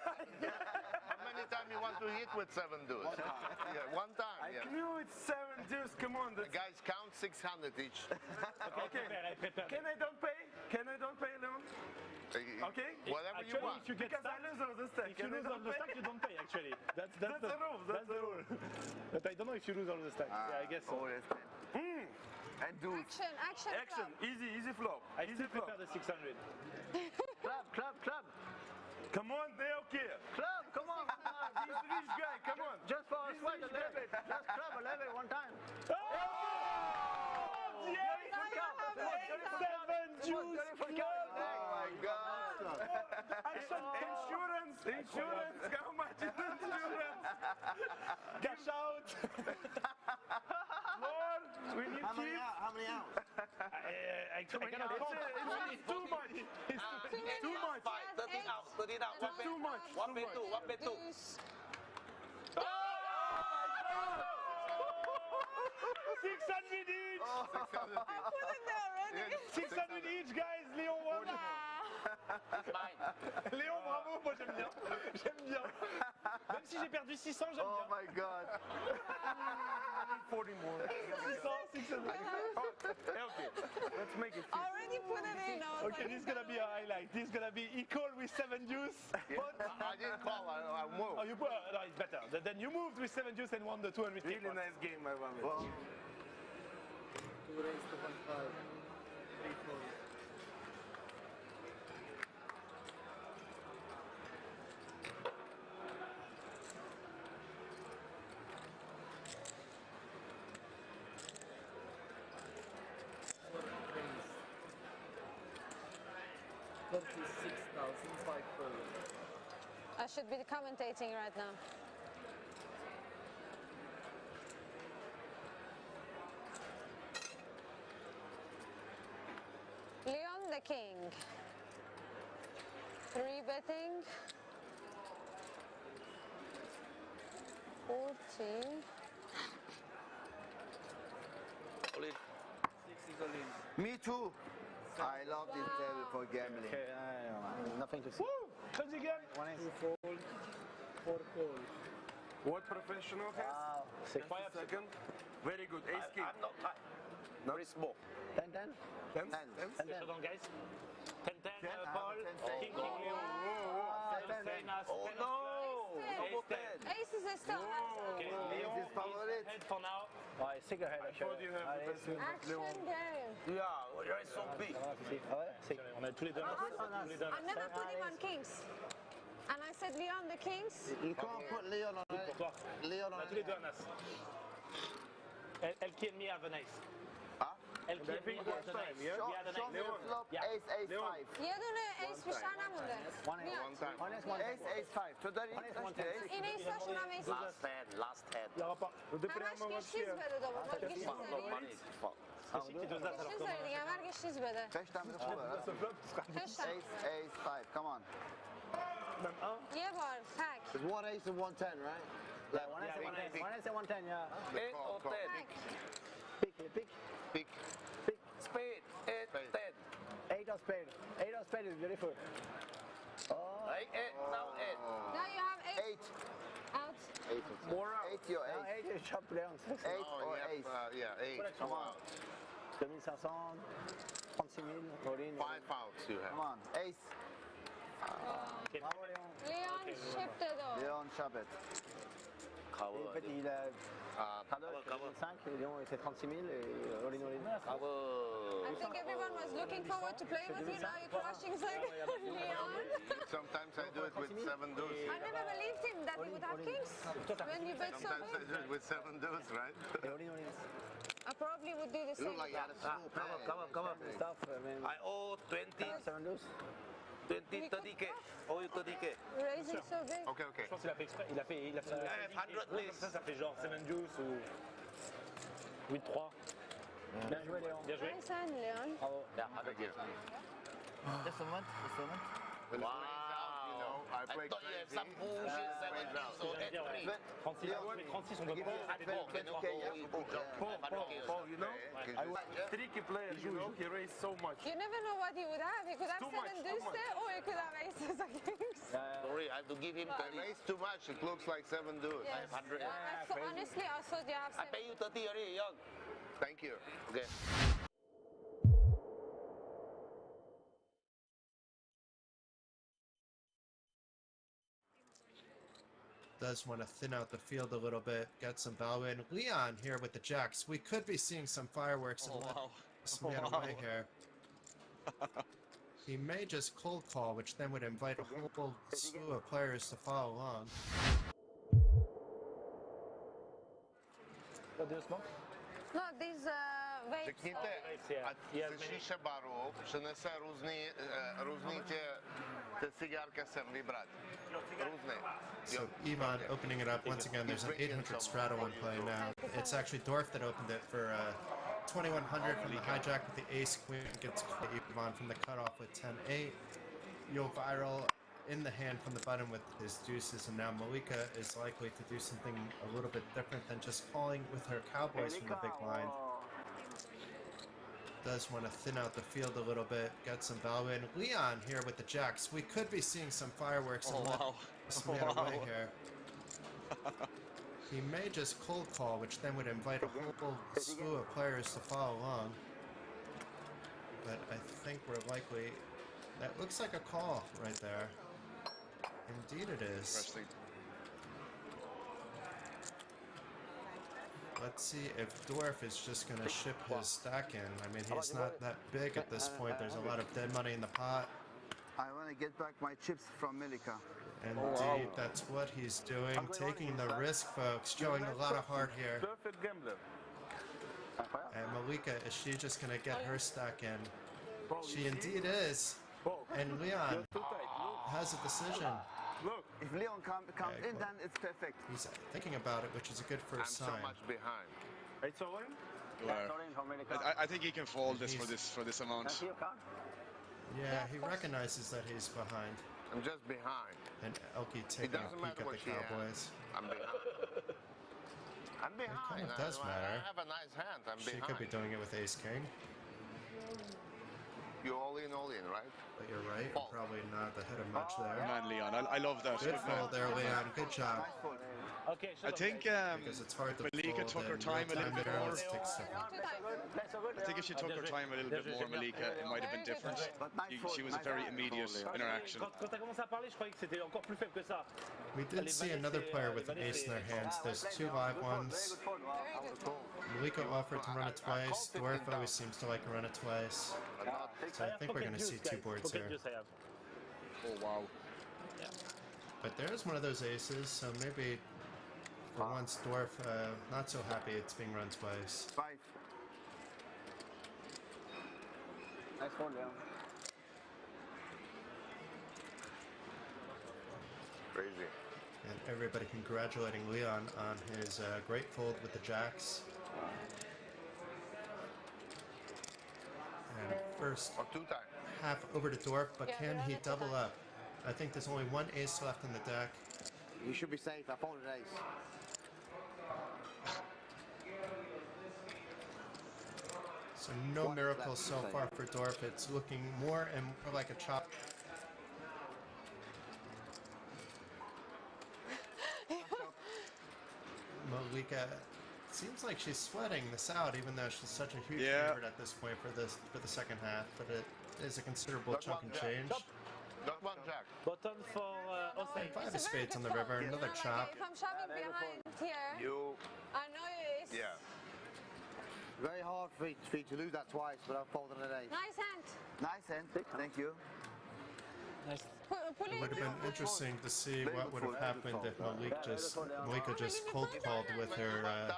many times you want to hit with 7 deuce? Yeah, one time. I knew it's 7 deuce. Come on. The guys count 600 each. Okay. Can I don't pay, Leon? Okay. Whatever you want. If you get because I lose on the stack. If you lose on the stack, you don't pay actually. That's the rule. That's the rule. But I don't know if you lose on the stack. Yeah, I guess so. And do Action. Easy flop. I still prefer the 600. Club. Come on, they're okay. Club, come on. This rich guy, come on. Just for a sweat a little bit. Just club a little bit one time. Oh! my God. Insurance. How much is insurance? Cash out. Lord, we need How many out? I cannot count. It's too much. It's too much. 13 out. 13 out. It's too much. One pay two. One pay two. Oh! 600 each. Oh, 600 each. I put it there already. 600 each, guys. Léon won. Léon, bravo, moi j'aime bien. Même si j'ai perdu 600, j'aime bien. Oh my God. 40 more. 600. Okay, let's make it. Already put it in. Okay, this is gonna be a highlight. This is gonna be equal with 7 deuce. But I didn't call. I moved. Oh, you put, no, it's better. Then you moved with 7 deuce and won the 200. Really nice game, I love it. Well, 2 raised to 1.5. 3 fold. I should be commentating right now. Leon the king. 3 betting. 14. All in. 6 is all in. me too. I love this table for gambling. Okay, nothing to see. Woo! Crazy game. One is. 2 fold, 4 calls. What professional has? Wow. Just a second. Very good. Ace king. I'm not high. Very small. 10, 10. 10? 10. Showdown, guys. 10, 10, Paul. King, Oh, King, Leon. oh no! Ace 10. Ace is still Okay, Leon Ace is favorite. head for now. Ouais, c'est correct. I thought you have the best hand, but action Leon. game. Yeah, you're so big. On a tous les deux. I never put him on kings. And I said Leon the kings. You can't put Leon on it. Pour toi. Leon On a on tous les it. deux un as. Elki and me have an ace. Huh? Elki and me have an ace. We had an Show me ace. the flop. Yeah. Ace, ace, 5. Yedune ace bir tane bunde. One is. One time. One is one. Ace, ace, 5. So that One is is one the time. ace. In ace taşına ace. Last hand, last hand. Il n'y aura pas. Hemen geçtiz böyle de bu. Bak geçtiz No böyle. money. Fuck. Geçtiz böyle. Hemen geçtiz böyle. 5 tane de flop. Kaç tane? Ace, ace, 5. Come on. Ye var. Tag. It's one ace and 110, right? Yeah, one is a 110. One is a 110, yeah. 8 or 10. Pick, pick. Pick. Pick. Spade. 8, 10. 8 of spade. 8 of spade is beautiful. Oh. 8, now 8. Now you have ace. 8. Out. 8. More out. 8 your Now ace. 8 is chop down. 8 or ace. Yeah, 8. Come on. 2500, 36 000, all in. 5 outs you have. Come on. Ace. Bravo Léon. Leon shipped it all. Leon Chabet. En fait, il a Paddle 5, Léon était 36 000 et all in all in. I think everyone was looking forward to play with you. Now you're crushing Leon. Sometimes I do it with 7 deuce. I never believed him that he would have kings when you bet so Sometimes I big. do it with 7 deuce, right? Et all in all in. I probably would do the You same. look like you had a small pair. Come on. Stuff, man. I owe 20, 7 deuce. 20, 30k. Owe you 30k. Raising so big. Okay, okay. Je pense qu'il a fait exprès. Il a fait I have 100 comme list. ça fait genre 7 juice ou 8-3. Bien joué Léon. Bien joué. Nice hand, Leon. Bravo. Yeah, 100k. Just a moment. When it rains out, you know, I play thought you had crazy. some bullshit 70s or 83. 36, on doit Paul, you know, tricky player, you know, he raised so much. You never know what he would have. He could have Too much, 7 too deuce much. there, or he could have aces or kings. Sorry, I have to give him I 30. raise too much, it looks like 7 deuce. Yes. 100. Honestly, I thought you have I 7. pay you 30 already, young. Thank you. Okay. Does want to thin out the field a little bit, get some value in. Leon here with the jacks. We could be seeing some fireworks and let this man away here. He may just cold call, which then would invite a whole slew of players to follow along. What do you smoke? No, these vapes. Řekněte, ať slyší baru, přinese různý ty cigárka sem vybrat. Různý. So Ivan opening it up once again. There's an 800 straddle in play now. It's actually Dorf that opened it for 2100 from the hijack with the ace queen. Gets Ivan from the cutoff with 10-8. You'll viral in the hand from the button with his deuces, and now Malika is likely to do something a little bit different than just calling with her cowboys from the big blind. Does want to thin out the field a little bit, get some value in. Leon here with the jacks. We could be seeing some fireworks and let this man away here. He may just cold call, which then would invite a whole slew of players to follow along. But I think we're likely... That looks like a call right there. Indeed it is. Let's see if Dorf is just going to ship his stack in. I mean, he's not that big at this point. There's a lot of dead money in the pot. I want to get back my chips from Milika. Indeed, that's what he's doing. Taking the risk, folks. Showing a lot of heart here. Perfect gambler. And Malika, is she just going to get her stack in? She indeed is. And Leon has a decision. Look, if Leon comes in, then it's perfect. He's thinking about it, which is a good first sign. I'm so much behind. It's all in? I think he can fold this for this amount. Yeah, he recognizes that he's behind. I'm just behind. And Elke taking a peek at the Cowboys. I'm behind. I'm behind. It kind of does matter. I have a nice hand. I'm She behind. could be doing it with Ace King. You all in, right? But you're right, you're probably not ahead of much there. Man, Leon, I love that. Good fold there, Leon. Good job. Okay, I think because it's hard to Malika fold took her in time a real little bit there. more. Let's take a second. I think if she took her time a little bit more, Malika, it might have been different. She was a very immediate interaction. Quand t'as commencé à parler, je croyais que c'était encore plus faible que ça. We did see another player with an ace in their hands. There's two live ones. Malika offered to run it twice. Dwarf always seems to like to run it twice. So I think we're going to see two boards here. Oh, wow. But there's one of those aces, so maybe for once Dwarf not so happy it's being run twice. 5. Nice one, Leon. Crazy. And everybody congratulating Leon on his great fold with the jacks. And first half over to Dwarf, but can he double up? I think there's only one ace left in the deck. You should be safe. I folded an ace. So no miracles so far for Dwarf. It's looking more and more like a chop. Malika seems like she's sweating this out, even though she's such a huge favorite at this point for the second half. But it is a considerable chunk and change. Not one jack. Button for And 5 of spades on the river, another chop. If I'm shoving behind here, I know it is. Yeah. Very hard for you to lose that twice, but I've folded an ace. Nice hand. Nice hand. Thank you. It would have been interesting to see what would have happened if Malika just cold called with her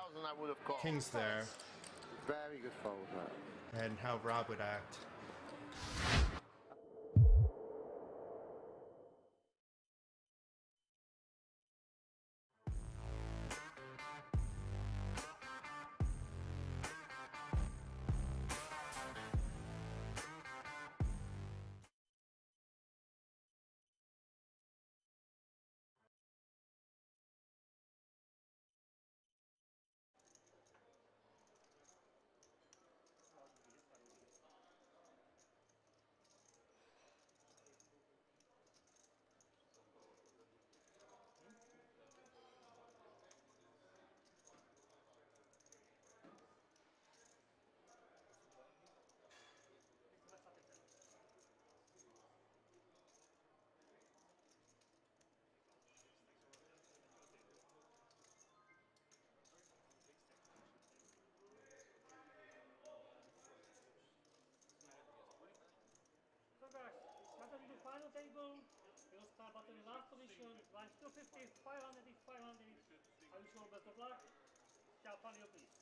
kings there. Very good fold. And how Rob would act. Final table, we'll start at the last position, lines 250, 500 each, 500 each. I wish you all best of luck. Ciao, Palio, please.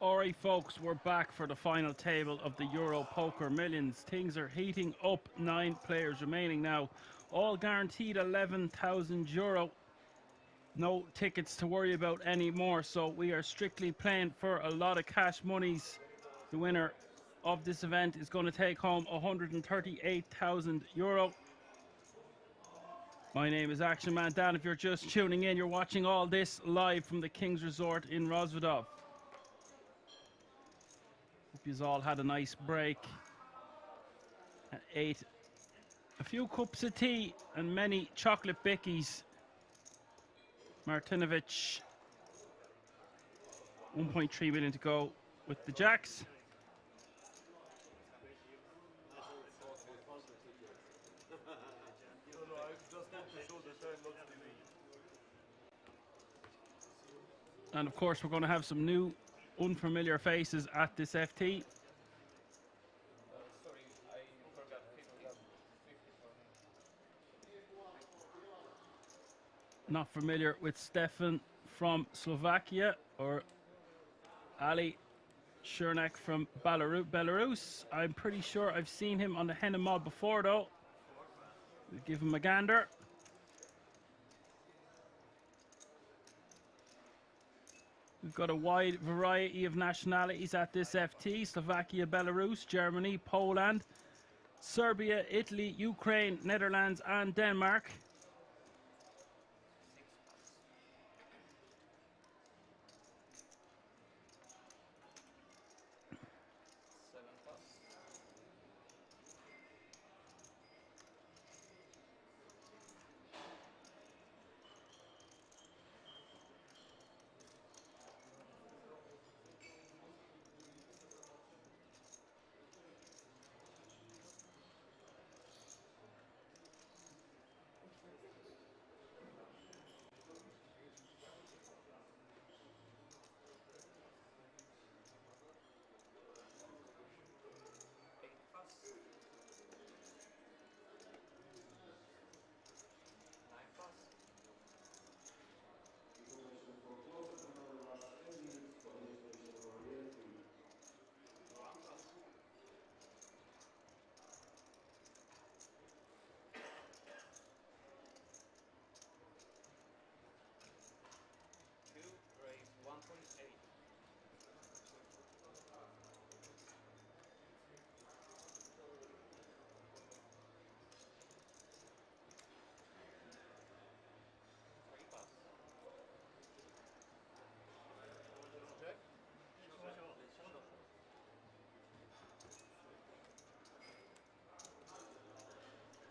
Alright folks, we're back for the final table of the Euro Poker Millions. Things are heating up, 9 players remaining now. All guaranteed €11,000. No tickets to worry about anymore, so we are strictly playing for a lot of cash monies. The winner of this event is going to take home €138,000. My name is Action Man Dan. If you're just tuning in, you're watching all this live from the King's Resort in Rozvadov. Hope you've all had a nice break and ate a few cups of tea and many chocolate bickies. Martinovic, 1.3 million to go with the Jacks. And of course, we're going to have some new unfamiliar faces at this FT. Not familiar with Stefan from Slovakia or Ali Chernak from Belarus. I'm pretty sure I've seen him on the Henna Mob before, though. We'll give him a gander. We've got a wide variety of nationalities at this FT. Slovakia, Belarus, Germany, Poland, Serbia, Italy, Ukraine, Netherlands and Denmark.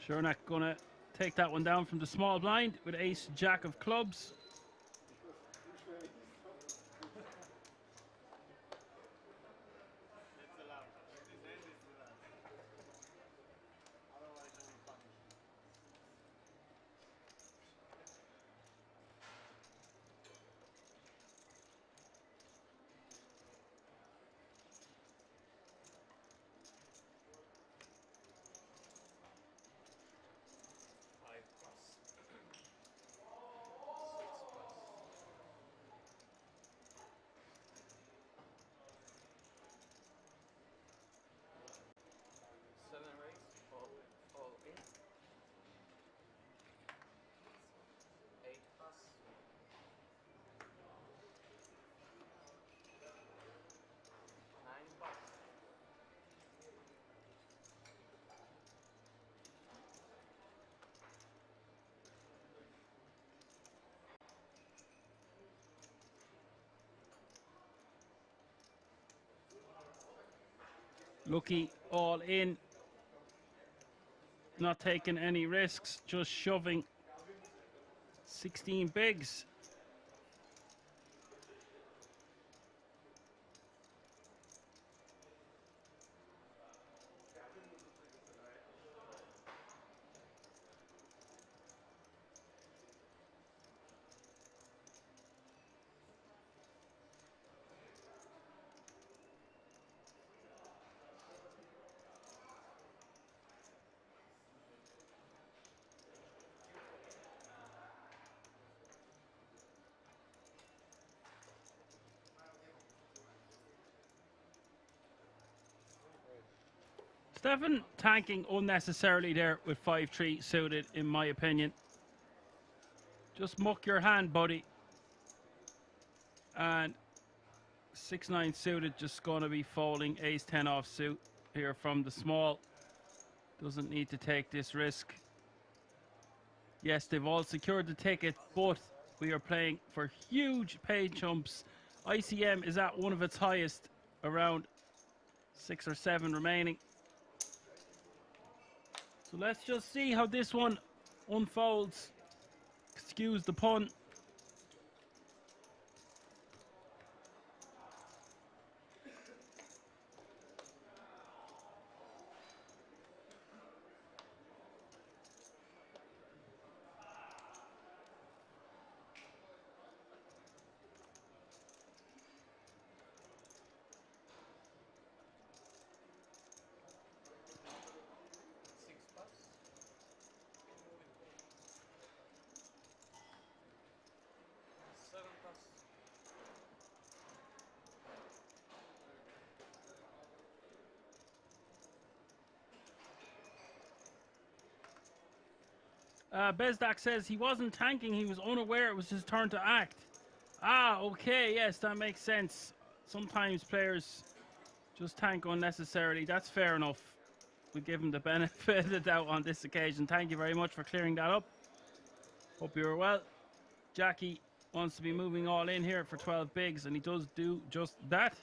Chernak gonna take that one down from the small blind with ace jack of clubs. Lucky all in, not taking any risks, just shoving 16 bigs. Stefan tanking unnecessarily there with 5-3 suited, in my opinion. Just muck your hand, buddy. And 6-9 suited just going to be folding ace-10 offsuit here from the small. Doesn't need to take this risk. Yes, they've all secured the ticket, but we are playing for huge pay chumps. ICM is at one of its highest, around 6 or 7 remaining. So let's just see how this one unfolds. Excuse the pun. Bezdak says he wasn't tanking, he was unaware it was his turn to act. Ah, okay, yes, that makes sense. Sometimes players just tank unnecessarily. That's fair enough. We give him the benefit of the doubt on this occasion. Thank you very much for clearing that up. Hope you're well. Jackie wants to be moving all in here for 12 bigs, and he does do just that.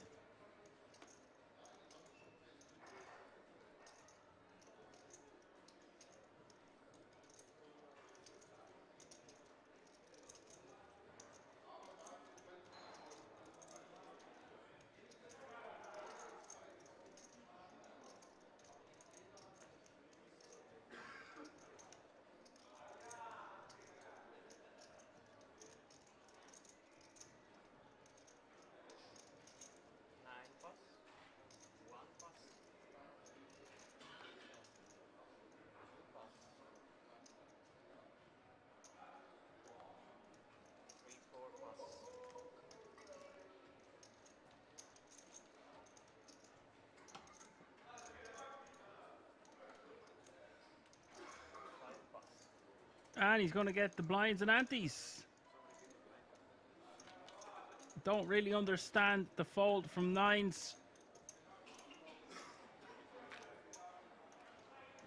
And he's going to get the blinds and antes. Don't really understand the fold from nines.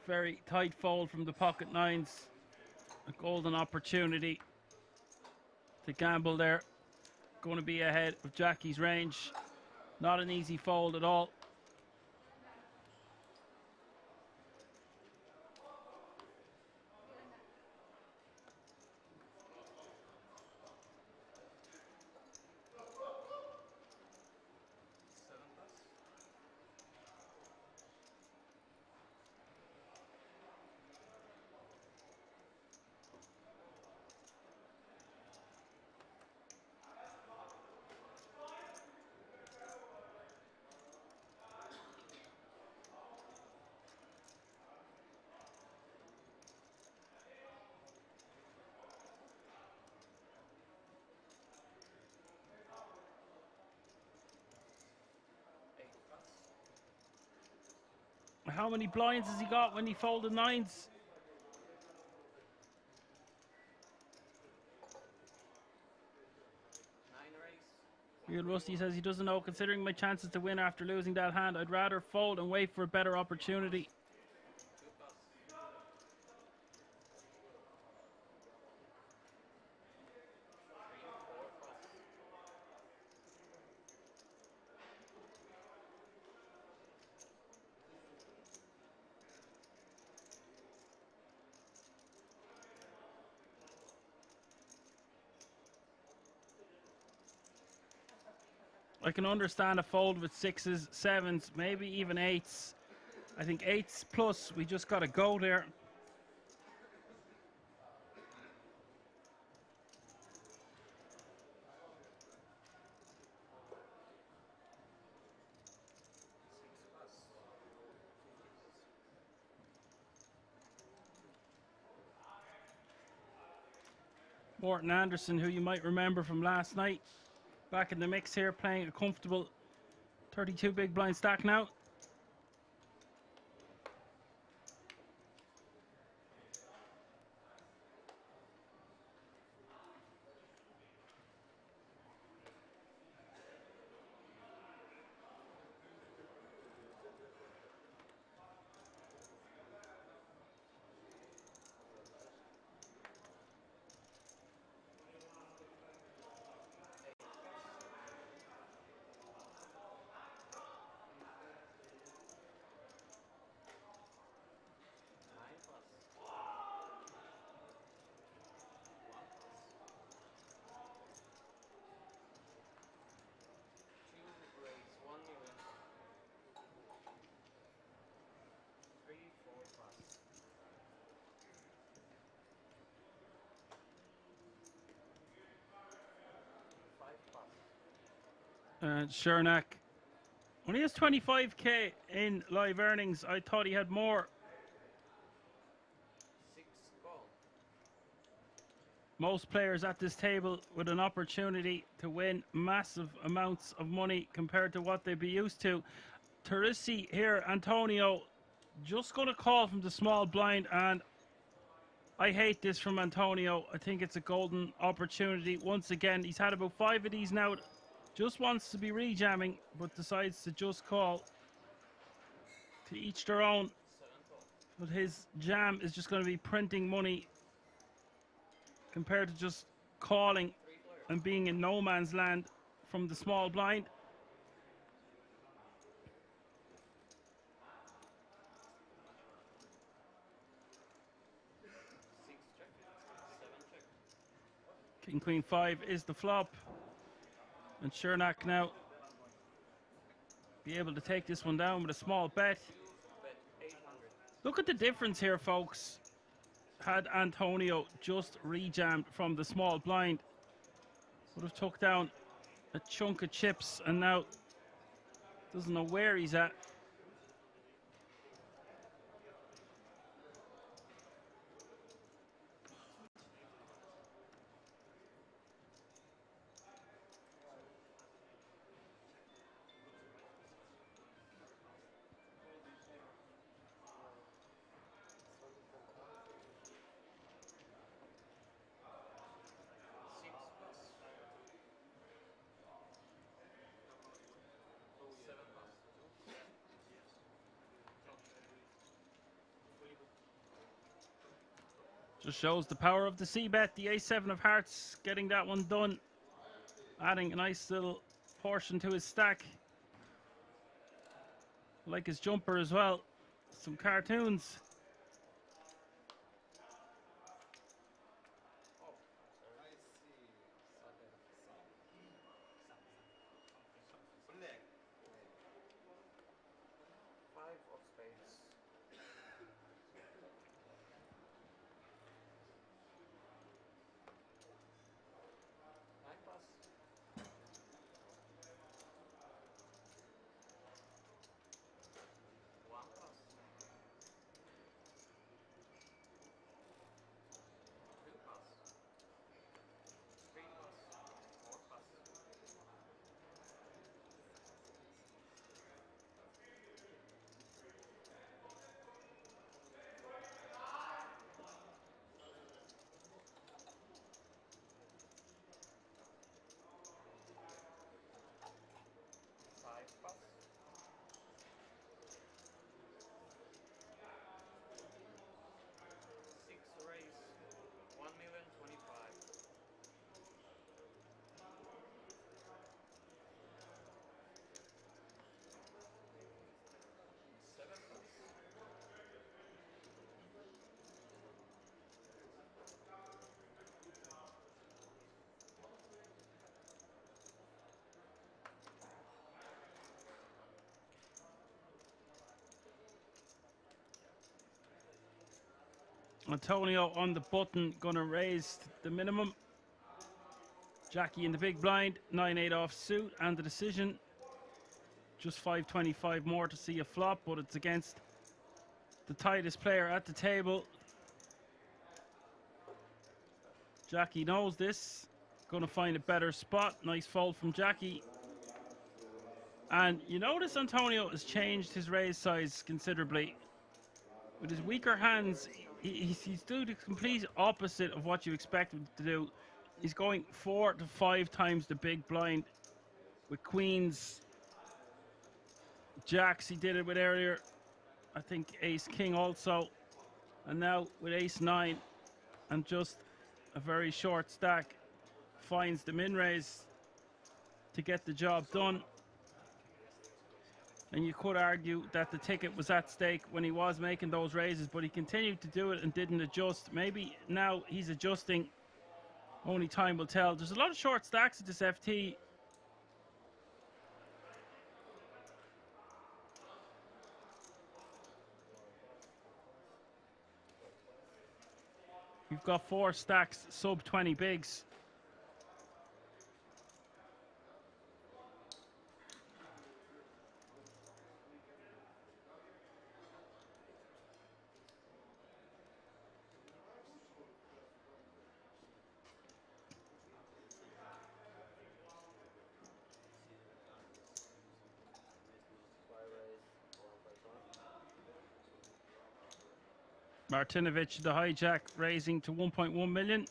Very tight fold from the pocket nines. A golden opportunity to gamble there. Going to be ahead of Jackie's range. Not an easy fold at all. How many blinds has he got when he folded nines? Real Rusty says he doesn't know. Considering my chances to win after losing that hand, I'd rather fold and wait for a better opportunity. I can understand a fold with sixes, sevens, maybe even eights. I think eights plus, we just got to go there. Morton Anderson, who you might remember from last night, back in the mix here, playing a comfortable 32 big blind stack now. Chernak only has 25k in live earnings. I thought he had more. Most players at this table with an opportunity to win massive amounts of money compared to what they'd be used to. Teresi here, Antonio, just going to call from the small blind, and I hate this from Antonio. I think it's a golden opportunity. Once again, he's had about 5 of these now. Just wants to be rejamming, but decides to just call. To each their own. But his jam is just going to be printing money compared to just calling and being in no man's land from the small blind. King Queen 5 is the flop, and Chernak now be able to take this one down with a small bet. Look at the difference here, folks. Had Antonio just rejammed from the small blind, would have took down a chunk of chips, and now doesn't know where he's at. Just shows the power of the C-bet. The A7 of hearts getting that one done. Adding a nice little portion to his stack. Like his jumper as well. Some cartoons. Antonio on the button, gonna raise the minimum. Jackie in the big blind, 9-8 off suit, and the decision. Just 525 more to see a flop, but it's against the tightest player at the table. Jackie knows this. Gonna find a better spot. Nice fold from Jackie. And you notice Antonio has changed his raise size considerably. With his weaker hands, he's doing the complete opposite of what you expect him to do. He's going 4 to 5 times the big blind with queens, jacks. He did it with earlier, I think ace king also, and now with ace 9, and just a very short stack finds the min raise to get the job done. And you could argue that the ticket was at stake when he was making those raises, but he continued to do it and didn't adjust. Maybe now he's adjusting. Only time will tell. There's a lot of short stacks at this FT. You've got 4 stacks, sub 20 bigs. Martinovic, the hijack, raising to 1.1 million.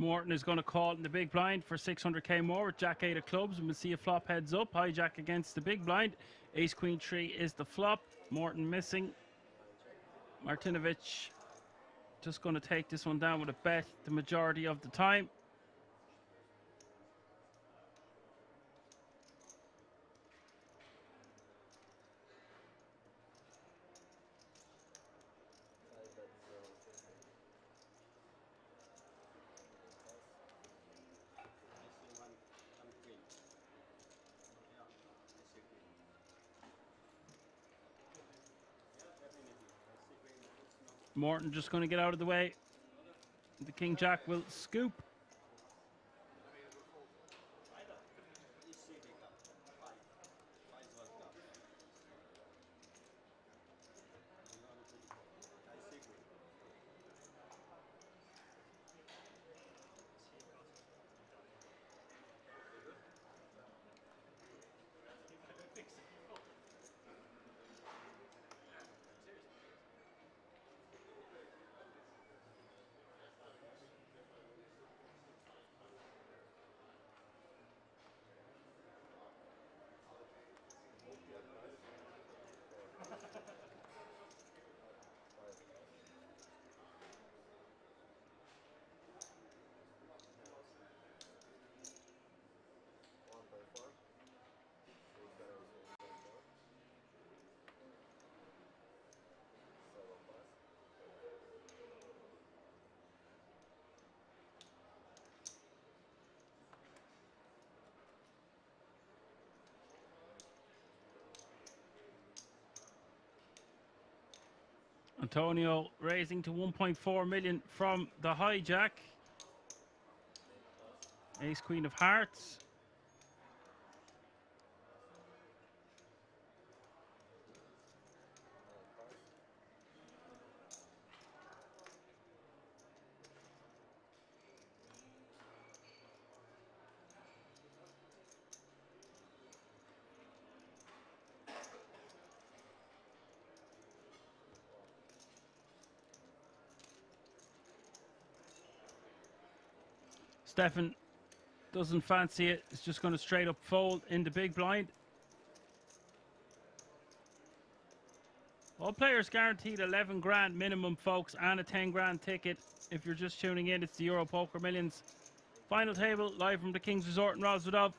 Morton is going to call in the big blind for 600k more with Jack 8 of clubs, and we'll see a flop heads up. Hijack against the big blind. Ace Queen 3 is the flop. Morton missing. Martinovic just going to take this one down with a bet the majority of the time. Morton just going to get out of the way. The King Jack will scoop. Antonio raising to 1.4 million from the hijack. Ace Queen of Hearts. Stefan doesn't fancy it. It's just going to straight up fold in the big blind. All players guaranteed 11 grand minimum, folks, and a 10 grand ticket. If you're just tuning in, it's the Euro Poker Millions final table, live from the King's Resort in Rosvedov.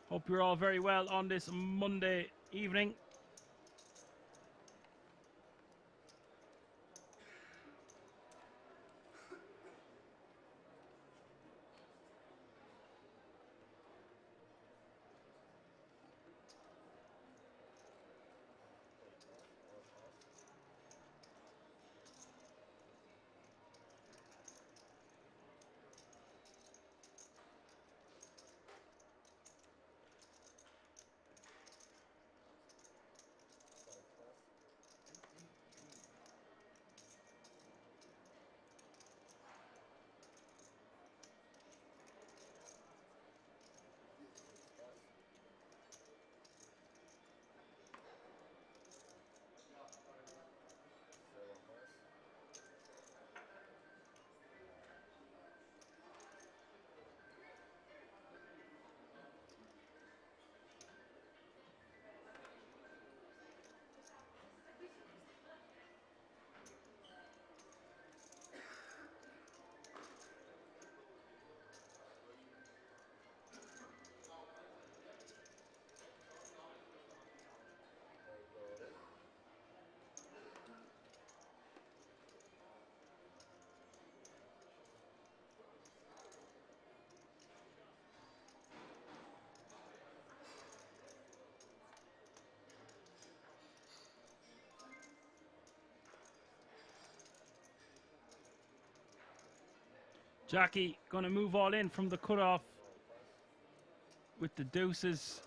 Hope you're all very well on this Monday evening. Jackie going to move all in from the cutoff with the deuces.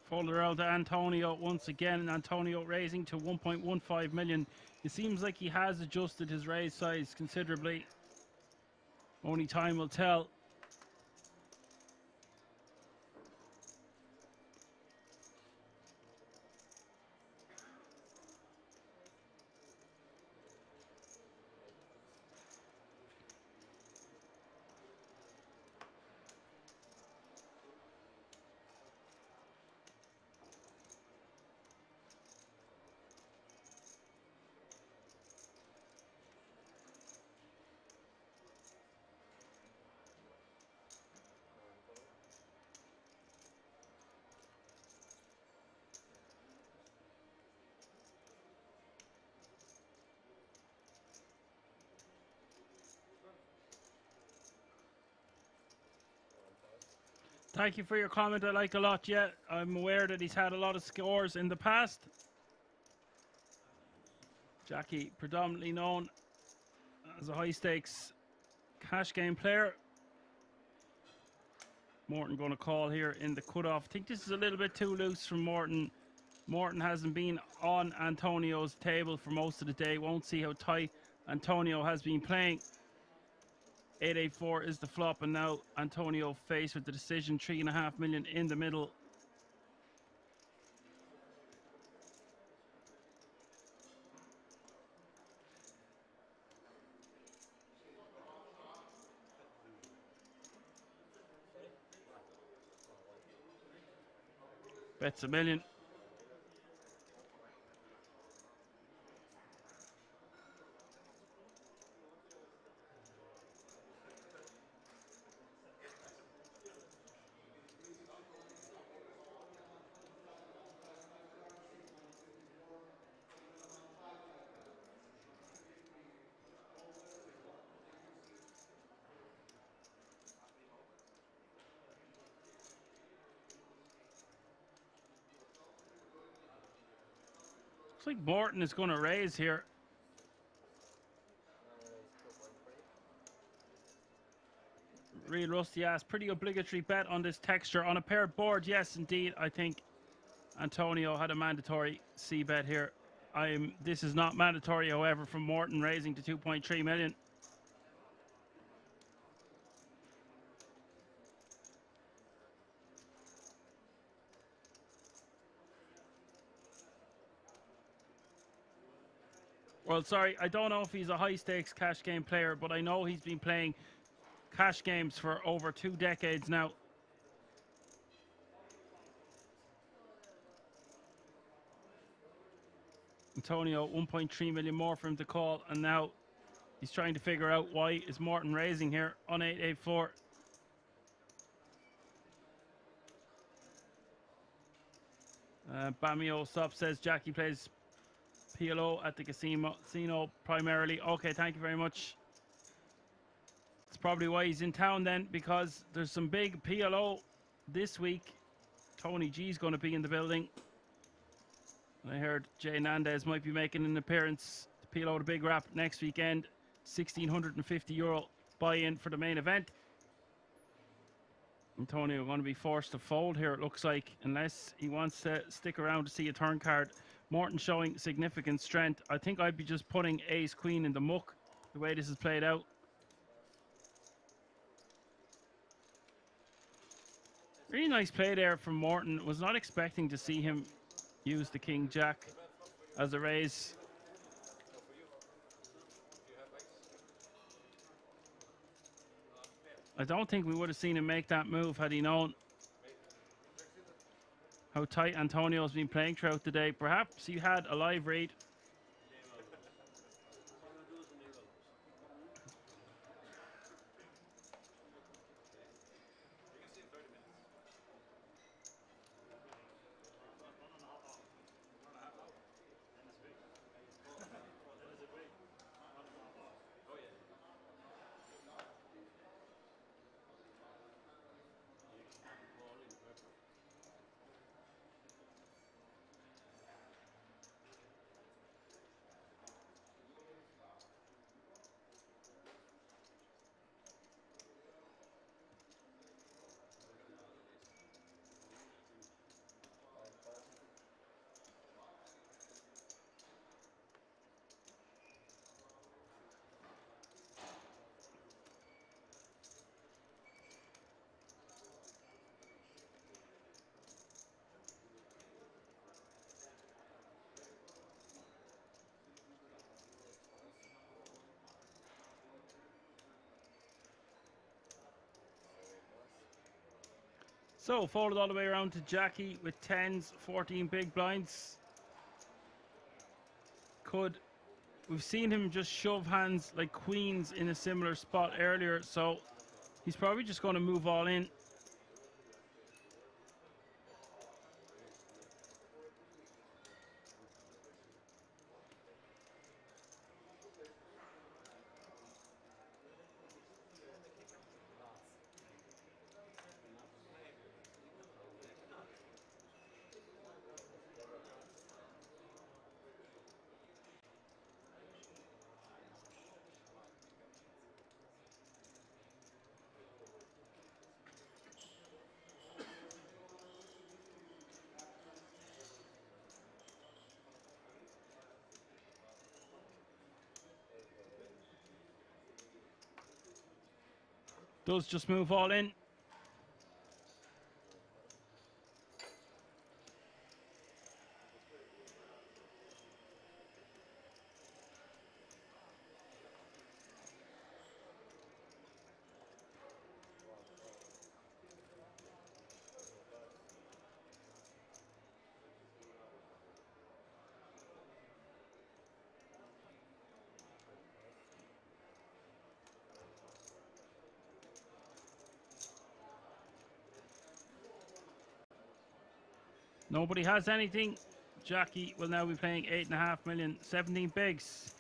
Folder out to Antonio once again. Antonio raising to 1.15 million. It seems like he has adjusted his raise size considerably. Only time will tell. Thank you for your comment. I like a lot. Yeah, I'm aware that he's had a lot of scores in the past. Jackie, predominantly known as a high stakes cash game player. Morton going to call here in the cutoff. I think this is a little bit too loose from Morton. Morton hasn't been on Antonio's table for most of the day. Won't see how tight Antonio has been playing. 884 is the flop, and now Antonio faced with the decision. 3.5 million in the middle. Bets $1 million. Looks like Morton is going to raise here. Real rusty ass. Pretty obligatory bet on this texture. On a paired board, yes, indeed. I think Antonio had a mandatory C bet here. This is not mandatory, however, from Morton raising to 2.3 million. Well, sorry, I don't know if he's a high-stakes cash game player, but I know he's been playing cash games for over 2 decades now. Antonio, 1.3 million more for him to call, and now he's trying to figure out why is Morton raising here on 884. Bamio Stop says Jackie plays PLO at the casino primarily. Okay, thank you very much. That's probably why he's in town then, because there's some big PLO this week. Tony G's going to be in the building. I heard Jay Nandez might be making an appearance to PLO the big rap next weekend. €1,650 buy-in for the main event. Antonio going to be forced to fold here, it looks like, unless he wants to stick around to see a turn card. Morton showing significant strength. I think I'd be just putting ace queen in the muck the way this is played out. Really nice play there from Morton. Was not expecting to see him use the king jack as a raise. I don't think we would have seen him make that move had he known how tight Antonio's been playing throughout the day. Perhaps he had a live read. So folded all the way around to Jackie with 10s, 14 big blinds. We've seen him just shove hands like queens in a similar spot earlier, so he's probably just going to move all in. Does just move all in. Nobody has anything. Jackie will now be playing 8.5 million, 17 bigs.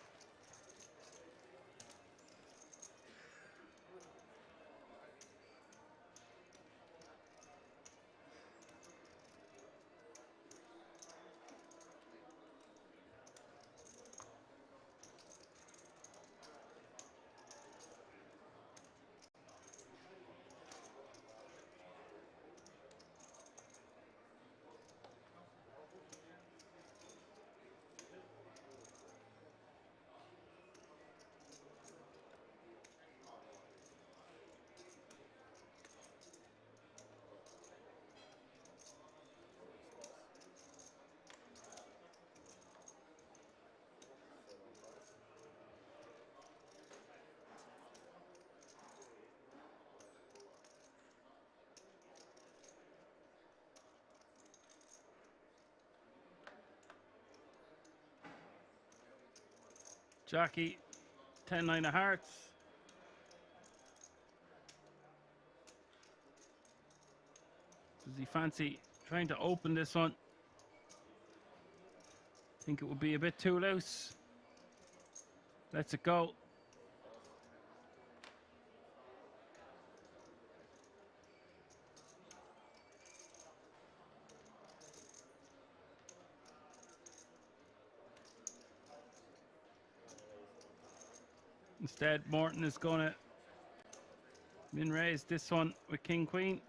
Jackie, 10-9 of hearts. Does he fancy trying to open this one? Think it would be a bit too loose. Lets it go. Instead, Morton is going to min raise this one with King Queen.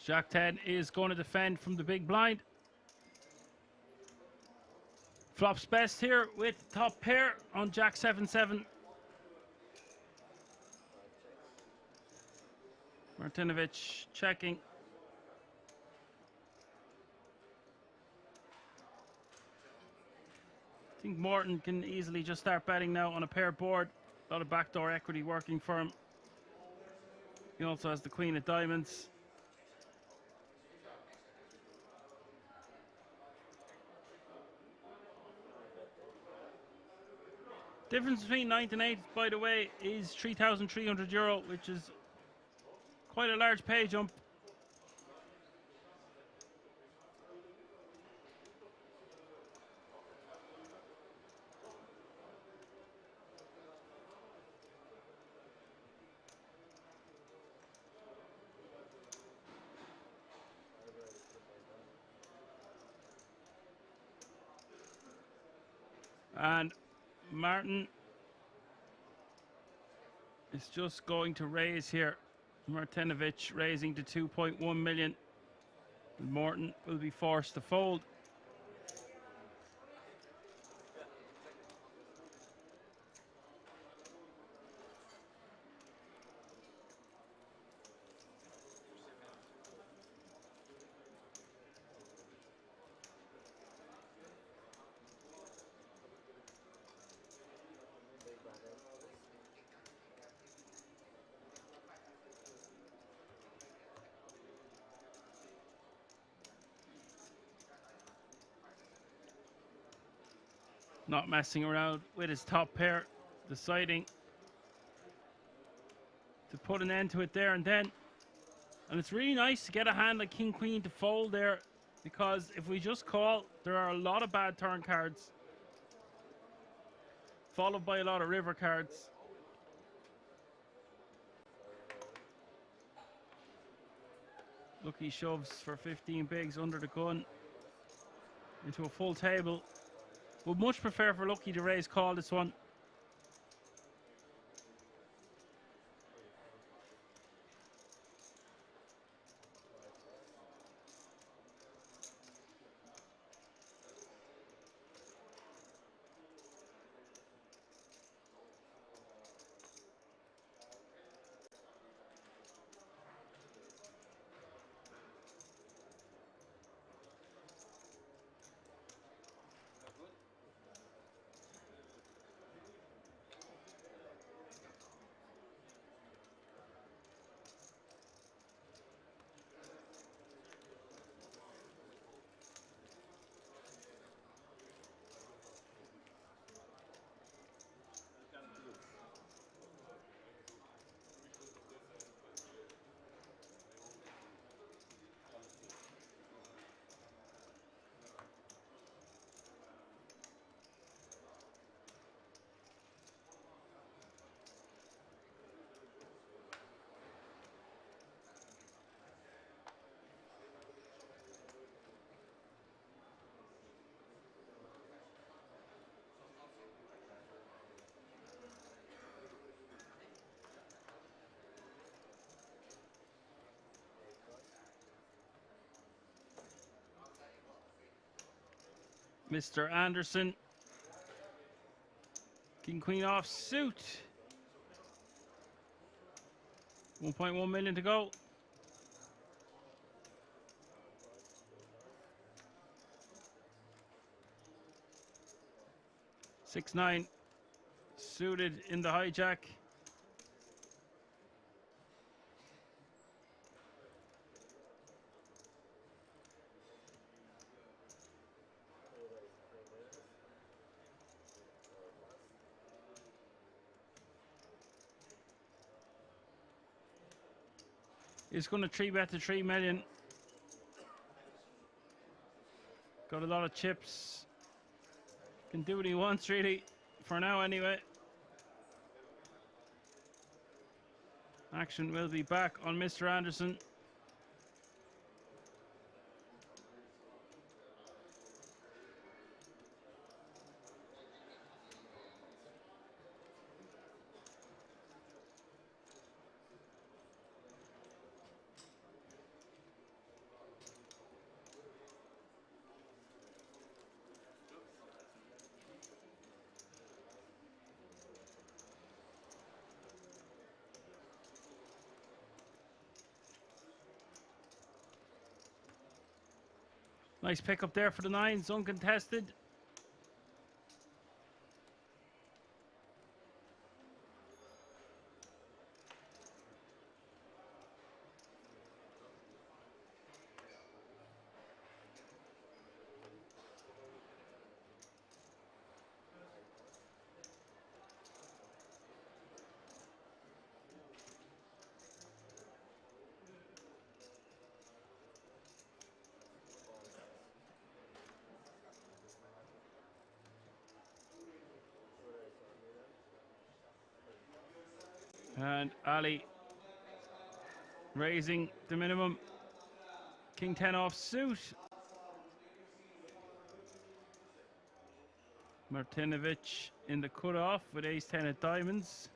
Jack 10 is going to defend from the big blind. Flops best here with top pair on Jack 7-7. Martinovic checking. I think Morton can easily just start betting now on a pair board. A lot of backdoor equity working for him. He also has the Queen of Diamonds. Difference between 9th and 8th, by the way, is €3,300, which is quite a large pay jump. And Martin is just going to raise here. Martinovic raising to 2.1 million. And Morton will be forced to fold. Not messing around with his top pair, deciding to put an end to it there and then. And it's really nice to get a hand like King Queen to fold there, because if we just call, there are a lot of bad turn cards, followed by a lot of river cards. Lucky shoves for 15 bigs under the gun into a full table. Would much prefer for Lucky to raise call this one. Mr. Anderson. King Queen off suit. 1.1 million to go. (6-9) suited in the hijack. He's going to 3-bet to 3 million. Got a lot of chips. Can do what he wants, really. For now, anyway. Action will be back on Mr. Anderson. Nice pick up there for the nines, uncontested. And Ali raising the minimum. King 10 off suit. Martinovic in the cutoff with ace 10 at diamonds.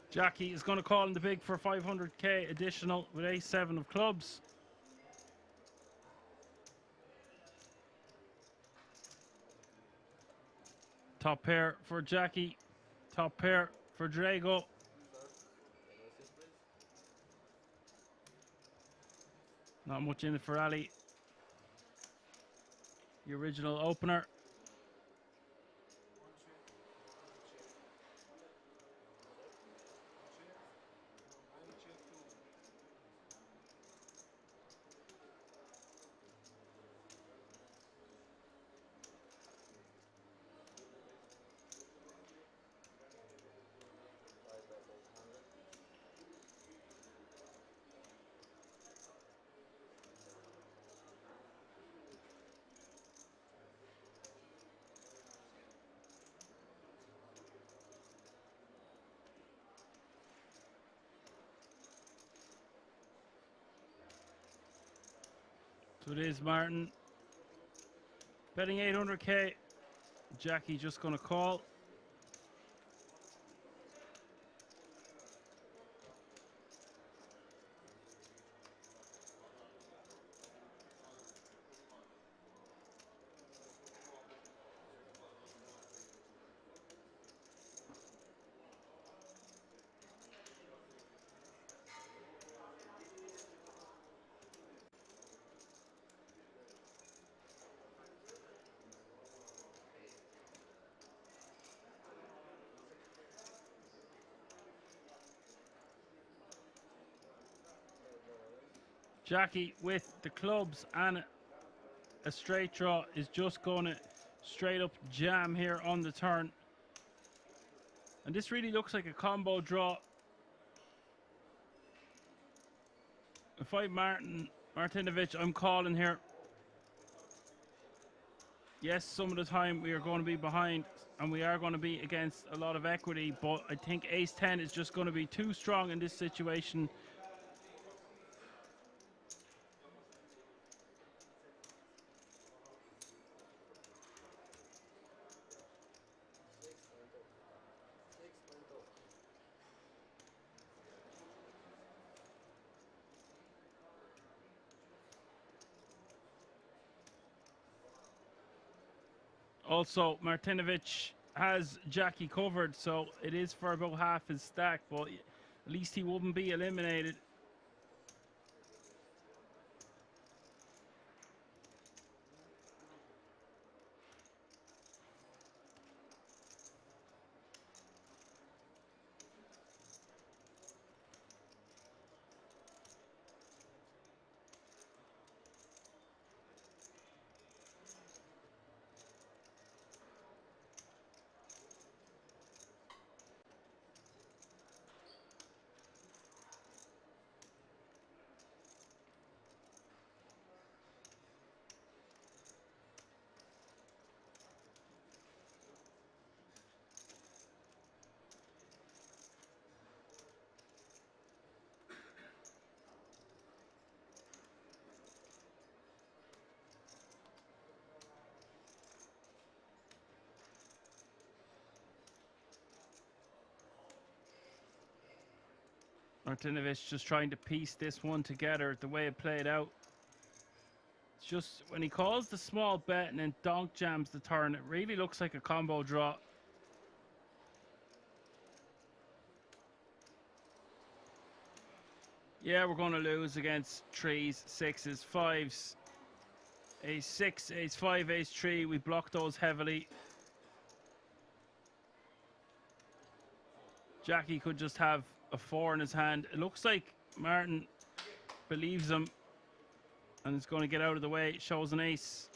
Jackie is going to call in the big for 500k additional with ace 7 of clubs. Top pair for Jackie. Top pair for Drago. Not much in it for Ali. The original opener. So it is Martin betting 800k. Jackie just going to call. Jackie with the clubs and a straight draw is just going to straight up jam here on the turn. And this really looks like a combo draw. If I'm Martinovic, I'm calling here. Yes, some of the time we are going to be behind and we are going to be against a lot of equity, but I think ace 10 is just going to be too strong in this situation. Also, Martinovic has Jackie covered, so it is for about half his stack, but at least he wouldn't be eliminated. Martinovic just trying to piece this one together the way it played out. It's just when he calls the small bet and then donk jams the turn, it really looks like a combo draw. Yeah, we're going to lose against 3s, 6s, 5s. Ace 6, Ace 5, Ace 3. We block those heavily. Jackie could just have a 4 in his hand. It looks like Martin believes him and is going to get out of the way. Shows an ace.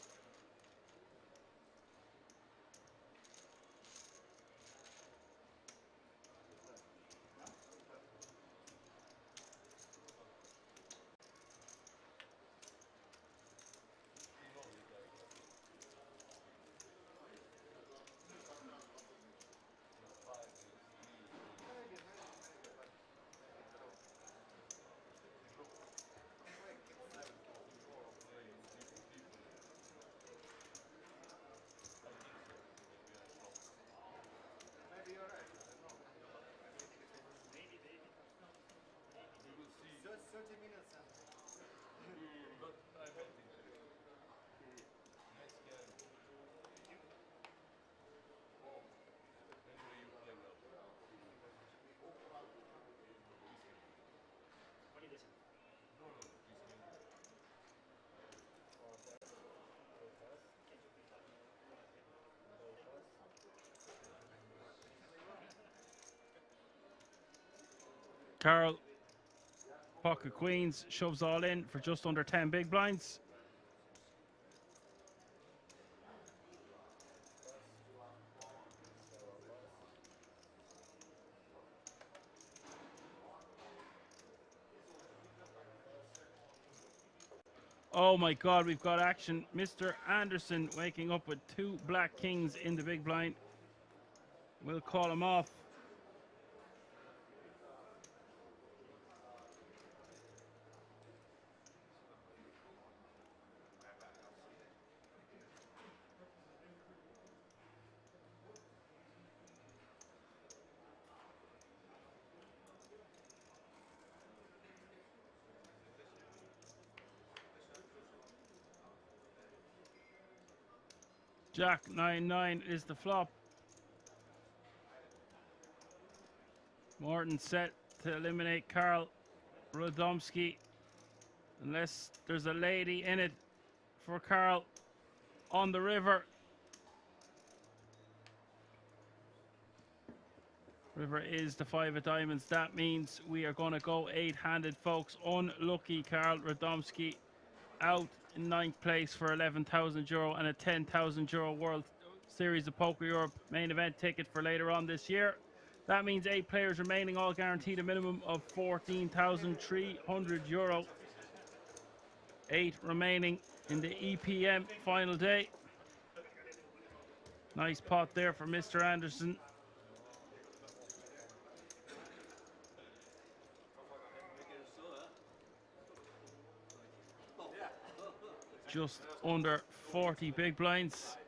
Carl, pocket queens, shoves all in for just under 10 big blinds. Oh my God, we've got action. Mr. Anderson waking up with 2 black kings in the big blind. We'll call him off. Jack 9-9 is the flop. Morton set to eliminate Karl Radomski. Unless there's a lady in it for Karl on the river. River is the 5 of diamonds. That means we are going to go 8-handed, folks. Unlucky Karl Radomski out in 9th place for €11,000 and a €10,000 World Series of Poker Europe main event ticket for later on this year. That means 8 players remaining, all guaranteed a minimum of €14,300. 8 remaining in the EPM final day. Nice pot there for Mr. Anderson. Just under 40 big blinds.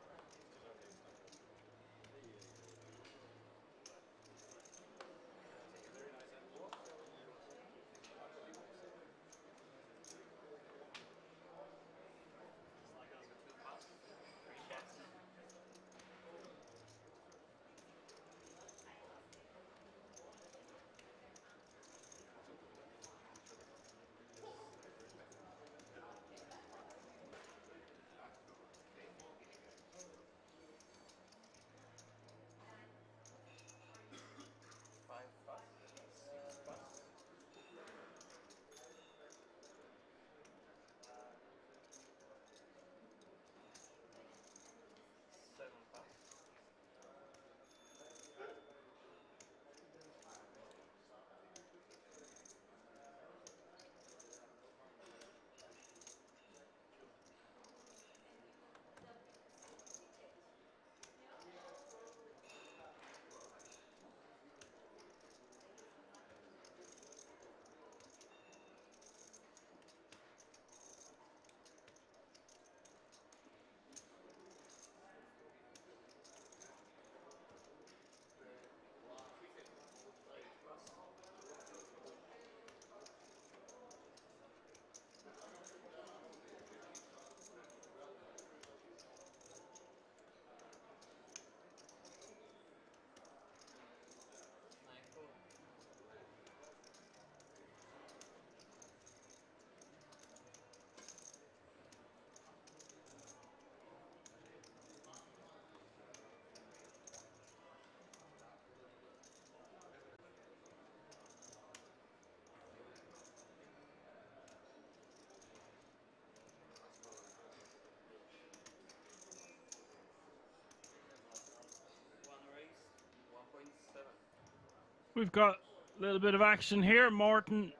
We've got a little bit of action here. Morton,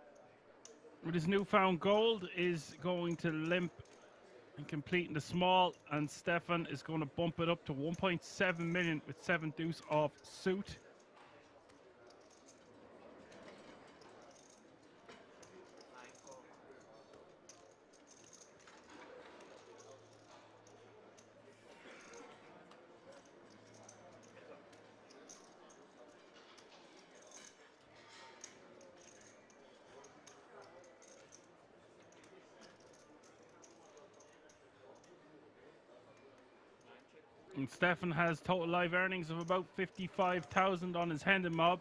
with his newfound gold, is going to limp and complete in the small, and Stefan is going to bump it up to 1.7 million with 7 deuce off suit. And Stefan has total live earnings of about 55,000 on his Hendon mob.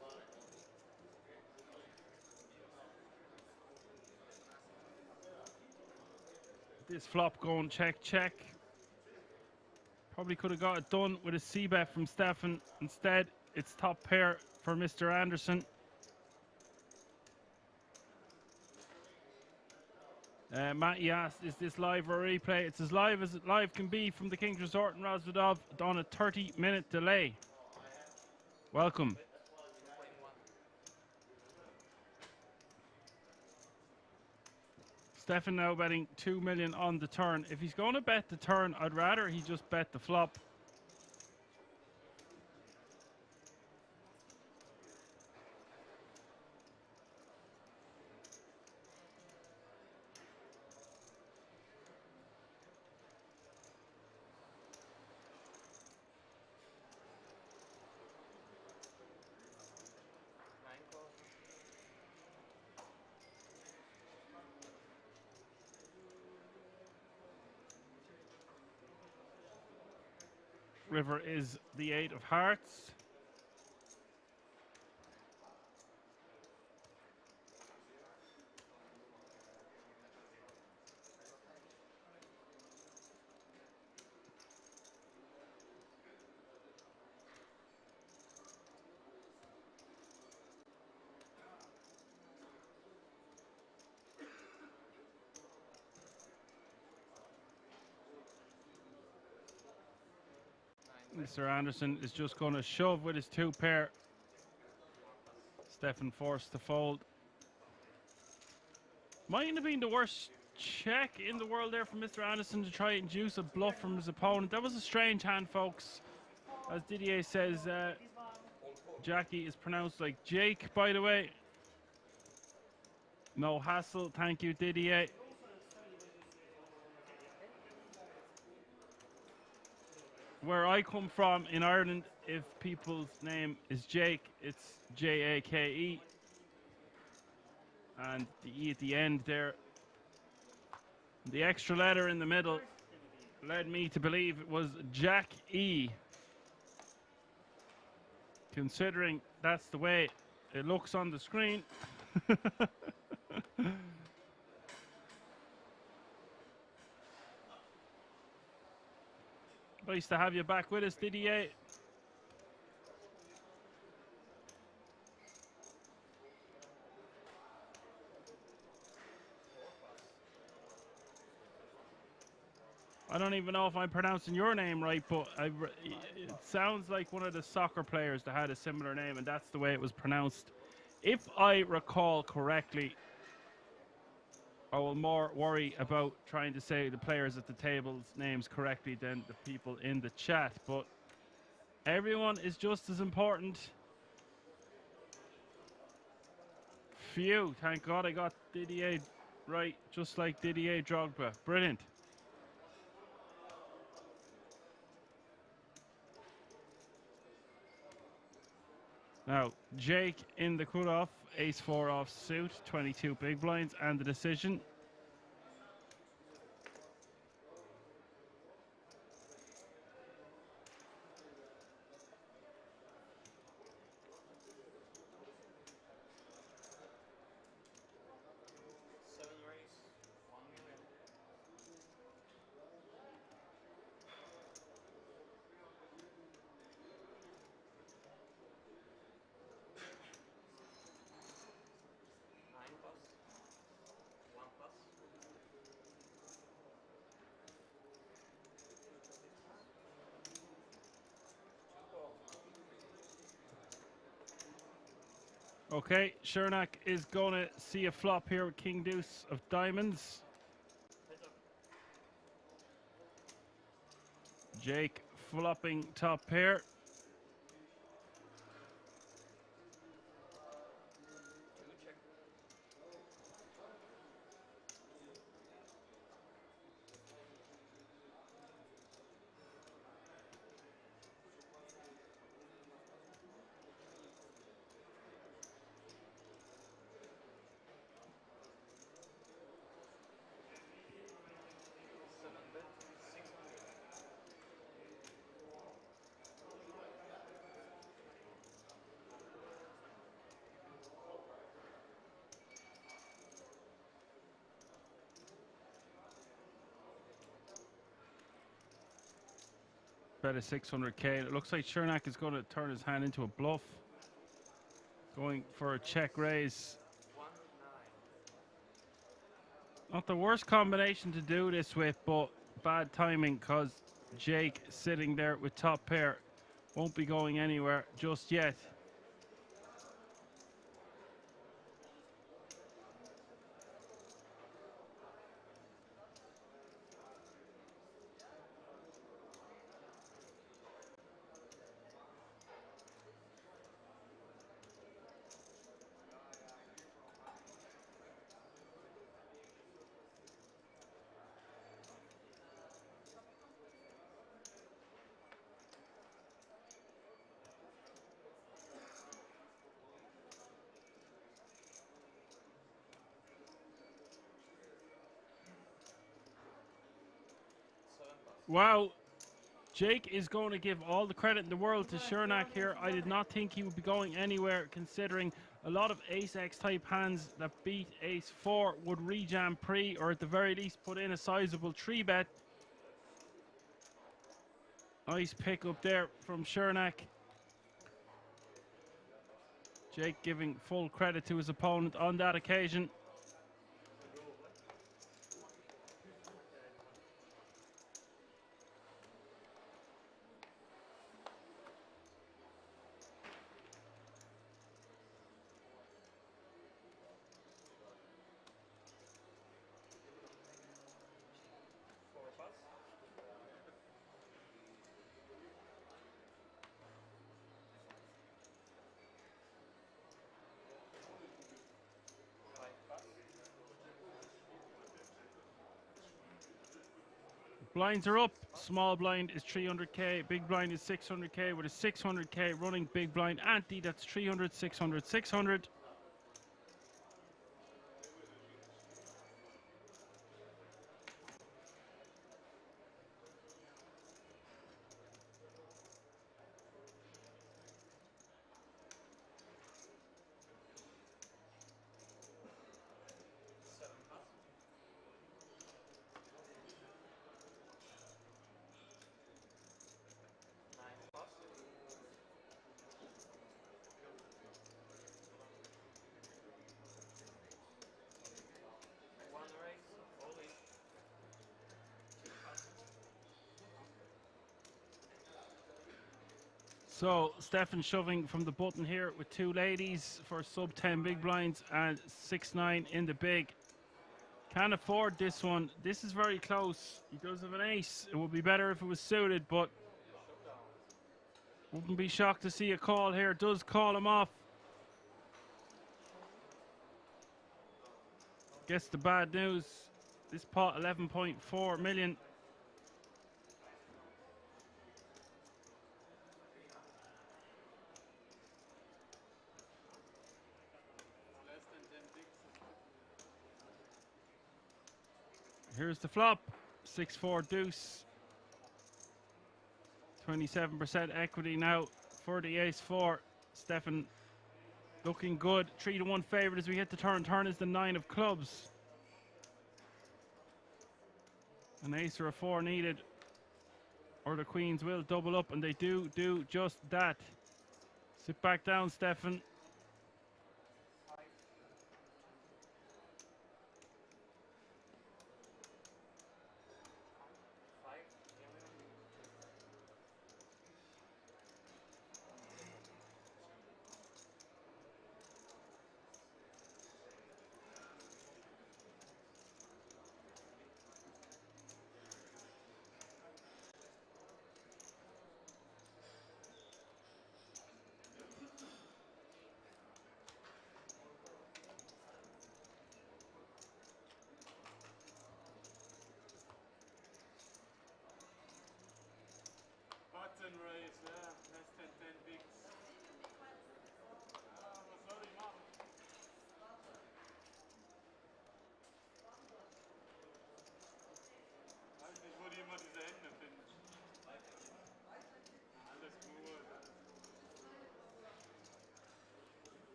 This flop going check, check. Probably could have got it done with a c-bet from Stefan. Instead, it's top pair for Mr. Anderson. Matty asked, is this live or replay? It's as live as it live can be from the King's Resort in Razvedov on a 30-minute delay. Welcome. Stefan now betting 2 million on the turn. If he's going to bet the turn, I'd rather he just bet the flop. River is the 8 of hearts. Mr. Anderson is just going to shove with his 2 pair. Stefan forced to fold. Might have been the worst check in the world there from Mr. Anderson to try and induce a bluff from his opponent. That was a strange hand, folks. As Didier says, Jackie is pronounced like Jake, by the way. No hassle. Thank you, Didier. Where I come from in Ireland, if people's name is Jake, it's J-A-K-E. And the E at the end there, the extra letter in the middle, led me to believe it was Jack E. Considering that's the way it looks on the screen. Nice to have you back with us, Didier. I don't even know if I'm pronouncing your name right, but it sounds like one of the soccer players that had a similar name, and that's the way it was pronounced. If I recall correctly, I will more worry about trying to say the players at the table's names correctly than the people in the chat, but everyone is just as important. Phew, thank God I got Didier right, just like Didier Drogba. Brilliant. Now, Jake in the cutoff, ace-4 off suit, 22 big blinds, and the decision. Okay, Shernak is going to see a flop here with King Deuce of diamonds. Jake flopping top pair. Bet a 600k. It looks like Shernak is going to turn his hand into a bluff. Going for a check raise. Not the worst combination to do this with, but bad timing because Jake sitting there with top pair won't be going anywhere just yet. Wow, Jake is going to give all the credit in the world to Shernak here. I did not think he would be going anywhere, considering a lot of ace-x type hands that beat ace-4 would rejam pre, or at the very least put in a sizable 3-bet. Nice pick up there from Shernak. Jake giving full credit to his opponent on that occasion. Blinds are up. Small blind is 300k. Big blind is 600k with a 600k running big blind ante. That's 300, 600, 600. So Stefan shoving from the button here with two ladies for sub 10 big blinds and 6-9 in the big. Can't afford this one. This is very close. He does have an ace. It would be better if it was suited, but wouldn't be shocked to see a call here. Does call him off. Guess the bad news. This pot 11.4 million. Here's the flop. 6-4 deuce. 27% equity now for the ace-4. Stefan looking good. 3-1 favorite as we hit the turn. Turn is the 9 of clubs. An ace or a 4 needed, or the queens will double up, and they do just that. Sit back down, Stefan.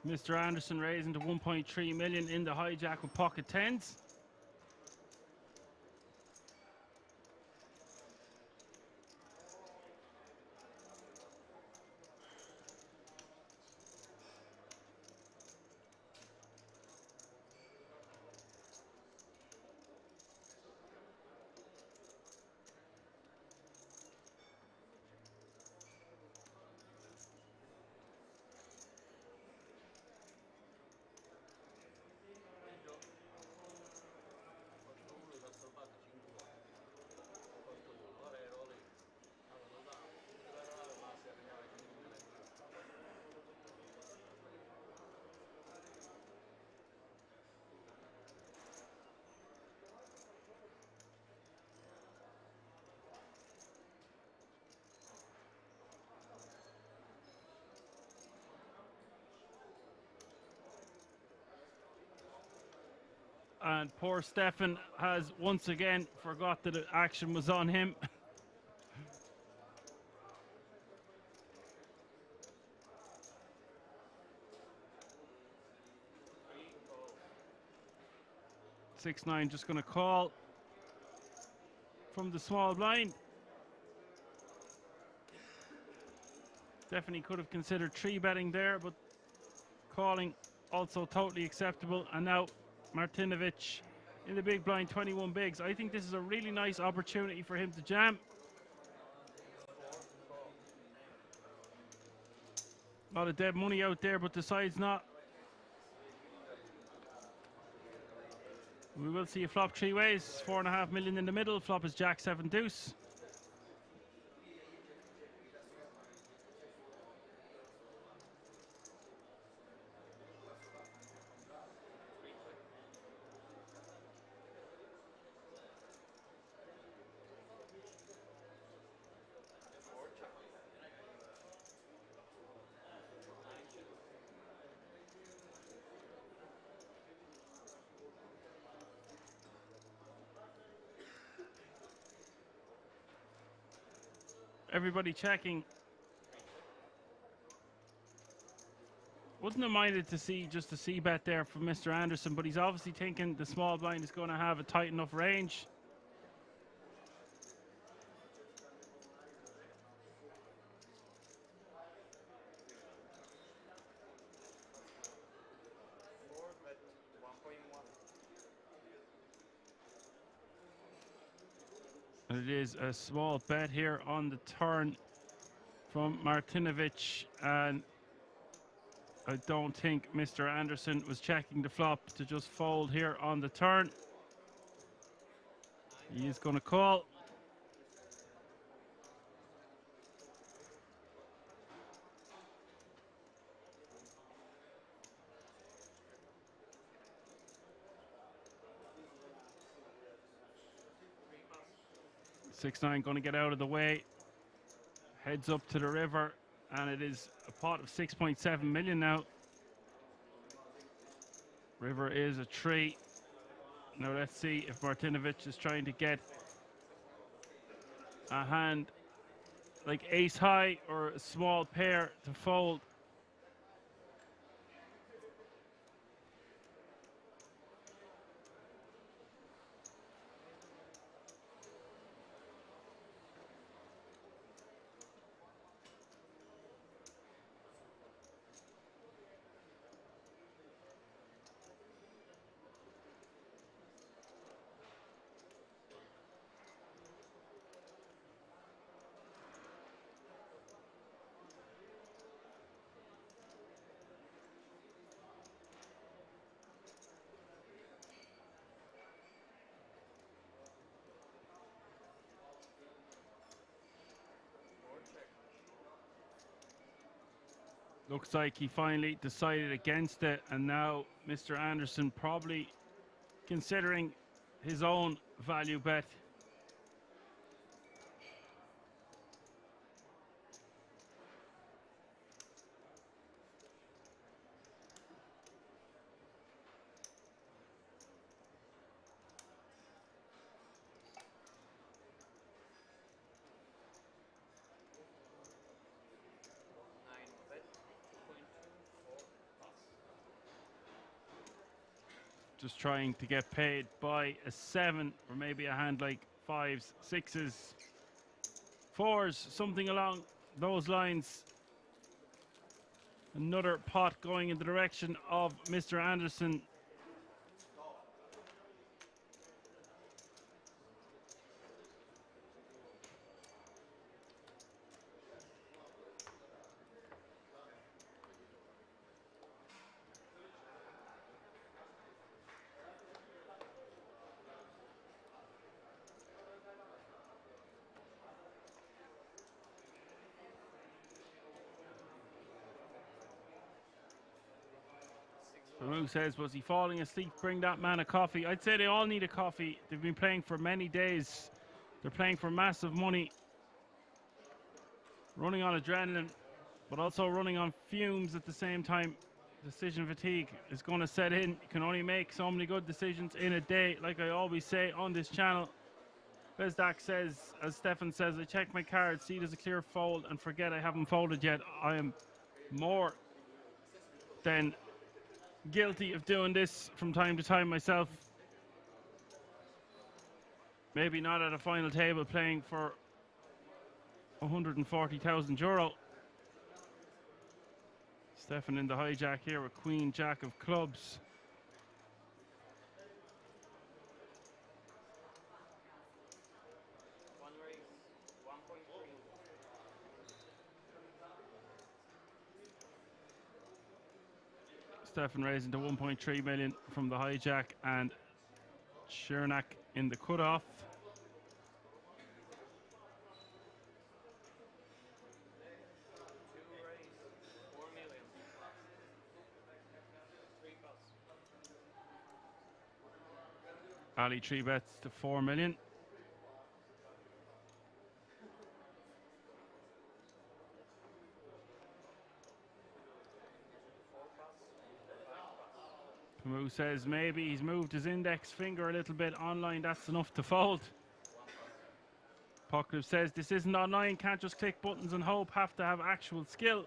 Mr. Anderson raising to 1.3 million in the hijack with pocket tens. And poor Stefan has once again forgot that the action was on him. (6-9) just going to call from the small blind. Definitely could have considered 3-betting there, but calling also totally acceptable. And now Martinovic in the big blind, 21 bigs. I think this is a really nice opportunity for him to jam. A lot of dead money out there, but decides not. We will see a flop 3 ways. 4.5 million in the middle. Flop is Jack 7 deuce. Everybody checking. Wouldn't have minded to see just a C-bet there from Mr. Anderson, but he's obviously thinking the small blind is going to have a tight enough range. And it is a small bet here on the turn from Martinovic, and I don't think Mr. Anderson was checking the flop to just fold here on the turn. He is going to call. (6-9) going to get out of the way. Heads up to the river, and it is a pot of 6.7 million now. River is a 3. Now let's see if Martinovic is trying to get a hand like ace high or a small pair to fold. Looks like he finally decided against it, and now Mr. Anderson probably considering his own value bet. Just trying to get paid by a 7 or maybe a hand like 5s, 6s, 4s, something along those lines. Another pot going in the direction of Mr. Anderson. Farouk says, was he falling asleep? Bring that man a coffee. I'd say they all need a coffee. They've been playing for many days. They're playing for massive money. Running on adrenaline, but also running on fumes at the same time. Decision fatigue is going to set in. You can only make so many good decisions in a day, like I always say on this channel. Bezdak says, as Stefan says, I check my cards, see there's a clear fold, and forget I haven't folded yet. I am more than guilty of doing this from time to time myself. Maybe not at a final table playing for 140,000 euro. Stefan in the hijack here with Queen Jack of clubs. Stefan raising to 1.3 million from the hijack, and Chernak in the cutoff. Ali 3 bets to 4 million. Camus says maybe he's moved his index finger a little bit online. That's enough to fold. Pockliff says this isn't online. Can't just click buttons and hope. Have to have actual skill.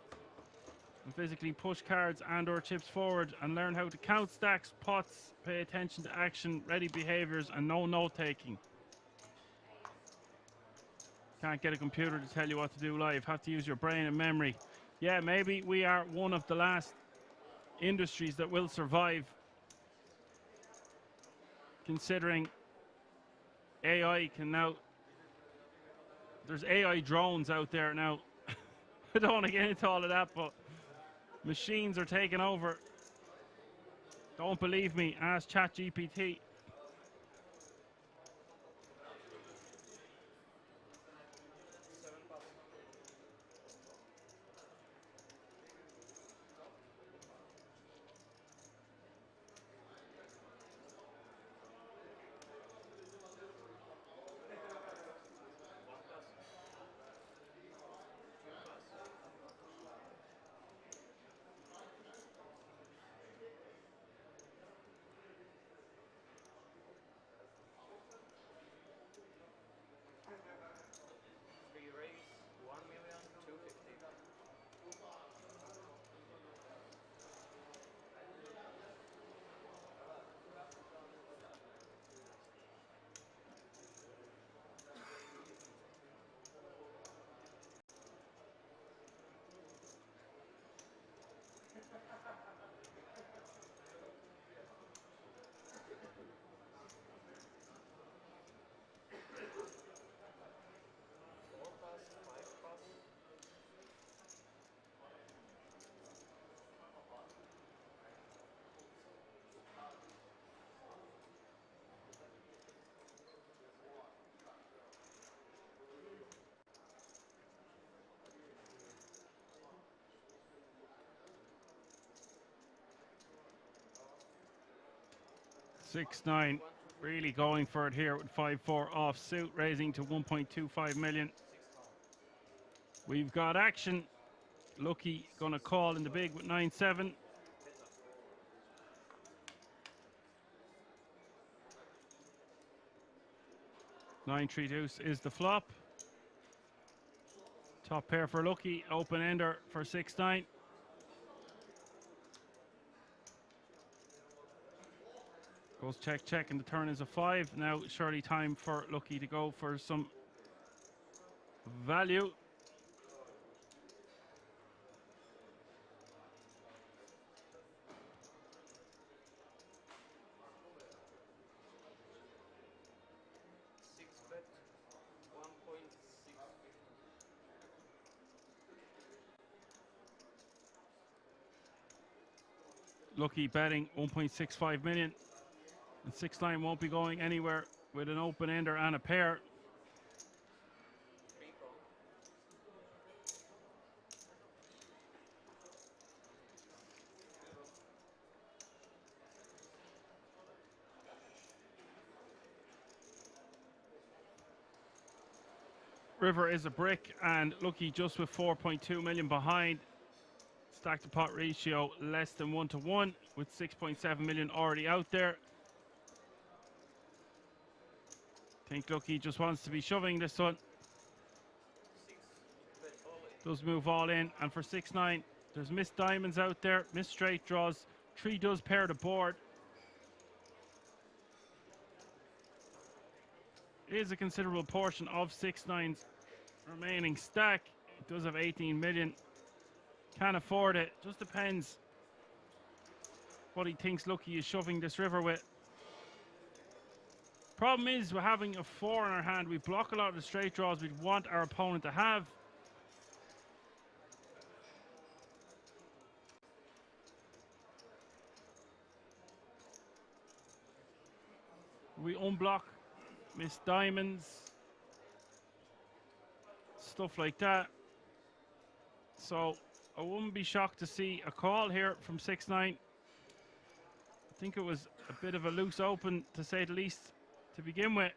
And physically push cards and or chips forward and learn how to count stacks, pots, pay attention to action, ready behaviors, and no note taking. Can't get a computer to tell you what to do live. Have to use your brain and memory. Yeah, maybe we are one of the last industries that will survive, considering AI can now, there's AI drones out there now. I don't want to get into all of that, but machines are taking over. Don't believe me, ask ChatGPT. Six, 9, really going for it here with 5-4 off suit, raising to 1.25 million. We've got action. Lucky gonna call in the big with 9-7. Nine 3 deuce is the flop. Top pair for Lucky, open ender for 6-9. Goes check, check, and the turn is a 5. Now surely time for Lucky to go for some value. Lucky betting 1.65 million. And 6-9 won't be going anywhere with an open ender and a pair. River is a brick, and Lucky just with 4.2 million behind. Stack to pot ratio less than 1-1 with 6.7 million already out there. Think Lucky just wants to be shoving this one. Does move all in, and for 6-9, there's missed diamonds out there, missed straight draws. 3 does pair the board. It is a considerable portion of 6-9's remaining stack. It does have 18 million. Can't afford it. Just depends what he thinks Lucky is shoving this river with. Problem is, we're having a 4 in our hand. We block a lot of the straight draws we'd want our opponent to have. We unblock, miss diamonds, stuff like that. So I wouldn't be shocked to see a call here from 6-9. I think it was a bit of a loose open, to say the least, to begin with.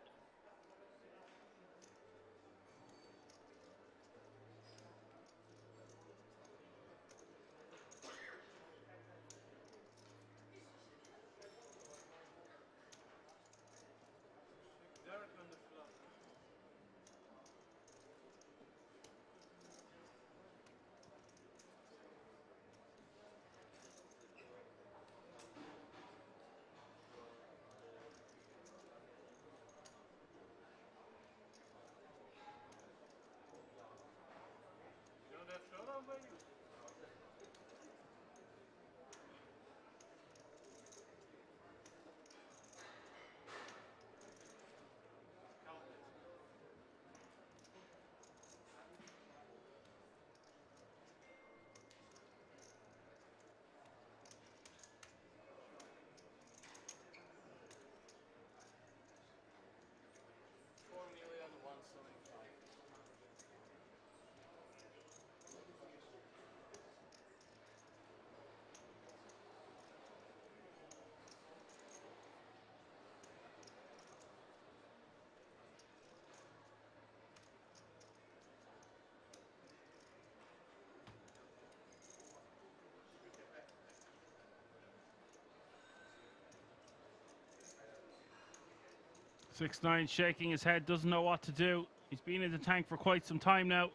Six-9 shaking his head, doesn't know what to do. He's been in the tank for quite some time now.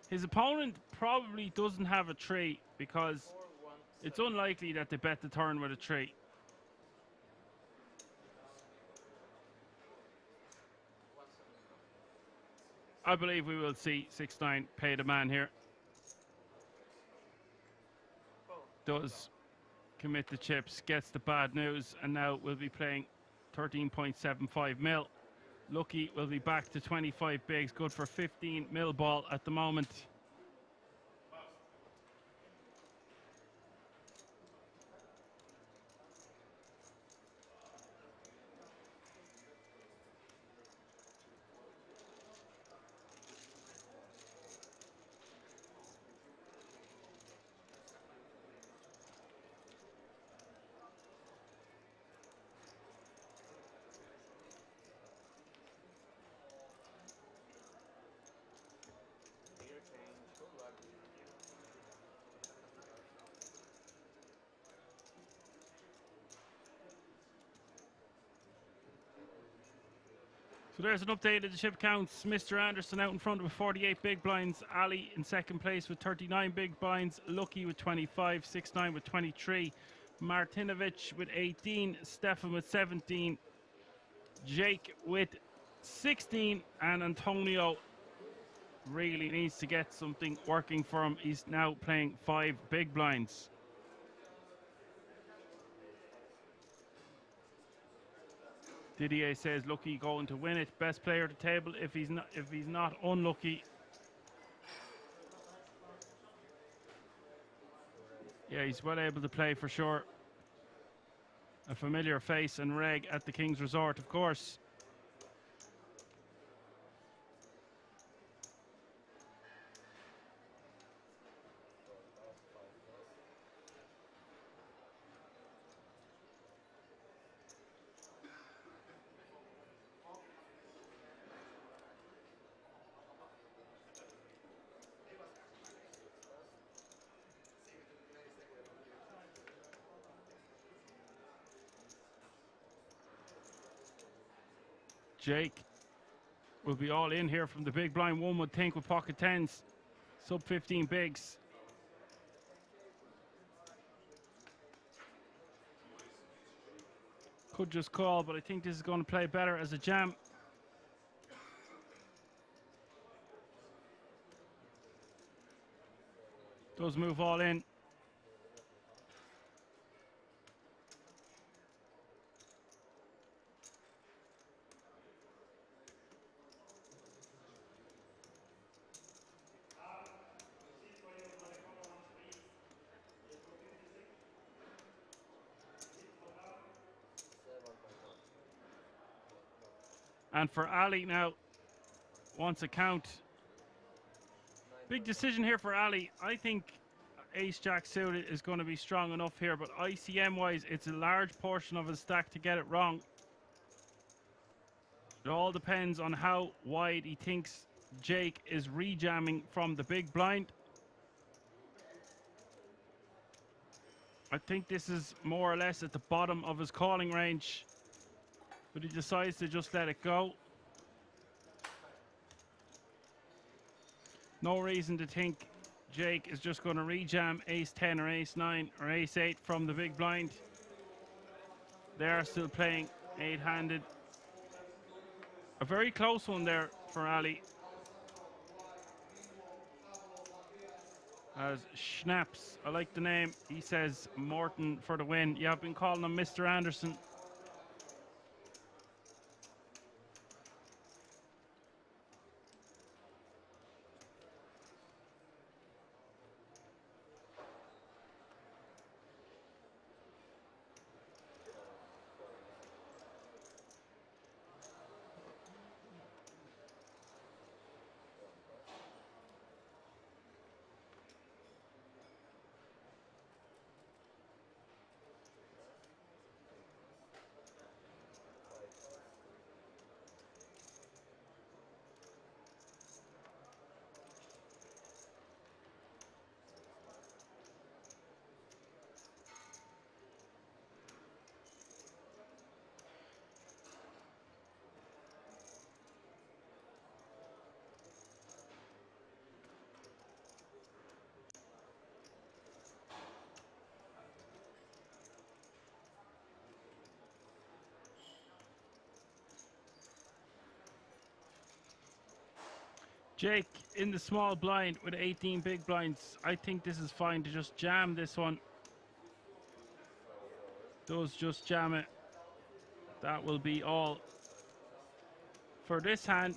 His opponent probably doesn't have a 3 because it's unlikely that they bet the turn with a 3. I believe we will see 6-9 pay the man here. Does commit the chips, gets the bad news, and now we'll be playing 13.75 mil. Lucky will be back to 25 bigs, good for 15 mil ball at the moment. Your change. So there's an update of the chip counts. Mr. Anderson out in front with 48 big blinds. Ali in second place with 39 big blinds. Lucky with 25. 6-9 with 23. Martinovic with 18. Stefan with 17. Jake with 16. And Antonio really needs to get something working for him. He's now playing 5 big blinds. Didier says Lucky going to win it. Best player at the table if he's not unlucky. Yeah, he's well able to play for sure. A familiar face and reg at the King's Resort, of course. Jake will be all in here from the big blind, one would think, with pocket tens. Sub 15 bigs. Could just call, but I think this is going to play better as a jam. Does move all in. And for Ali now, wants a count. Big decision here for Ali. I think Ace-Jack suited is going to be strong enough here, but ICM-wise, it's a large portion of his stack to get it wrong. It all depends on how wide he thinks Jake is rejamming from the big blind. I think this is more or less at the bottom of his calling range, but he decides to just let it go. No reason to think Jake is just going to rejam ace-10 or ace-9 or ace-8 from the big blind. They are still playing 8-handed. A very close one there for Ali. As Schnaps, I like the name. He says Morton for the win. Yeah, I've been calling him Mr. Anderson. Jake in the small blind with 18 big blinds. I think this is fine to just jam this one. Does just jam it. That will be all for this hand.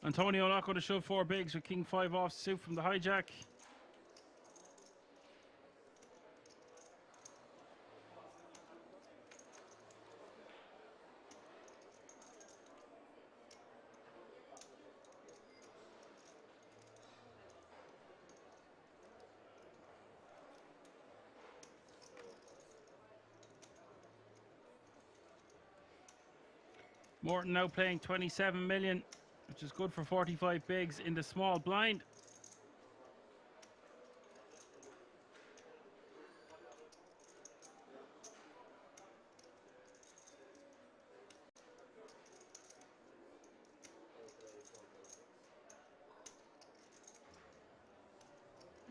Antonio not going to shove 4 bigs with king 5 off suit from the hijack. Morton now playing 27 million, which is good for 45 bigs in the small blind.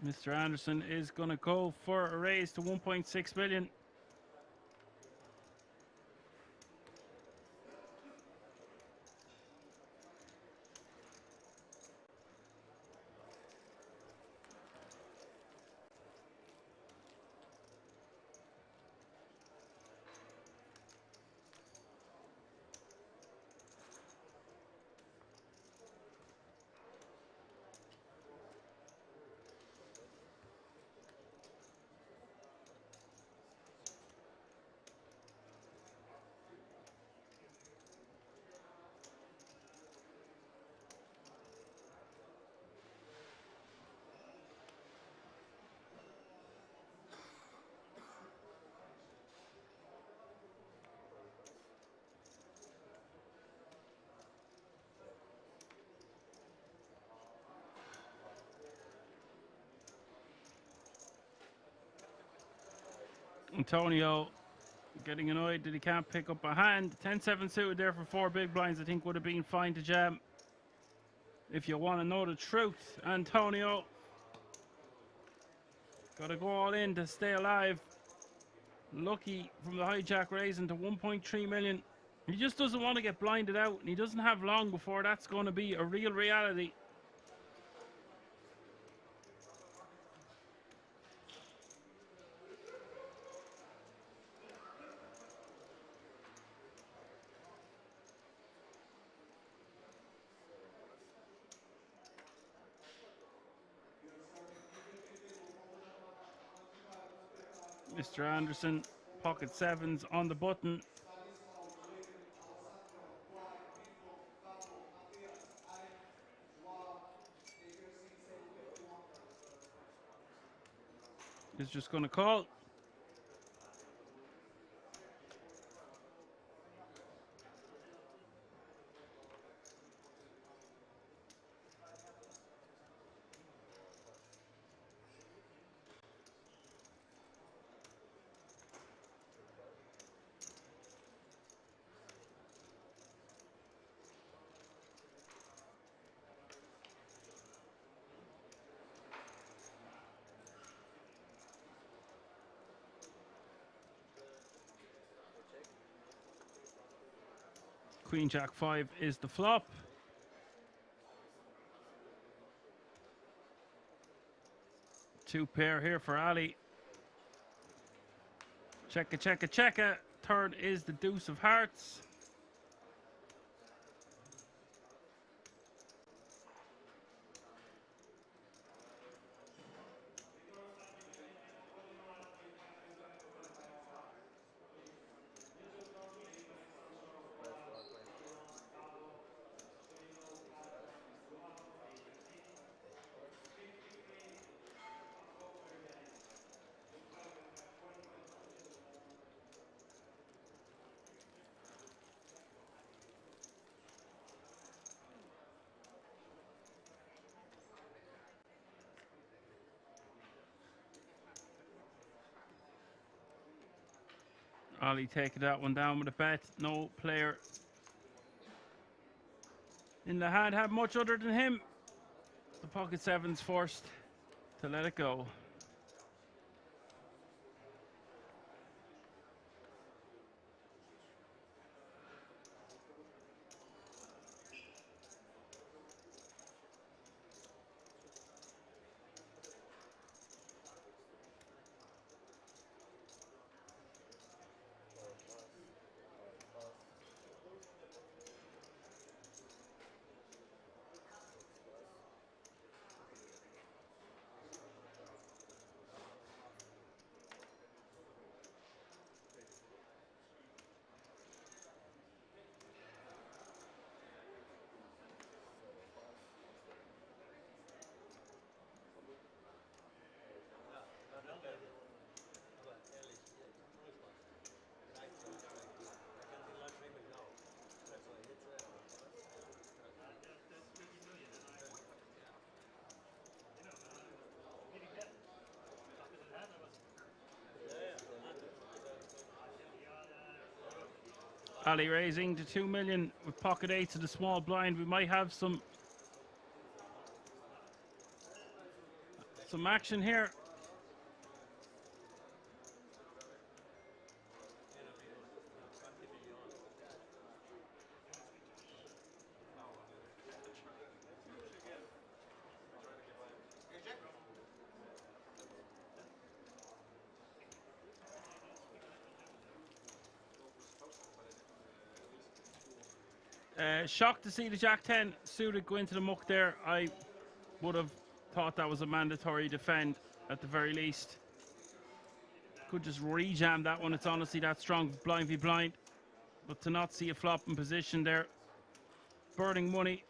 Mr. Anderson is going to go for a raise to 1.6 million. Antonio getting annoyed that he can't pick up a hand. 10-7 suited there for 4 big blinds, I think would have been fine to jam. If you want to know the truth, Antonio got to go all in to stay alive. Lucky from the hijack raising to 1.3 million. He just doesn't want to get blinded out, and he doesn't have long before that's going to be a real reality. Mr. Anderson, pocket 7s on the button. Is just going to call. Queen Jack 5 is the flop. Two pair here for Ali. Checka, checka, checka. Third is the deuce of hearts. Ali taking that one down with a bet. No player in the hand had much other than him. The pocket 7's forced to let it go. Ali raising to 2 million with pocket eights to the small blind. We might have some action here. Shocked to see the Jack 10 suited go into the muck there. I would have thought that was a mandatory defend at the very least. Could just rejam that one. It's honestly that strong, blind v blind. But to not see a flop in position there, burning money.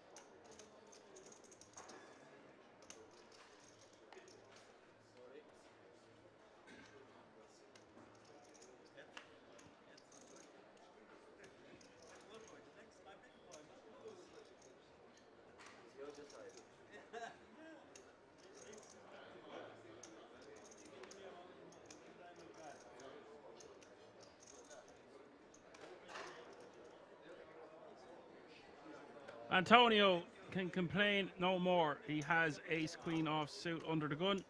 Antonio can complain no more. He has ace queen off suit under the gun.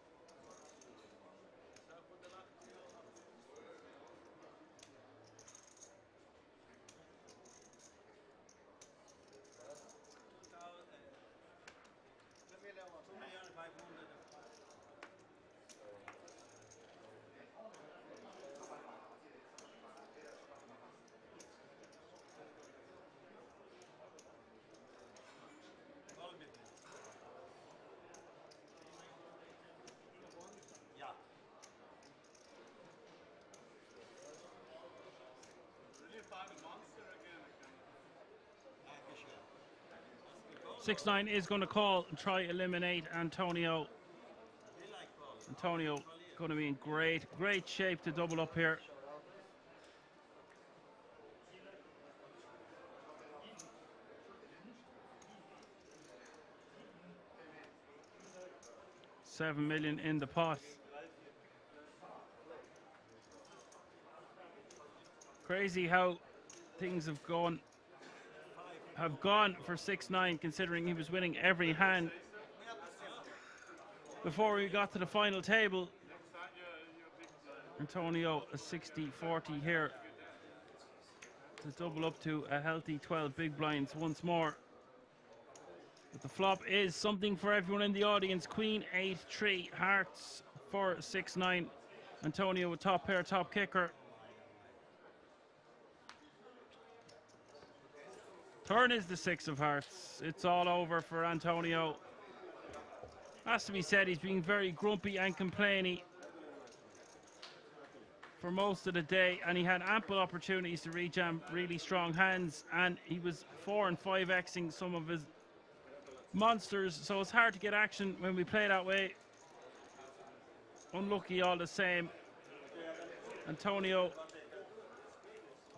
Ja. 6-9 is going to call and try eliminate Antonio. Antonio going to be in great shape to double up here. $7 million in the pot. Crazy how things have gone for 6-9, considering he was winning every hand before we got to the final table. Antonio a 60-40 here to double up to a healthy 12 big blinds once more. But the flop is something for everyone in the audience. Queen 8-3, hearts for 6-9. Antonio with top pair, top kicker. Turn is the 6 of hearts. It's all over for Antonio. Has to be said, he's being very grumpy and complainy for most of the day, and he had ample opportunities to rejam really strong hands, and he was 4 and 5xing some of his monsters, so it's hard to get action when we play that way. Unlucky all the same. Antonio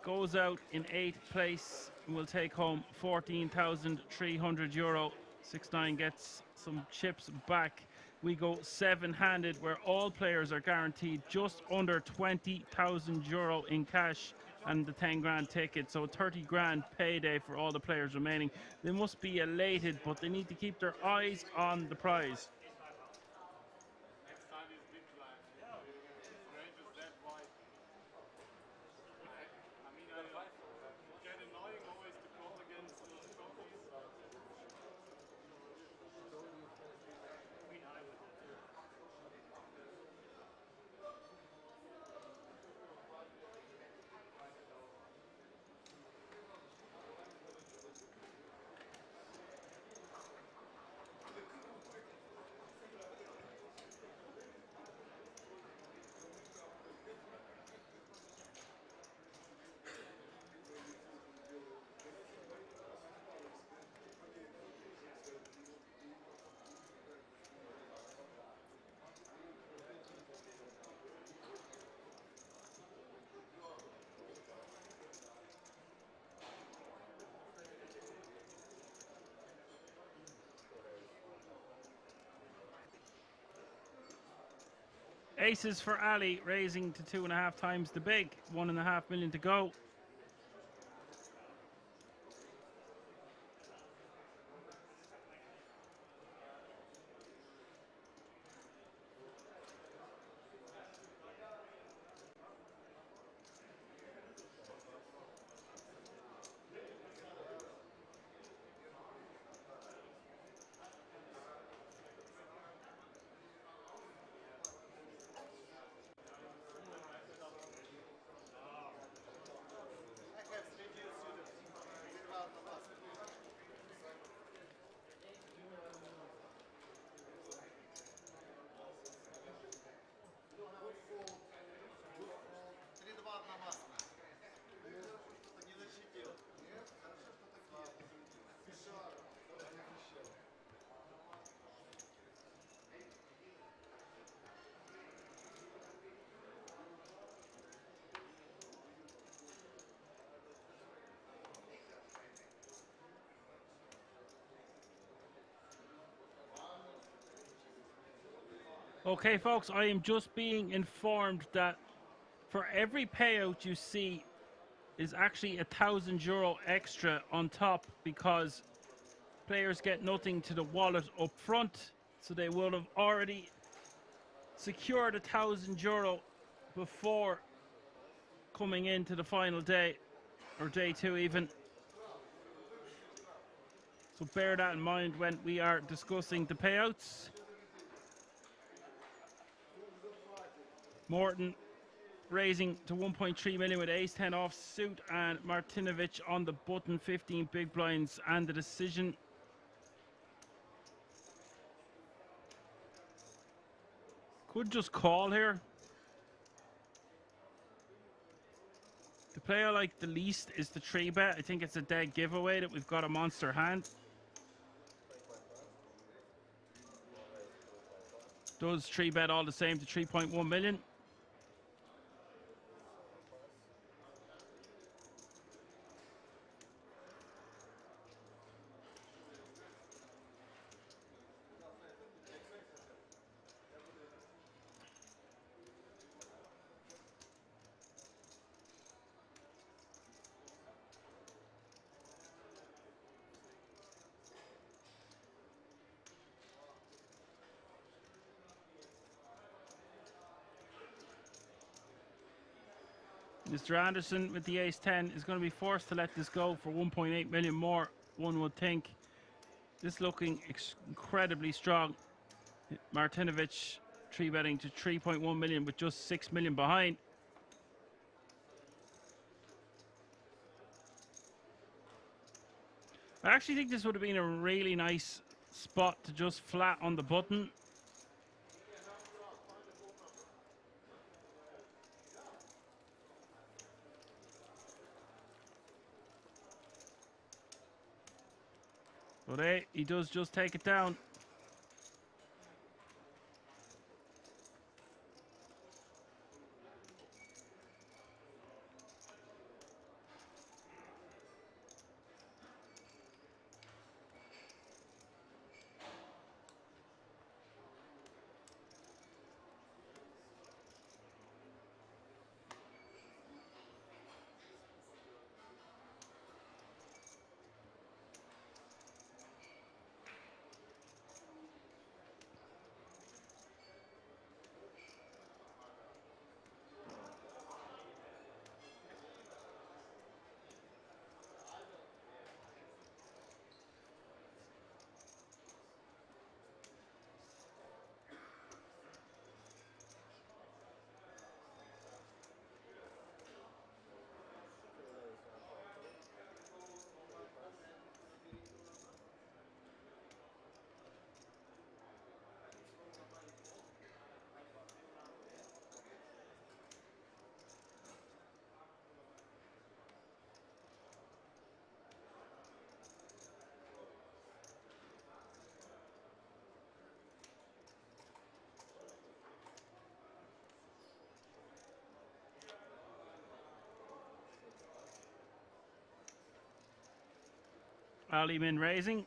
goes out in 8th place and will take home €14,300. 6-9 gets some chips back. We go 7-handed, where all players are guaranteed just under €20,000 in cash and the 10 grand ticket, so 30 grand payday for all the players remaining. They must be elated, but they need to keep their eyes on the prize. Aces for Ali, raising to 2.5 times the big. 1.5 million to go. Okay, folks, I am just being informed that for every payout you see is actually €1,000 extra on top because players get nothing to the wallet up front, so they will have already secured €1,000 before coming into the final day, or day two even. So bear that in mind when we are discussing the payouts. Morton raising to 1.3 million with ace-10 off suit, and Martinovic on the button, 15 big blinds, and the decision. Could just call here. The player I like the least is the 3-bet. I think it's a dead giveaway that we've got a monster hand. Does 3-bet all the same to 3.1 million. Mr. Anderson with the ace-10 is going to be forced to let this go for 1.8 million more, one would think. This looking incredibly strong. Martinovic 3-betting to 3.1 million with just 6 million behind. I actually think this would have been a really nice spot to just flat on the button. But hey, he does just take it down. Ali Min raising.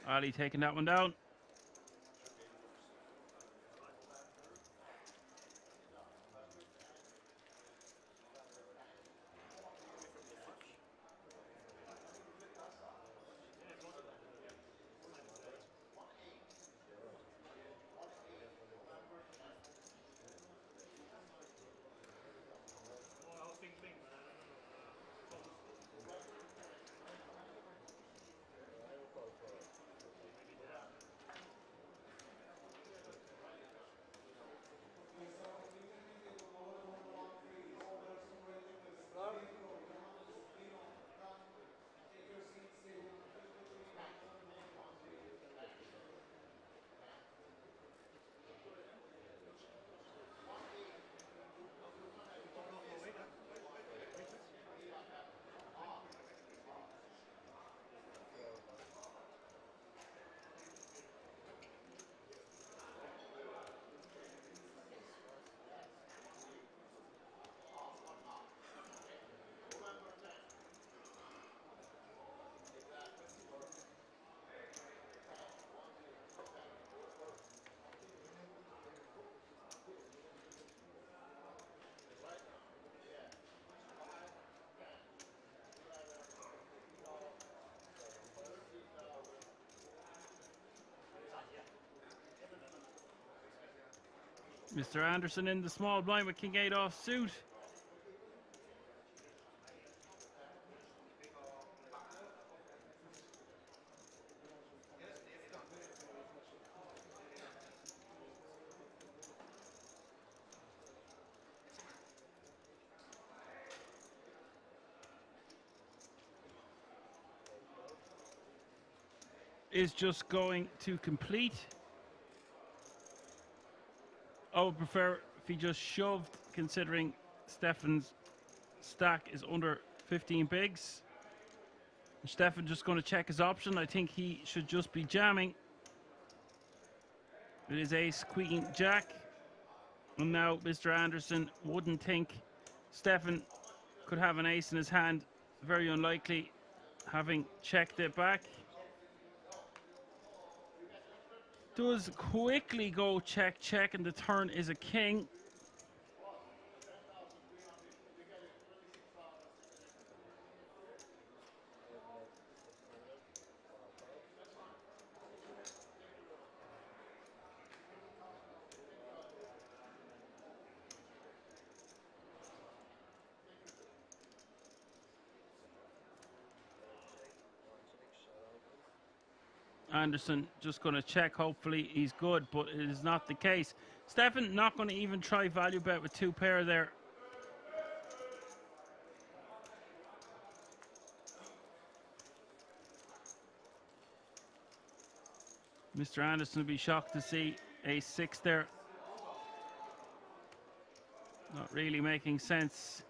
Ali taking that one down. Mr. Anderson in the small blind with King 8 off suit. Is just going to complete. I would prefer if he just shoved, considering Stefan's stack is under 15 bigs. Stefan just going to check his option. I think he should just be jamming. It is ace, queen, jack. And now Mr. Anderson wouldn't think Stefan could have an ace in his hand. Very unlikely, having checked it back. Does quickly go check, check, and the turn is a king. Anderson just going to check. Hopefully he's good, but it is not the case. Stefan not going to even try value bet with 2 pair there. Mr. Anderson will be shocked to see ace 6 there. Not really making sense.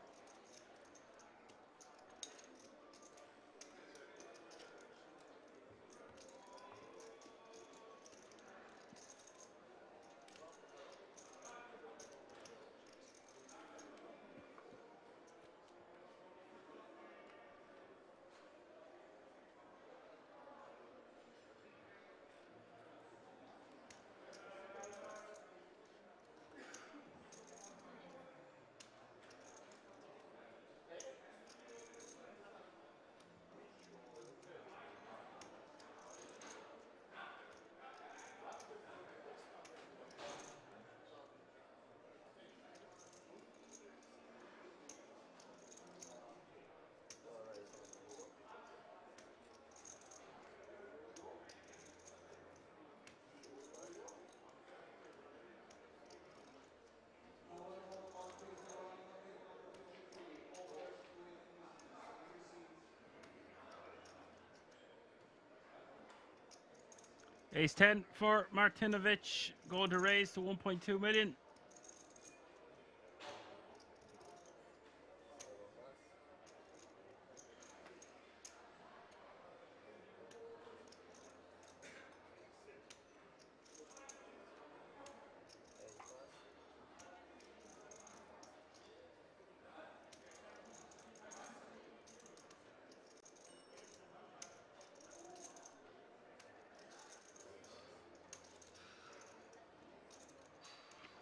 Ace 10 for Martinovic, going to raise to 1.2 million.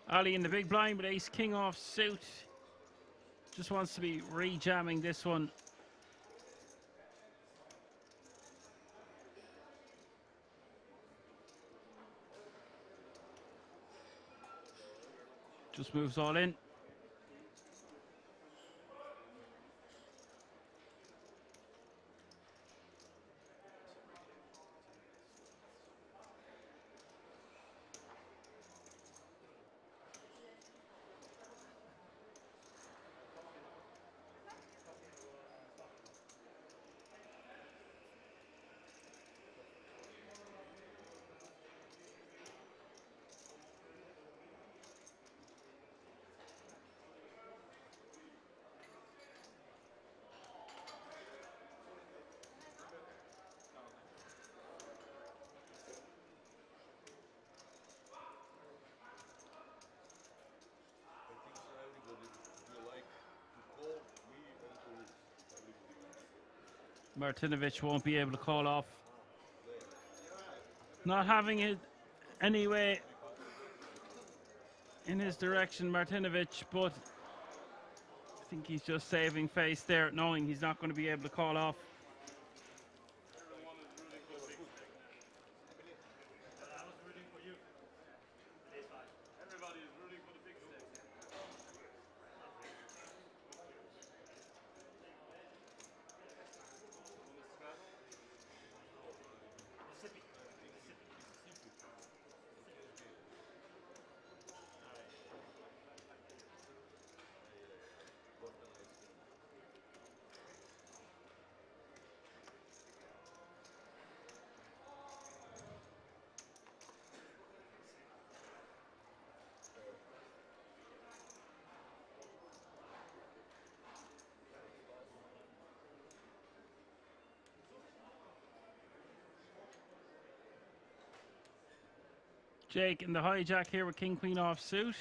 Ali in the big blind with ace king off suit. Just wants to be re-jamming this one. Just moves all in. Martinovic won't be able to call off. Not having it anyway in his direction, Martinovic, but I think he's just saving face there, knowing he's not going to be able to call off. I was rooting for you. Everybody is rooting for the Jake in the hijack here with King Queen off suit.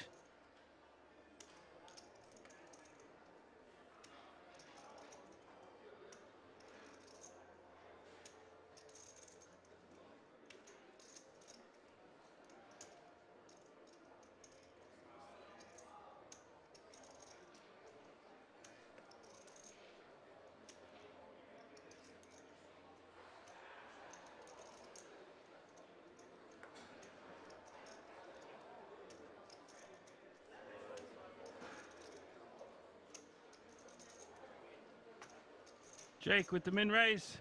Jake with the min raise.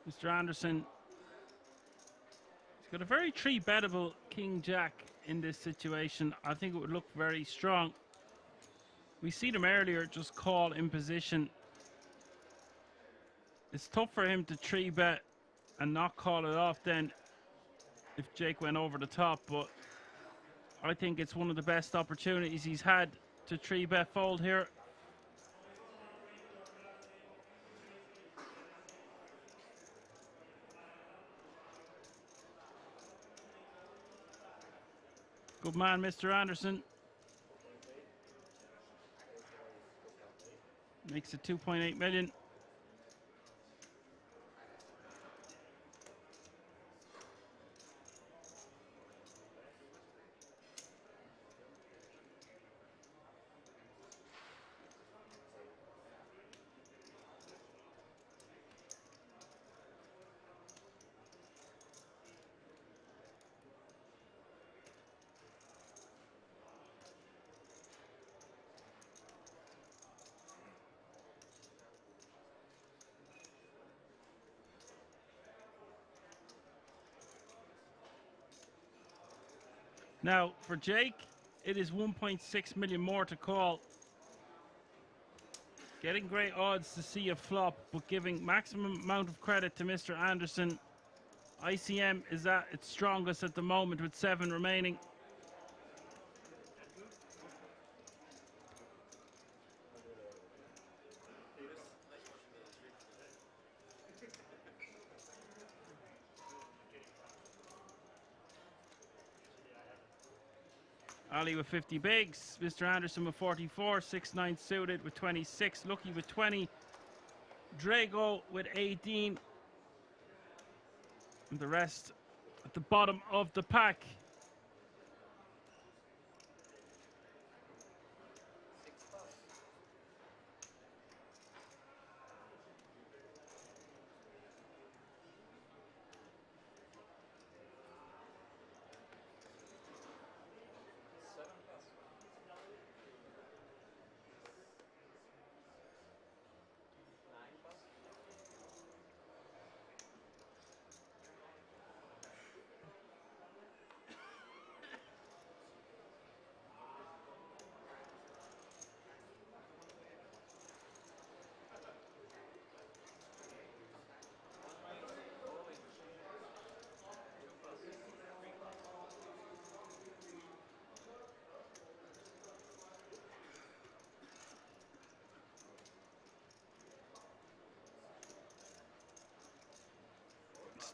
Mr. Anderson. He's got a very three-bettable King Jack in this situation. I think it would look very strong. We see them earlier just call in position. It's tough for him to three bet and not call it off then if Jake went over the top, but I think it's one of the best opportunities he's had to three bet fold here. Good man, Mr. Anderson. Makes it 2.8 million. Now, for Jake, it is 1.6 million more to call. Getting great odds to see a flop, but giving maximum amount of credit to Mr. Anderson. ICM is at its strongest at the moment with 7 remaining. Ali with 50 bigs, Mr. Anderson with 44, 6-9 suited with 26, Lucky with 20, Drago with 18, and the rest at the bottom of the pack.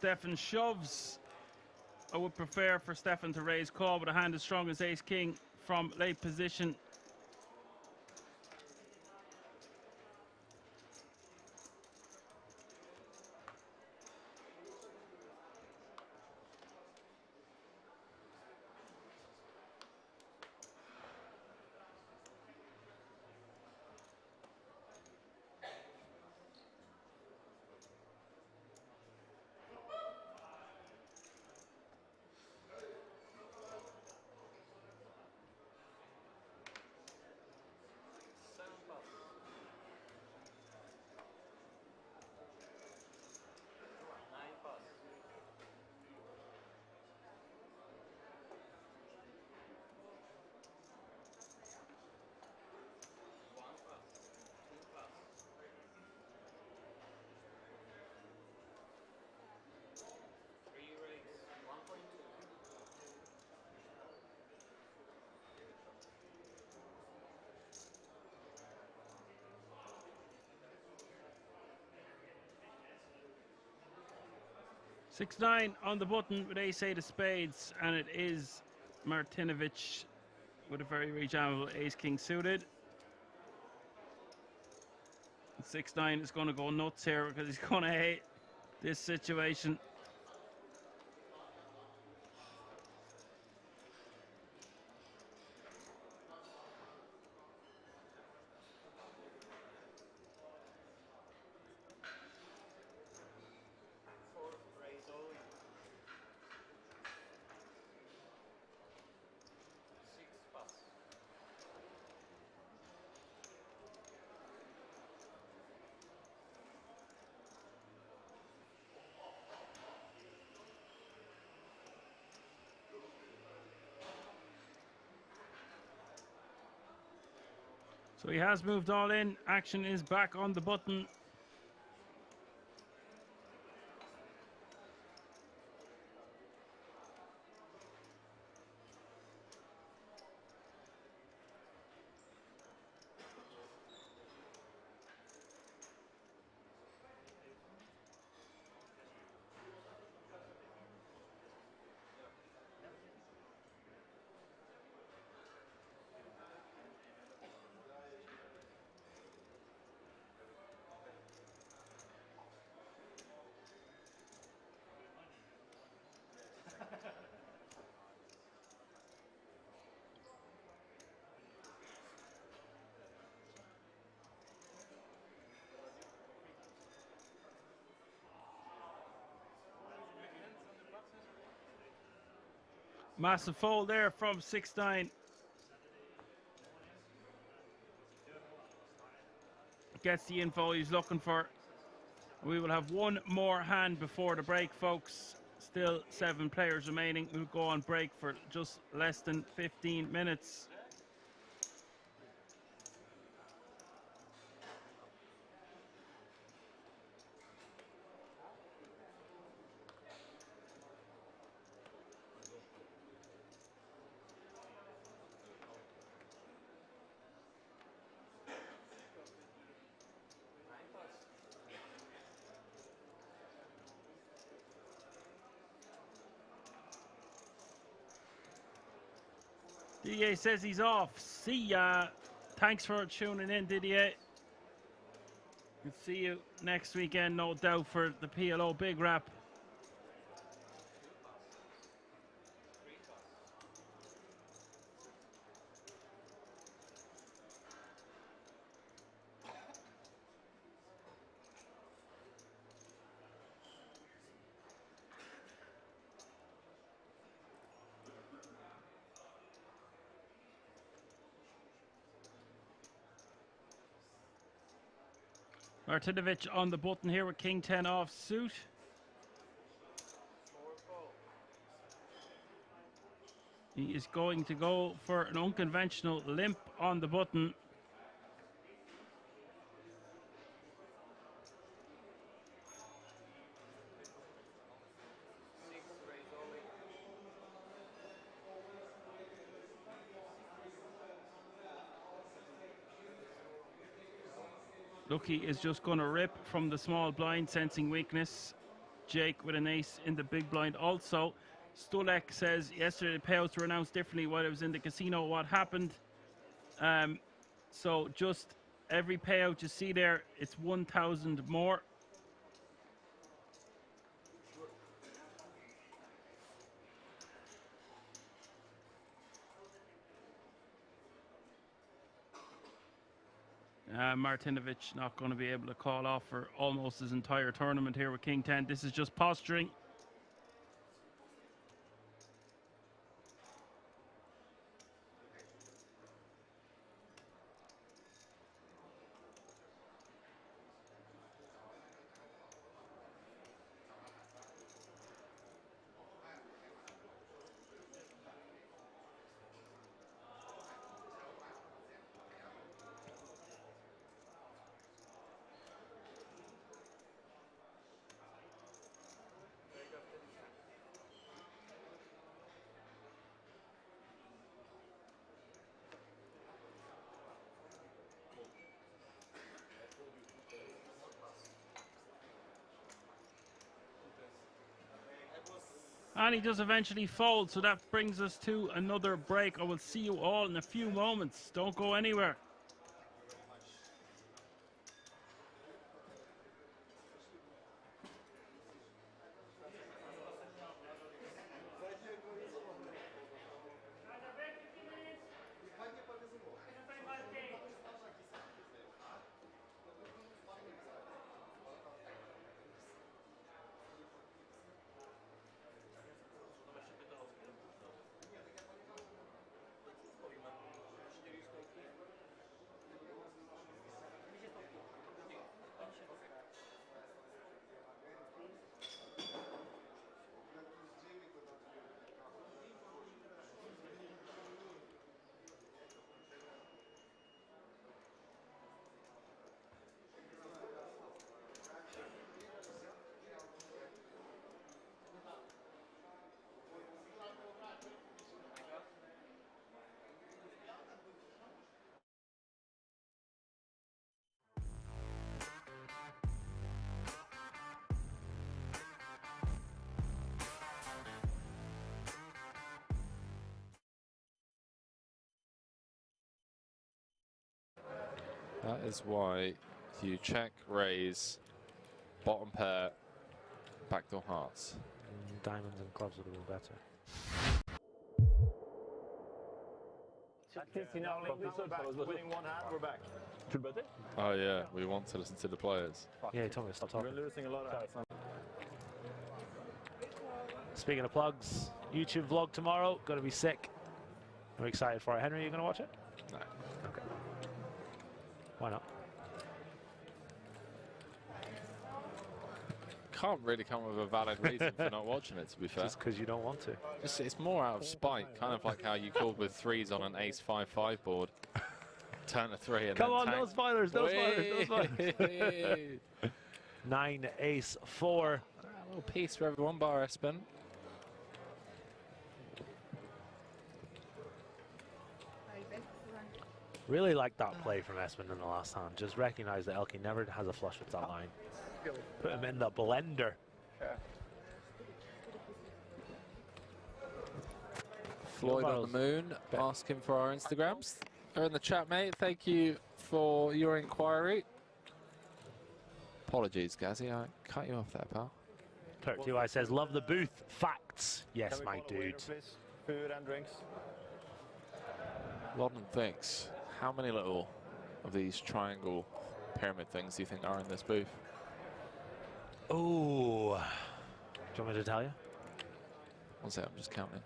Stefan shoves. I would prefer for Stefan to raise call with a hand as strong as ace king from late position. 6-9 on the button with ace-8 of spades, and it is Martinovic with a very rejammable ace-king suited. 6-9 is going to go nuts here because he's going to hate this situation. So he has moved all in. Action is back on the button. Massive fold there from 6-9. Gets the info he's looking for. We will have one more hand before the break, folks. Still 7 players remaining. We'll go on break for just less than 15 minutes. Didier says he's off. See ya. Thanks for tuning in, Didier. We'll see you next weekend, no doubt, for the PLO Big Rap. Martinovic on the button here with King 10 off suit. He is going to go for an unconventional limp on the button. Lucky is just going to rip from the small blind, sensing weakness. Jake with an ace in the big blind also. Stulek says yesterday the payouts were announced differently while I was in the casino. What happened? So just every payout you see there, it's 1,000 more. Martinovic not going to be able to call off for almost his entire tournament here with King 10. This is just posturing. And he does eventually fold, so that brings us to another break. I will see you all in a few moments. Don't go anywhere. That is why you check, raise, bottom pair, backdoor hearts. Diamonds and clubs would have been better. Winning one hand, we're back. Oh yeah, we want to listen to the players. Yeah, he told me to stop talking. We're losing a lot of hands. Speaking of plugs, YouTube vlog tomorrow, gonna be sick. I'm excited for it. Henry, you gonna watch it? No. Okay. Why not? Can't really come up with a valid reason for not watching it, to be fair. Just because you don't want to. It's more out of spite, kind of like how you called with threes on an ace 5-5 board. Turn to 3 and Come then on, tank. no spoilers, no spoilers, no spoilers. 9 ace 4. A little piece for everyone, bar Espen. Really like that play from Espen in the last hand. Just recognize that Elkie never has a flush with that line. Put him in the blender. Floyd on the moon, asking for our Instagrams. They're in the chat, mate. Thank you for your inquiry. Apologies, Gazzy. I cut you off there, pal. Kirk TY says, love the booth. Facts. Yes, my dude. Food and drinks. London thinks, how many little of these triangle pyramid things do you think are in this booth? Oh, do you want me to tell you? One second, I'm just counting.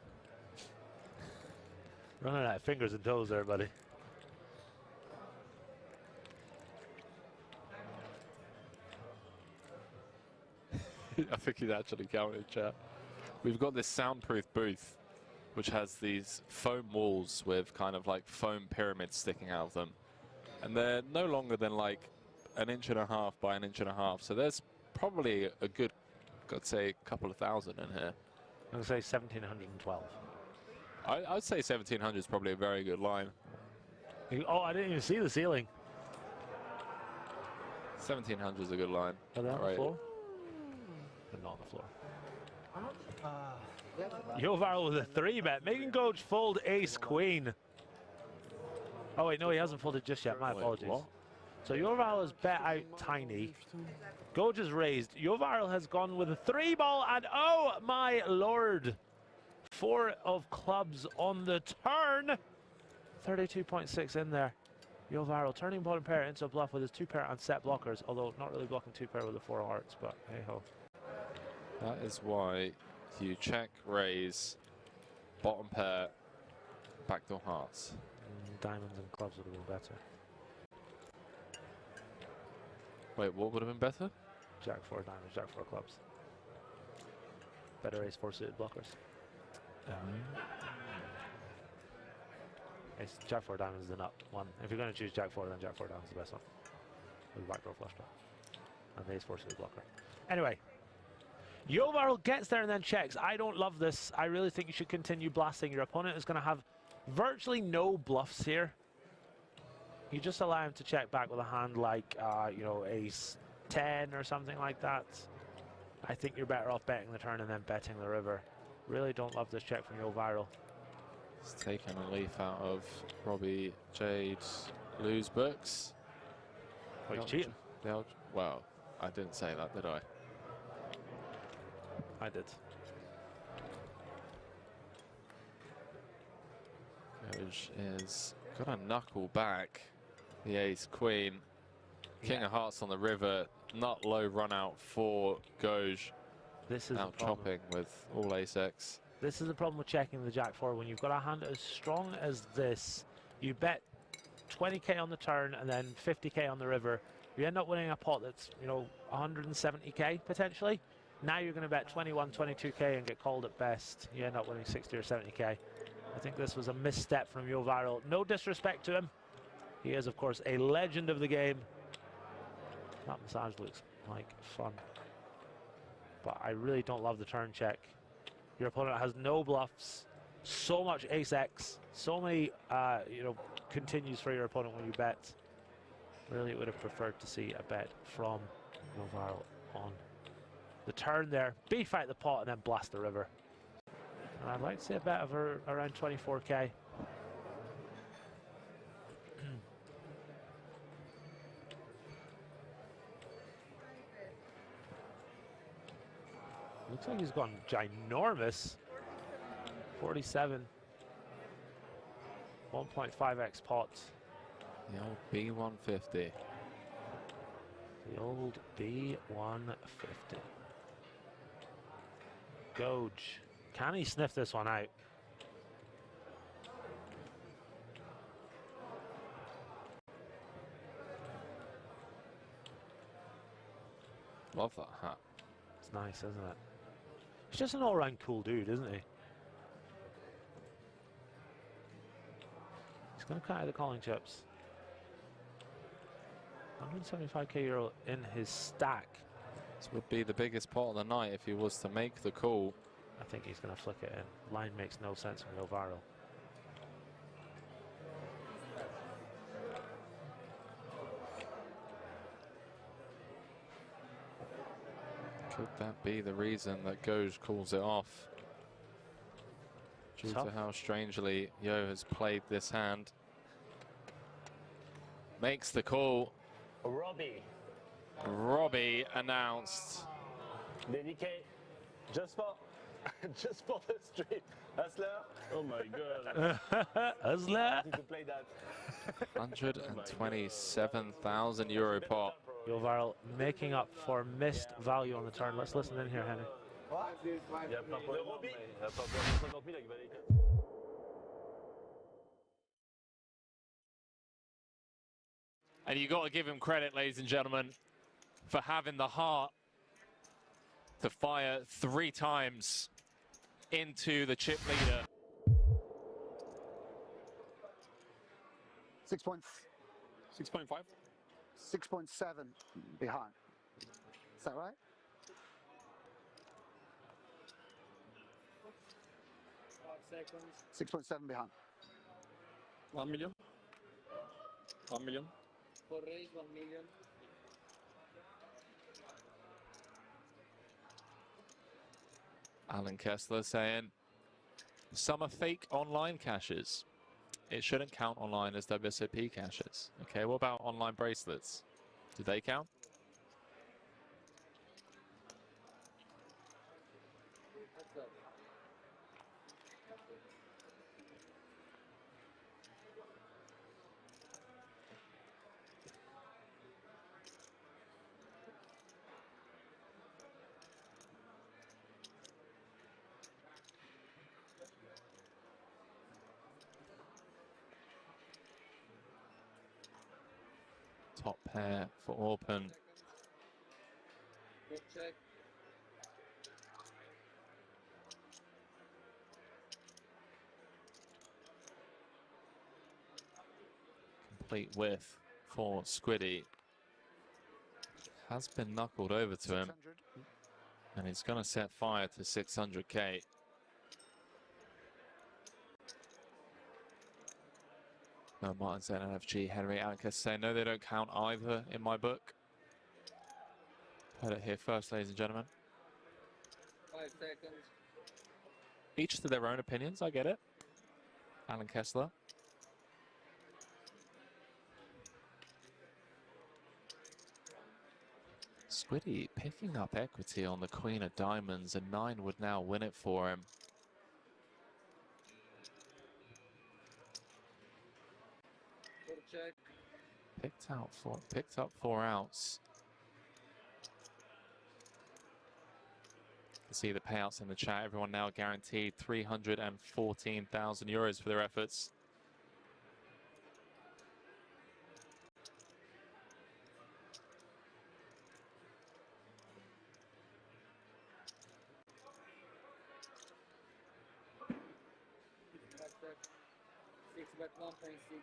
Running out of fingers and toes there, buddy. I think he's actually counted, chat. We've got this soundproof booth, which has these foam walls with kind of like foam pyramids sticking out of them. And they're no longer than like 1.5 inches by 1.5 inches. So there's probably a good, I'd say, a couple of thousand in here. I'm going to say 1,712. I'd say 1,700 is probably a very good line. Oh, I didn't even see the ceiling. 1,700 is a good line. Are they on the floor? They're not on the floor. Yovarl with a 3-bet, making Coach fold ace queen. Oh wait, no, he hasn't folded just yet. My apologies. What? So Yovarl has bet out tiny. Goj is raised. Yovarl has gone with a 3-ball, and oh my lord, 4 of clubs on the turn. 32.6 in there. Yovarl turning bottom pair into a bluff with his 2-pair and set blockers, although not really blocking 2-pair with the 4 hearts, but hey ho. That is why you check, raise, bottom pair, backdoor hearts. Diamonds and clubs would have been better. Wait, what would have been better? Jack 4 diamonds, Jack 4 clubs. Better ace 4 suited blockers. Ace Jack 4 diamonds is the nut one. If you're going to choose Jack 4, then Jack 4 diamonds is the best one. With the backdoor flush draw. And the ace 4 suited blocker. Anyway. Yovarl gets there and then checks. I don't love this. I really think you should continue blasting. Your opponent is going to have virtually no bluffs here. You just allow him to check back with a hand like, you know, ace 10 or something like that. I think you're better off betting the turn and then betting the river. Really don't love this check from Yo Viral. It's taken a leaf out of Robbie Jade Lou's books. Oh, he's cheating. Well, I didn't say that, did I? I did. Goj is got a knuckle back. The ace queen. King of hearts on the river. Not low run out for Goj. This is out chopping with all ace X. This is the problem with checking the Jack 4. When you've got a hand as strong as this, you bet 20k on the turn and then 50k on the river. You end up winning a pot that's, you know, 170k potentially. Now you're going to bet 21, 22k and get called at best. You end up winning 60 or 70k. I think this was a misstep from Yo Viral. No disrespect to him. He is, of course, a legend of the game. That massage looks like fun. But I really don't love the turn check. Your opponent has no bluffs, so much ace X, so many you know, continues for your opponent when you bet. Really would have preferred to see a bet from Yo Viral on the turn there. Beef out the pot and then blast the river. And I'd like to see a bet of around 24k. Looks like he's gone ginormous. 47. 1.5x pot. The old B150. The old B150. Goj. Can he sniff this one out? Love that hat. It's nice, isn't it? He's just an all-round cool dude, isn't he? He's going to cut out the calling chips. 175k euro in his stack. This would be the biggest pot of the night if he was to make the call. I think he's going to flick it in. Line makes no sense from Yo Viral. Could that be the reason that Goj calls it off? Due to how strangely Yo has played this hand. Makes the call. Robbie announced. Dedicate just for the street. Hustler. Oh my god. Hustler. To play that. 127,000 euro pot. Yo Viral making up for missed value on the turn. Let's listen in here, Henry. And you got to give him credit, ladies and gentlemen, for having the heart to fire 3 times into the chip leader. 6.5. 6.7 behind. Is that right? Seconds. 6.7 behind. 1 million. 1 million. For raise 1 million. Alan Kessler saying, some are fake online caches. It shouldn't count online as WSOP caches. Okay, what about online bracelets? Do they count? Top pair for open. Good check. Complete width for Squiddy. Has been knuckled over to him. And he's going to set fire to 600k. No, Martin saying NFG, Henry Anker saying no, they don't count either in my book. Heard it here first, ladies and gentlemen. 5 seconds. Each to their own opinions, I get it. Alan Kessler. Squiddy picking up equity on the Queen of Diamonds, and 9 would now win it for him. Check. Picked up 4 outs. You can see the payouts in the chat. Everyone now guaranteed 314,000 euros for their efforts. Back. 6 bet 1.6.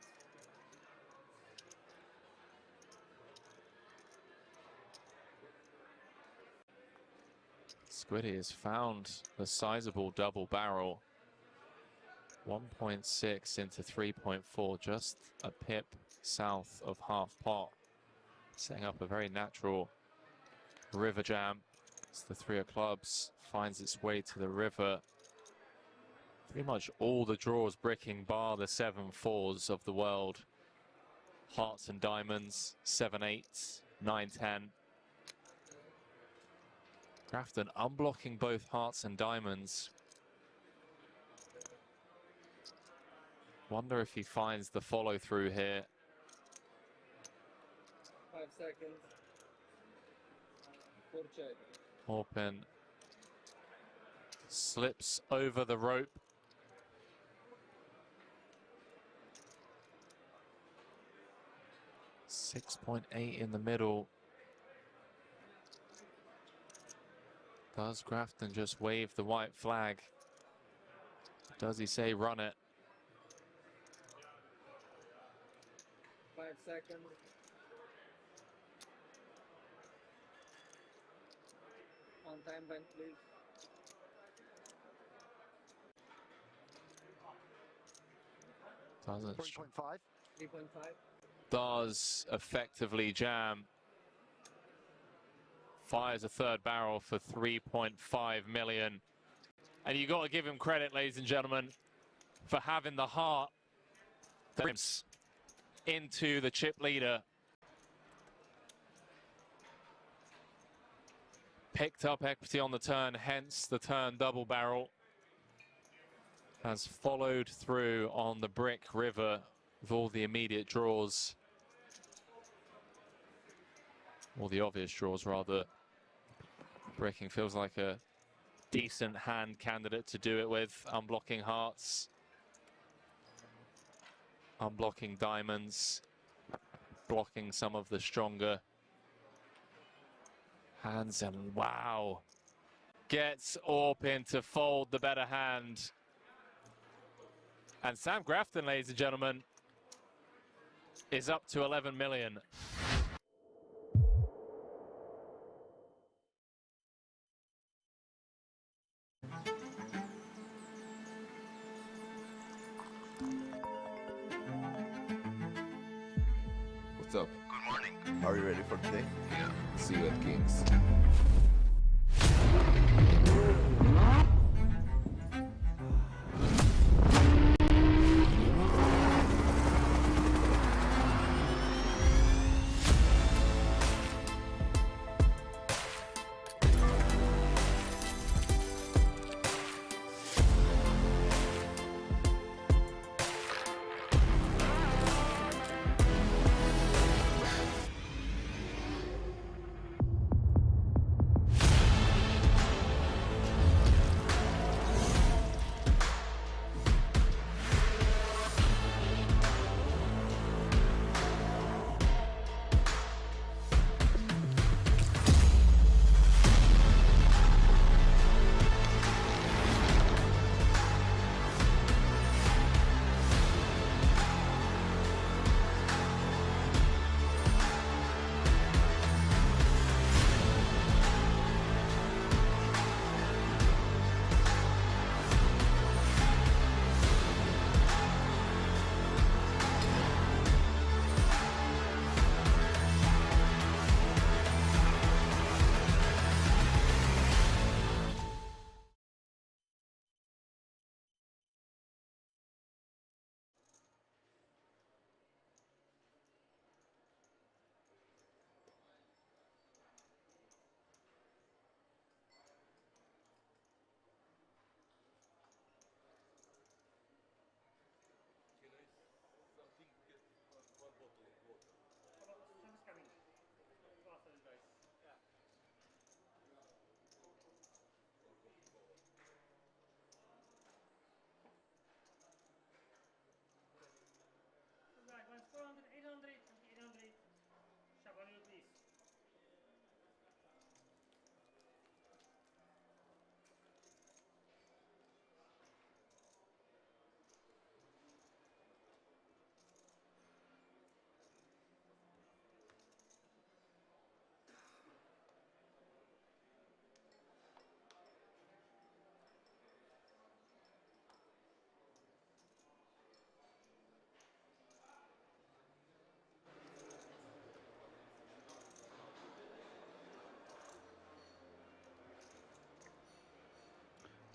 Squiddy has found the sizable double barrel. 1.6 into 3.4, just a pip south of half pot. Setting up a very natural river jam. As the 3 of clubs finds its way to the river. Pretty much all the draws bricking bar the 7-4s of the world. Hearts and diamonds, 7-8, 9-10. Grafton unblocking both hearts and diamonds. Wonder if he finds the follow through here. 5 seconds. 4 check. Orpin slips over the rope. .8 in the middle. Does Grafton just wave the white flag? Does he say run it? 5 seconds. On time bank, please. Doesn't. 3.5. 3.5. Does effectively jam. Fires a third barrel for 3.5 million. And you got to give him credit, ladies and gentlemen, for having the heart into the chip leader. Picked up equity on the turn, hence the turn double barrel. Has followed through on the brick river with all the immediate draws. All the obvious draws, rather. Bricking feels like a decent hand candidate to do it with. Unblocking hearts. Unblocking diamonds. Blocking some of the stronger hands, and wow. Gets Orpin to fold the better hand. And Sam Grafton, ladies and gentlemen, is up to 11 million. What's up? Good morning. Are you ready for today? Yeah. See you at King's.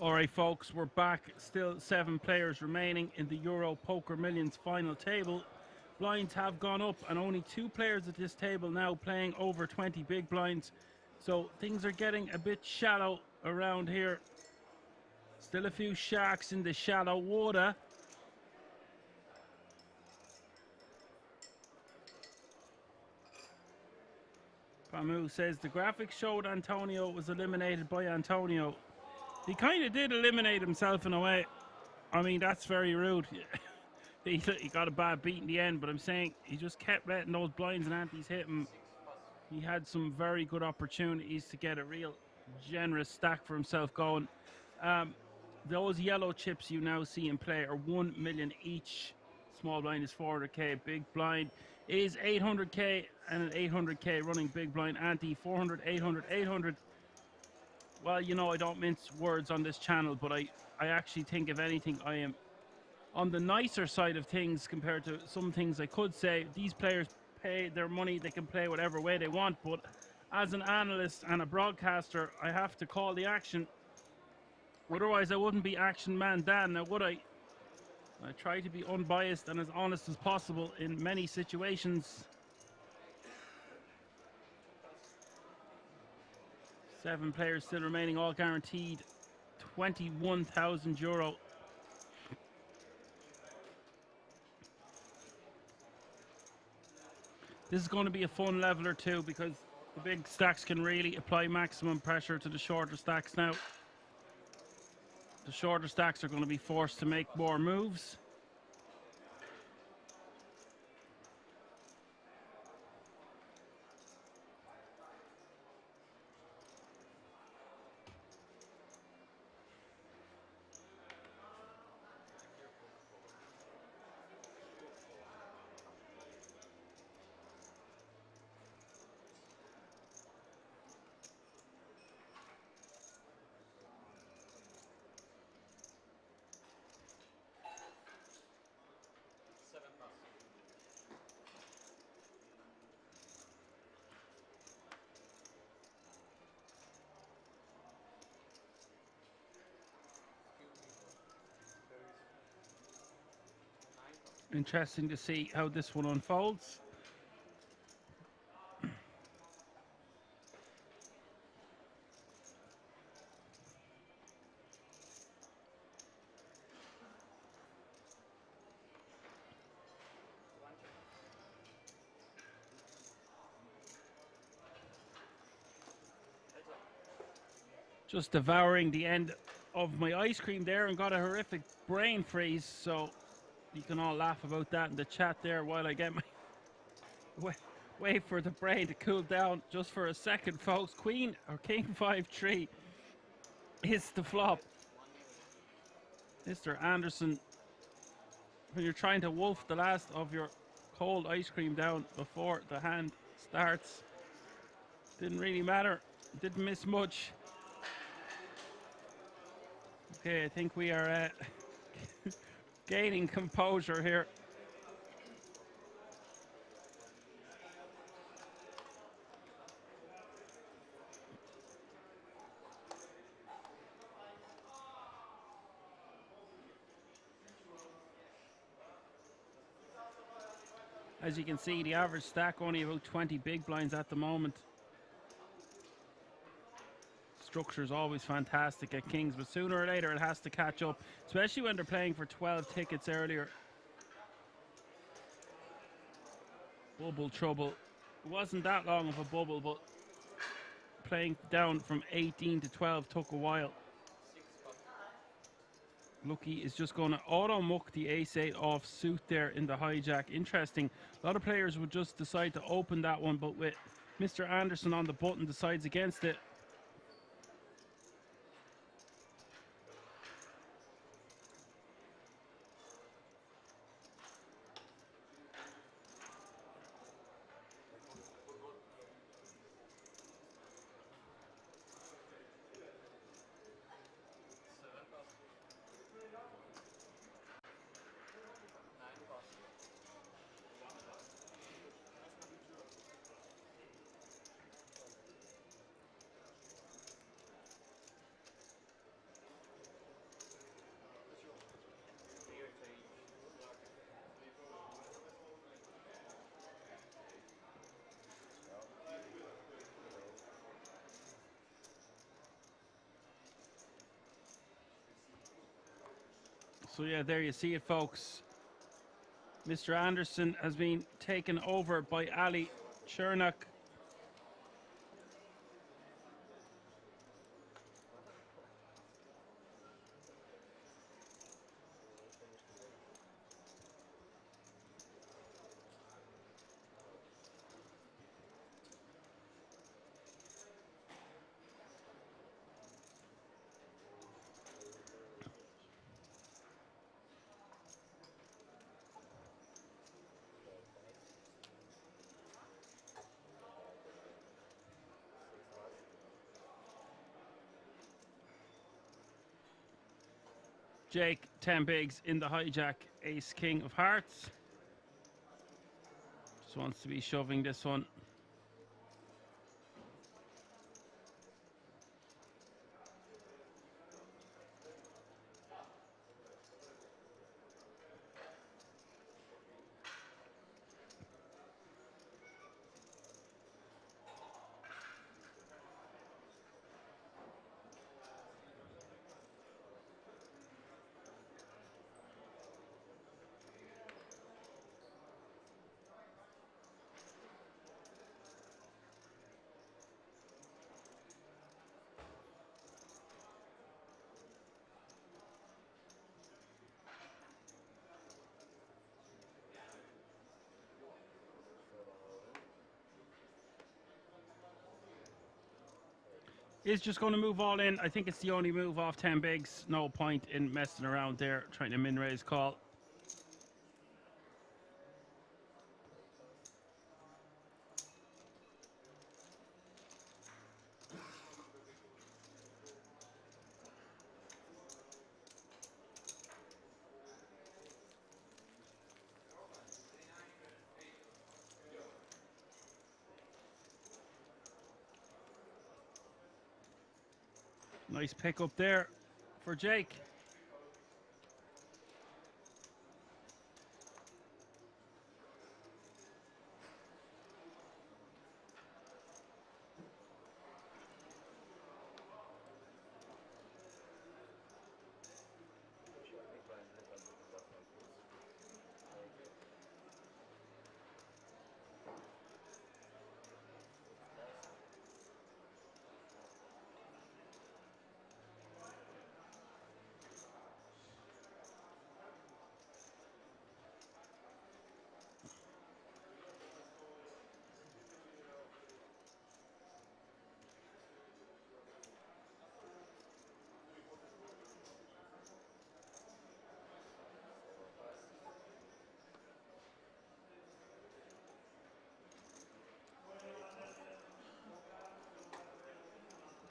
All right, folks, we're back. Still 7 players remaining in the Euro Poker Millions final table. Blinds have gone up, and only 2 players at this table now playing over 20 big blinds. So things are getting a bit shallow around here. Still a few sharks in the shallow water. Pamu says the graphics showed Antonio was eliminated by Antonio. He kind of did eliminate himself in a way. I mean, that's very rude. he got a bad beat in the end, but I'm saying he just kept letting those blinds and antes hit him. He had some very good opportunities to get a real generous stack for himself going. Those yellow chips you now see in play are 1 million each. Small blind is 400k, big blind is 800k, and an 800k running big blind ante 400, 800, 800. Well, you know, I don't mince words on this channel, but I actually think, if anything, I am on the nicer side of things compared to some things I could say. These players pay their money, they can play whatever way they want, but as an analyst and a broadcaster, I have to call the action. Otherwise, I wouldn't be Action Man Dan, now would I? I try to be unbiased and as honest as possible in many situations. 7 players still remaining, all guaranteed 21,000 euro. This is going to be a fun leveler too, because the big stacks can really apply maximum pressure to the shorter stacks now. The shorter stacks are going to be forced to make more moves. Interesting to see how this one unfolds. Just devouring the end of my ice cream there and got a horrific brain freeze, so you can all laugh about that in the chat there while I get my wait for the brain to cool down just for a second, folks. Queen or King 5-3 is the flop. Mr. Anderson, when you're trying to wolf the last of your cold ice cream down before the hand starts, didn't really matter, didn't miss much. Okay, I think we are gaining composure here. As you can see, the average stack only about 20 big blinds at the moment. Structure is always fantastic at Kings, but sooner or later it has to catch up, especially when they're playing for 12 tickets earlier. Bubble trouble. It wasn't that long of a bubble, but playing down from 18 to 12 took a while. Lucky is just going to auto-muck the ace-8 off suit there in the hijack. Interesting. A lot of players would just decide to open that one, but with Mr. Anderson on the button, decides against it. So yeah, there you see it, folks. Mr. Anderson has been taken over by Ali Chernak. Jake, 10 bigs in the hijack, ace king of hearts. Just wants to be shoving this one. Is just going to move all in. I think it's the only move off 10 bigs. No point in messing around there, trying to min-raise call. Nice pick up there for Jake.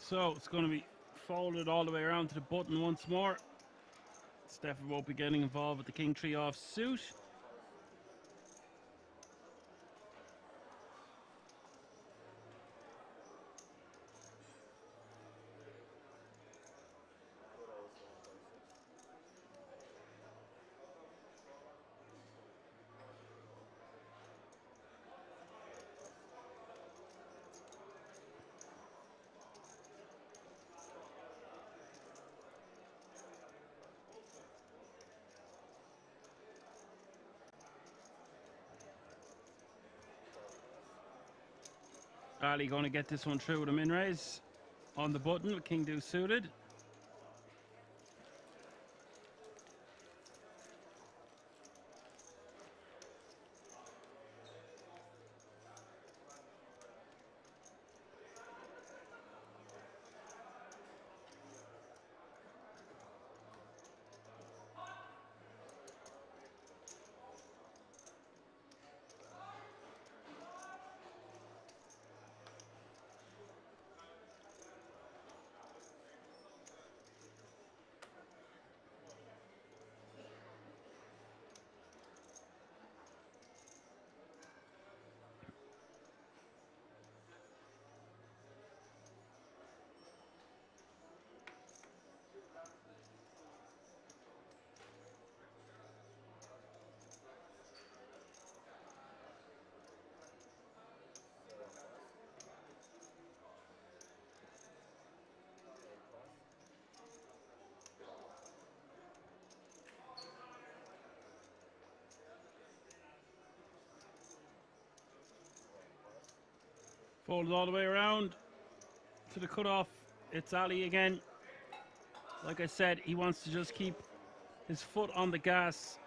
So it's going to be folded all the way around to the button once more. Stefan won't be getting involved with the king tree off suit. Ali going to get this one through with a min raise on the button with king deuce suited. Folds all the way around to the cutoff. It's Ali again. Like I said, he wants to just keep his foot on the gas.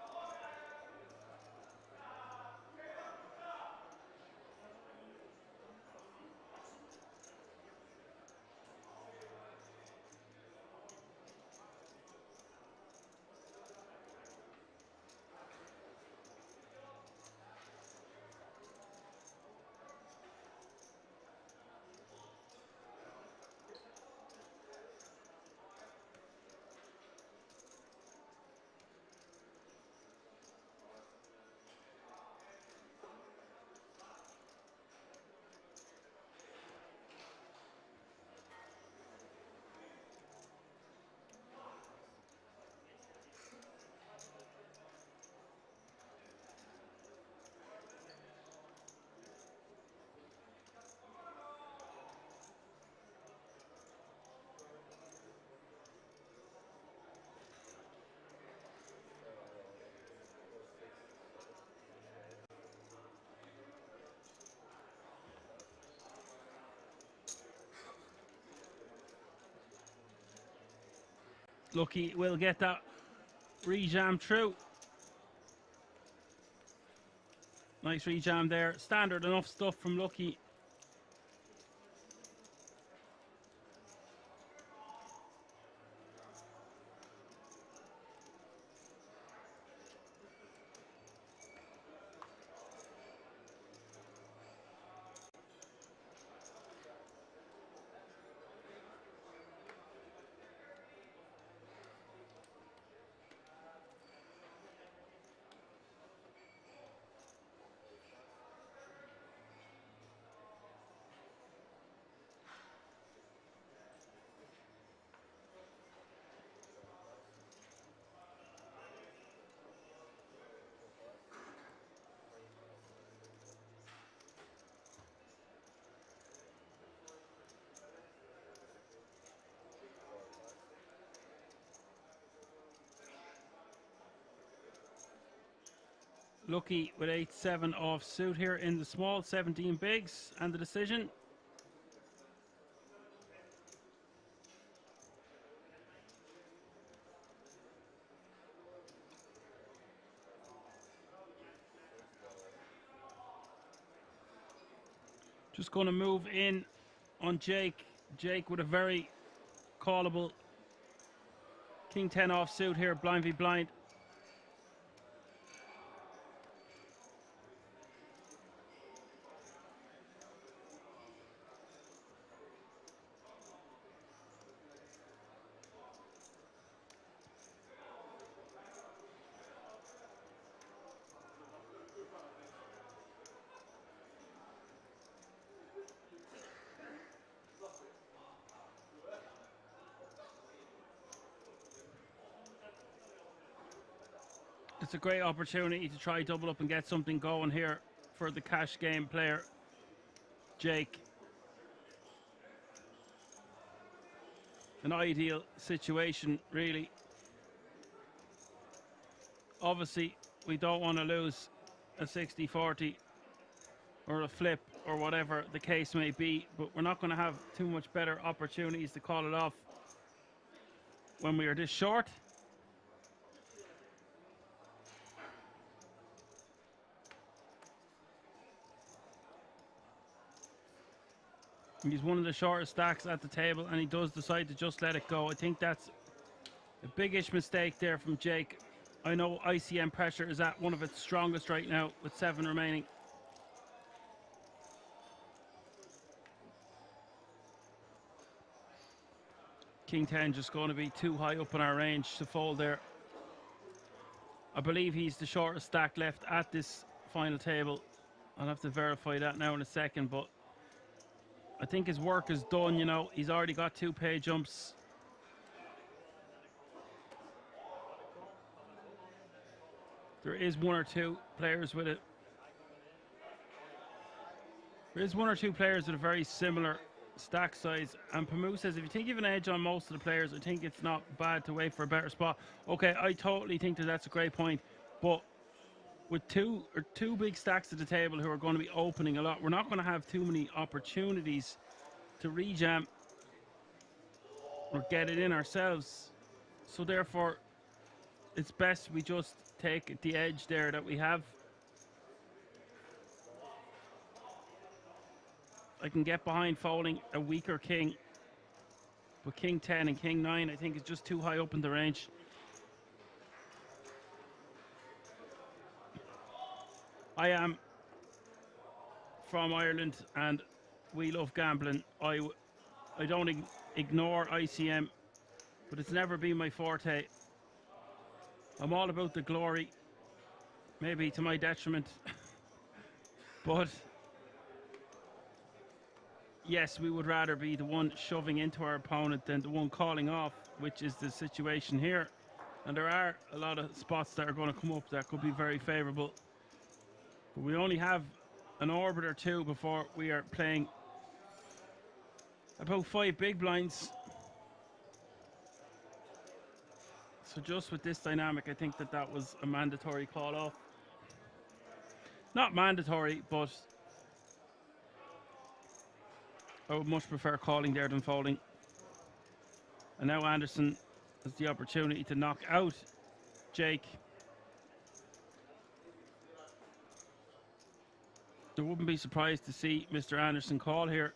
Lucky will get that rejam through. Nice rejam there. Standard enough stuff from Lucky. Lucky with 8-7 off suit here in the small, 17 bigs, and the decision. Just going to move in on Jake. Jake with a very callable King 10 off suit here, blind v blind. It's a great opportunity to try double up and get something going here for the cash game player, Jake. An ideal situation, really. Obviously, we don't want to lose a 60-40 or a flip or whatever the case may be, but we're not going to have too much better opportunities to call it off when we are this short. He's one of the shortest stacks at the table, and he does decide to just let it go. I think that's a biggish mistake there from Jake. I know ICM pressure is at one of its strongest right now with 7 remaining. King 10 just going to be too high up in our range to fold there. I believe he's the shortest stack left at this final table. I'll have to verify that now in a second, but I think his work is done, you know. He's already got 2 pay jumps. There is 1 or 2 players with it. There is 1 or 2 players with a very similar stack size. And Pamu says, if you think you have an edge on most of the players, I think it's not bad to wait for a better spot. Okay, I totally think that that's a great point. But with two big stacks at the table who are going to be opening a lot, we're not going to have too many opportunities to rejam or get it in ourselves. So therefore, it's best we just take the edge there that we have. I can get behind folding a weaker king, but king 10 and king 9 I think is just too high up in the range. I am from Ireland and we love gambling. I don't ignore ICM, but it's never been my forte. I'm all about the glory, maybe to my detriment. But yes, we would rather be the one shoving into our opponent than the one calling off, which is the situation here. And there are a lot of spots that are going to come up that could be very favorable. But we only have an orbit or two before we are playing about 5 big blinds. So just with this dynamic, I think that was a mandatory call off. Not mandatory, but I would much prefer calling there than folding. And now Anderson has the opportunity to knock out Jake. I wouldn't be surprised to see Mr. Anderson call here.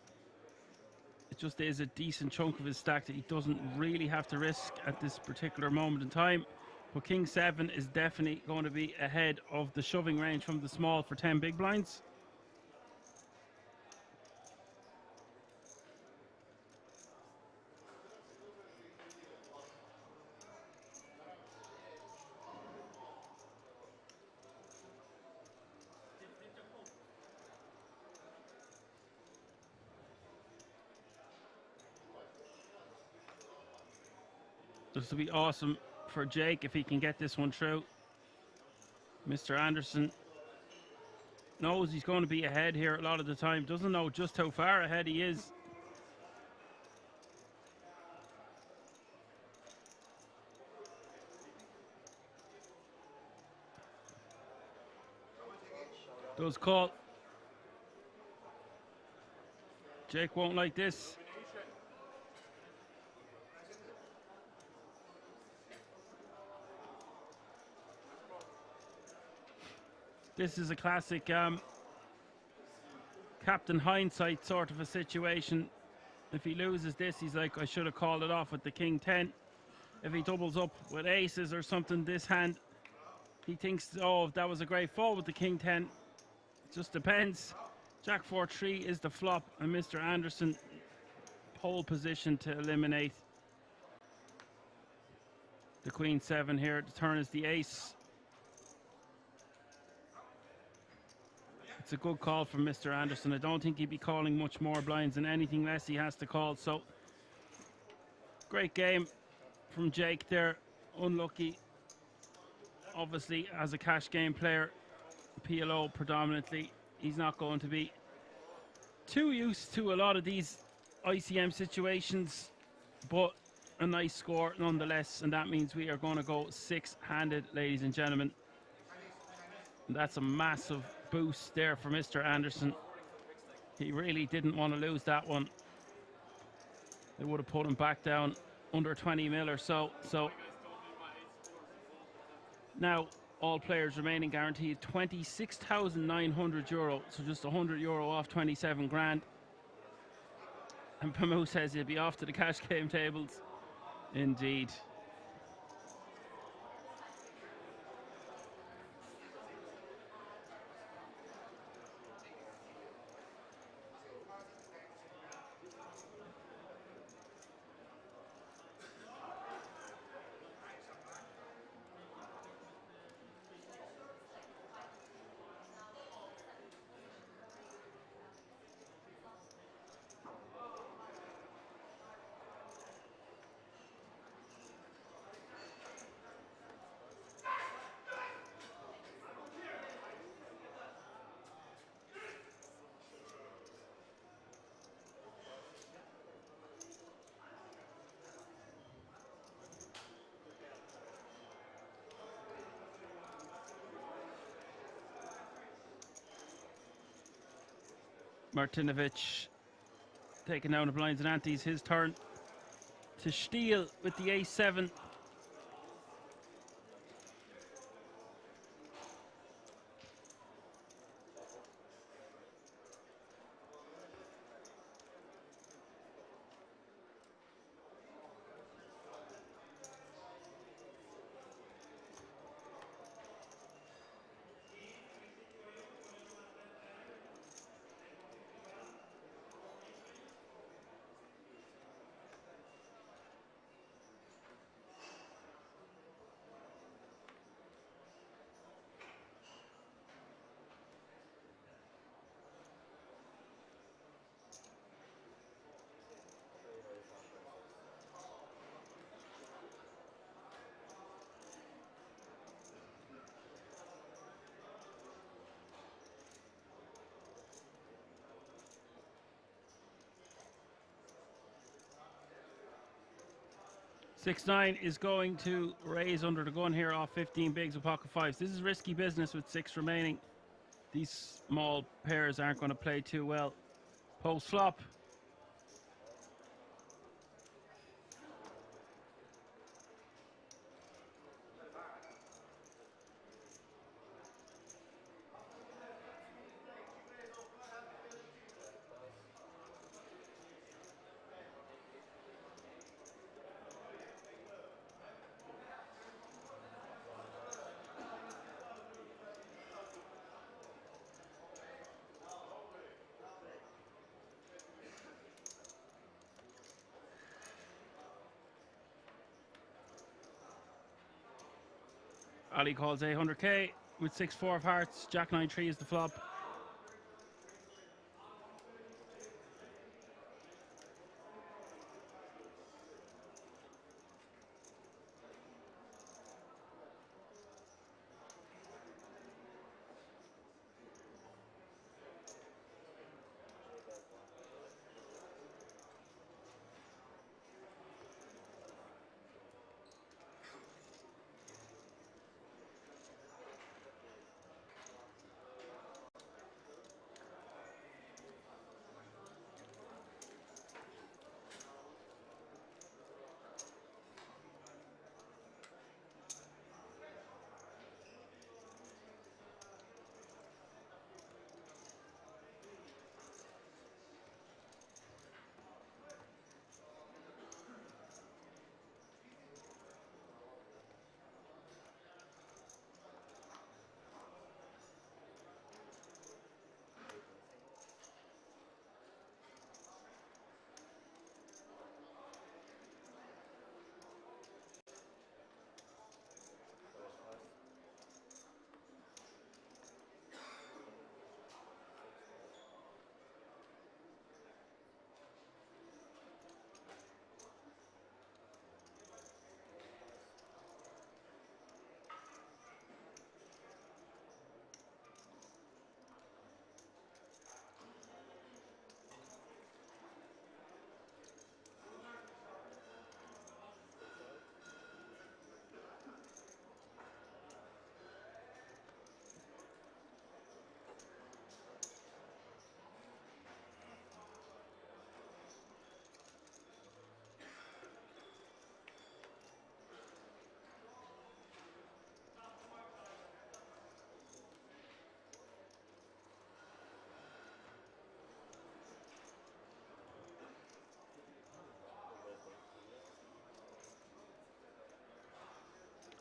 It just is a decent chunk of his stack that he doesn't really have to risk at this particular moment in time. But king 7 is definitely going to be ahead of the shoving range from the small for 10 big blinds. This will be awesome for Jake if he can get this one through. Mr. Anderson knows he's going to be ahead here a lot of the time. Doesn't know just how far ahead he is. Does call. Jake won't like this. This is a classic Captain Hindsight sort of a situation. If he loses this, he's like, I should have called it off with the king 10. If he doubles up with aces or something this hand, he thinks, oh, that was a great fold with the king 10. It just depends. Jack 4-3 is the flop, and Mr. Anderson pole position to eliminate the queen 7 here. The turn is the ace. It's a good call from Mr. Anderson. I don't think he'd be calling much more blinds than anything less he has to call. So, great game from Jake there. Unlucky, obviously, as a cash game player, PLO predominantly. He's not going to be too used to a lot of these ICM situations, but a nice score nonetheless. And that means we are going to go 6-handed, ladies and gentlemen. And that's a massive boost there for Mr. Anderson. He really didn't want to lose that one. It would have put him back down under 20 mil or so. So now all players remaining guaranteed 26,900 euro. So just 100 euro off 27 grand. And Pamu says he'll be off to the cash game tables. Indeed. Martinovic taking down the blinds and antes. His turn to steal with the ace-7. Six nine is going to raise under the gun here off 15 bigs with pocket fives. This is risky business with 6 remaining. These small pairs aren't going to play too well. Post flop. Ali calls 800k with 6-4 of hearts. Jack 9-3 is the flop.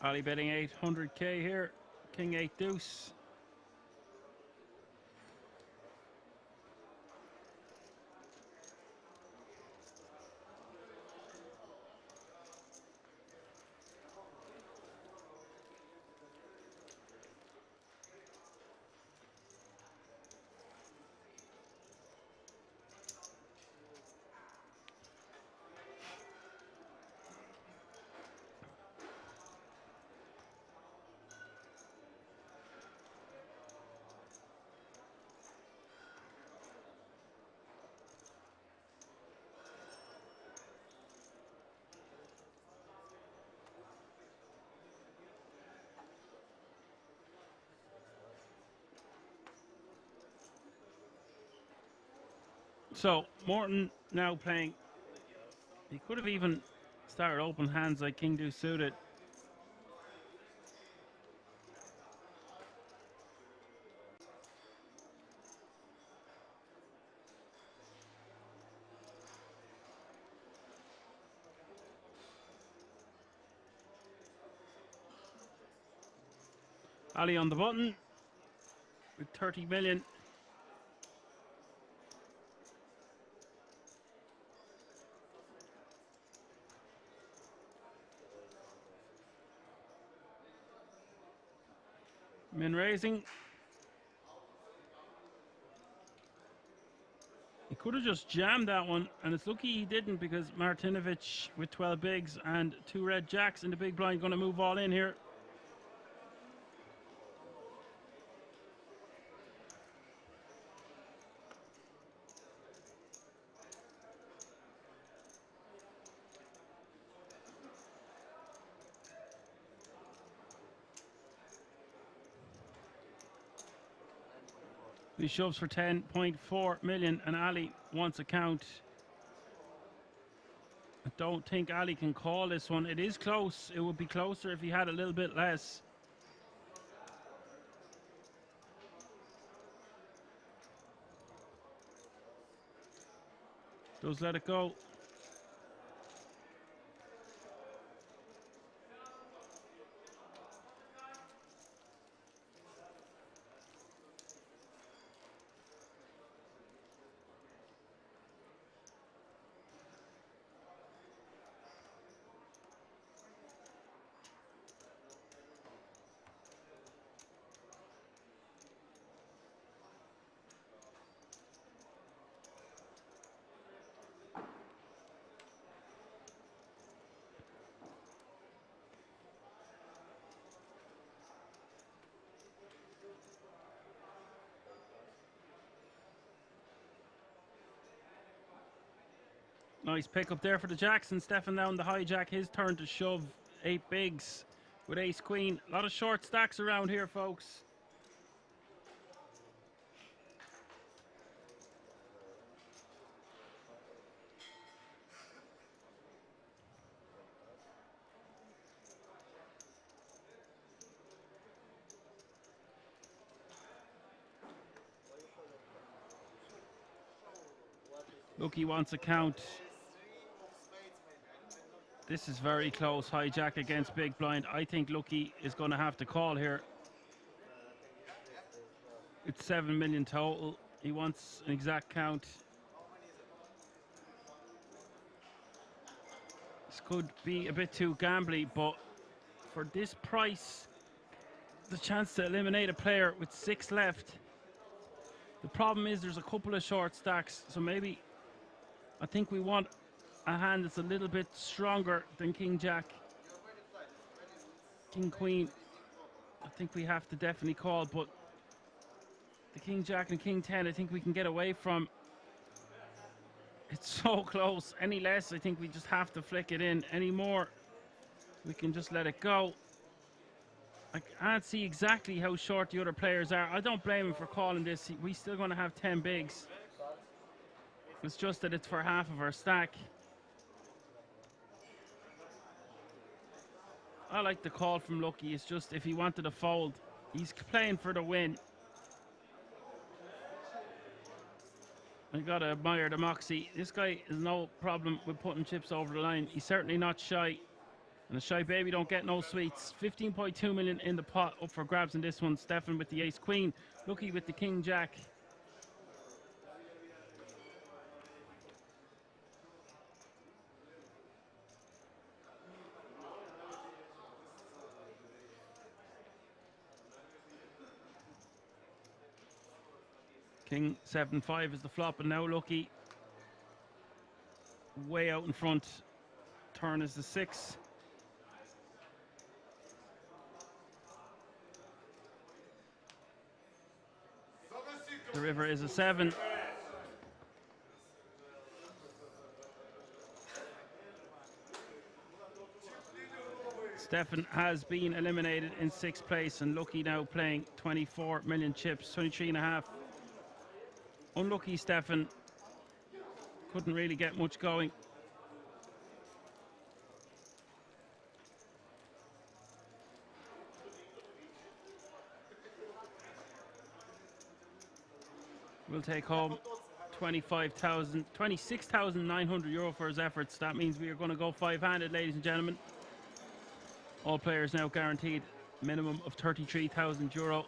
Ali betting 800k here. King 8 deuce. So Morton now playing. He could have even started open hands like King Deuce suited. Ali on the button with 30 million. Min raising. He could have just jammed that one, and it's lucky he didn't because Martinovic with 12 bigs and 2 red jacks in the big blind going to move all in here. He shoves for 10.4 million, and Ali wants a count. I don't think Ali can call this one. It is close. It would be closer if he had a little bit less. Does let it go. Nice pick up there for the Jackson. Stefan down the hijack. His turn to shove 8 bigs with ace queen. A lot of short stacks around here, folks. Lucky wants a count. This is very close. Hijack against big blind. I think Lucky is going to have to call here. It's 7 million total. He wants an exact count. This could be a bit too gambly, but for this price, the chance to eliminate a player with 6 left. The problem is there's a couple of short stacks, so maybe I think we want a hand that's a little bit stronger than King Jack. King Queen, I think we have to definitely call, but the King Jack and King 10 I think we can get away from. It's so close. Any less, I think we just have to flick it in. Any more, we can just let it go. I can't see exactly how short the other players are. I don't blame him for calling this. We're still going to have 10 bigs. It's just that it's for half of our stack. I like the call from Lucky. It's just if he wanted to fold, he's playing for the win. I gotta admire the moxie. This guy has no problem with putting chips over the line. He's certainly not shy. And a shy baby don't get no sweets. 15.2 million in the pot up for grabs in this one. Stefan with the ace queen. Lucky with the king jack. King 7-5 is the flop, and now Lucky way out in front. Turn is the 6. The river is a 7. Stefan has been eliminated in 6th place, and Lucky now playing 24 million chips, 23.5. Unlucky Stefan. Couldn't really get much going. We'll take home 26,900 euro for his efforts. That means we are going to go five-handed, ladies and gentlemen. All players now guaranteed minimum of 33,000 euro.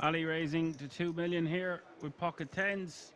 Ali raising to 2 million here with pocket tens.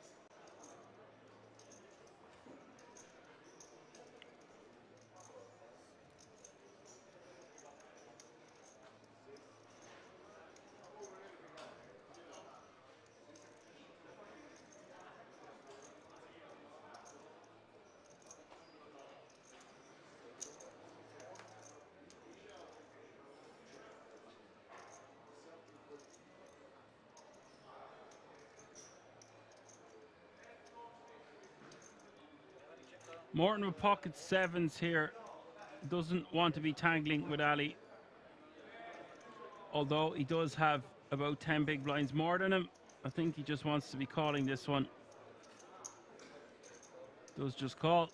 Morton with pocket sevens here. Doesn't want to be tangling with Ali. Although he does have about 10 big blinds more than him. I think he just wants to be calling this one. Does just call.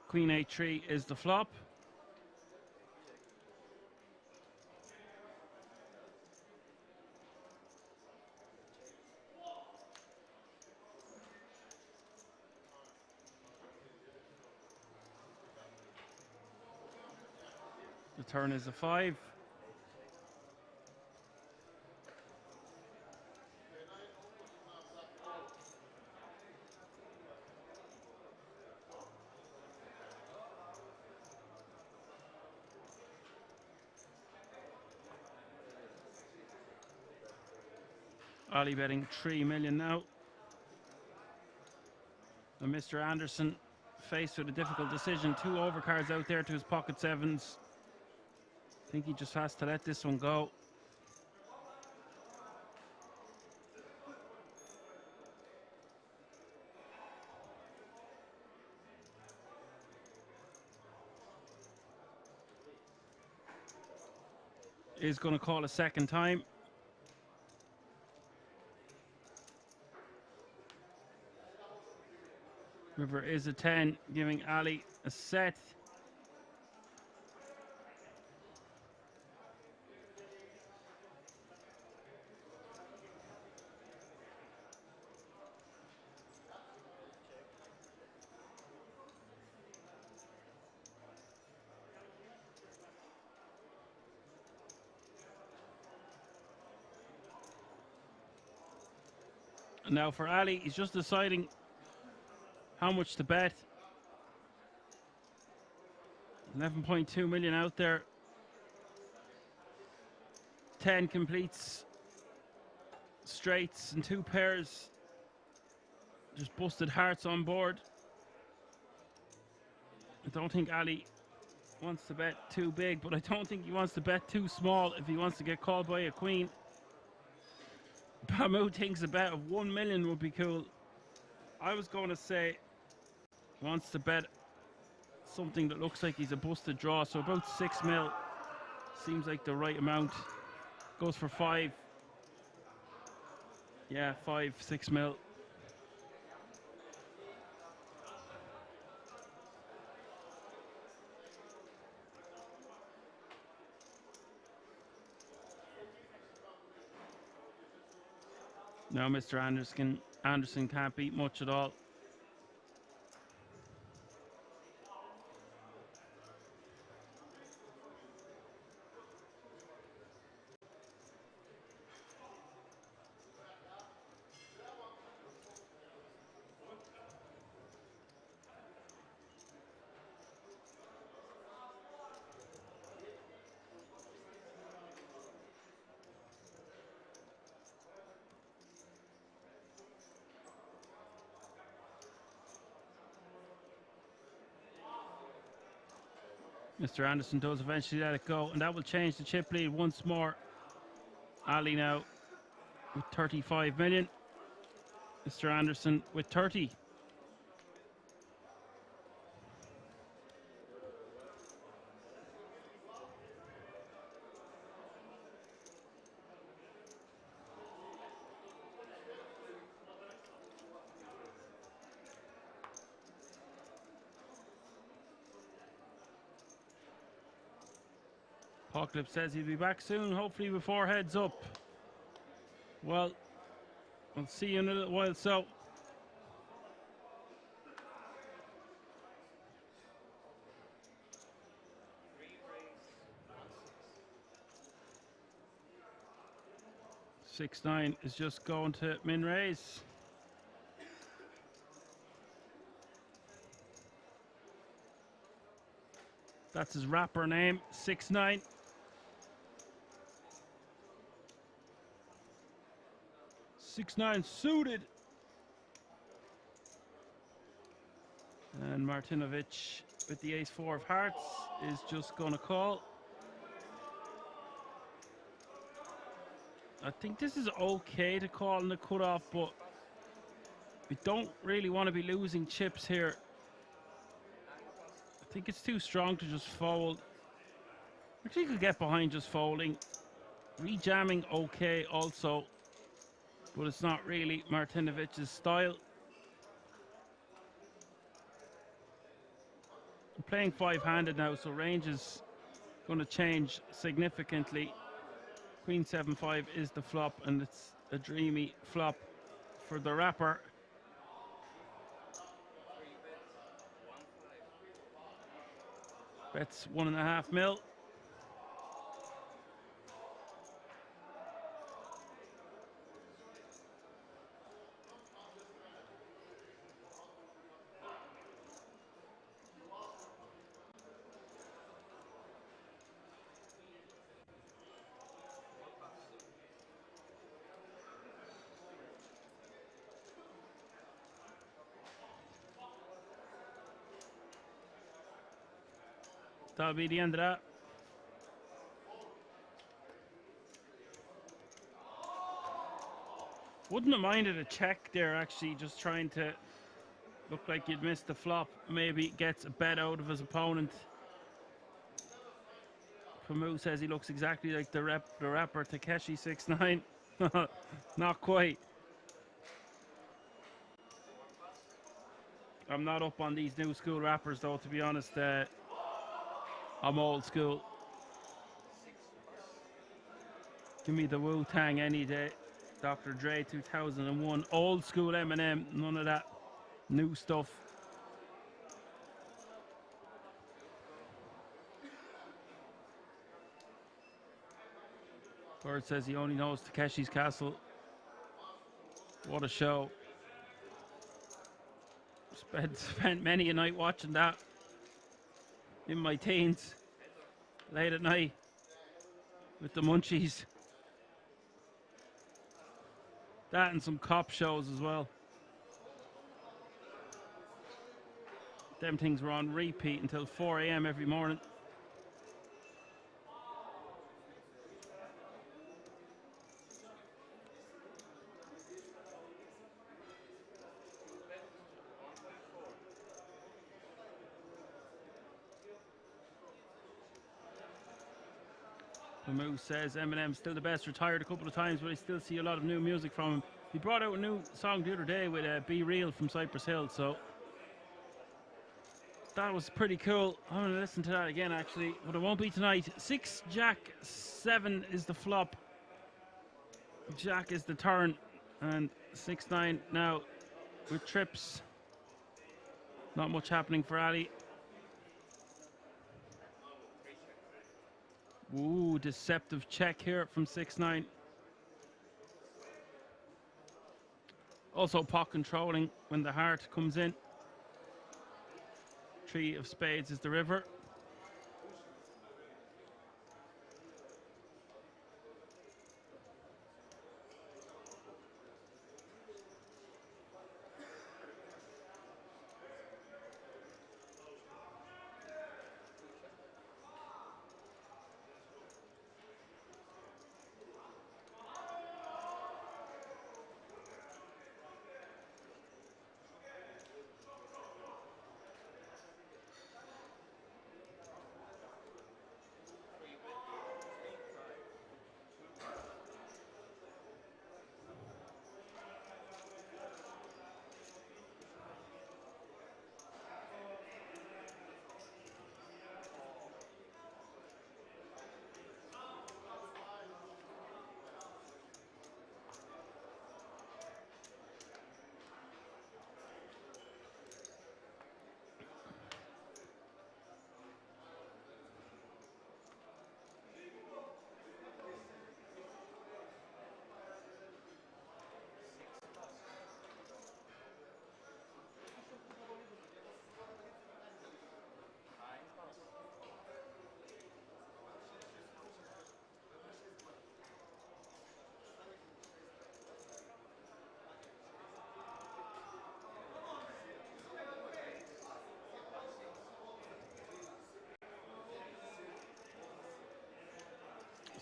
Queen A3 is the flop. The turn is a 5. Ali betting 3 million now. And Mr. Anderson faced with a difficult decision. 2 overcards out there to his pocket sevens. I think he just has to let this one go. Is going to call a second time. River is a 10, giving Ali a set. Now for Ali, he's just deciding how much to bet. 11.2 million out there. 10 completes. Straights and 2 pairs. Just busted hearts on board. I don't think Ali wants to bet too big, but I don't think he wants to bet too small if he wants to get called by a queen. Bamu thinks a bet of 1 million would be cool. I was going to say he wants to bet something that looks like he's a busted draw, so about 6 mil seems like the right amount. Goes for 5. Yeah, 5, 6 mil. Now Mr. Anderson can't beat much at all. Mr. Anderson does eventually let it go, and that will change the chip lead once more. Ali now with 35 million. Mr. Anderson with 30. Apocalypse says he'll be back soon, hopefully before heads up. Well, we'll see you in a little while. So, Six 9 is just going to min raise. That's his rapper name, 6 9. Six 9 suited. And Martinovic with the ace 4 of hearts is just going to call. I think this is okay to call in the cutoff, but we don't really want to be losing chips here. I think it's too strong to just fold. Actually, you could get behind just folding. Rejamming okay also, but it's not really Martinovic's style. I'm playing five-handed now, so range is going to change significantly. Queen 7-5 is the flop, and it's a dreamy flop for the rapper. Bets 1.5 mil. That'll be the end of that. Wouldn't have minded a check there, actually, just trying to look like you'd missed the flop. Maybe gets a bet out of his opponent. Famu says he looks exactly like the rapper Takeshi 6 9. Not quite. I'm not up on these new school rappers, though, to be honest. I'm old school. Give me the Wu-Tang any day. Dr. Dre 2001. Old school Eminem. None of that new stuff. Bird says he only knows Takeshi's Castle. What a show. Spent many a night watching that in my teens, late at night with the munchies. That and some cop shows as well. Them things were on repeat until 4 a.m. every morning. Moose says Eminem's still the best, retired a couple of times, but I still see a lot of new music from him. He brought out a new song the other day with Be Real from Cypress Hill, so that was pretty cool. I'm going to listen to that again, actually, but it won't be tonight. 6 Jack 7 is the flop. Jack is the turn, and 6 9 now with trips. Not much happening for Ali. Ooh, deceptive check here from 6 9. Also pot controlling when the heart comes in. 3 of spades is the river.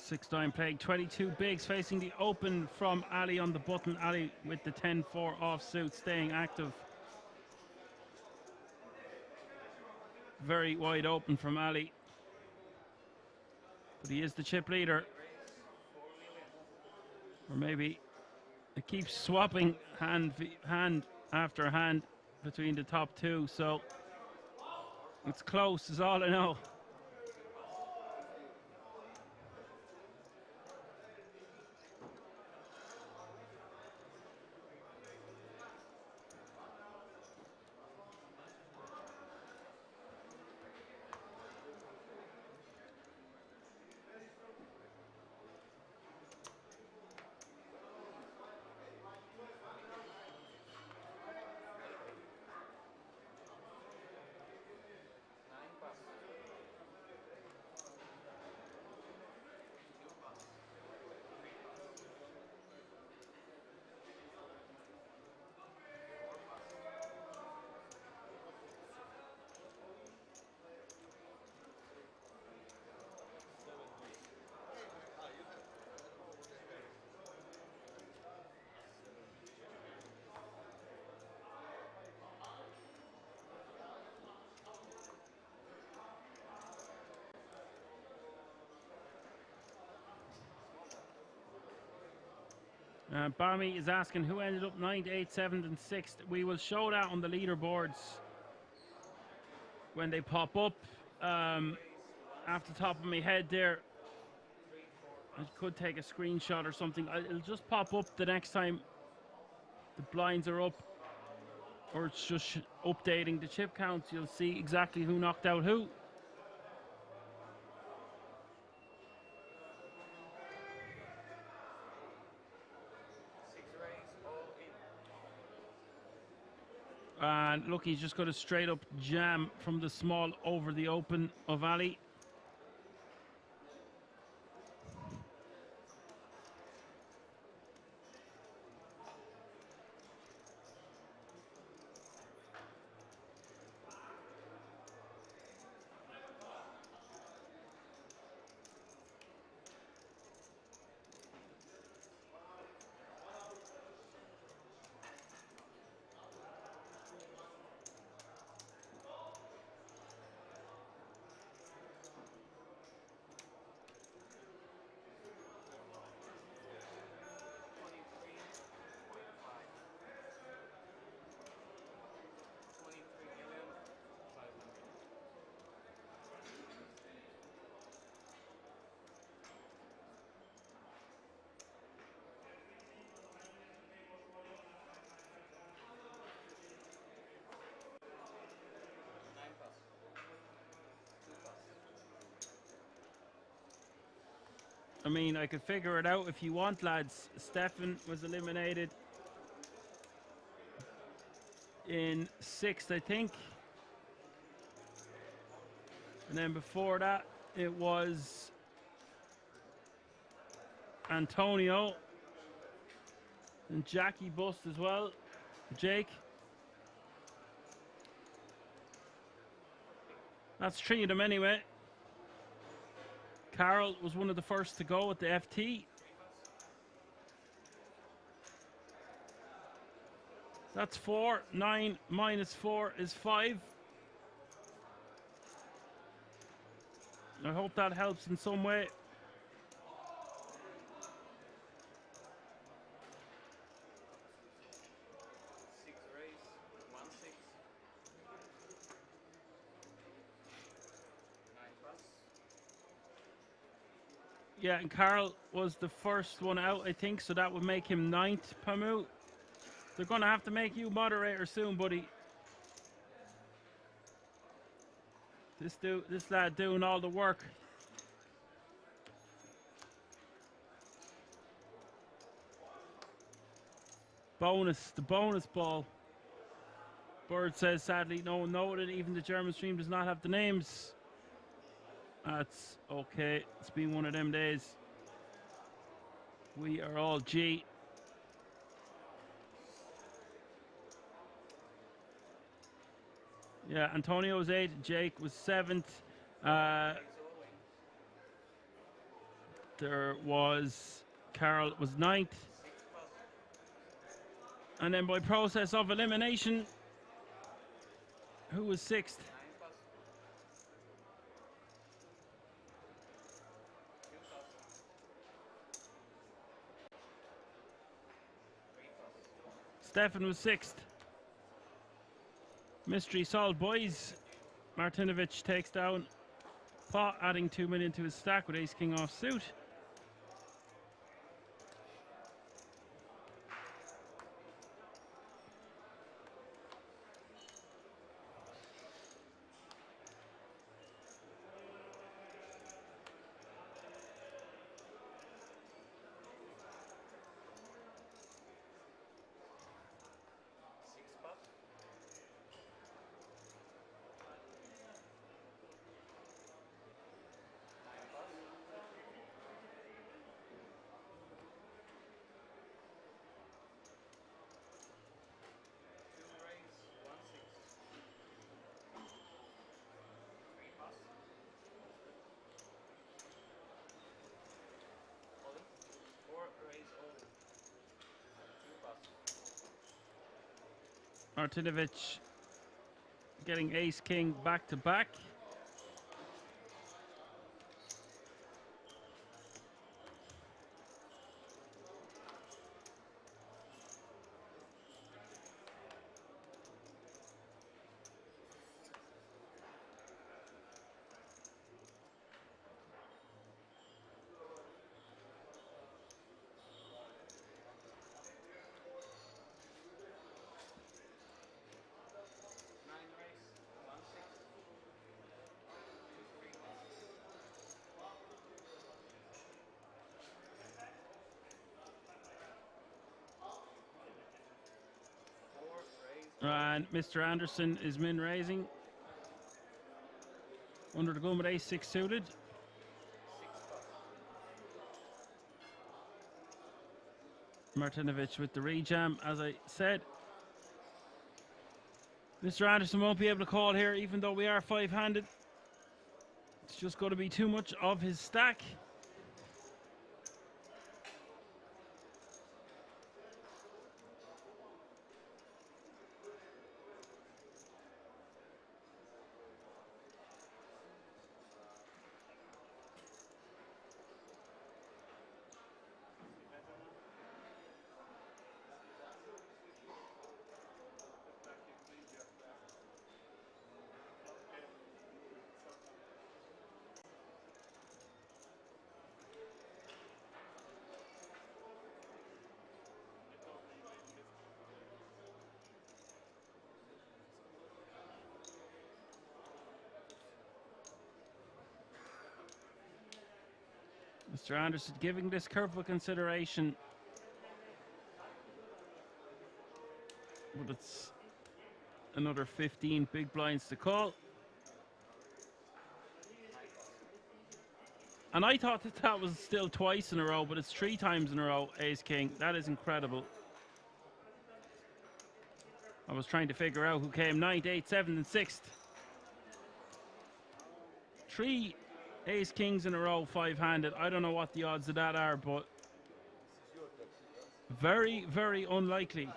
6-9 playing 22 bigs, facing the open from Ali on the button. Ali with the 10-4 offsuit, staying active. Very wide open from Ali. But he is the chip leader. Or maybe it keeps swapping hand after hand between the top two. So it's close, is all I know. Bami is asking who ended up 9th, 8th, 7th, and 6th. We will show that on the leaderboards when they pop up. Off the top of my head there, I could take a screenshot or something. It'll just pop up the next time the blinds are up, or it's just updating the chip counts. You'll see exactly who knocked out who. And look, he's just got a straight up jam from the small over the open of Ali. I mean, I could figure it out if you want, lads. Stefan was eliminated in 6th, I think. And then before that, it was Antonio. And Jackie bust as well. Jake. That's 3 of them anyway. Carol was one of the first to go at the FT. That's 4. 9 minus 4 is 5. I hope that helps in some way. Yeah, and Carl was the first one out, I think, so that would make him 9th, Pamu. They're going to have to make you moderator soon, buddy. This lad doing all the work. The bonus ball. Bird says, sadly, no one noted. Even the German stream does not have the names. That's okay. It's been one of them days. We are all G. Yeah, Antonio was 8th. Jake was 7th. There was Carol was 9th. And then by process of elimination, who was 6th? Stefan was 6th. Mystery solved, boys. Martinovic takes down Pot, adding 2 million to his stack with ace king off suit. Martinovic getting ace king back to back. And Mr. Anderson is min raising. Under the gun with ace-6 suited. Martinovic with the rejam, as I said. Mr. Anderson won't be able to call here, even though we are 5-handed. It's just going to be too much of his stack. Mr. Anderson giving this careful consideration, but it's another 15 big blinds to call. And I thought that that was still twice in a row, but it's 3 times in a row, ace king. That is incredible. I was trying to figure out who came 9th, 8th, 7th, and 6th. 3 ace kings in a row, 5-handed. I don't know what the odds of that are, but very, very unlikely.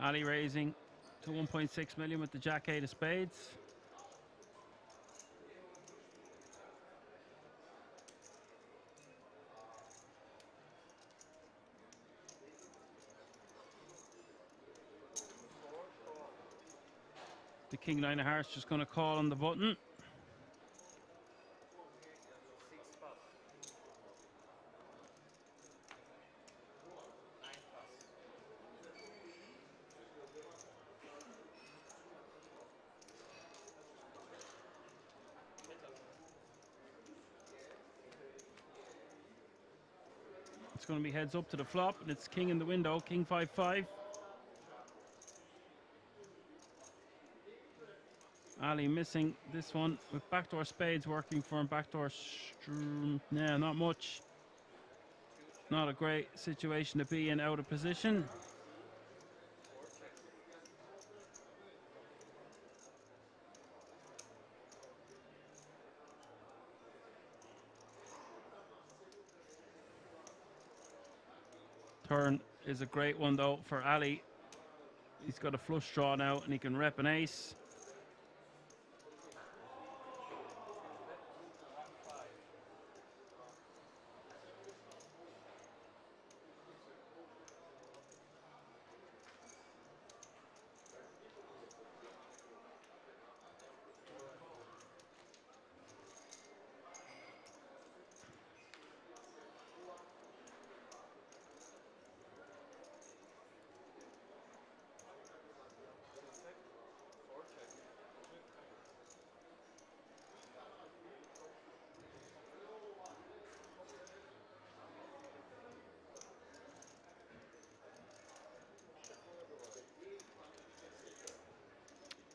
Ali raising to 1.6 million with the jack 8 of spades. The king 9 of hearts just going to call on the button. It's going to be heads up to the flop, and it's king in the window, king 5-5. Ali missing this one with backdoor spades working for him. Backdoor, yeah, not much. Not a great situation to be in out of position. Turn is a great one though for Ali. He's got a flush draw now and he can rep an ace.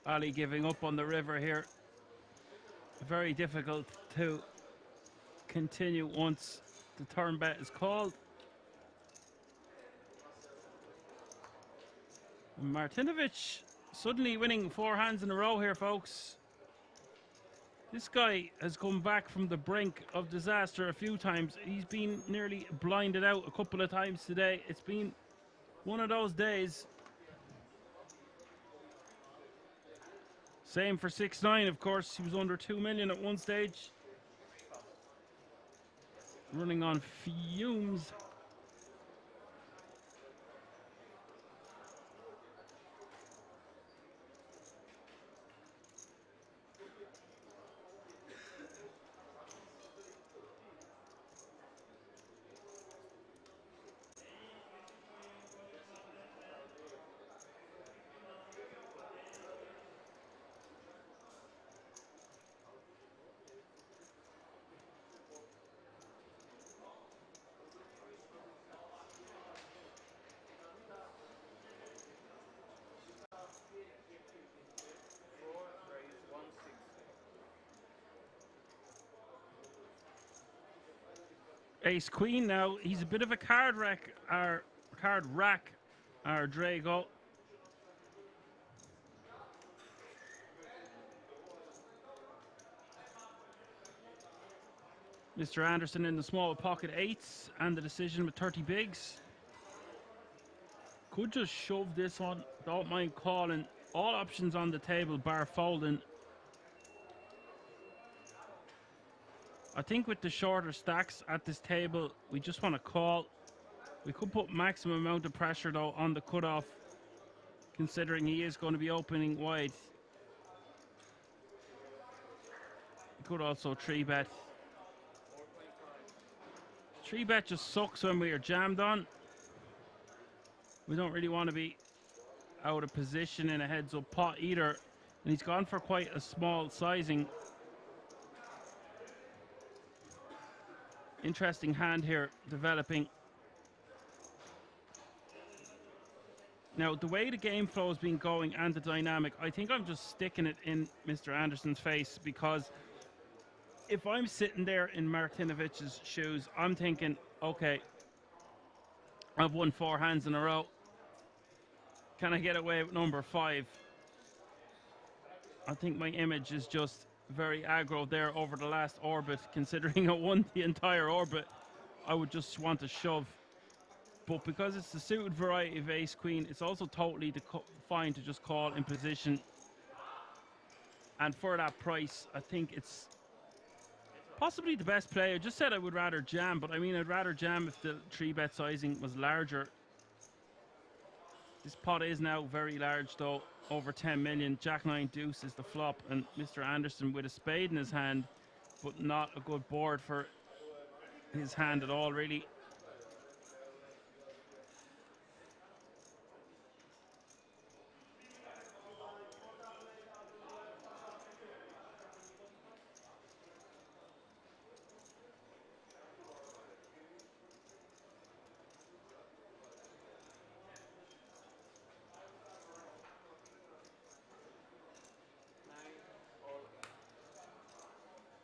Ali giving up on the river here. Very difficult to continue once the turn bet is called. Martinovic suddenly winning 4 hands in a row here, folks. This guy has come back from the brink of disaster a few times. He's been nearly blinded out a couple of times today. It's been one of those days. Same for 6-9, of course. He was under 2 million at one stage. Running on fumes. Ace Queen now. He's a bit of a card rack, our Drago. Mr. Anderson in the small pocket eights and the decision with 30 bigs. Could just shove this one. Don't mind calling. All options on the table bar folding. I think with the shorter stacks at this table, we just want to call. We could put maximum amount of pressure though on the cutoff, considering he is going to be opening wide. We could also 3-bet. 3-bet just sucks when we are jammed on. We don't really want to be out of position in a heads-up pot either. And he's gone for quite a small sizing. Interesting hand here developing. Now, the way the game flow has been going and the dynamic, I think I'm just sticking it in Mr. Anderson's face, because if I'm sitting there in Martinovic's shoes, I'm thinking, okay, I've won 4 hands in a row. Can I get away with number 5? I think my image is just very aggro there over the last orbit. Considering I won the entire orbit, I would just want to shove. But because it's the suited variety of ace queen, it's also totally fine to just call in position. And for that price, I think it's possibly the best play. I just said I would rather jam, but I mean, I'd rather jam if the 3-bet sizing was larger. This pot is now very large though, over 10 million. Jack 9 deuce is the flop, and Mr. Anderson with a spade in his hand, but not a good board for his hand at all, really.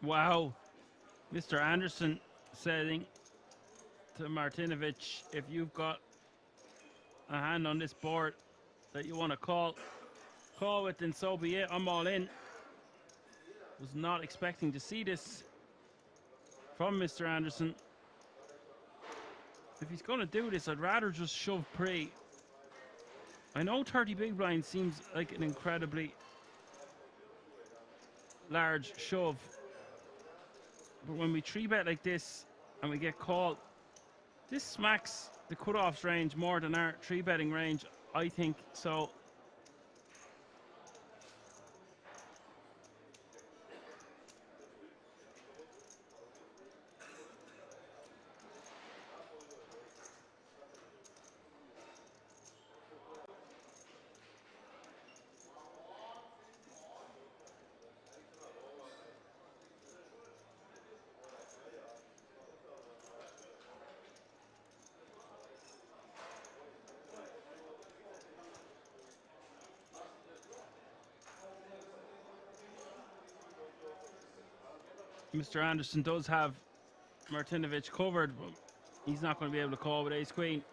Wow. Mr. Anderson saying to Martinovic, if you've got a hand on this board that you want to call it, then so be it. I'm all in. Was not expecting to see this from Mr. Anderson. If he's going to do this, I'd rather just shove pre. I know 30 big blind seems like an incredibly large shove, but when we 3-bet like this and we get called, this smacks the cutoffs range more than our 3-betting range, I think. So Mr. Anderson does have Martinovic covered, but he's not going to be able to call with ace queen.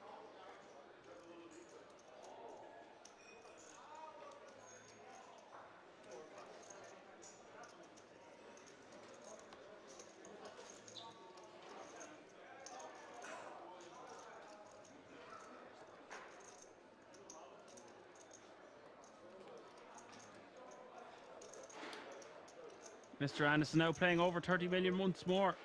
Mr. Anderson now playing over 30 million once more.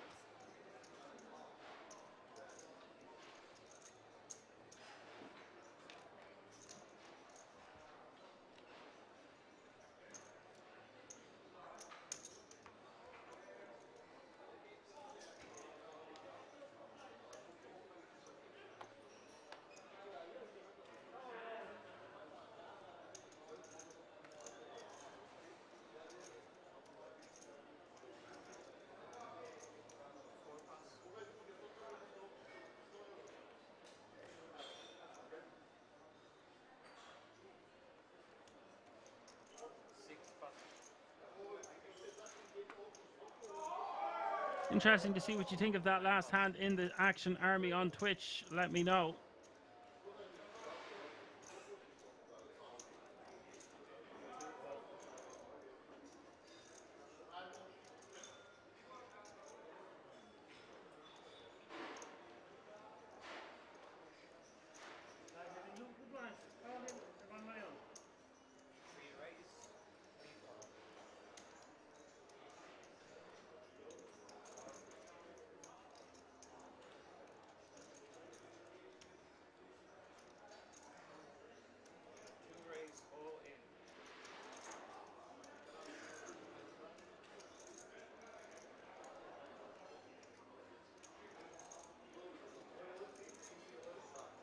Interesting to see what you think of that last hand in the Action Army on Twitch. Let me know.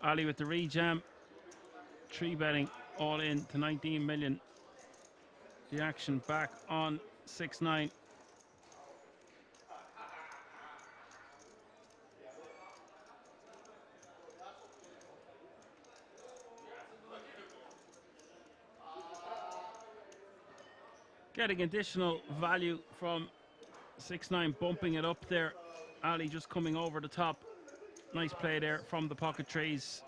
Ali with the rejam. 3-betting all in to 19 million. The action back on 6-9. Getting additional value from 6-9, bumping it up there. Ali just coming over the top. Nice play there from the pocket trees.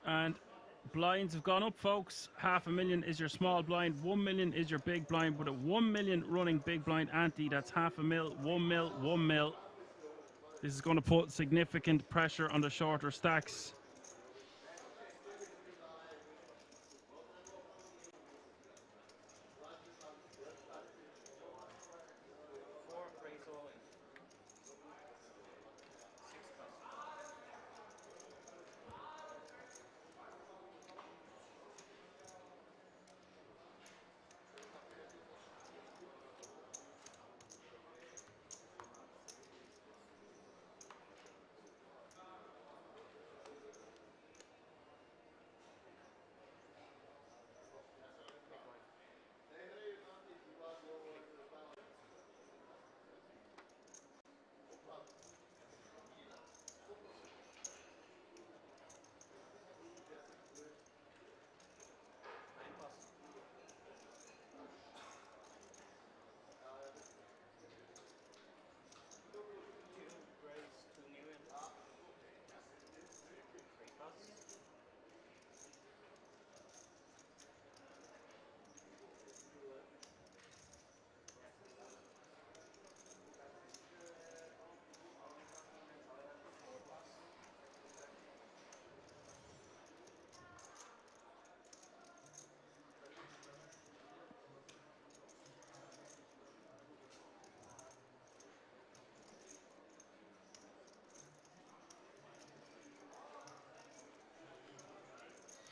And blinds have gone up, folks. 500,000 is your small blind, 1 million is your big blind. With a 1 million running big blind ante, that's 500,000, 1 mil, 1 mil. This is going to put significant pressure on the shorter stacks.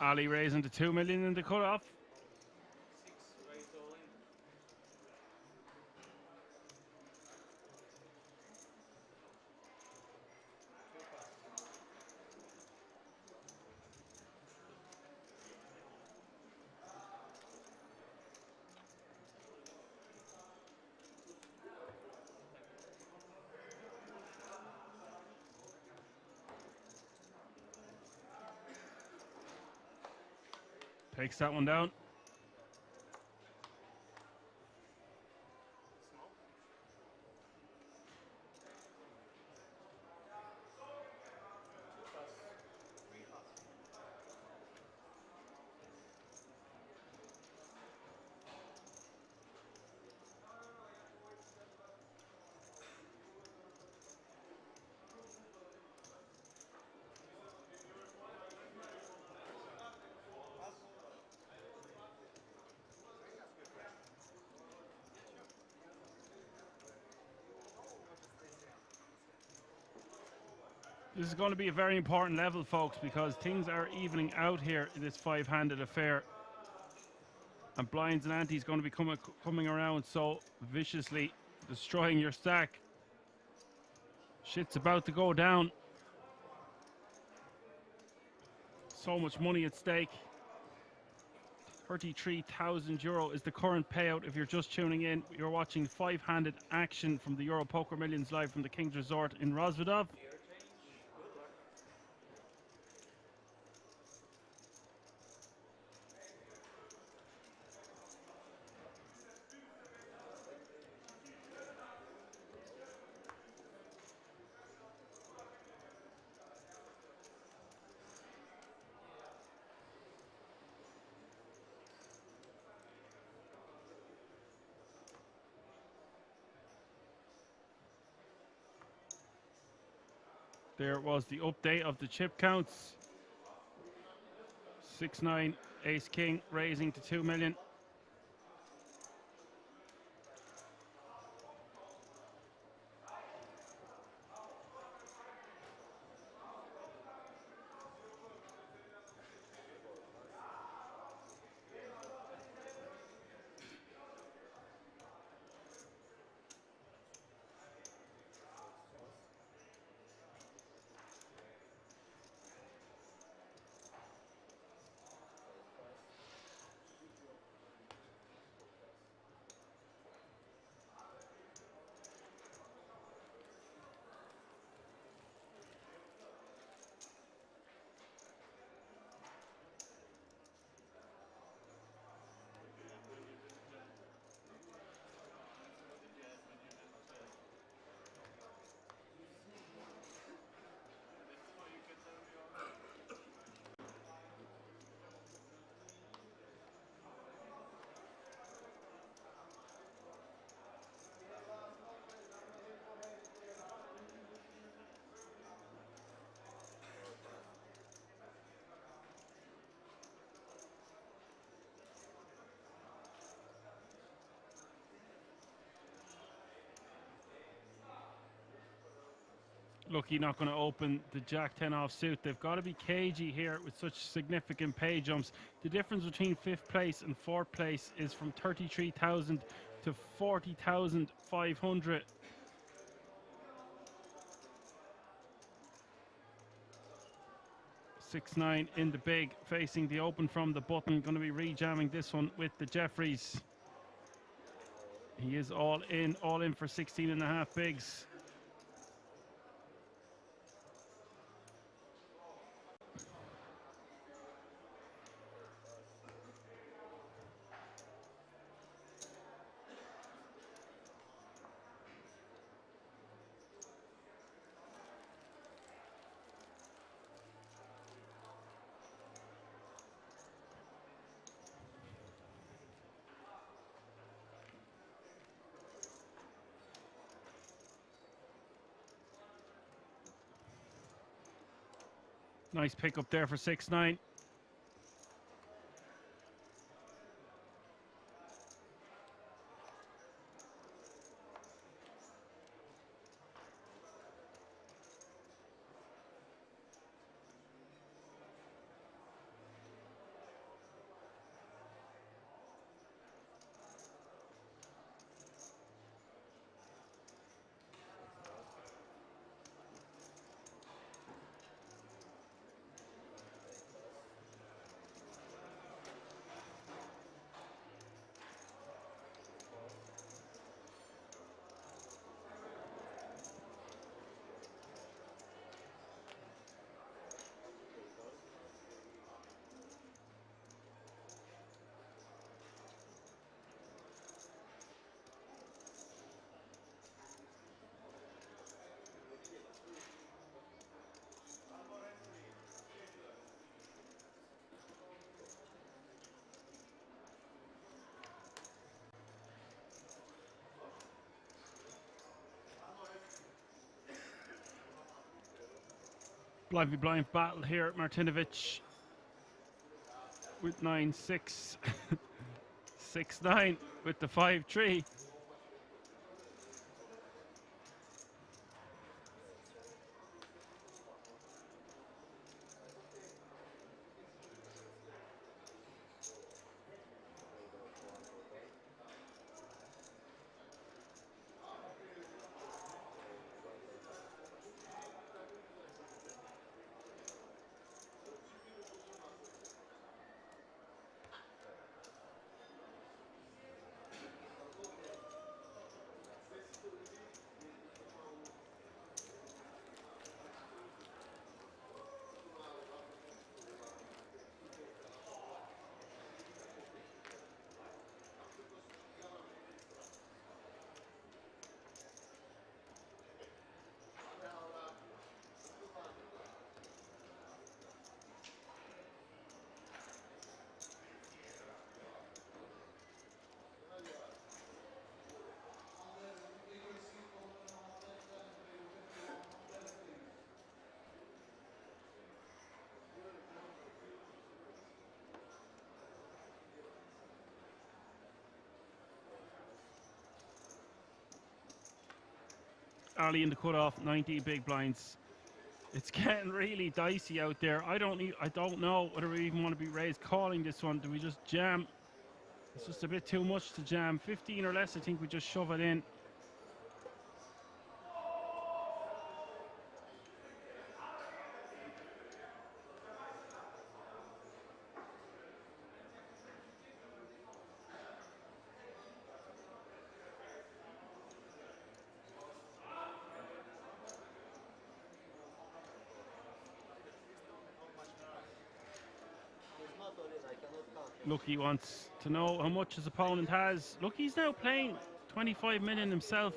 Ali raising to 2 million in the cutoff. Takes that one down. This is going to be a very important level, folks, because things are evening out here in this five-handed affair. And blinds and antes going to be coming around so viciously, destroying your stack. Shit's about to go down. So much money at stake. €33,000 is the current payout if you're just tuning in. You're watching five-handed action from the Euro Poker Millions live from the King's Resort in Rozvadov. There was the update of the chip counts. 6-9, Ace King raising to 2 million. Lucky not going to open the Jack 10 offsuit. They've got to be cagey here with such significant pay jumps. The difference between 5th place and 4th place is from 33,000 to 40,500. Six nine in the big, facing the open from the button. Going to be rejamming this one with the Jeffries. He is all in for 16.5 bigs. Nice pick up there for 6-9. Lively blind battle here. Martinovic with 9-6. 6-9 with the 5-3. Ali in the cutoff, 19 big blinds. It's getting really dicey out there. I don't know whether we even want to be raised calling this one. Do we just jam? It's just a bit too much to jam. 15 or less, I think we just shove it in. Lucky wants to know how much his opponent has. Look, he's now playing 25 million himself.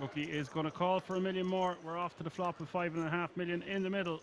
Lucky is going to call for 1 million more. We're off to the flop with 5.5 million in the middle.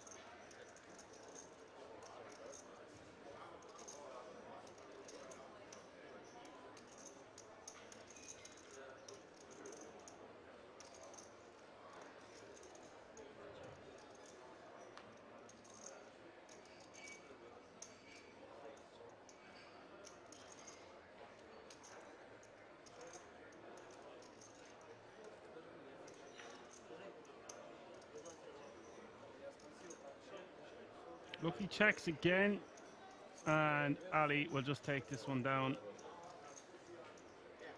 Lucky checks again, and Ali will just take this one down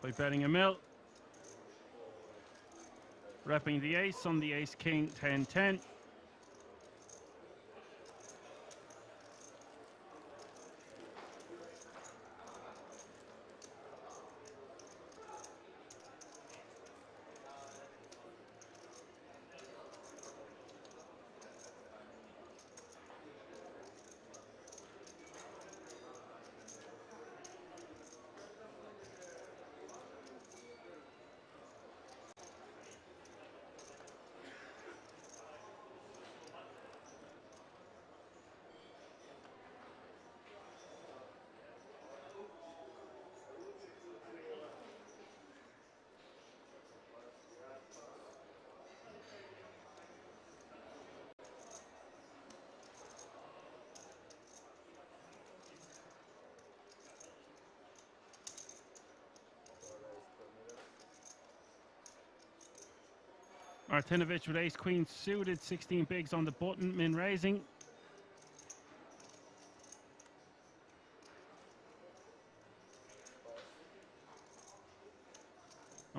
by betting a mil. Repping the ace on the ace king, 10-10. Martinovic with ace queen suited, 16 bigs on the button, min raising.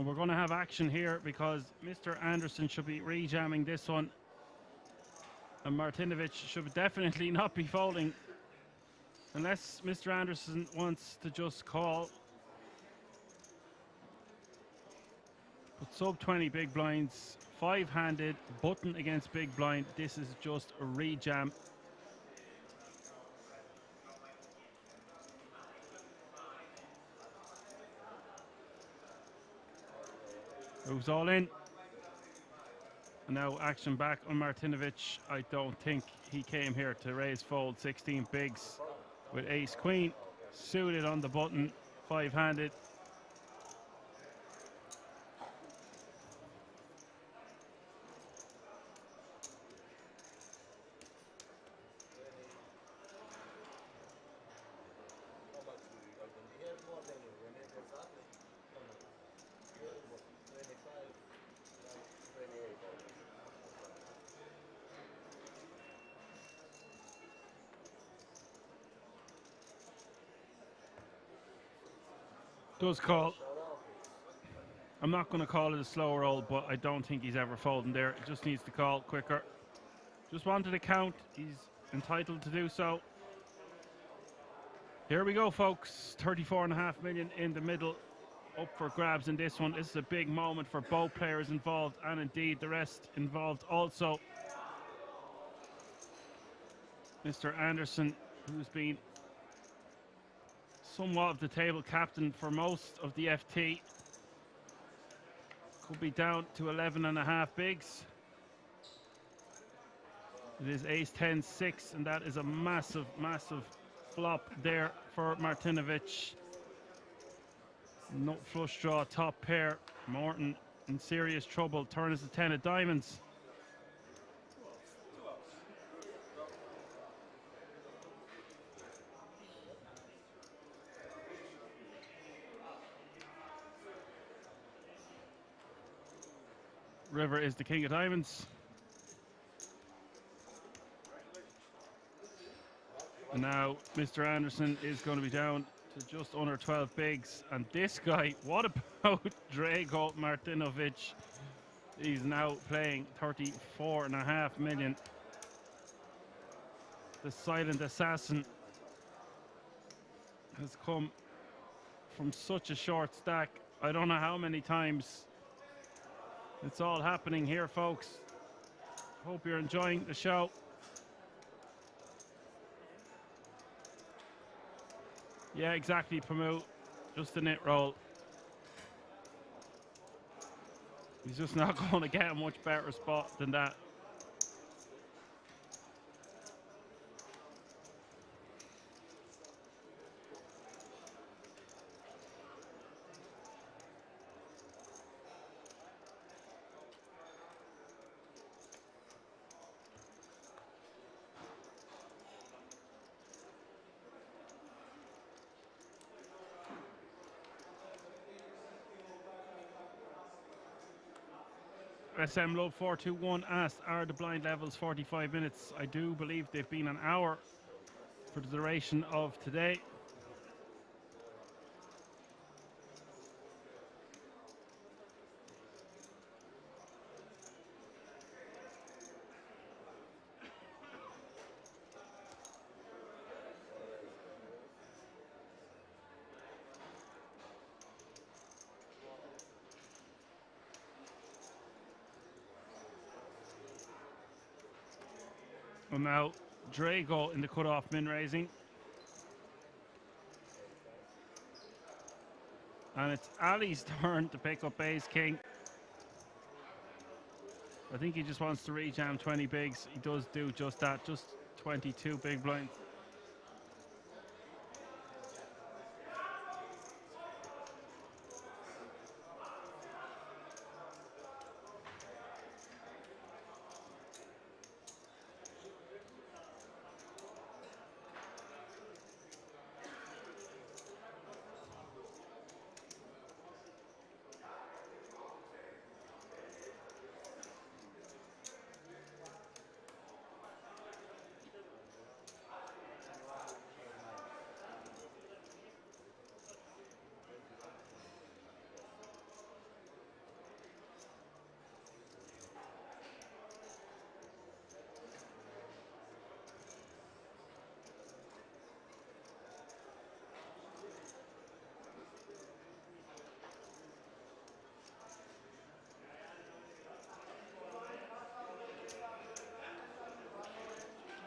And we're going to have action here because Mr. Anderson should be rejamming this one. And Martinovic should definitely not be folding. Unless Mr. Anderson wants to just call. But sub 20 big blinds, 5-handed, button against big blind. This is just a rejam. Moves all in. And now action back on Martinovic. I don't think he came here to raise fold 16 bigs with ace queen. Suited on the button, 5-handed. Does call. I'm not going to call it a slow roll, but I don't think he's ever folding there. It just needs to call quicker. Just wanted to count. He's entitled to do so. Here we go, folks. 34.5 million in the middle. Up for grabs in this one. This is a big moment for both players involved, and indeed the rest involved also. Mr. Anderson, who's been somewhat of the table captain for most of the FT, could be down to 11.5 bigs. It is ace 10 6, and that is a massive flop there for Martinovic. Nut flush draw, top pair. Morton in serious trouble. Turn is the 10 of diamonds. River is the king of diamonds. And now Mr. Anderson is going to be down to just under 12 bigs. And this guy, what about Drago Martinovic? He's now playing 34.5 million. The silent assassin has come from such a short stack. I don't know how many times. It's all happening here, folks. Hope you're enjoying the show. Yeah, exactly, Pamu. Just a nit roll. He's just not going to get a much better spot than that. SM Love 421 asked, are the blind levels 45 minutes? I do believe they've been an hour for the duration of today. And now Drago in the cutoff min raising. And it's Ali's turn to pick up ace king. I think he just wants to rejam 20 bigs. He does do just that, just 22 big blinds.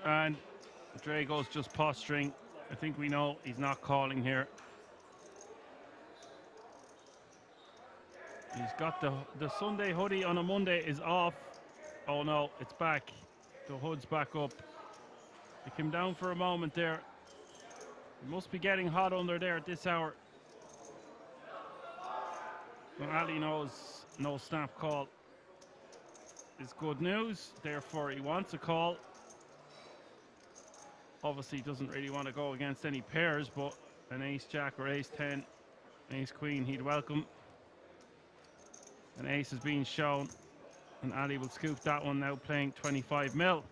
And Drago's just posturing. I think we know he's not calling here. He's got the Sunday hoodie on a Monday is off. Oh no, it's back. The hood's back up. It came down for a moment there. It must be getting hot under there at this hour. Well, Ali knows no snap call is good news. Therefore, he wants a call. Obviously, doesn't really want to go against any pairs, but an ace-jack or ace-10, ace-queen, he'd welcome. An ace is being shown, and Ali will scoop that one now, playing 25 mil.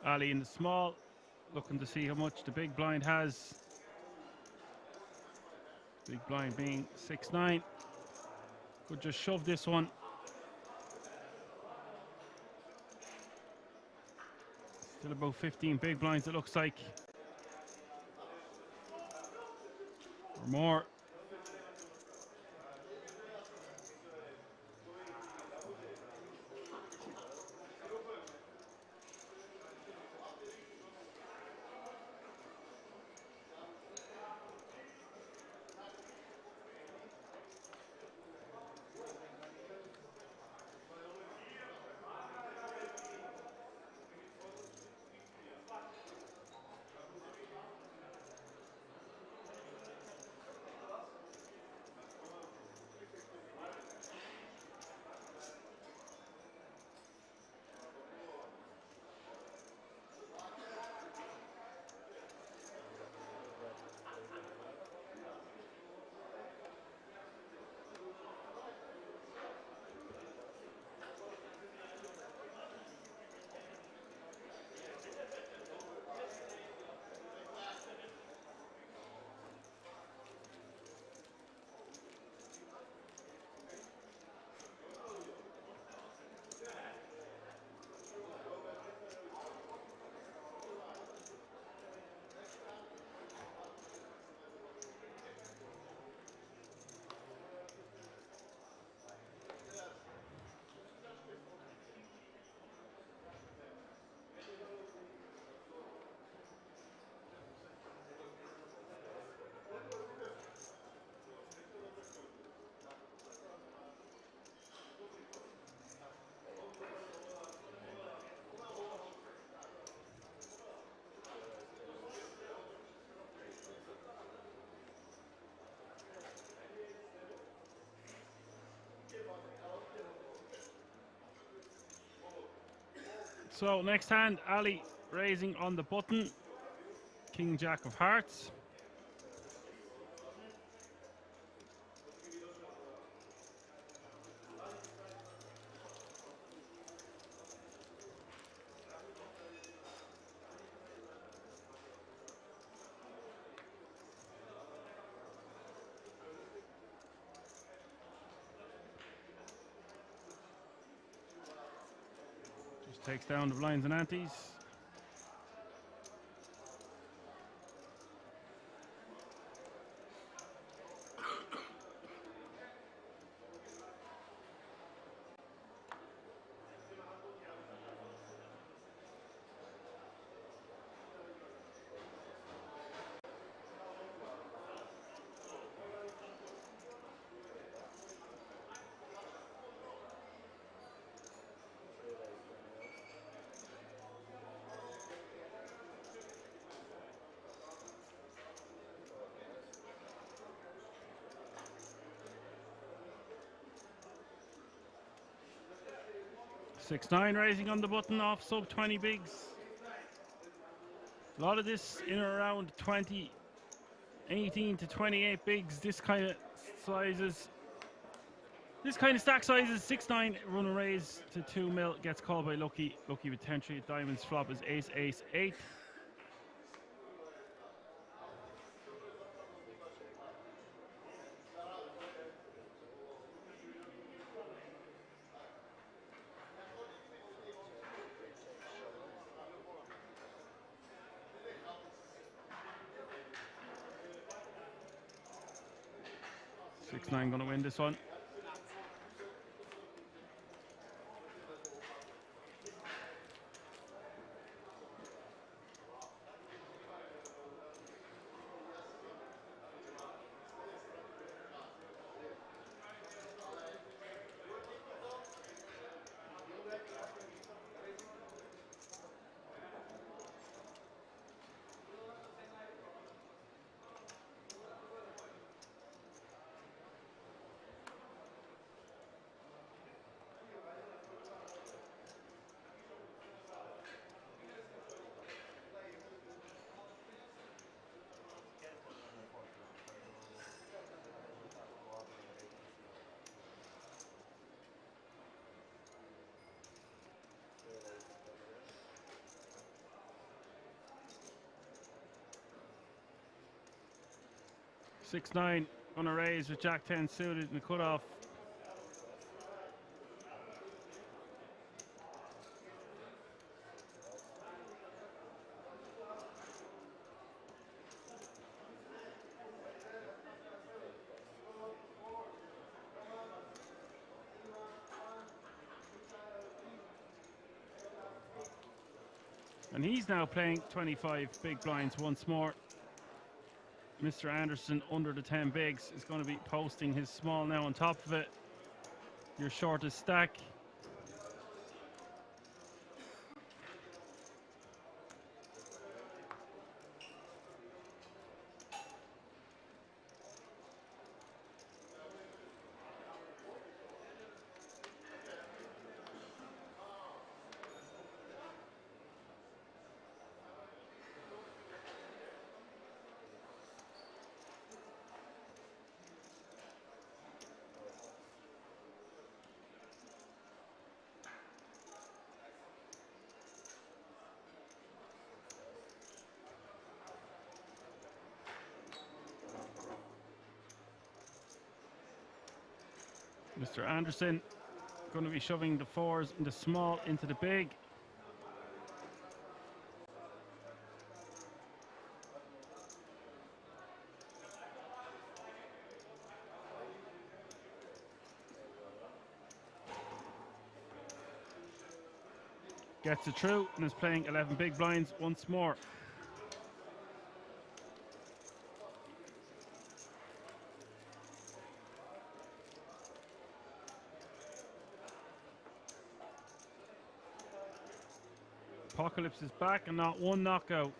Ali in the small, looking to see how much the big blind has. Big blind being 6-9. Could just shove this one. Still about 15 big blinds, it looks like. Or more. So next hand, Ali raising on the button. King Jack of Hearts. Just takes down the blinds and antes. 6-9 raising on the button off sub 20 bigs. A lot of this in or around 20, 18 to 28 bigs. This kind of sizes. This kind of stack sizes. 6-9 run a raise to 2 mil. Gets called by Lucky. Lucky with 10-3 at diamonds. Flop is ace, ace, 8. Nine going to win this one. Six nine on a raise with Jack 10 suited in the cutoff. And he's now playing 25 big blinds once more. Mr. Anderson under the 10 bigs is going to be posting his small now on top of it. Your shortest stack. Mr. Anderson going to be shoving the fours and the small into the big. Gets it through and is playing 11 big blinds once more. Apocalypse is back and not one knockout.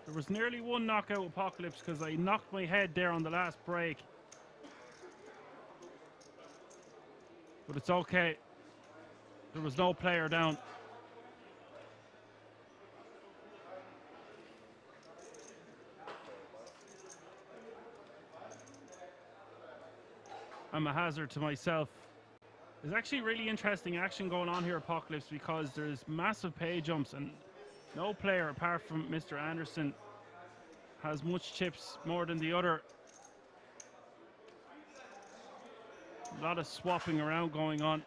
There was nearly one knockout Apocalypse because I knocked my head there on the last break. But it's okay. There was no player down. I'm a hazard to myself. There's actually really interesting action going on here, Apocalypse, because there's massive pay jumps and no player apart from Mr. Anderson has much chips more than the other. A lot of swapping around going on.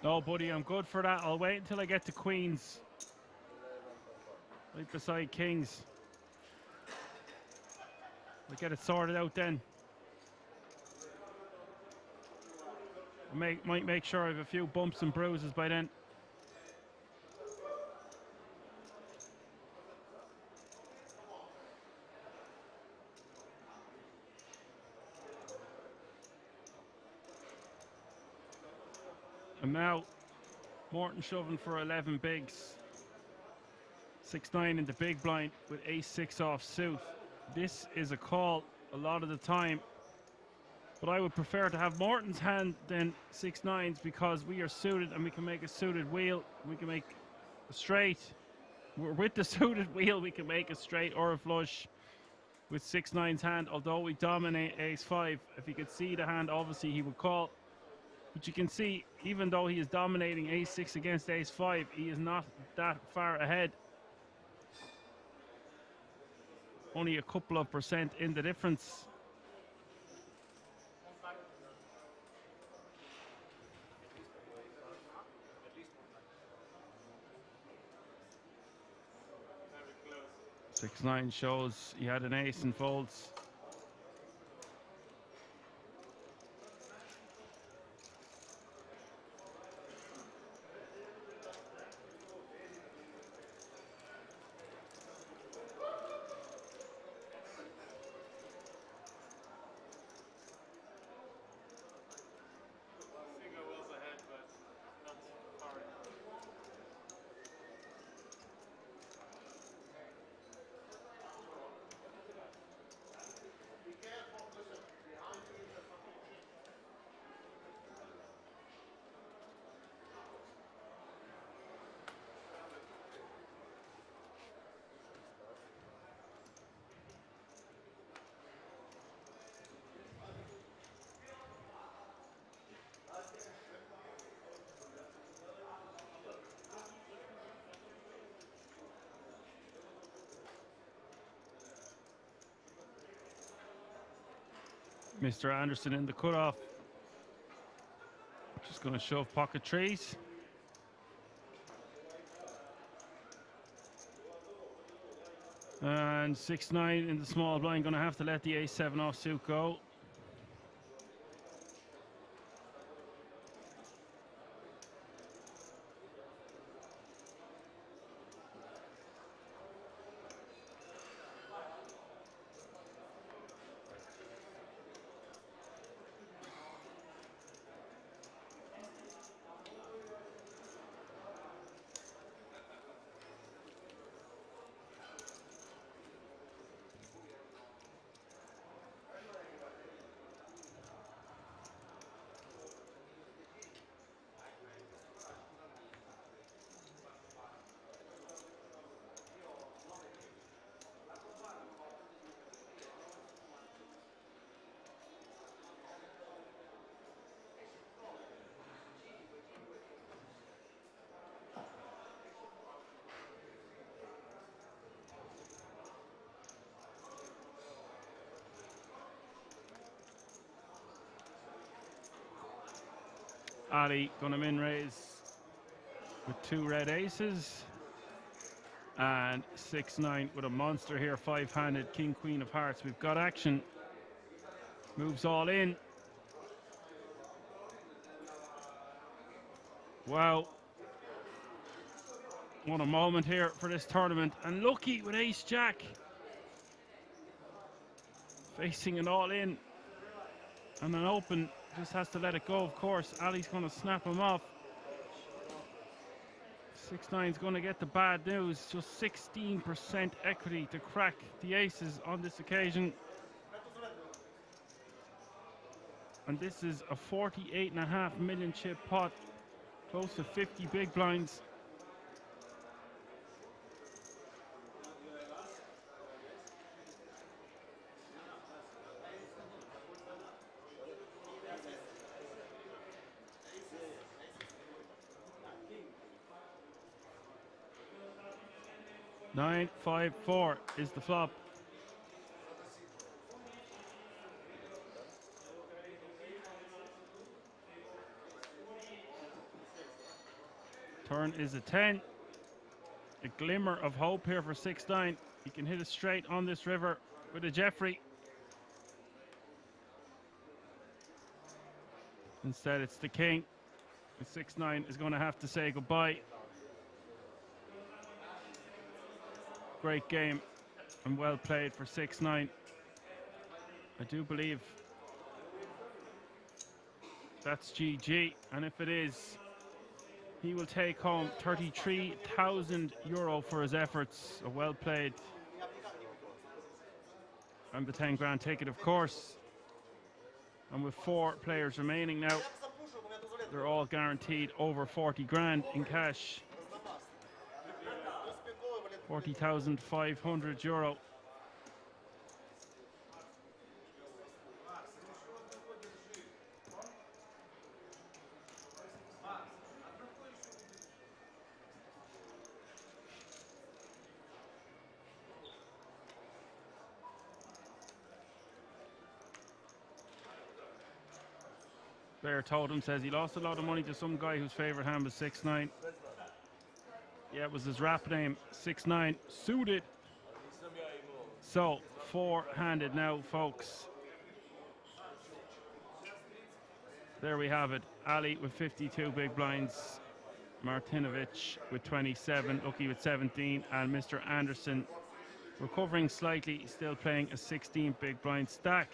No, buddy, I'm good for that. I'll wait until I get to queens. Right beside kings. I'll get it sorted out then. I might make sure I have a few bumps and bruises by then. And now Morton shoving for 11 bigs. 6-9 in the big blind with ace-6 off suit. This is a call a lot of the time, but I would prefer to have Morton's hand than 6-9's because we are suited and we can make a suited wheel. We can make a straight. With the suited wheel, we can make a straight or a flush with 6-9's hand, although we dominate ace-5. If you could see the hand, obviously he would call. But you can see, even though he is dominating ace-6 against ace-5, he is not that far ahead. Only a couple of percent in the difference. Very close. 6-9 shows he had an ace and folds. Mr. Anderson in the cutoff. Just going to shove pocket trees. And 6-9 in the small blind, going to have to let the ace-7 offsuit go. Ali gonna min raise with 2 red aces, and 6-9 with a monster here, 5-handed king queen of hearts. We've got action. Moves all in. Wow, what a moment here for this tournament. And Lucky with ace jack, facing an all in and an open. Just has to let it go, of course. Ali's going to snap him off. 6-9's going to get the bad news. Just 16% equity to crack the aces on this occasion. And this is a 48.5 million chip pot. Close to 50 big blinds. Nine, 5, 4 is the flop. Turn is a 10. A glimmer of hope here for 6-9. He can hit it straight on this river with a Jeffrey. Instead, it's the king. 6-9 is going to have to say goodbye. Great game and well played for 6-9. I do believe that's GG, and if it is, He will take home €33,000 for his efforts. A well played. And the 10 grand ticket, of course. And with 4 players remaining now, they're all guaranteed over 40 grand in cash. €40,500. Bear Totem says he lost a lot of money to some guy whose favourite hand was 6-9. Yeah, it was his rap name, 6-9, suited. So, 4-handed now, folks. There we have it. Ali with 52 big blinds. Martinovic with 27, Lucky with 17, and Mr. Anderson recovering slightly, still playing a 16 big blind stack.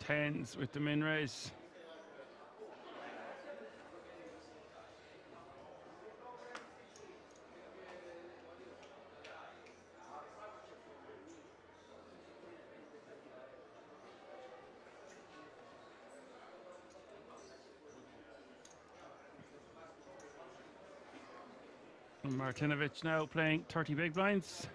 Tens with the min raise. And Martinovic now playing 30 big blinds.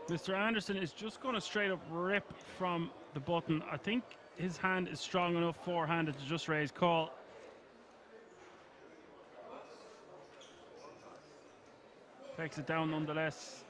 Mr. Anderson is just going to straight up rip from the button. I think his hand is strong enough four-handed to just raise call. Takes it down nonetheless.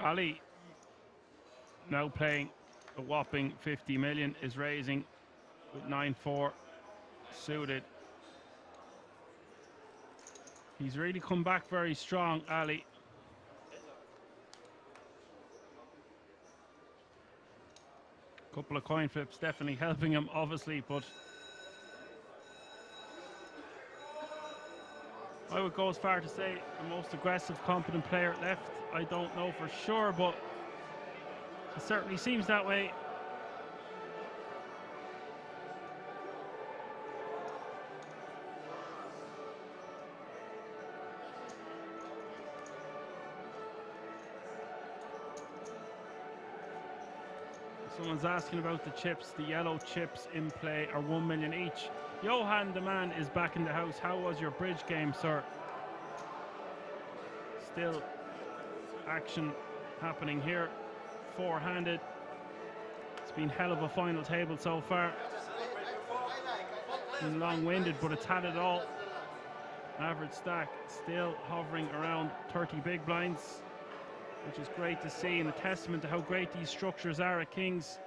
Ali, now playing a whopping 50 million, is raising with 9-4 suited. He's really come back very strong, Ali. Couple of coin flips definitely helping him, obviously, but I would go as far to say the most aggressive, competent player left. I don't know for sure, but it certainly seems that way. Someone's asking about the chips. The yellow chips in play are 1 million each. Johan the man is back in the house. How was your bridge game, sir? Still action happening here. Four-handed. It's been hell of a final table so far. Been long-winded, but it's had it all. Average stack still hovering around 30 big blinds, which is great to see, and a testament to how great these structures are at Kings.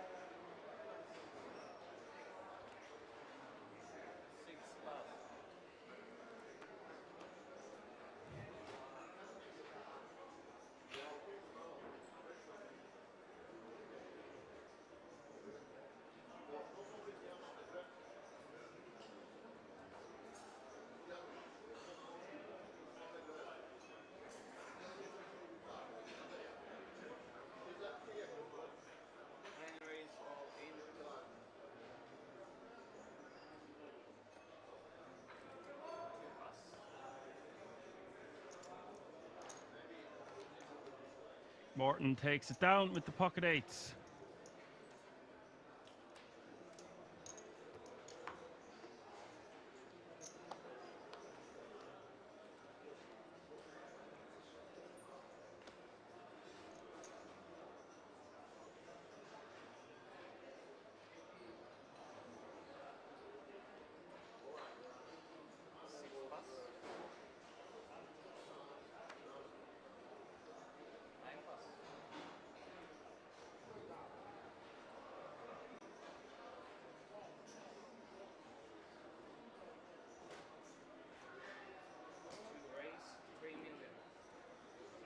Morton takes it down with the pocket eights.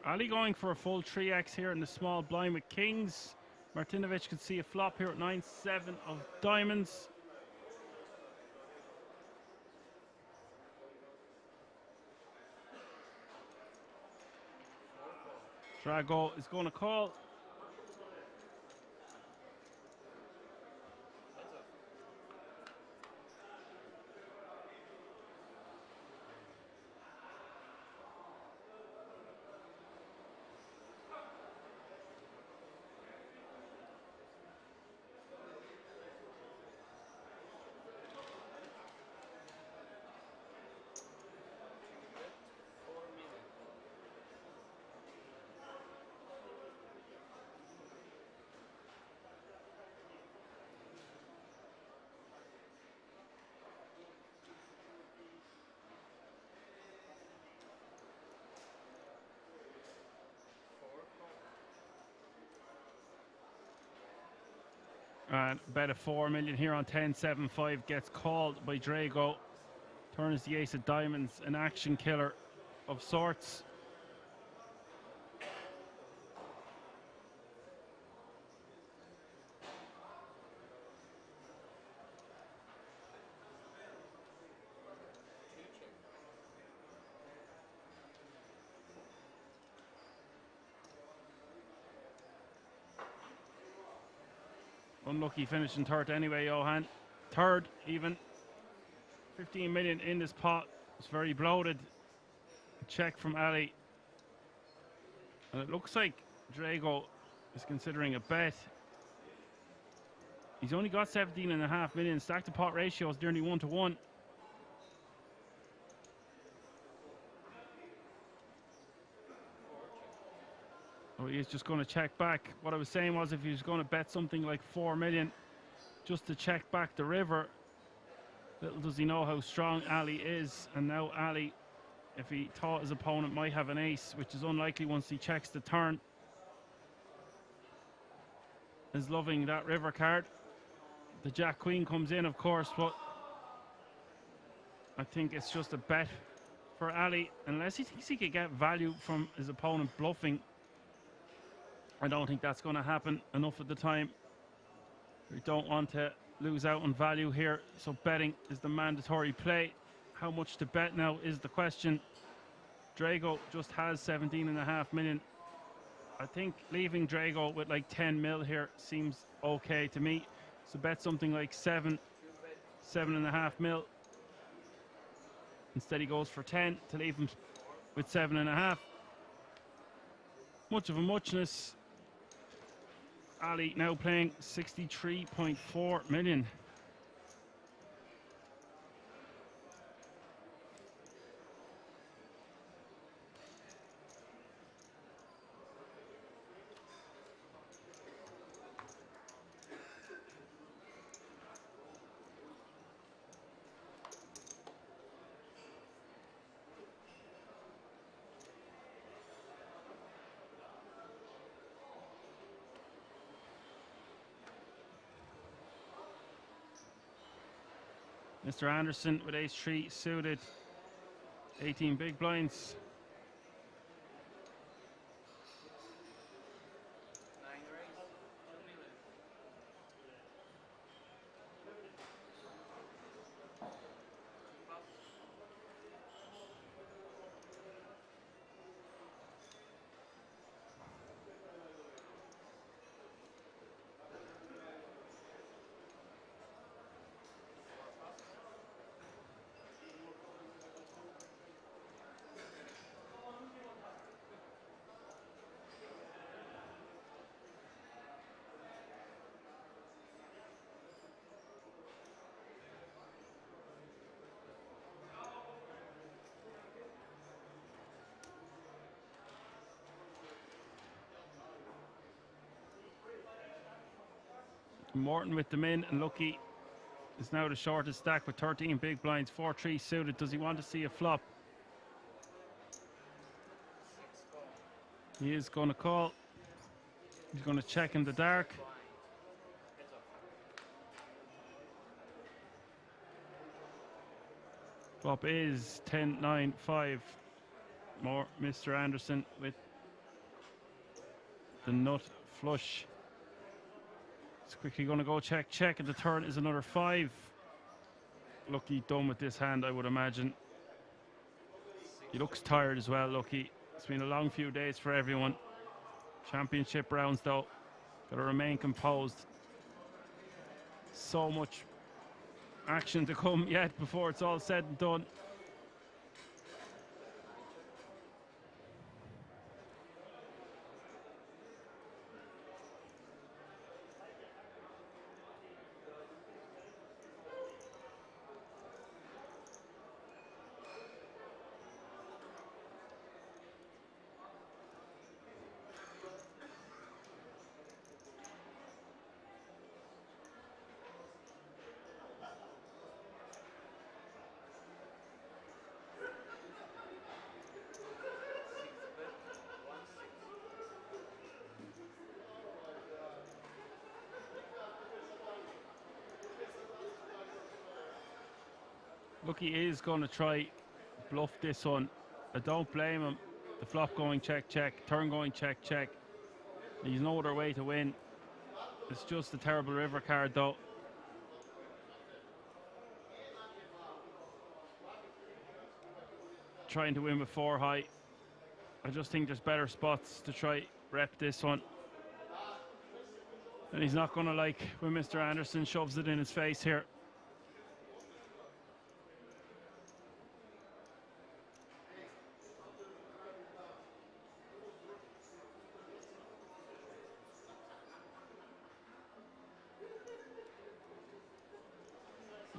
Ali going for a full 3x here in the small blind with kings. Martinovic could see a flop here at 9-7 of diamonds. Drago is going to call. And bet of 4 million here on 10-7-5 gets called by Drago. Turns the ace of diamonds, an action killer of sorts. Unlucky finishing third anyway, Johan. Third even. 15 million in this pot. It's very bloated. A check from Ali. And it looks like Drago is considering a bet. He's only got 17.5 million. Stack to pot ratio is nearly 1-to-1. Oh, he's just going to check back. What I was saying was if he was going to bet something like 4 million just to check back the river, little does he know how strong Ali is. And now Ali, if he thought his opponent might have an ace, which is unlikely once he checks the turn, is loving that river card. The Jack Queen comes in, of course, but I think it's just a bet for Ali. Unless he thinks he could get value from his opponent bluffing, I don't think that's going to happen enough of the time. We don't want to lose out on value here, so betting is the mandatory play. How much to bet now is the question. Drago just has 17.5 million. I think leaving Drago with like 10 mil here seems okay to me. So bet something like 7.5 mil. Instead he goes for 10 to leave him with 7.5. Much of a muchness. Ali now playing 63.4 million. Mr. Anderson with ace-3 suited, 18 big blinds. Morton with them in, and Lucky is now the shortest stack with 13 big blinds, 4-3 suited. Does he want to see a flop? He is going to call. He's going to check in the dark. Flop is 10-9-5. More Mr. Anderson with the nut flush. It's quickly going to go check, check, and the turn is another 5. Lucky done with this hand, I would imagine. He looks tired as well, Lucky. It's been a long few days for everyone. Championship rounds, though. Got to remain composed. So much action to come yet before it's all said and done. Lucky is going to try bluff this one. I don't blame him. The flop going check, check, turn going check, check. He's no other way to win. It's just a terrible river card, though. Trying to win with 4 high. I just think there's better spots to try rep this one. And he's not going to like when Mr. Anderson shoves it in his face here.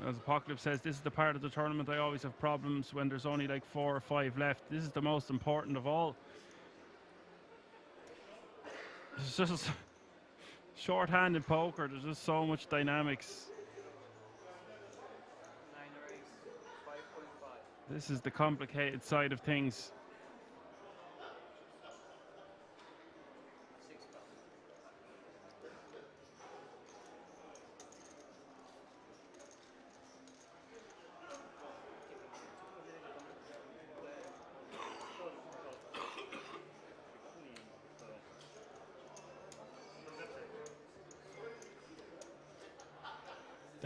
As Apocalypse says, this is the part of the tournament I always have problems when there's only like 4 or 5 left. This is the most important of all. It's just short-handed poker. There's just so much dynamics. This is the complicated side of things.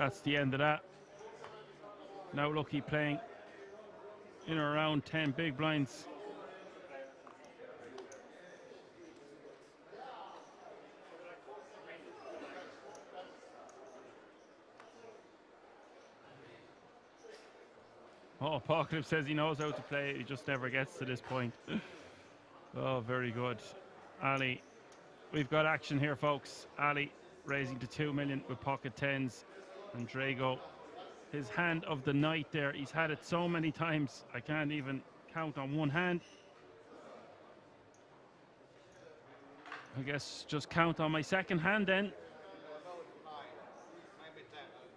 That's the end of that. Now Lucky playing in or around 10 big blinds. Oh, Apocalypse says he knows how to play, he just never gets to this point. Oh, very good. Ali, we've got action here, folks. Ali raising to 2 million with pocket tens. And Drago, his hand of the night there. He's had it so many times, I can't even count on one hand. I guess just count on my second hand then.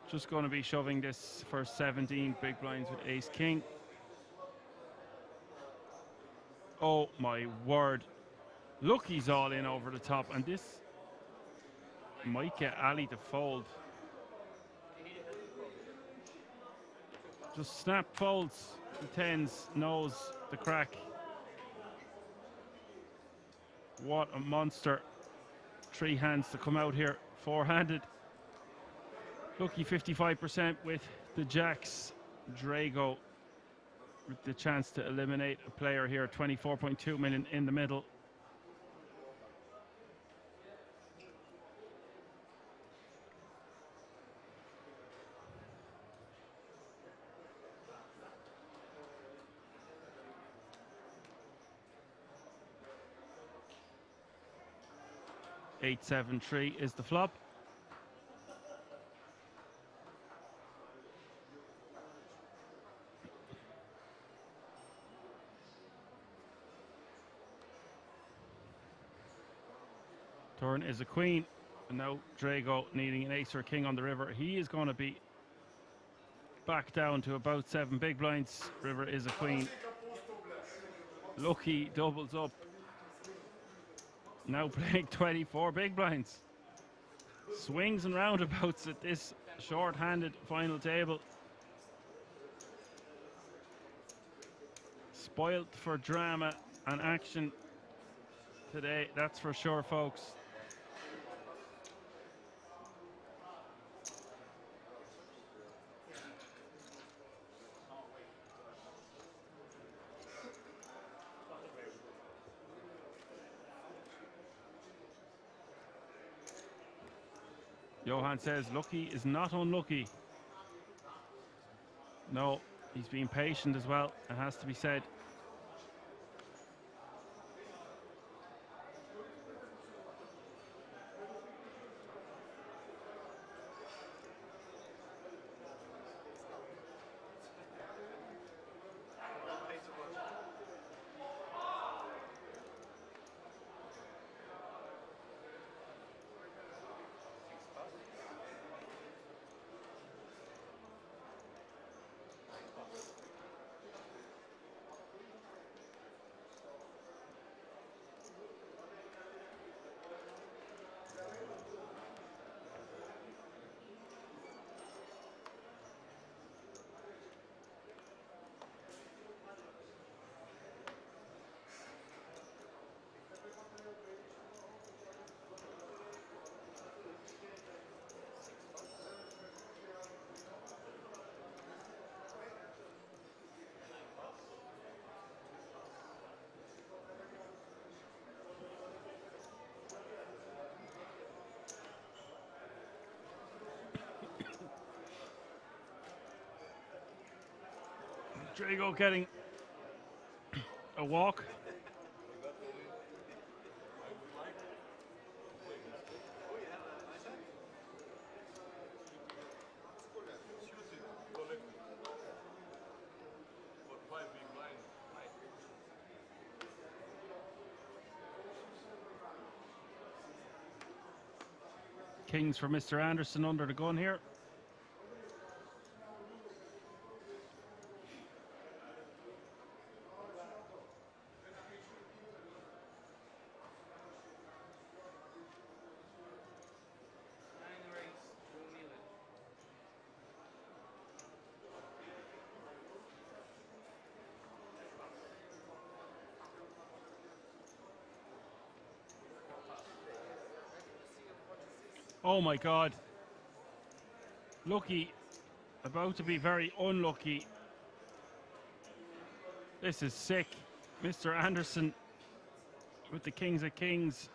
Just going to be shoving this for 17 big blinds with ace king. Oh my word. Look, he's all in over the top, and this might get Ali to fold. Just snap folds. The tens knows the crack. What a monster. 3 hands to come out here, 4-handed. Lucky 55% with the jacks. Drago with the chance to eliminate a player here. 24.2 million in the middle. Eight, 7, 3 is the flop. Turn is a queen, and now Drago needing an ace or king on the river. He is going to be back down to about 7 big blinds. River is a queen. Lucky doubles up. Now playing 24 big blinds. Swings and roundabouts at this short-handed final table. Spoilt for drama and action today, that's for sure, folks. Johan says Lucky is not unlucky. No, he's been patient as well, it has to be said. Drago getting a walk. Kings for Mr. Anderson under the gun here. Oh my God. Lucky about to be very unlucky. This is sick. Mr. Anderson with the kings of kings.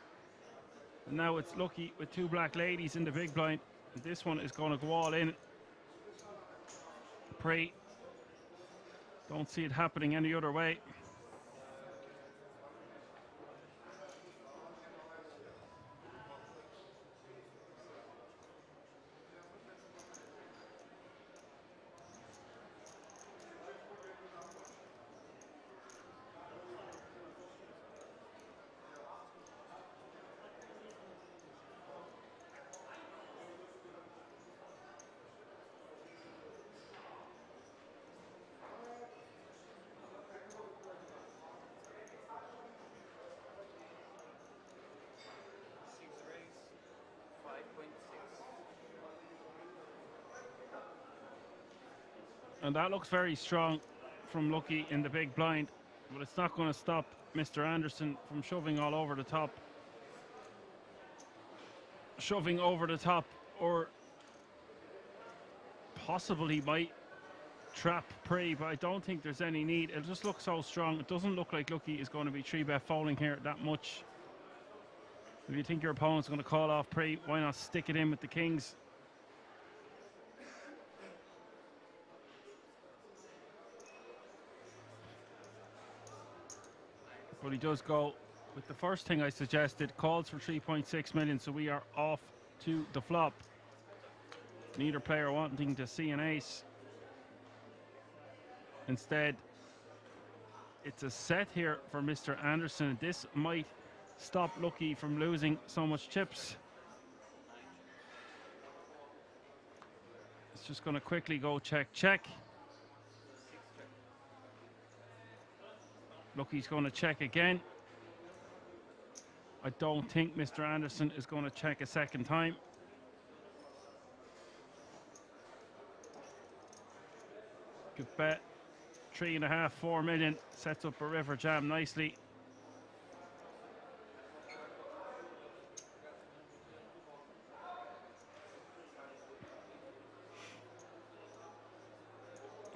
And now it's Lucky with two black ladies in the big blind. And this one is going to go all in. Pray. Don't see it happening any other way. And that looks very strong from Lucky in the big blind, but it's not going to stop Mr. Anderson from shoving all over the top. Shoving over the top, or possibly he might trap Prey, but I don't think there's any need. It just looks so strong. It doesn't look like Lucky is going to be 3-bet folding here that much. If you think your opponent's going to call off Prey, why not stick it in with the kings? But he does go with the first thing I suggested, calls for 3.6 million, so we are off to the flop. Neither player wanting to see an ace. Instead, it's a set here for Mr. Anderson. This might stop Lucky from losing so much chips. It's just going to quickly go check, check. Lucky's going to check again. I don't think Mr. Anderson is going to check a second time. Good bet. 3.5, 4 million. Sets up a river jam nicely.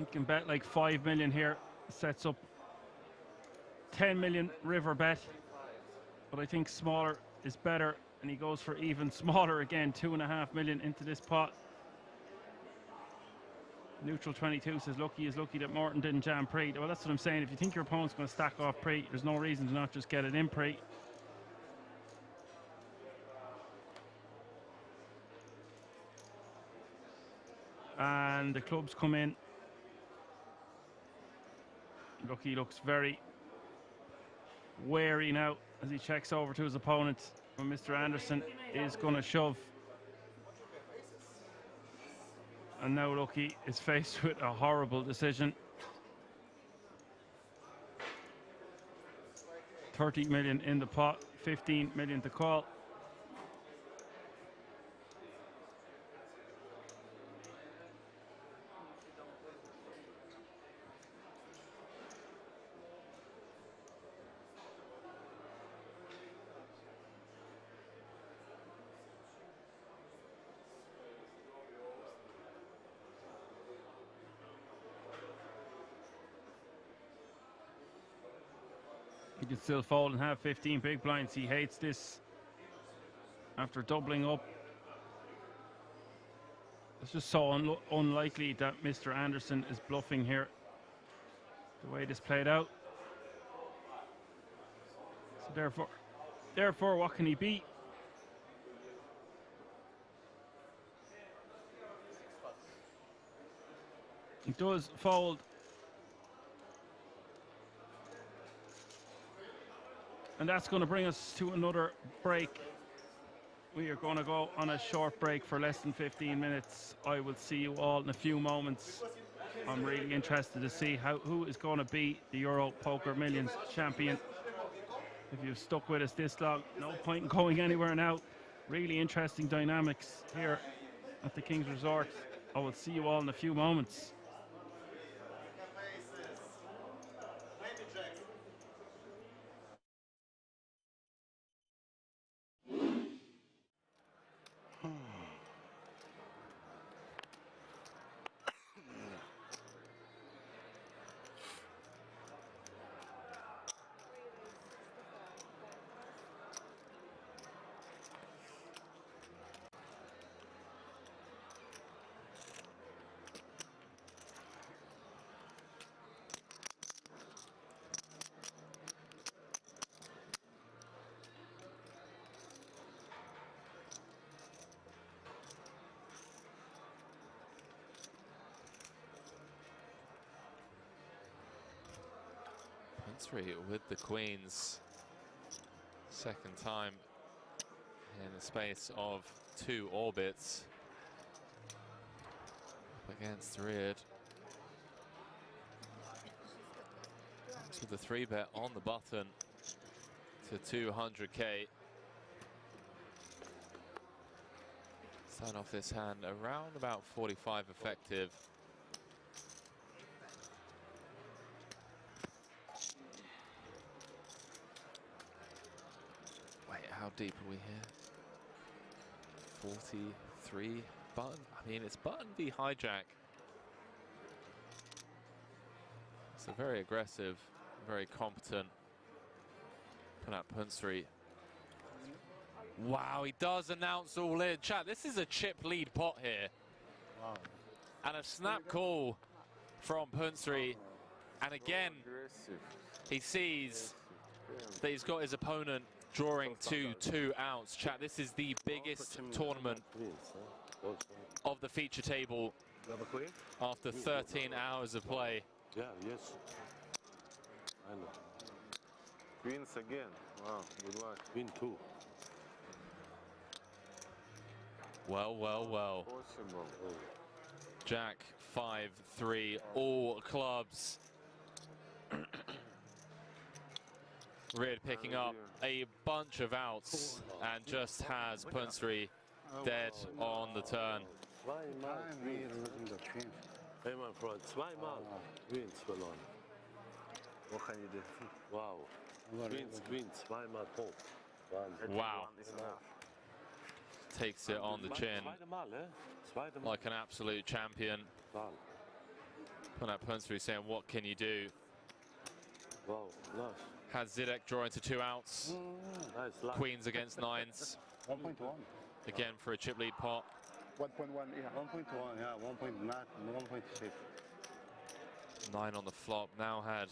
You can bet like 5 million here. Sets up 10 million river bet, but I think smaller is better, and he goes for even smaller again. 2.5 million into this pot. Neutral 22 says Lucky is lucky that Morton didn't jam Pre. Well, that's what I'm saying. If you think your opponent's going to stack off Pre, there's no reason to not just get it in Pre. And the clubs come in. Lucky looks very wary now as he checks over to his opponent. When Mr. Anderson is going to shove. And now Lucky is faced with a horrible decision. 30 million in the pot, 15 million to call. He can still fold and have 15 big blinds. He hates this after doubling up. It's just so unlikely that Mr. Anderson is bluffing here, the way this played out. So therefore, what can he beat? He does fold. And that's going to bring us to another break. We are going to go on a short break for less than 15 minutes. I will see you all in a few moments. I'm really interested to see who is going to be the Euro Poker Millions champion. If you've stuck with us this long, no point in going anywhere now. Really interesting dynamics here at the King's Resort. I will see you all in a few moments. Punsry with the queens. Second time in the space of 2 orbits. Up against Reed. With the 3-bet on the button to 200k. Start off this hand around about 45 effective. Wait, how deep are we here? 43 button. I mean, it's button v hijack. It's a very aggressive, very competent Punsry. Wow, he does announce all in. Chat, this is a chip lead pot here. Wow. And a snap call from Punsry. And again, he sees that he's got his opponent drawing 2 outs. Chat, this is the biggest tournament of the feature table after 13 hours of play. Yeah, yes. I know. Queens again. Wow, good luck. Queen 2. Well, well, well. Possible. Jack 5-3, all clubs. Reed picking up a bunch of outs and just has Punsry dead on the turn. Hey, my friend, zweimal Queens verloren. What can you do? Wow. Queens, zweimal Punkt. Wow. Takes it on the chin like an absolute champion. Punsry saying, what can you do? Wow, nice. Has Zidek drawing to 2 outs. Nice. Queens against 9s. 1.1. Again for a chip lead pot. 1.1, yeah. 1.1, yeah. 1.6. 9 on the flop. Now had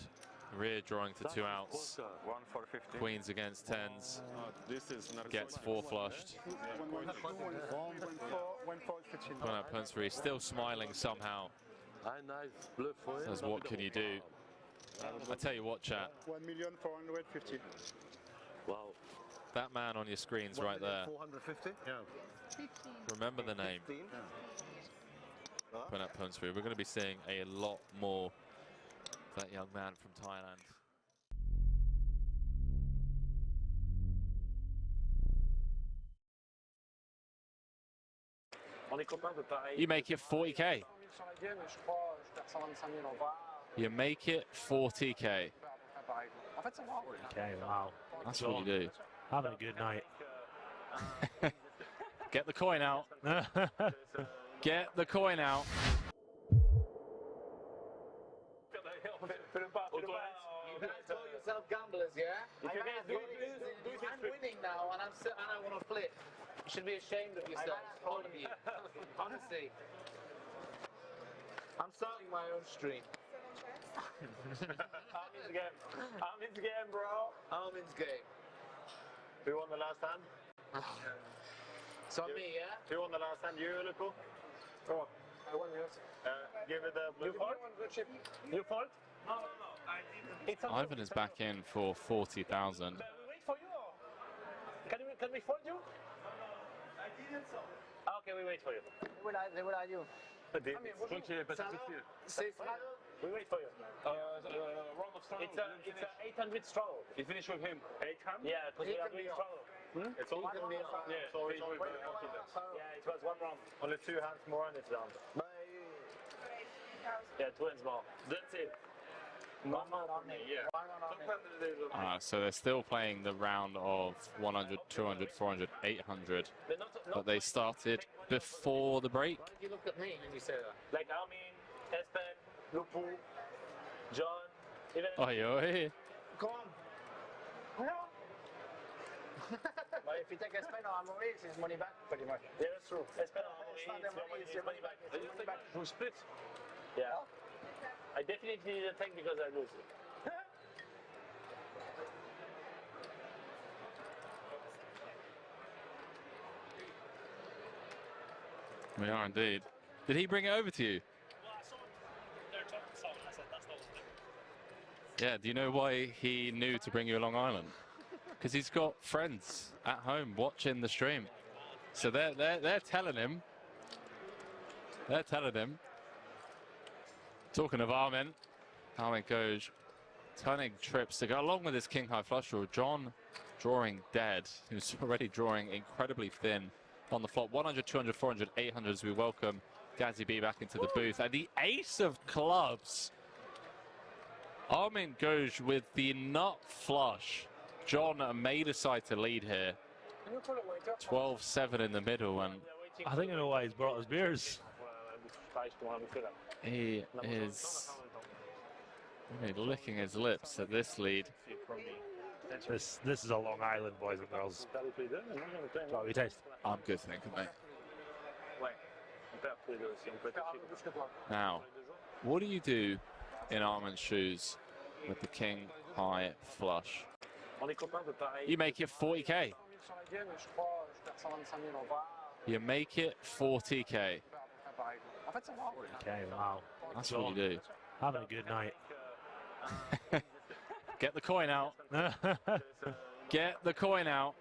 Rear drawing to 2 outs. 1 for 15. Queens against 10s. This is Gets 4 flushed. Punsry still smiling somehow. Says, what can you do? I tell you what, chat. 1,450,000. Wow. That man on your screens right there. 450? Yeah. Remember the name. Punsry. We're going to be seeing a lot more of that young man from Thailand. You make it 40k. You make it 40k. Okay, wow. That's what you do. Having a good night. Get the coin out. Get the coin out. You guys call yourself gamblers, yeah? You're losing. I'm winning now, and I want to flip. You should be ashamed of yourselves, all of you. Honestly. I'm starting my own stream. Armin's game. Armin's game, bro. Armin's game. Who won the last hand? It's on me, yeah? Who won the last hand? You, Lupo? Oh, I won yours. Give it the blue fault. You fault? No. Ivan is back in for 40,000. We wait for you. Can we fold you? I didn't so. Okay, we wait for you. They will you. We wait for you. Round of struggle. It's a 800 struggle. You finish with him. 800? Yeah, because we are doing struggle. It's all Yeah, so it's with confidence. Yeah, it was 1 round. Only 2 hands more and it's done. Yeah, 2 hands more. That's it. So they're still playing the round of 100, 200, 400, 800. But they started before the break. Why do you look at me when you say that? Like Armin, Espen, Lupu, John, even... Oi, oi. Come on. But if you take Espen or Amaury, it's his money back, pretty much. Yeah, that's true. Espen or Amaury, it's your money back. We split. Yeah. I definitely didn't take because I lose it. We are indeed. Did he bring it over to you? Well, I saw they're talking to someone, I said, that's not what Yeah, do you know why he knew to bring you along Island? Because he's got friends at home watching the stream. So they're telling him. They're telling him. Talking of Armin goes turning trips to go along with his king high flush draw. John drawing dead. He was already drawing incredibly thin on the flop. 100, 200, 400, 800 as we welcome Gazzy B back into the booth. And the ace of clubs. Armin goes with the nut flush. John may decide to lead here. 12-7 in the middle, and I think I know why he's brought his beers. He is licking his lips at this lead. This is a Long Island, boys and girls. What do you taste? I'm good, thank you, mate. Now, what do you do in Armin's shoes with the king high flush? You make it 40k. You make it 40k. Okay, wow. That's what you do. Having a good night. Get the coin out. Get the coin out.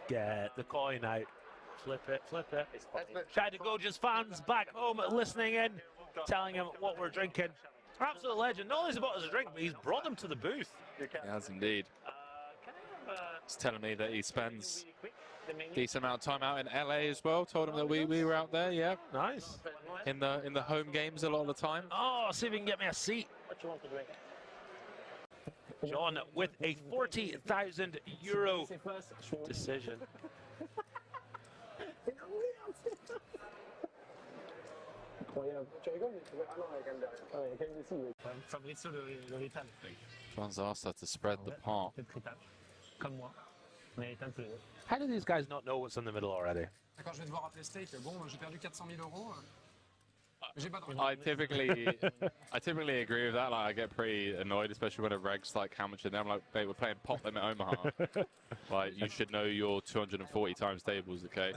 Get the coin out. Flip it, flip it. Shout out to Goja's fans back home listening in, telling him what we're drinking. Absolute legend. Not only has he bought us a drink, but he's brought them to the booth. He has indeed. He's telling me that he spends a decent amount of time out in LA as well. Told him that we were out there, yeah. Nice. In the home games a lot of the time. Oh, see if we can get me a seat. What you want to drink? John with a €40,000 decision. John's asked her to spread the pot. How do these guys not know what's in the middle already? I typically agree with that. Like, I get pretty annoyed, especially when a reg's like how much in there. I'm like, mate, we're playing pot limit Omaha. Like, you should know your 240 times tables, okay?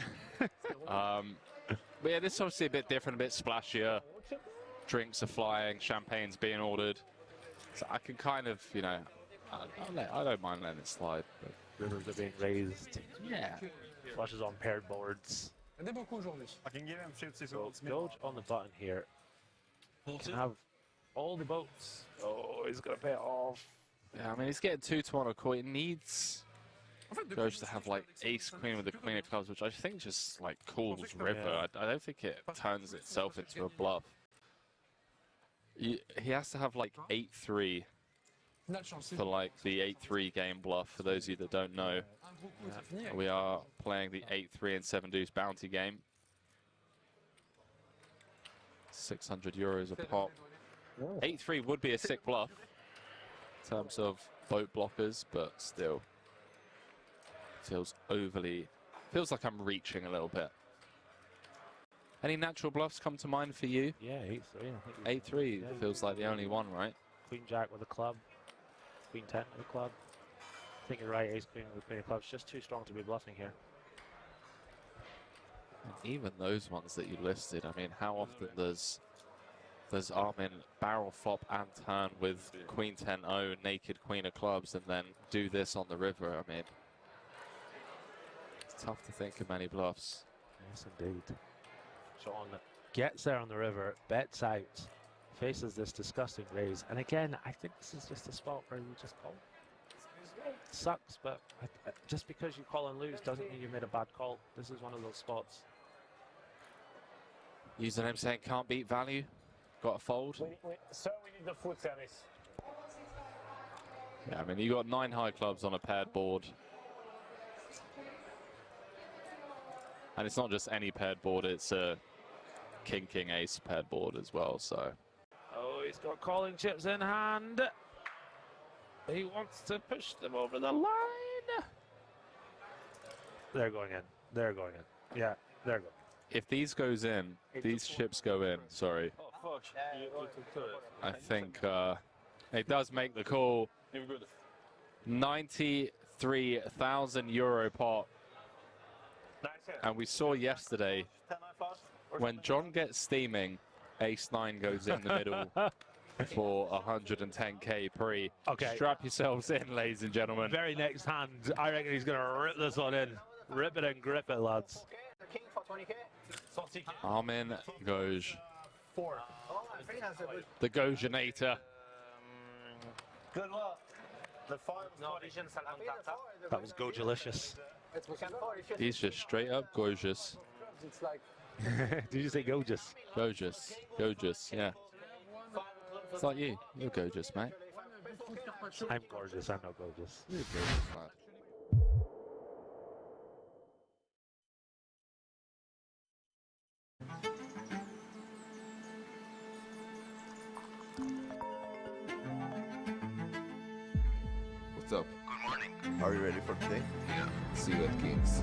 But yeah, this is obviously a bit different, a bit splashier. Drinks are flying, champagne's being ordered. So I can kind of, you know, I don't mind letting it slide. But rivers are being raised. Yeah. Flushes on paired boards. So Doge on the button here. He can have all the boats. Oh, he's going to pay it off. Yeah, I mean, he's getting 2 to 1 on coin. He needs Doge to have like ace queen with the queen of clubs, which I think just like cools river. Yeah. I don't think it turns itself into a bluff. He has to have like 8-3 for like the 8-3 game bluff, for those of you that don't know. Yeah. We are playing the 8-3 and 7 deuce bounty game. €600 a pop. 8-3 would be a sick bluff in terms of boat blockers, but still feels like I'm reaching a little bit. Any natural bluffs come to mind for you? Yeah, 8-3. 8-3 feels like the only one, right? Queen Jack with a club. Queen 10 with a club. I think you're right, ace queen with a queen of clubs. Just too strong to be bluffing here. And even those ones that you listed, I mean, how often does Armin barrel flop and turn with queen 10-0, naked queen of clubs, and then do this on the river? I mean, it's tough to think of many bluffs. Yes, indeed. Sean gets there on the river, bets out, faces this disgusting raise, and again, I think this is just a spot where you just call. Sucks, but just because you call and lose doesn't mean you made a bad call. This is one of those spots. Username saying can't beat value. Got a fold. Sir, we need the foot service. Yeah, I mean, you got 9 high clubs on a paired board. And it's not just any paired board, it's a king ace paired board as well, so. Oh, he's got calling chips in hand. He wants to push them over the line. They're going in. They're going in. Yeah, they're going. If these goes in, these chips go in, sorry. Oh, fuck. I think it does make the call. €93,000 pot. And we saw yesterday, when John gets steaming, ace-9 goes in the middle for 110k pre. Okay. Strap yourselves in, ladies and gentlemen. Very next hand, I reckon he's going to rip this one in. Rip it and grip it, lads. The king for 20k. Armin Goj. 4. Oh, I think that's a good. The Gojinator. Good luck. The 5 That was Gojalicious. He's just straight up gorgeous. It's like. Did you say gorgeous? Gorgeous. Gorgeous, yeah. It's like you. You're gorgeous, mate. I'm gorgeous, I'm not gorgeous. You're gorgeous, lad. What's up? Good morning. Are you ready for today? Yeah. See you at King's.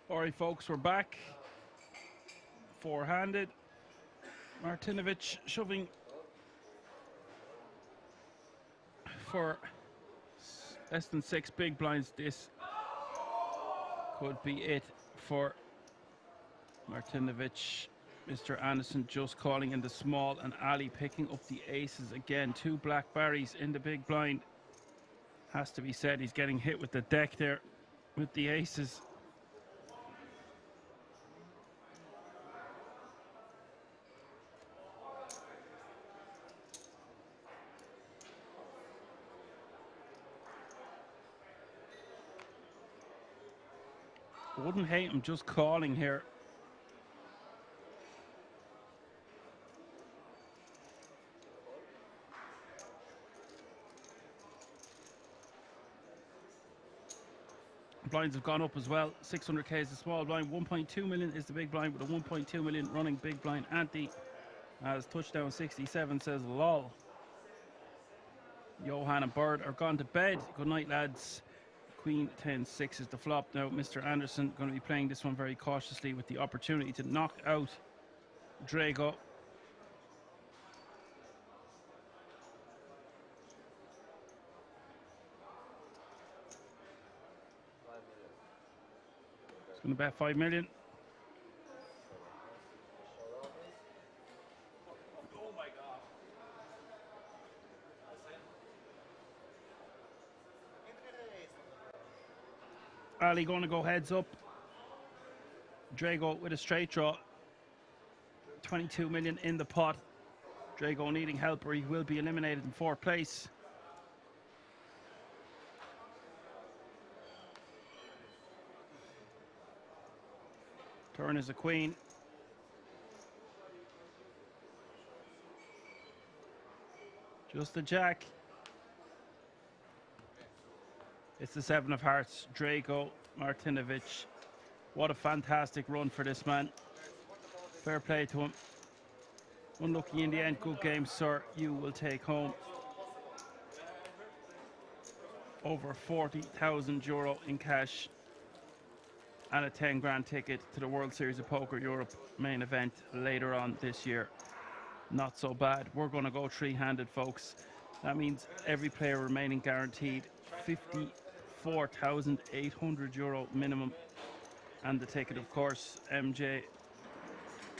All right, folks, we're back. Four-handed. Martinovic shoving for less than 6 big blinds. This could be it for Martinovic. Mr. Anderson just calling in the small, and Ali picking up the aces again. 2 black barries in the big blind. Has to be said, he's getting hit with the deck there with the aces. Wouldn't hate him just calling here. Blinds have gone up as well. 600k is the small blind. 1.2 million is the big blind, with a 1.2 million running big blind ante. As touchdown 67 says lol. Johan and Bird are gone to bed. Good night, lads. Queen 10-6 is the flop. Now Mr. Anderson going to be playing this one very cautiously with the opportunity to knock out Drago. He's going to bet 5 million. Ali going to go heads up. Drago with a straight draw. 22 million in the pot. Drago needing help or he will be eliminated in 4th place. Turn is a queen. Just a jack. It's the 7 of hearts. Drago Martinovic. What a fantastic run for this man. Fair play to him. Unlucky in the end. Good game, sir. You will take home over 40,000 euro in cash and a 10 grand ticket to the World Series of Poker Europe main event later on this year. Not so bad. We're going to go 3-handed, folks. That means every player remaining guaranteed 54,800 euro minimum. And the ticket, of course. MJ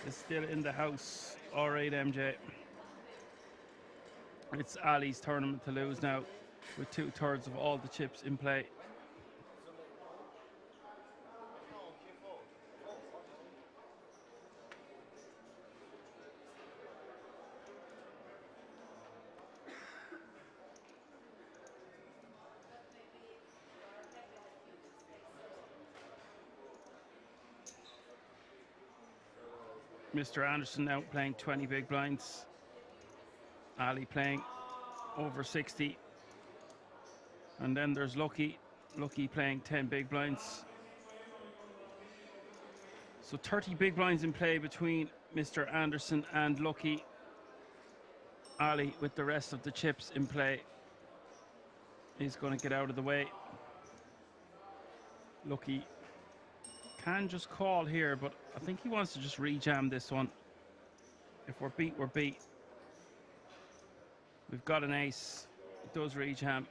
is still in the house. All right, MJ. It's Ali's tournament to lose now, with 2/3 of all the chips in play. Mr. Anderson now playing 20 big blinds. Ali playing over 60. And then there's Lucky. Lucky playing 10 big blinds. So 30 big blinds in play between Mr. Anderson and Lucky. Ali, with the rest of the chips in play, is going to get out of the way. Lucky can just call here, but I think he wants to just rejam this one. If we're beat, we're beat. We've got an ace. It does rejam.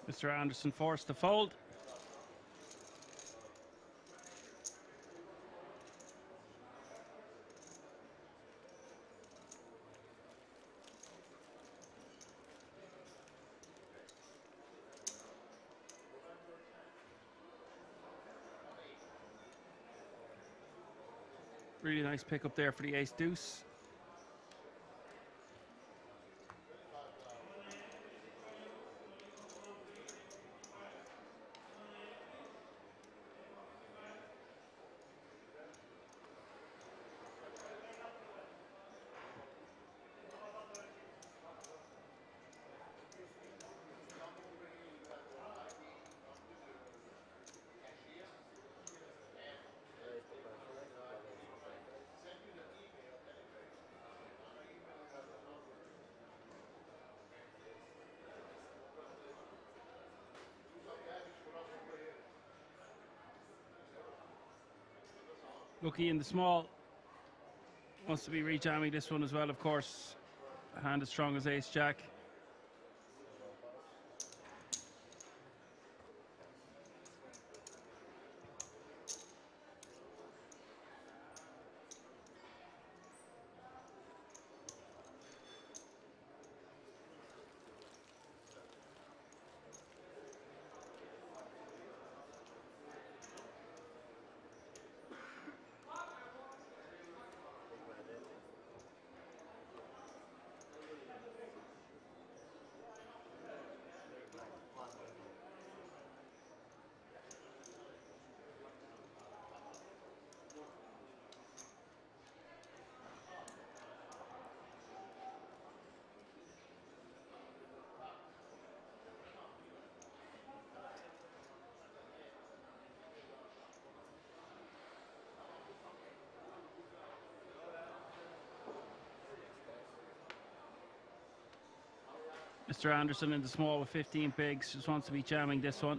Mr. Anderson forced to fold. Really nice pick up there for the ace deuce. Lucky in the small. Wants to be rejamming this one as well, of course. A hand as strong as ace jack. Mr. Anderson in the small with 15 bigs, just wants to be jamming this one.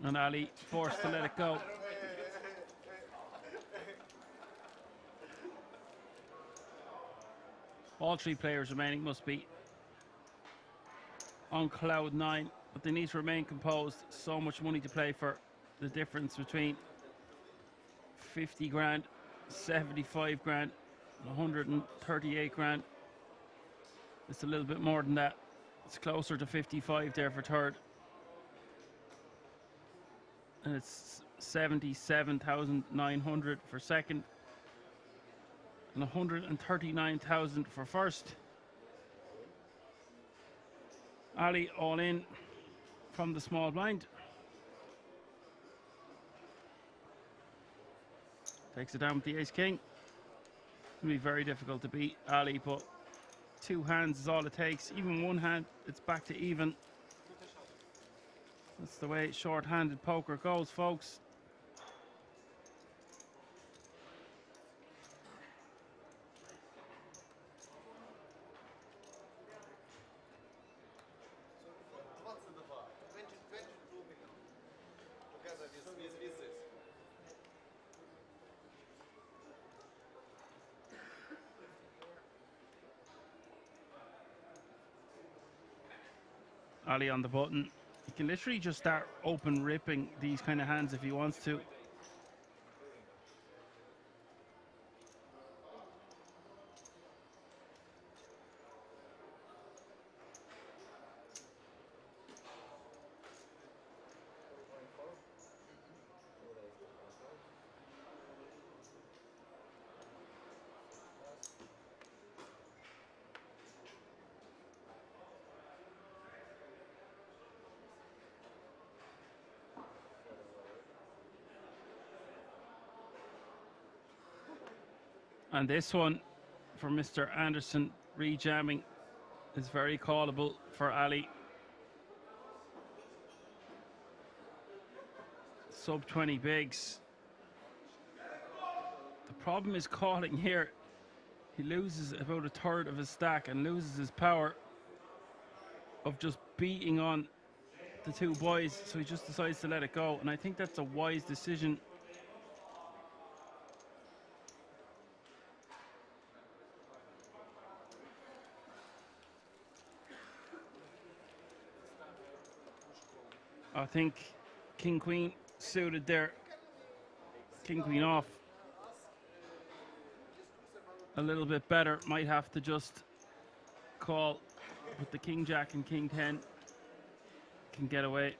And Ali forced to let it go. All three players remaining must be on cloud 9, but they need to remain composed. So much money to play for. The difference between 50 grand, 75 grand, 138 grand. It's a little bit more than that. It's closer to 55 there for third. And it's 77,900 for second. And 139,000 for first. Ali all in from the small blind. Takes it down with the ace king. It'll be very difficult to beat Ali, but two hands is all it takes. Even one hand, it's back to even. That's the way short-handed poker goes, folks. Ali on the button. He can literally just start open ripping these kind of hands if he wants to. And this one for Mr. Anderson, rejamming, is very callable for Ali. Sub 20 bigs. The problem is calling here. He loses about a third of his stack and loses his power of just beating on the two boys, so he just decides to let it go, and I think that's a wise decision. I think King Queen suited there. King Queen off a little bit better. Might have to just call with the King Jack and King 10 can get away.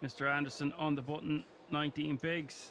Mr. Anderson on the button, 19 bigs.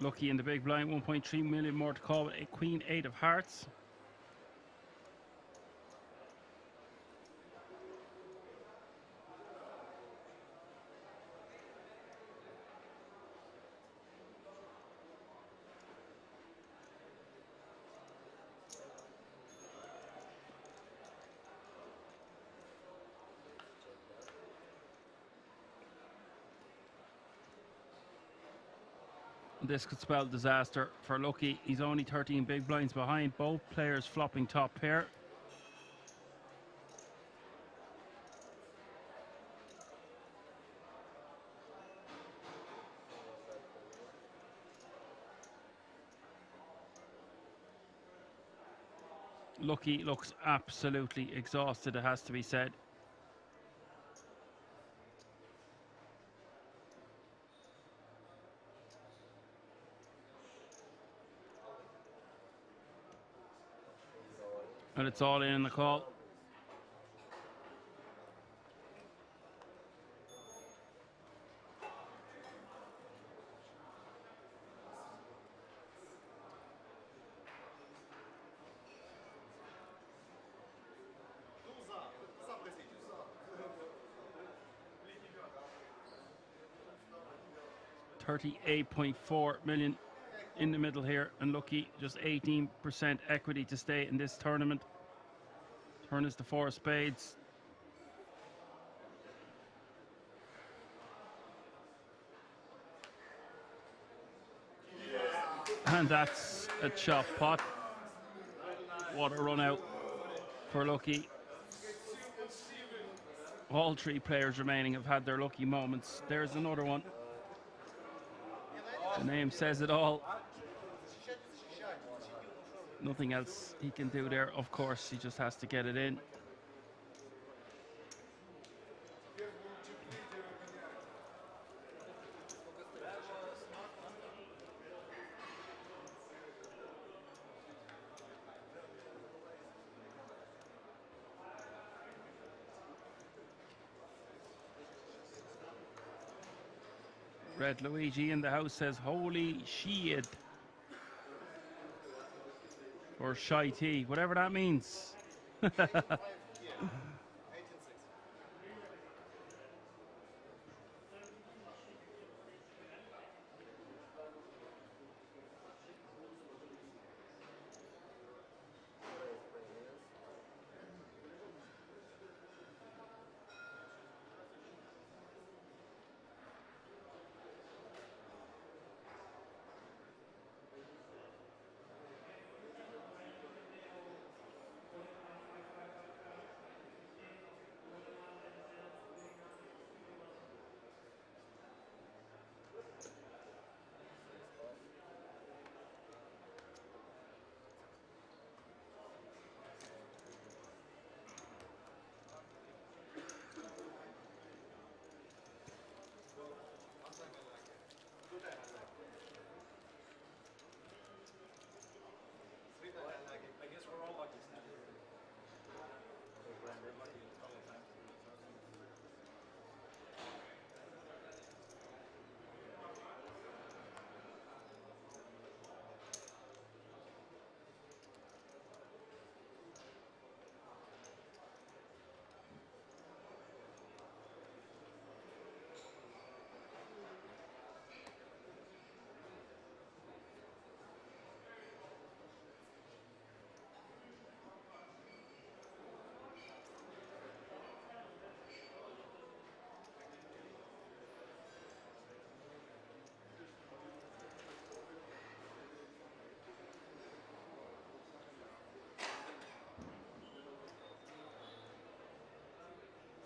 Lucky in the big blind, 1.3 million more to call with a Queen 8 of hearts. This could spell disaster for Lucky. He's only 13 big blinds behind. Both players flopping top pair. Lucky looks absolutely exhausted, it has to be said. And it's all in the call. $38.4 million in the middle here, and Lucky just 18% equity to stay in this tournament. Turn is the 4 of spades. And that's a chop pot. What a run out for Lucky. All three players remaining have had their lucky moments. There's another one. The name says it all. Nothing else he can do there. Of course, he just has to get it in. Red Luigi in the house says, holy shit. Or shy tea, whatever that means.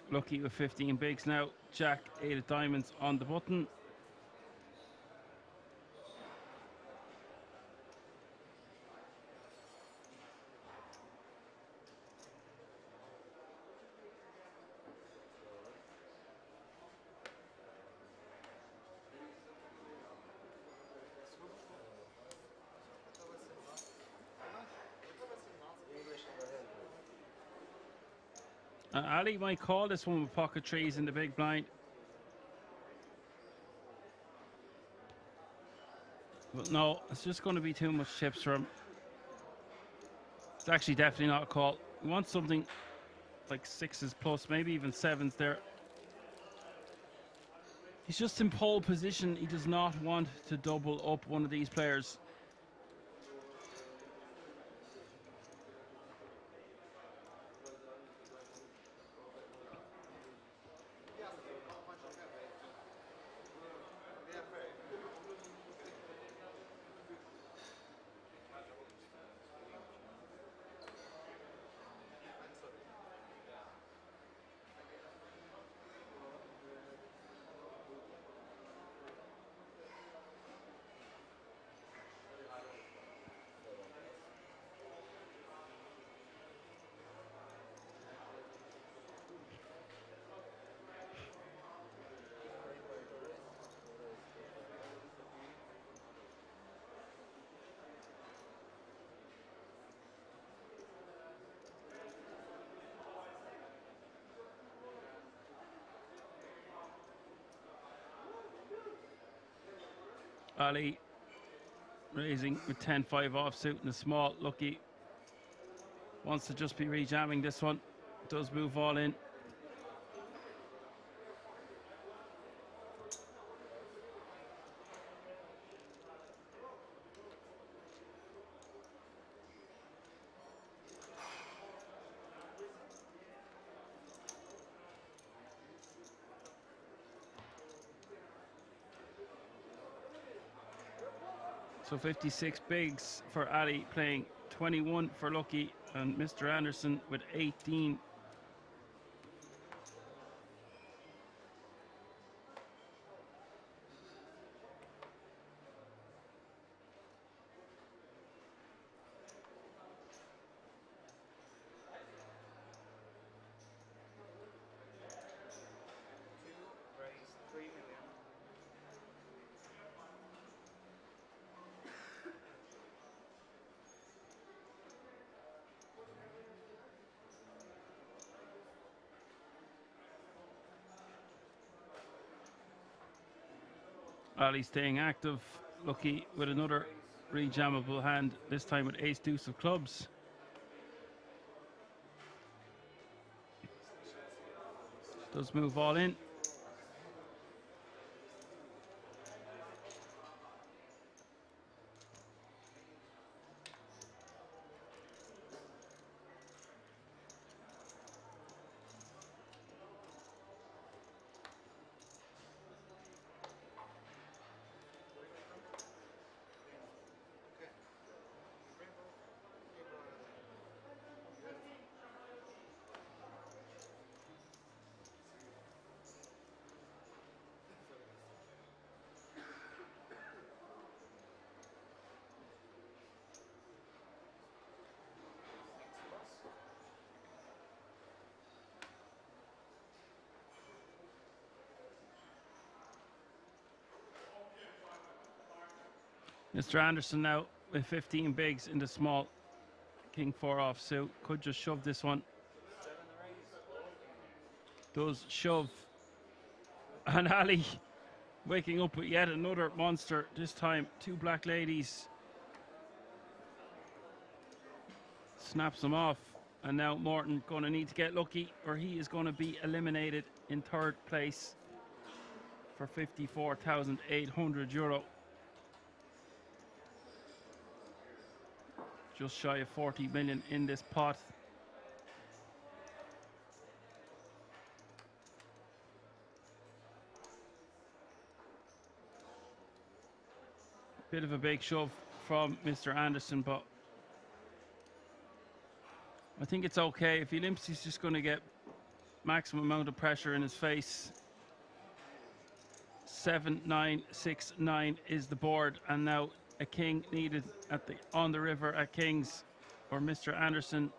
Lucky with 15 bigs now. Jack, 8 of diamonds on the button. Ali might call this one with pocket trees in the big blind. But no, it's just going to be too much chips for him. It's actually definitely not a call. He wants something like 6s plus, maybe even 7s there. He's just in pole position. He does not want to double up one of these players. Ali raising with 10-5 offsuit in the small. Lucky wants to just be rejamming this one. Does move all in. So 56 bigs for Ali, playing 21 for Lucky, and Mr. Anderson with 18. Ali staying active. Lucky with another rejammable hand, this time with ace deuce of clubs. Does move all in. Mr. Anderson now with 15 bigs in the small. King 4 offsuit. Could just shove this one. Does shove. And Ali waking up with yet another monster. This time 2 black ladies. Snaps them off. And now Morton going to need to get lucky, or he is going to be eliminated in 3rd place for €54,800. Just shy of 40 million in this pot. Bit of a big shove from Mr. Anderson, but I think it's okay. If he limps, he's just going to get maximum amount of pressure in his face. 7-9-6-9 is the board, and now a king needed on the river at Kings, or Mr. Anderson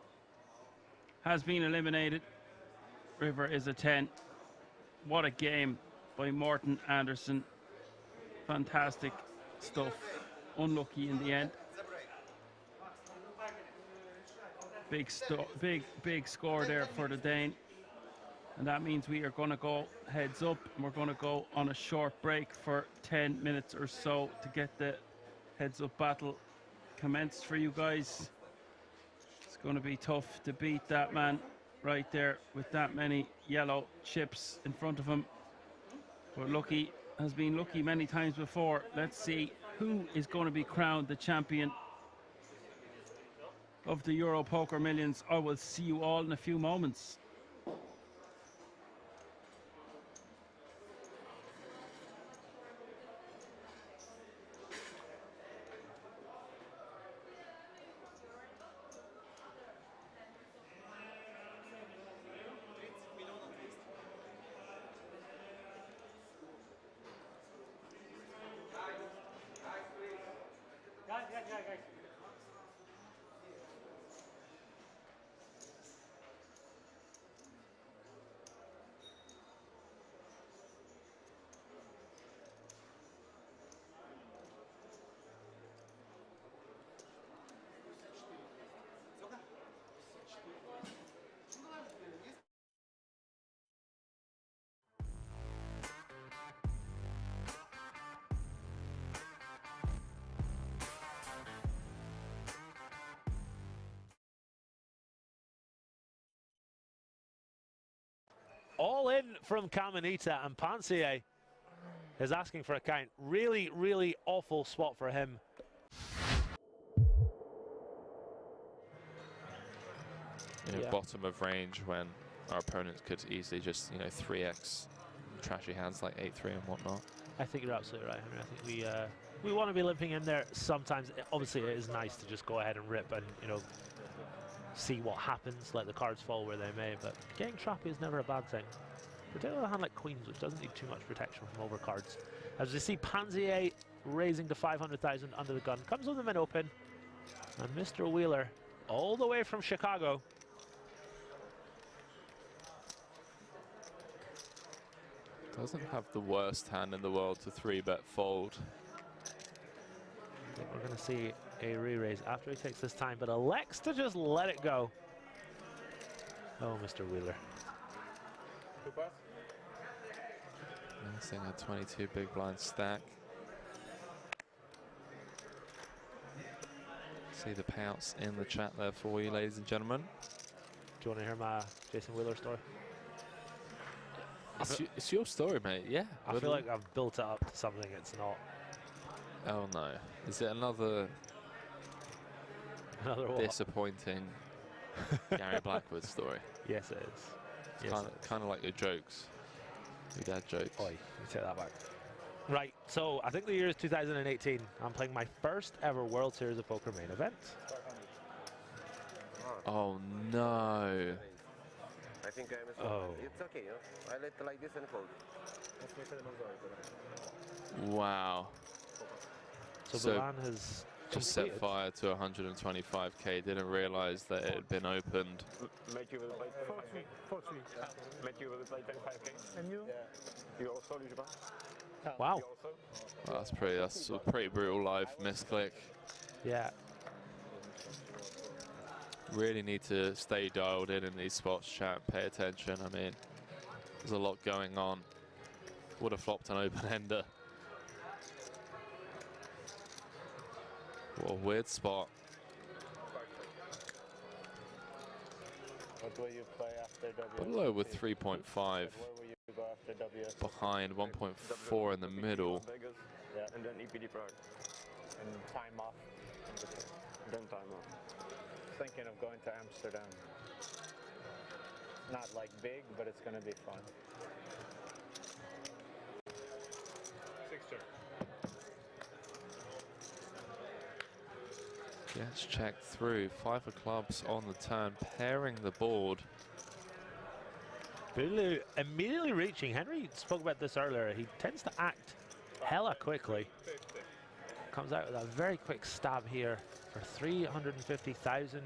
has been eliminated. River is a 10. What a game by Morten Andersen. Fantastic stuff. Unlucky in the end. Big score there for the Dane. And that means we are going to go heads up, and we're going to go on a short break for 10 minutes or so to get the heads up battle commenced for you guys. It's going to be tough to beat that man right there with that many yellow chips in front of him. But Lucky has been lucky many times before. Let's see who is going to be crowned the champion of the Euro Poker Millions. I will see you all in a few moments. Guys. All in from Caminita, and Pansier is asking for a count. Really, really awful spot for him. Yeah. Bottom of range when our opponents could easily just, 3x trashy hands like 8-3 and whatnot. I think you're absolutely right, Henry. I think we want to be limping in there sometimes. Obviously, it is nice to just go ahead and rip and, see what happens, let the cards fall where they may, but getting trappy is never a bad thing. Particularly a hand like Queens, which doesn't need too much protection from overcards. As we see Pansier raising to 500,000 under the gun, comes with them in open, and Mr. Wheeler, all the way from Chicago. Doesn't have the worst hand in the world to 3-bet fold. I think we're going to see a re-raise after he takes this time, but elects to just let it go. Oh, Mr. Wheeler. Missing a 22 big blind stack. See the payouts in the chat there for you, ladies and gentlemen. Do you want to hear my Jason Wheeler story? It's your story, mate. Yeah. I feel like I've built it up to something it's not. Oh no. Is it another what? Disappointing Gary Blackwood story? Yes, it is. It's kind of like your jokes. Your dad jokes. Oi, you take that back. Right, so I think the year is 2018. I'm playing my first ever World Series of Poker main event. Oh no. I think I missed one. It's okay, I let it like this and fold. Wow. So Balan has just set fire to 125k, didn't realize that it had been opened. Matthew will play 40. Matthew will play 25k. And you? Yeah. You also, did you buy? Wow. Well, that's a pretty brutal live misclick. Yeah. Really need to stay dialed in these spots, chat, pay attention. I mean, there's a lot going on. Would have flopped an open-ender. What a weird spot. What will you play after WSOP? Below with 3.5. Where will you go after WSOP? Behind 1.4 in the middle. Yeah, and then EPD Prague. And time off. Then time off. Thinking of going to Amsterdam. Not like big, but it's going to be fun. Gets checked through. 5 of clubs on the turn, pairing the board. Bulu immediately reaching. Henry spoke about this earlier. He tends to act hella quickly. Comes out with a very quick stab here for 350,000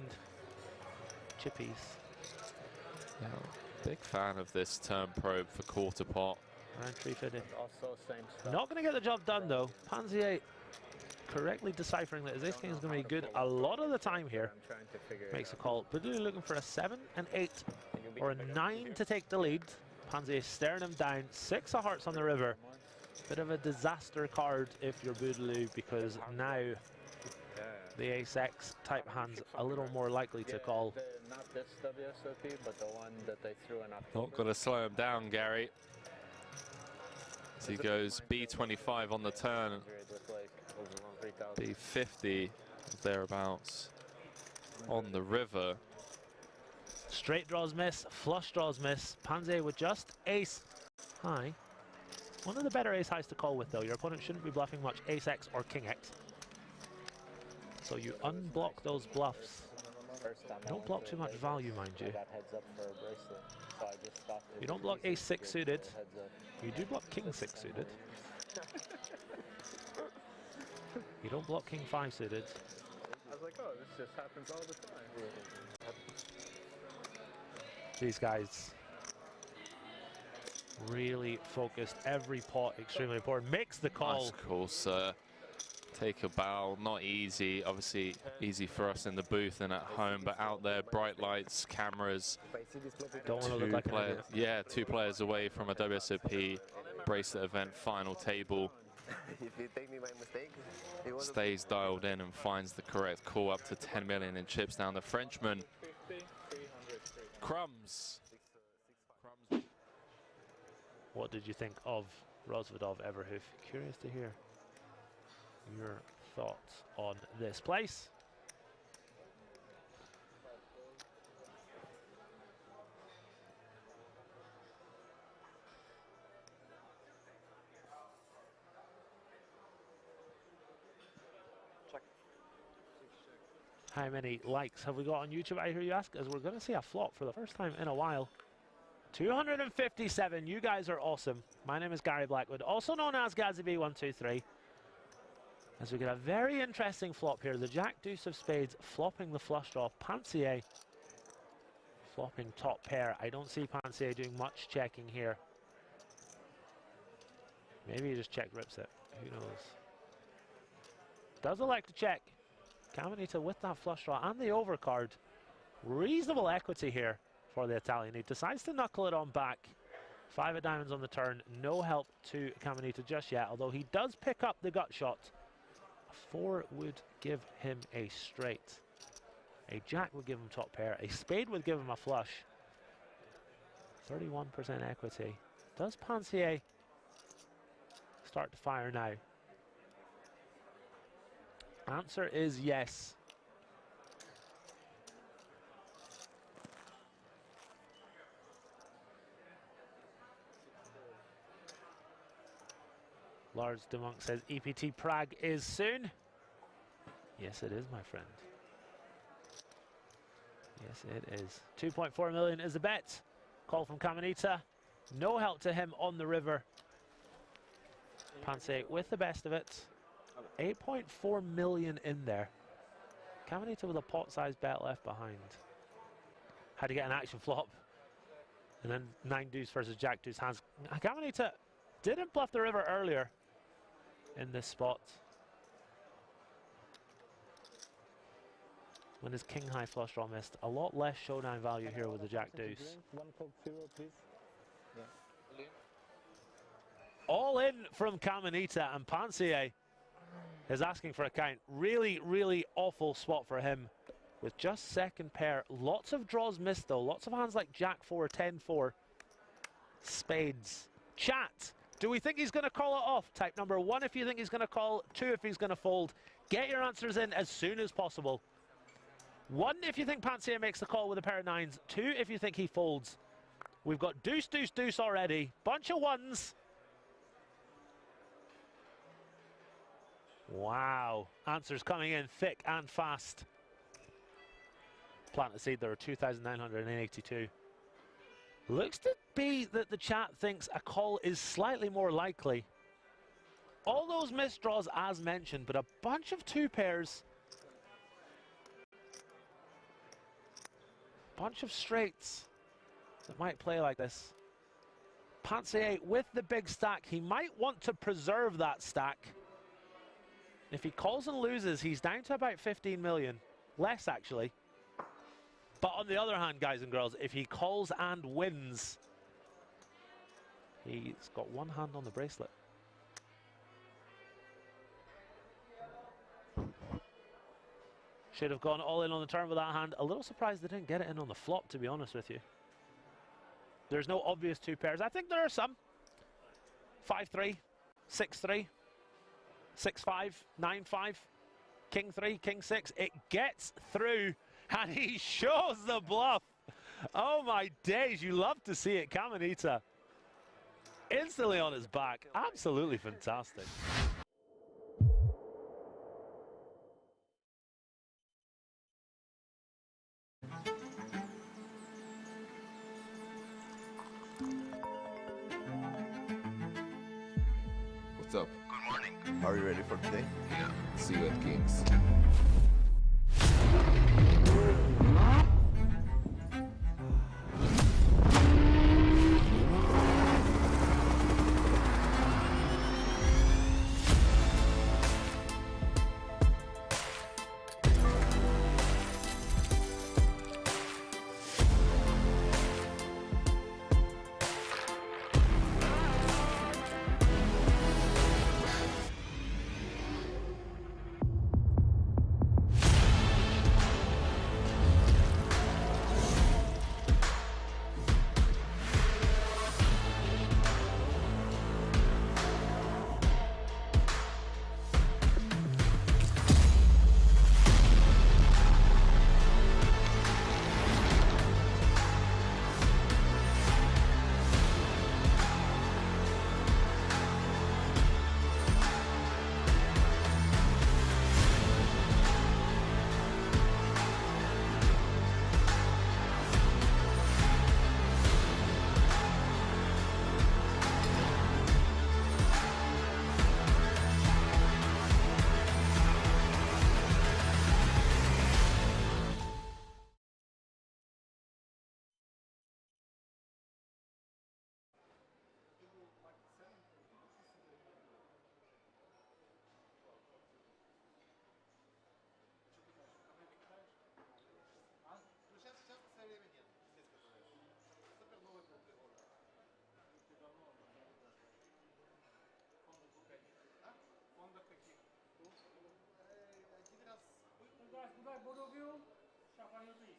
chippies. Yeah, big fan of this turn probe for quarter pot. Around 350. Also same stuff. Not going to get the job done though. Pansier correctly deciphering that his ace king is going to be good a lot of the time here. Makes a call. Bulu looking for a 7, an 8, or a 9 to take the lead. Pansier staring him down. 6 of hearts on the river. Bit of a disaster card if you're Boodeloo, because now the ace-x type hand's a little more likely to call. Not this WSOP, but the one that they threw in October. Not going to slow him down, Gary. As he goes B25 on the turn. B50 thereabouts on the river. Straight draws miss, flush draws miss. Pansier with just ace high. One of the better ace highs to call with though. Your opponent shouldn't be bluffing much ace-x or king-x. So you unblock those bluffs. Don't block too much value, mind you. You don't block ace-6 suited. You do block king-6 suited. You don't block king-5 suited. I was like, oh, this just happens all the time. These guys really focused. Every pot extremely important. Makes the call. Nice call, sir. Take a bow. Not easy. Obviously easy for us in the booth and at home, but out there, bright lights, cameras. Don't want to look like an idiot. Yeah, 2 players away from a WSOP bracelet event final table. If you take me by mistake, Stays dialed in and finds the correct call up to 10 million in chips down. The Frenchman. Crumbs. What did you think of Rosvedov Everhoof? Curious to hear your thoughts on this place. How many likes have we got on YouTube, I hear you ask? As we're going to see a flop for the first time in a while. 257. You guys are awesome. My name is Gary Blackwood, also known as GazzyB123. As we get a very interesting flop here. The Jack Deuce of Spades flopping the flush draw. Pansier flopping top pair. I don't see Pansier doing much checking here. Maybe he just checked rips it. Who knows? Doesn't like to check. Caminita with that flush draw and the overcard. Reasonable equity here for the Italian. He decides to knuckle it on back. 5 of diamonds on the turn. No help to Caminita just yet, although he does pick up the gut shot. A 4 would give him a straight. A jack would give him top pair. A spade would give him a flush. 31% equity. Does Pansier start to fire now? Answer is yes. Lars de Monk says EPT Prague is soon. Yes, it is, my friend. Yes, it is. 2.4 million is the bet. Call from Caminita. No help to him on the river. Pansier with the best of it. 8.4 million in there. Caminita with a pot-sized bet left behind. Had to get an action flop. And then 9 deuce versus Jack Deuce hands. Caminita didn't bluff the river earlier in this spot. When his king high flush draw missed. A lot less showdown value here with the Jack Deuce. 1 Coke Zero, please. Yeah. All in from Caminita, and Pansier is asking for a count. Really, really awful spot for him with just second pair. Lots of draws missed though. Lots of hands like Jack 4, 10-4. Spades. Chat, do we think he's going to call it off? Type number 1 if you think he's going to call, 2 if he's going to fold. Get your answers in as soon as possible. 1 if you think Pansier makes the call with a pair of 9s. 2 if you think he folds. We've got deuce, deuce, deuce already. Bunch of 1s. Wow. Answers coming in thick and fast. Plant a seed, there are 2,982. Looks to be that the chat thinks a call is slightly more likely. All those missed draws as mentioned, but a bunch of two pairs. Bunch of straights that might play like this. Pansier with the big stack. He might want to preserve that stack. If he calls and loses, he's down to about 15 million. Less, actually. But on the other hand, guys and girls, if he calls and wins, he's got one hand on the bracelet. Should have gone all in on the turn with that hand. A little surprised they didn't get it in on the flop, to be honest with you. There's no obvious two pairs. I think there are some. 5-3, 6-3, 6-5, 9-5, King 3, King 6. It gets through, and he shows the bluff. Oh my days, you love to see it. Caminita instantly on his back. Absolutely fantastic. What's up? Good morning. Are you ready for today? Yeah. See you at King's. Both of you, shuffle your please.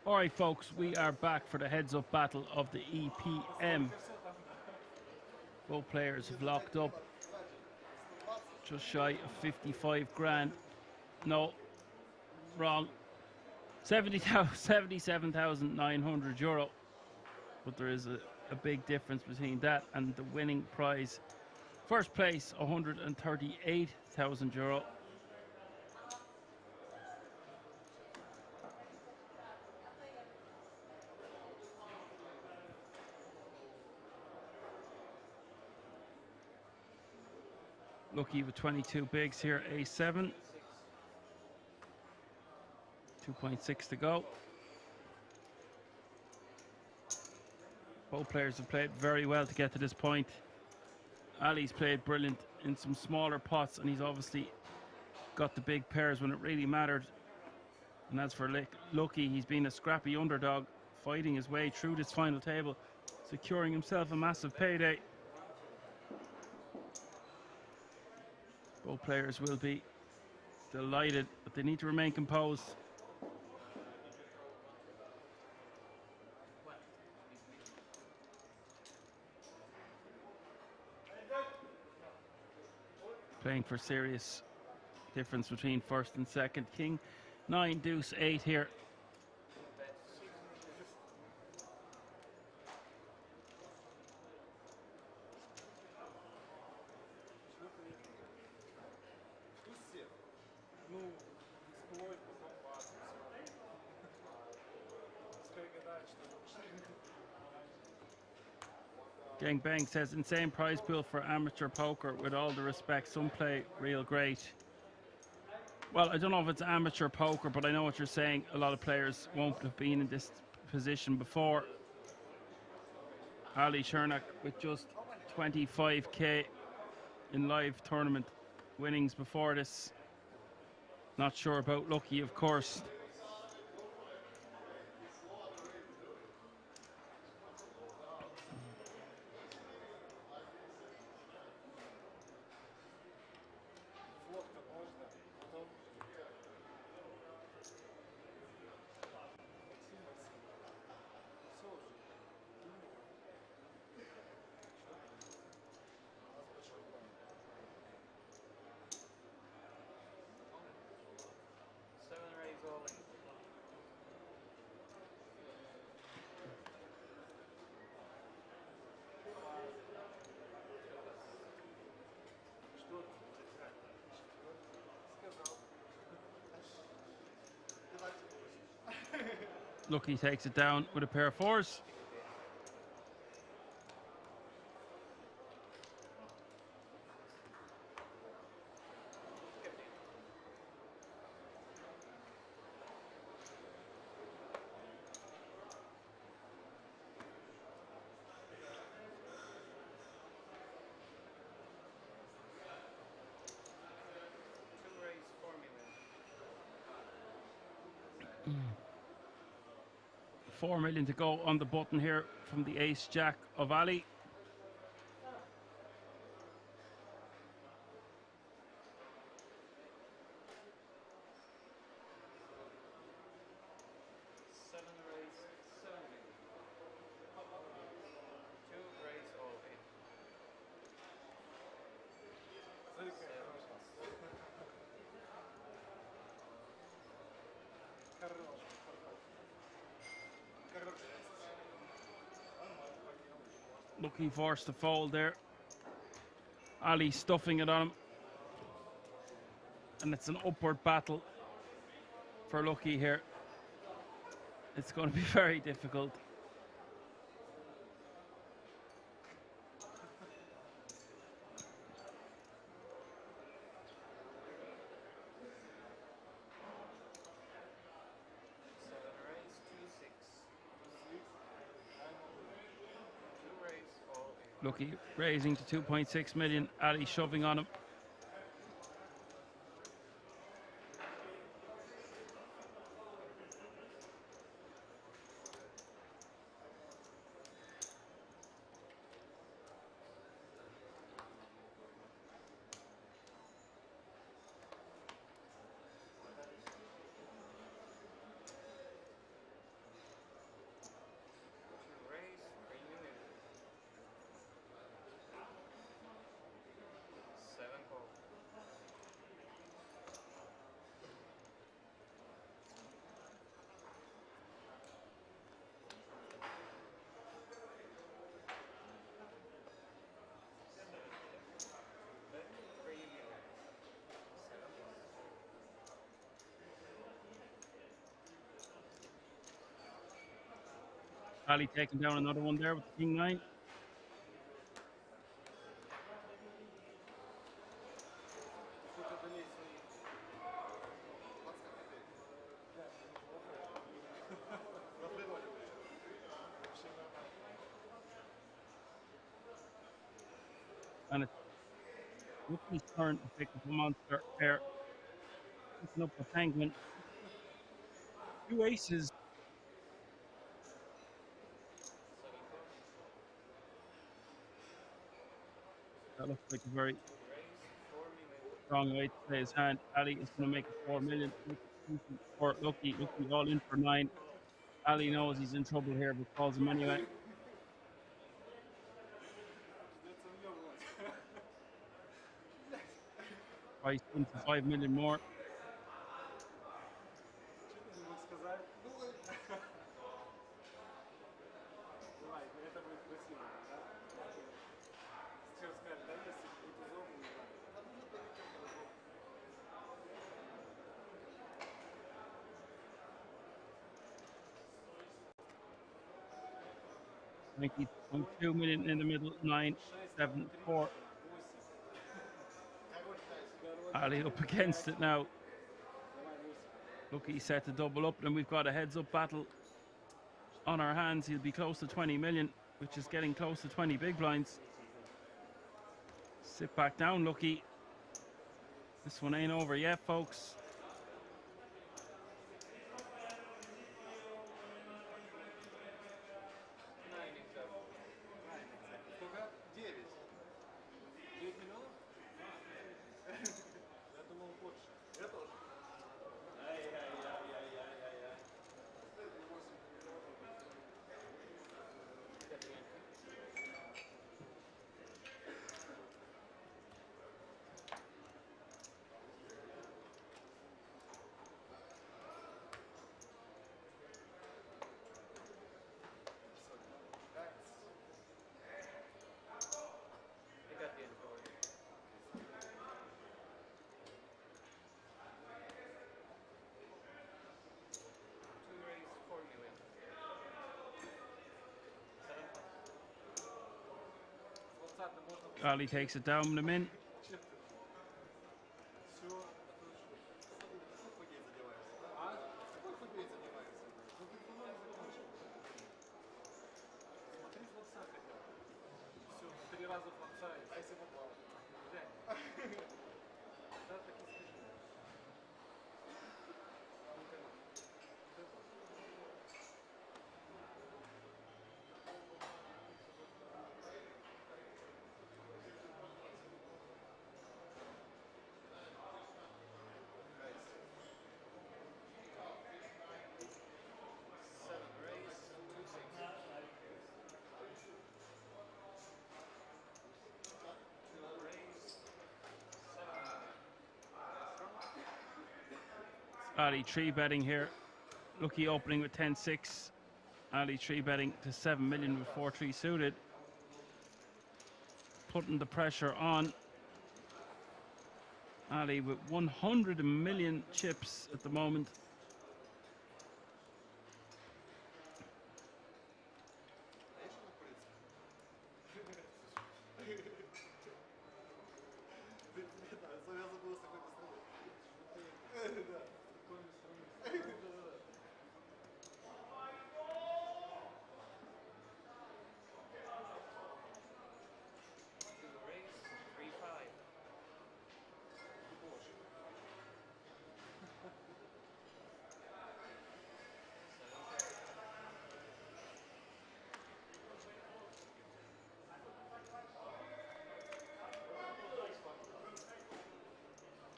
All right, folks, we are back for the heads-up battle of the EPM. Both players have locked up just shy of 55 grand. No, wrong. 77,900 euro. But there is a big difference between that and the winning prize. First place, 138,000 euro. Lucky with 22 bigs here, A7. 2.6 to go. Both players have played very well to get to this point. Ali's played brilliant in some smaller pots, and he's obviously got the big pairs when it really mattered. And as for Lucky, he's been a scrappy underdog, fighting his way through this final table. securing himself a massive payday. Both players will be delighted, but they need to remain composed. Playing for serious difference between first and second. King 9, deuce 8 here. Gangbang says insane prize pool for amateur poker. With all the respect, some play real great. Well, I don't know if it's amateur poker, but I know what you're saying. A lot of players won't have been in this position before. Ali Chernak with just 25k in live tournament winnings before this. Not sure about Lucky, of course. Lucky takes it down with a pair of fours. $4 million to go on the button here from the ace jack of Ali. Looking forced to fold there. Ali stuffing it on him. And it's an upward battle for Lucky here. It's going to be very difficult. Lucky raising to 2.6 million. Ali shoving on him. Ali taking down another one there with the king 9. And it's Lucky's turn to pick up a monster pair. Picking up a penguin. Two aces. looks like a very strong way to play his hand. Ali is going to make it 4 million. For Lucky all in for 9. Ali knows he's in trouble here, but calls him anyway. Price in for 5 million more. I think he's 2 million in the middle, 9, 7, 4. Ali up against it now. Lucky set to double up, and we've got a heads-up battle on our hands. He'll be close to 20 million, which is getting close to 20 big blinds. Sit back down, Lucky. This one ain't over yet, folks. Ali takes it down the min. Ali 3-betting here. Lucky opening with 10-6. Ali 3-betting to 7 million with 4-3 suited. Putting the pressure on. Ali with 100 million chips at the moment.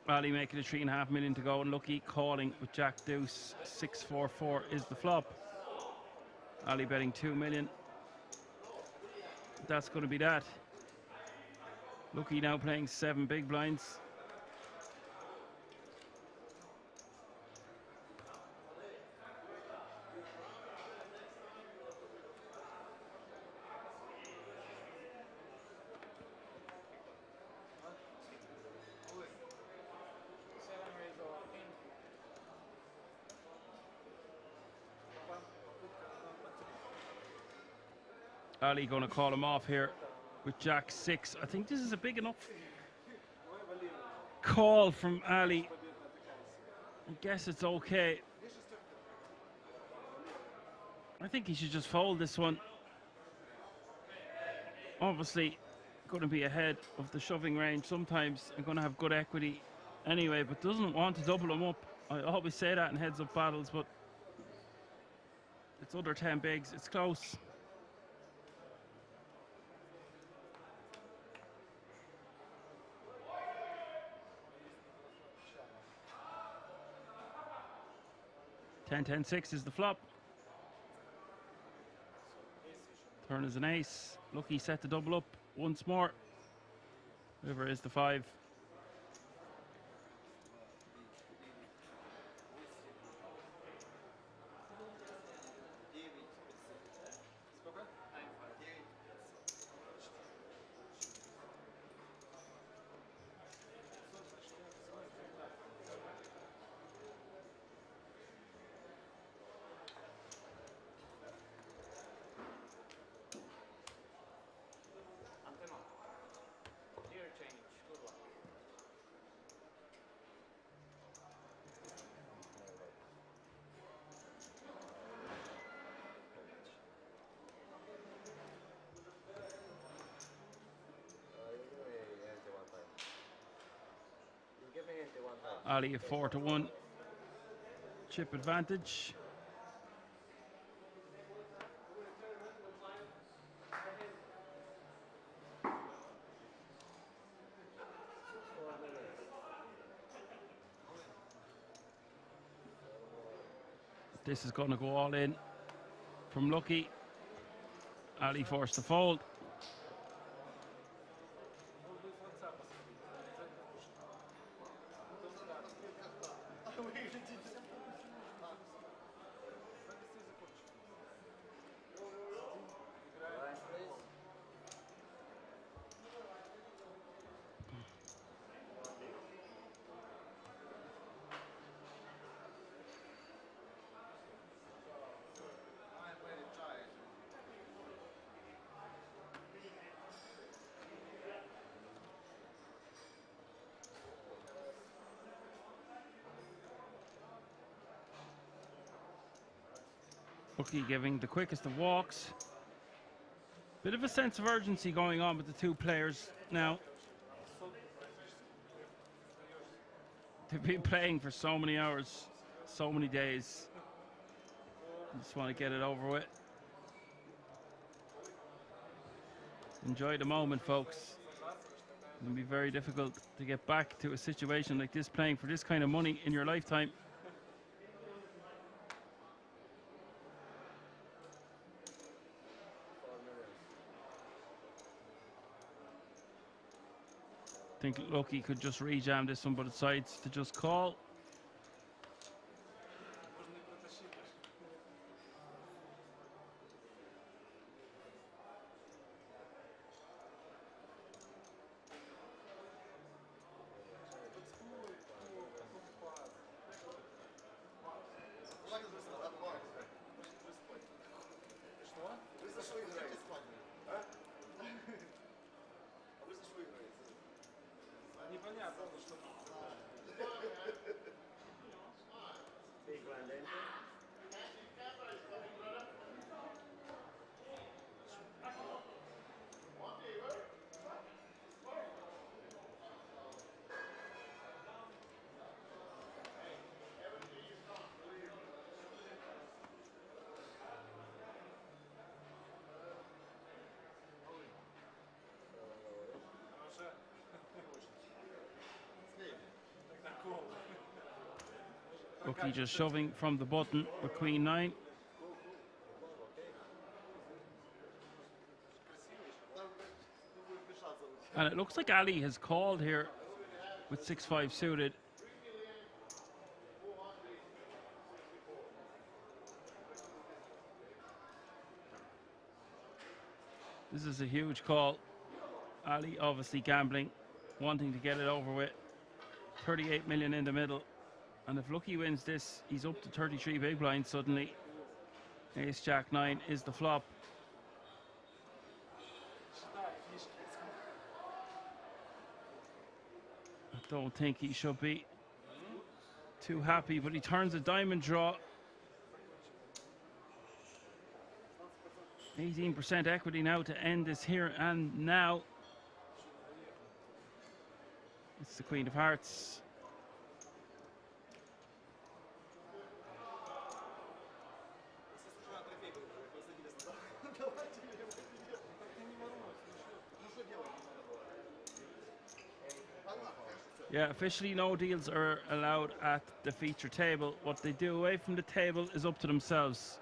Ali making a 3.5 million to go, and Lucky calling with Jack Deuce. 6-4-4 is the flop. Ali betting 2 million. That's going to be that. Lucky now playing 7 big blinds. Ali going to call him off here with Jack 6. I think this is a big enough call from Ali. I guess it's okay. I think he should just fold this one. Obviously going to be ahead of the shoving range. Sometimes I'm going to have good equity anyway, but doesn't want to double him up. I always say that in heads up battles, but it's under 10 bigs. It's close. 10-10-6 is the flop. Turn is an ace. Lucky set to double up once more. River is the 5. Ali a 4-1 chip advantage. This is going to go all in from Lucky. Ali forced to fold. Lucky giving the quickest of walks. Bit of a sense of urgency going on with the two players now. They've been playing for so many hours, so many days. Just want to get it over with. Enjoy the moment, folks. It'll be very difficult to get back to a situation like this, playing for this kind of money in your lifetime. I think Lucky could just rejam this one, but it decides to just call. Lucky just shoving from the button with Queen 9. And it looks like Ali has called here with 6-5 suited. This is a huge call. Ali obviously gambling, wanting to get it over with. 38 million in the middle. And if Lucky wins this, he's up to 33 big blinds suddenly. Ace Jack 9 is the flop. I don't think he should be too happy, but he turns a diamond draw. 18% equity now to end this here and now. It's the Queen of Hearts. Yeah, officially no deals are allowed at the feature table. What they do away from the table is up to themselves.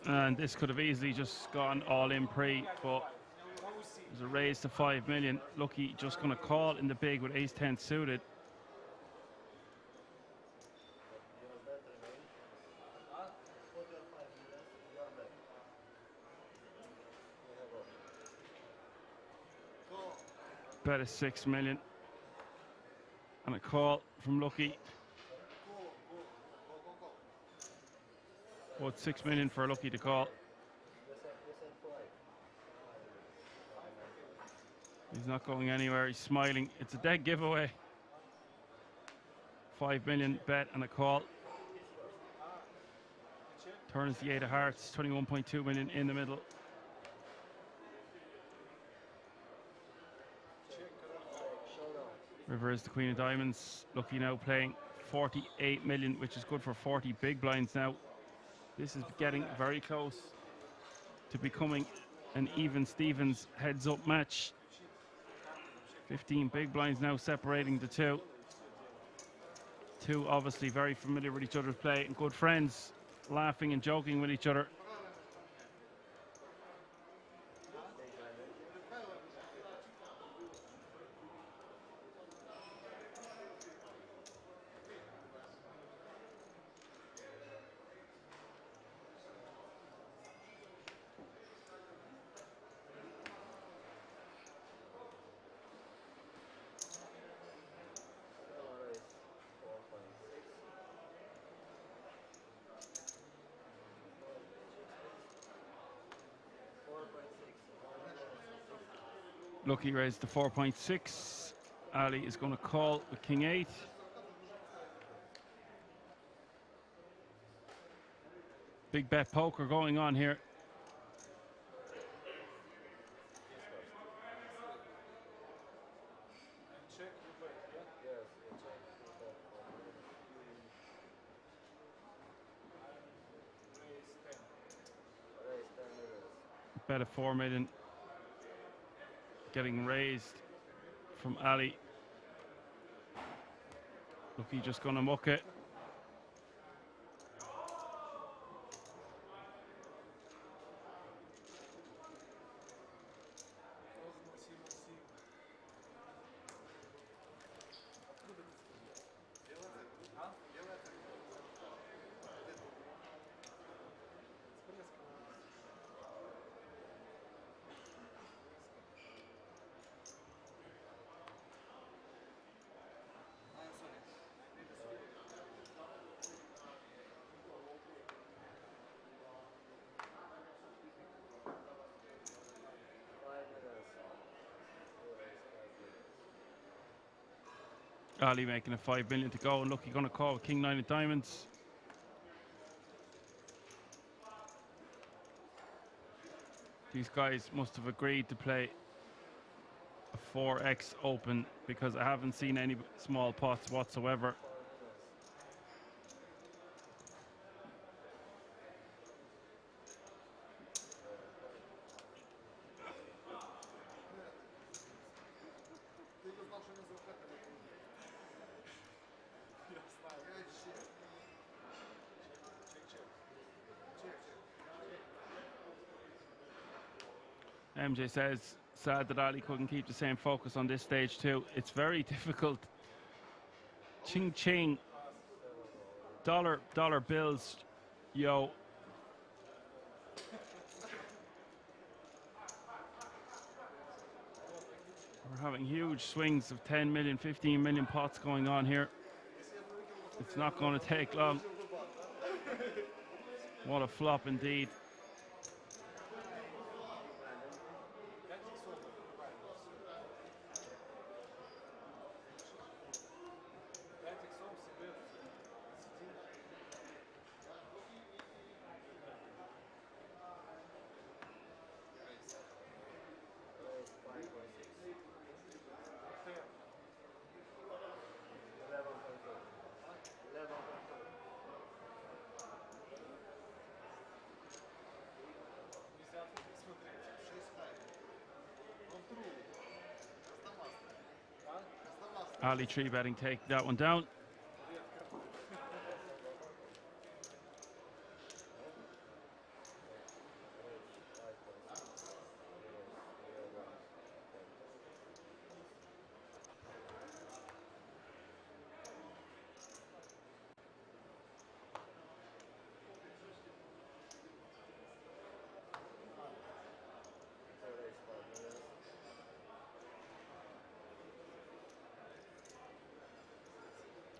And this could have easily just gone all in pre, but there's a raise to 5 million. Lucky just going to call in the big with ace 10 suited. Bet is 6 million. And a call from Lucky. What, 6 million for Lucky to call? He's not going anywhere. He's smiling. It's a dead giveaway. 5 million bet and a call. Turns the 8 of hearts. 21.2 million in the middle. River is the queen of diamonds. Lucky now playing 48 million, which is good for 40 big blinds now. This is getting very close to becoming an even Stevens heads-up match. 15 big blinds now separating the two. Two obviously very familiar with each other's play and good friends, laughing and joking with each other. Lucky raised to 4.6. Ali is going to call with king 8. Big bet poker going on here. Bet of 4 million. Getting raised from Ali. Lucky just going to muck it. Ali making a 5 million to go, and Lucky going to call with king 9 of diamonds. These guys must have agreed to play a 4x open because I haven't seen any small pots whatsoever. MJ says, sad that Ali couldn't keep the same focus on this stage too. It's very difficult. Ching Ching dollar bills, yo. We're having huge swings of 10 million, 15 million pots going on here. It's not going to take long. What a flop indeed. Ali 3-betting take that one down.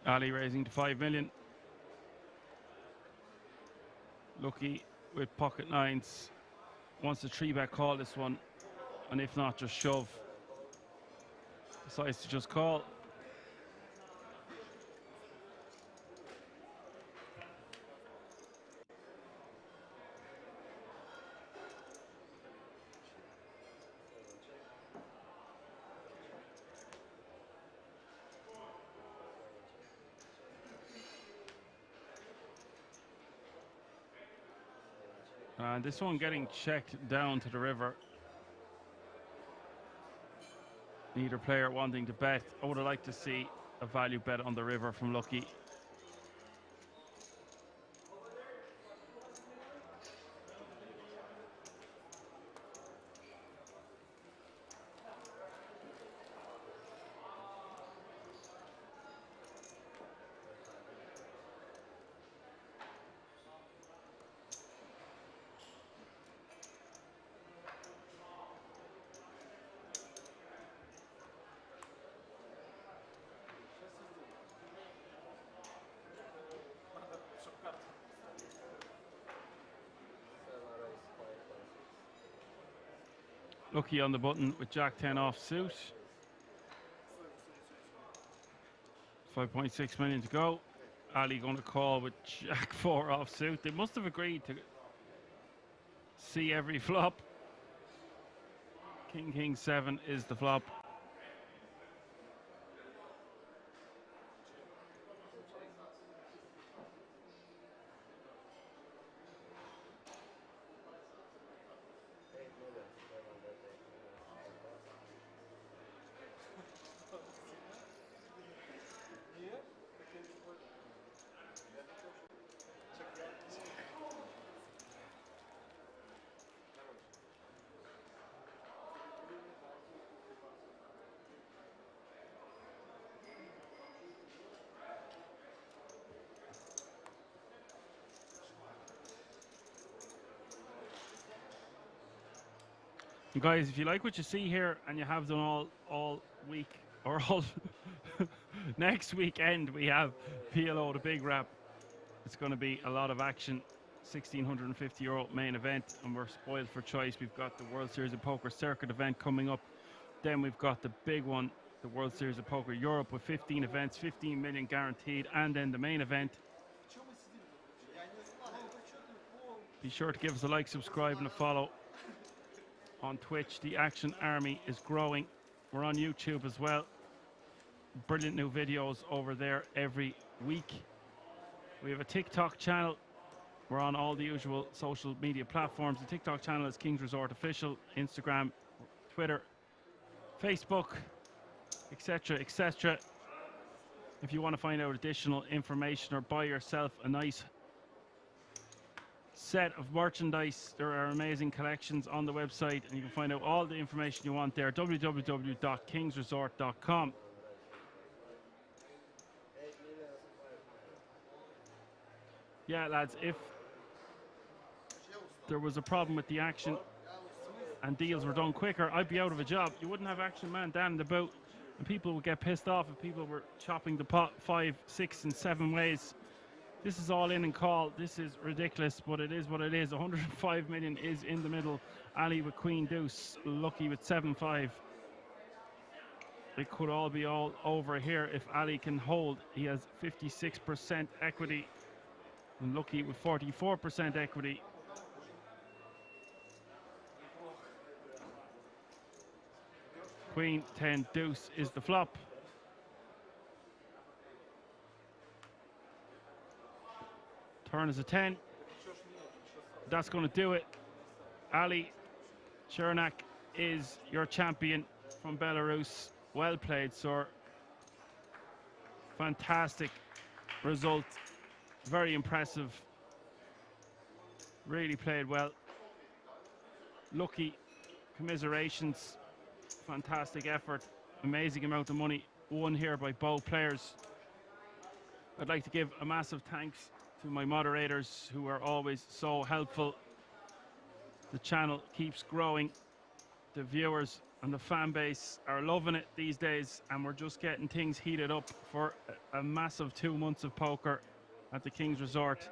Ali raising to 5 million. Lucky with pocket nines. Wants a 3-bet call this one. And if not, just shove. Decides to just call. And this one getting checked down to the river. Neither player wanting to bet. I would have liked to see a value bet on the river from Lucky. Lucky on the button with Jack 10 off suit. 5.6 million to go. Ali going to call with Jack 4 off suit. They must have agreed to see every flop. King 7 is the flop. And guys, if you like what you see here and you have done all week or all next weekend, we have PLO the Big Rap. It's going to be a lot of action. €1,650 main event, and we're spoiled for choice. We've got the World Series of Poker Circuit event coming up. Then we've got the big one, the World Series of Poker Europe, with 15 events, 15 million guaranteed, and then the main event. Be sure to give us a like, subscribe, and a follow on Twitch. The Action Army is growing. We're on YouTube as well. Brilliant new videos over there every week. We have a TikTok channel. We're on all the usual social media platforms. The TikTok channel is Kings Resort Official. Instagram, Twitter, Facebook, etc., etc. If you want to find out additional information or buy yourself a nice set of merchandise, there are amazing collections on the website, and you can find out all the information you want there. www.kingsresort.com. Yeah, lads, if there was a problem with the action and deals were done quicker, I'd be out of a job. You wouldn't have action man down in the boat, and people would get pissed off if people were chopping the pot 5, 6, and 7 ways. This is all in and call. This is ridiculous, but it is what it is. 105 million is in the middle. Ali with Queen Deuce, Lucky with 7-5. It could all be all over here if Ali can hold. He has 56% equity, and Lucky with 44% equity. Queen 10 Deuce is the flop. Turn is a 10. That's going to do it. Ali Chernak is your champion from Belarus. Well played, sir. Fantastic result. Very impressive. Really played well. Lucky, commiserations. Fantastic effort. Amazing amount of money won here by both players. I'd like to give a massive thanks to my moderators who are always so helpful. The channel keeps growing. The viewers and the fan base are loving it these days, and we're just getting things heated up for a massive 2 months of poker at the King's Resort.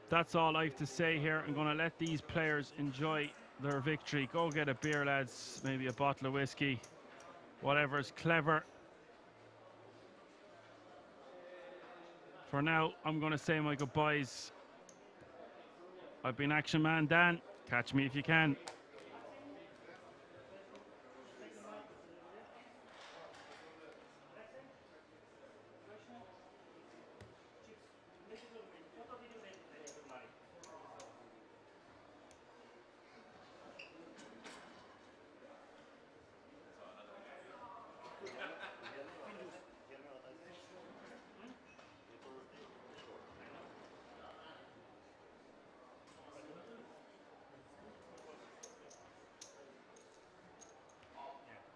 That's all I have to say here. I'm going to let these players enjoy their victory. Go get a beer, lads, maybe a bottle of whiskey, whatever's clever. For now, I'm going to say my goodbyes. I've been Action Man Dan. Catch me if you can.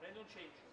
They don't change.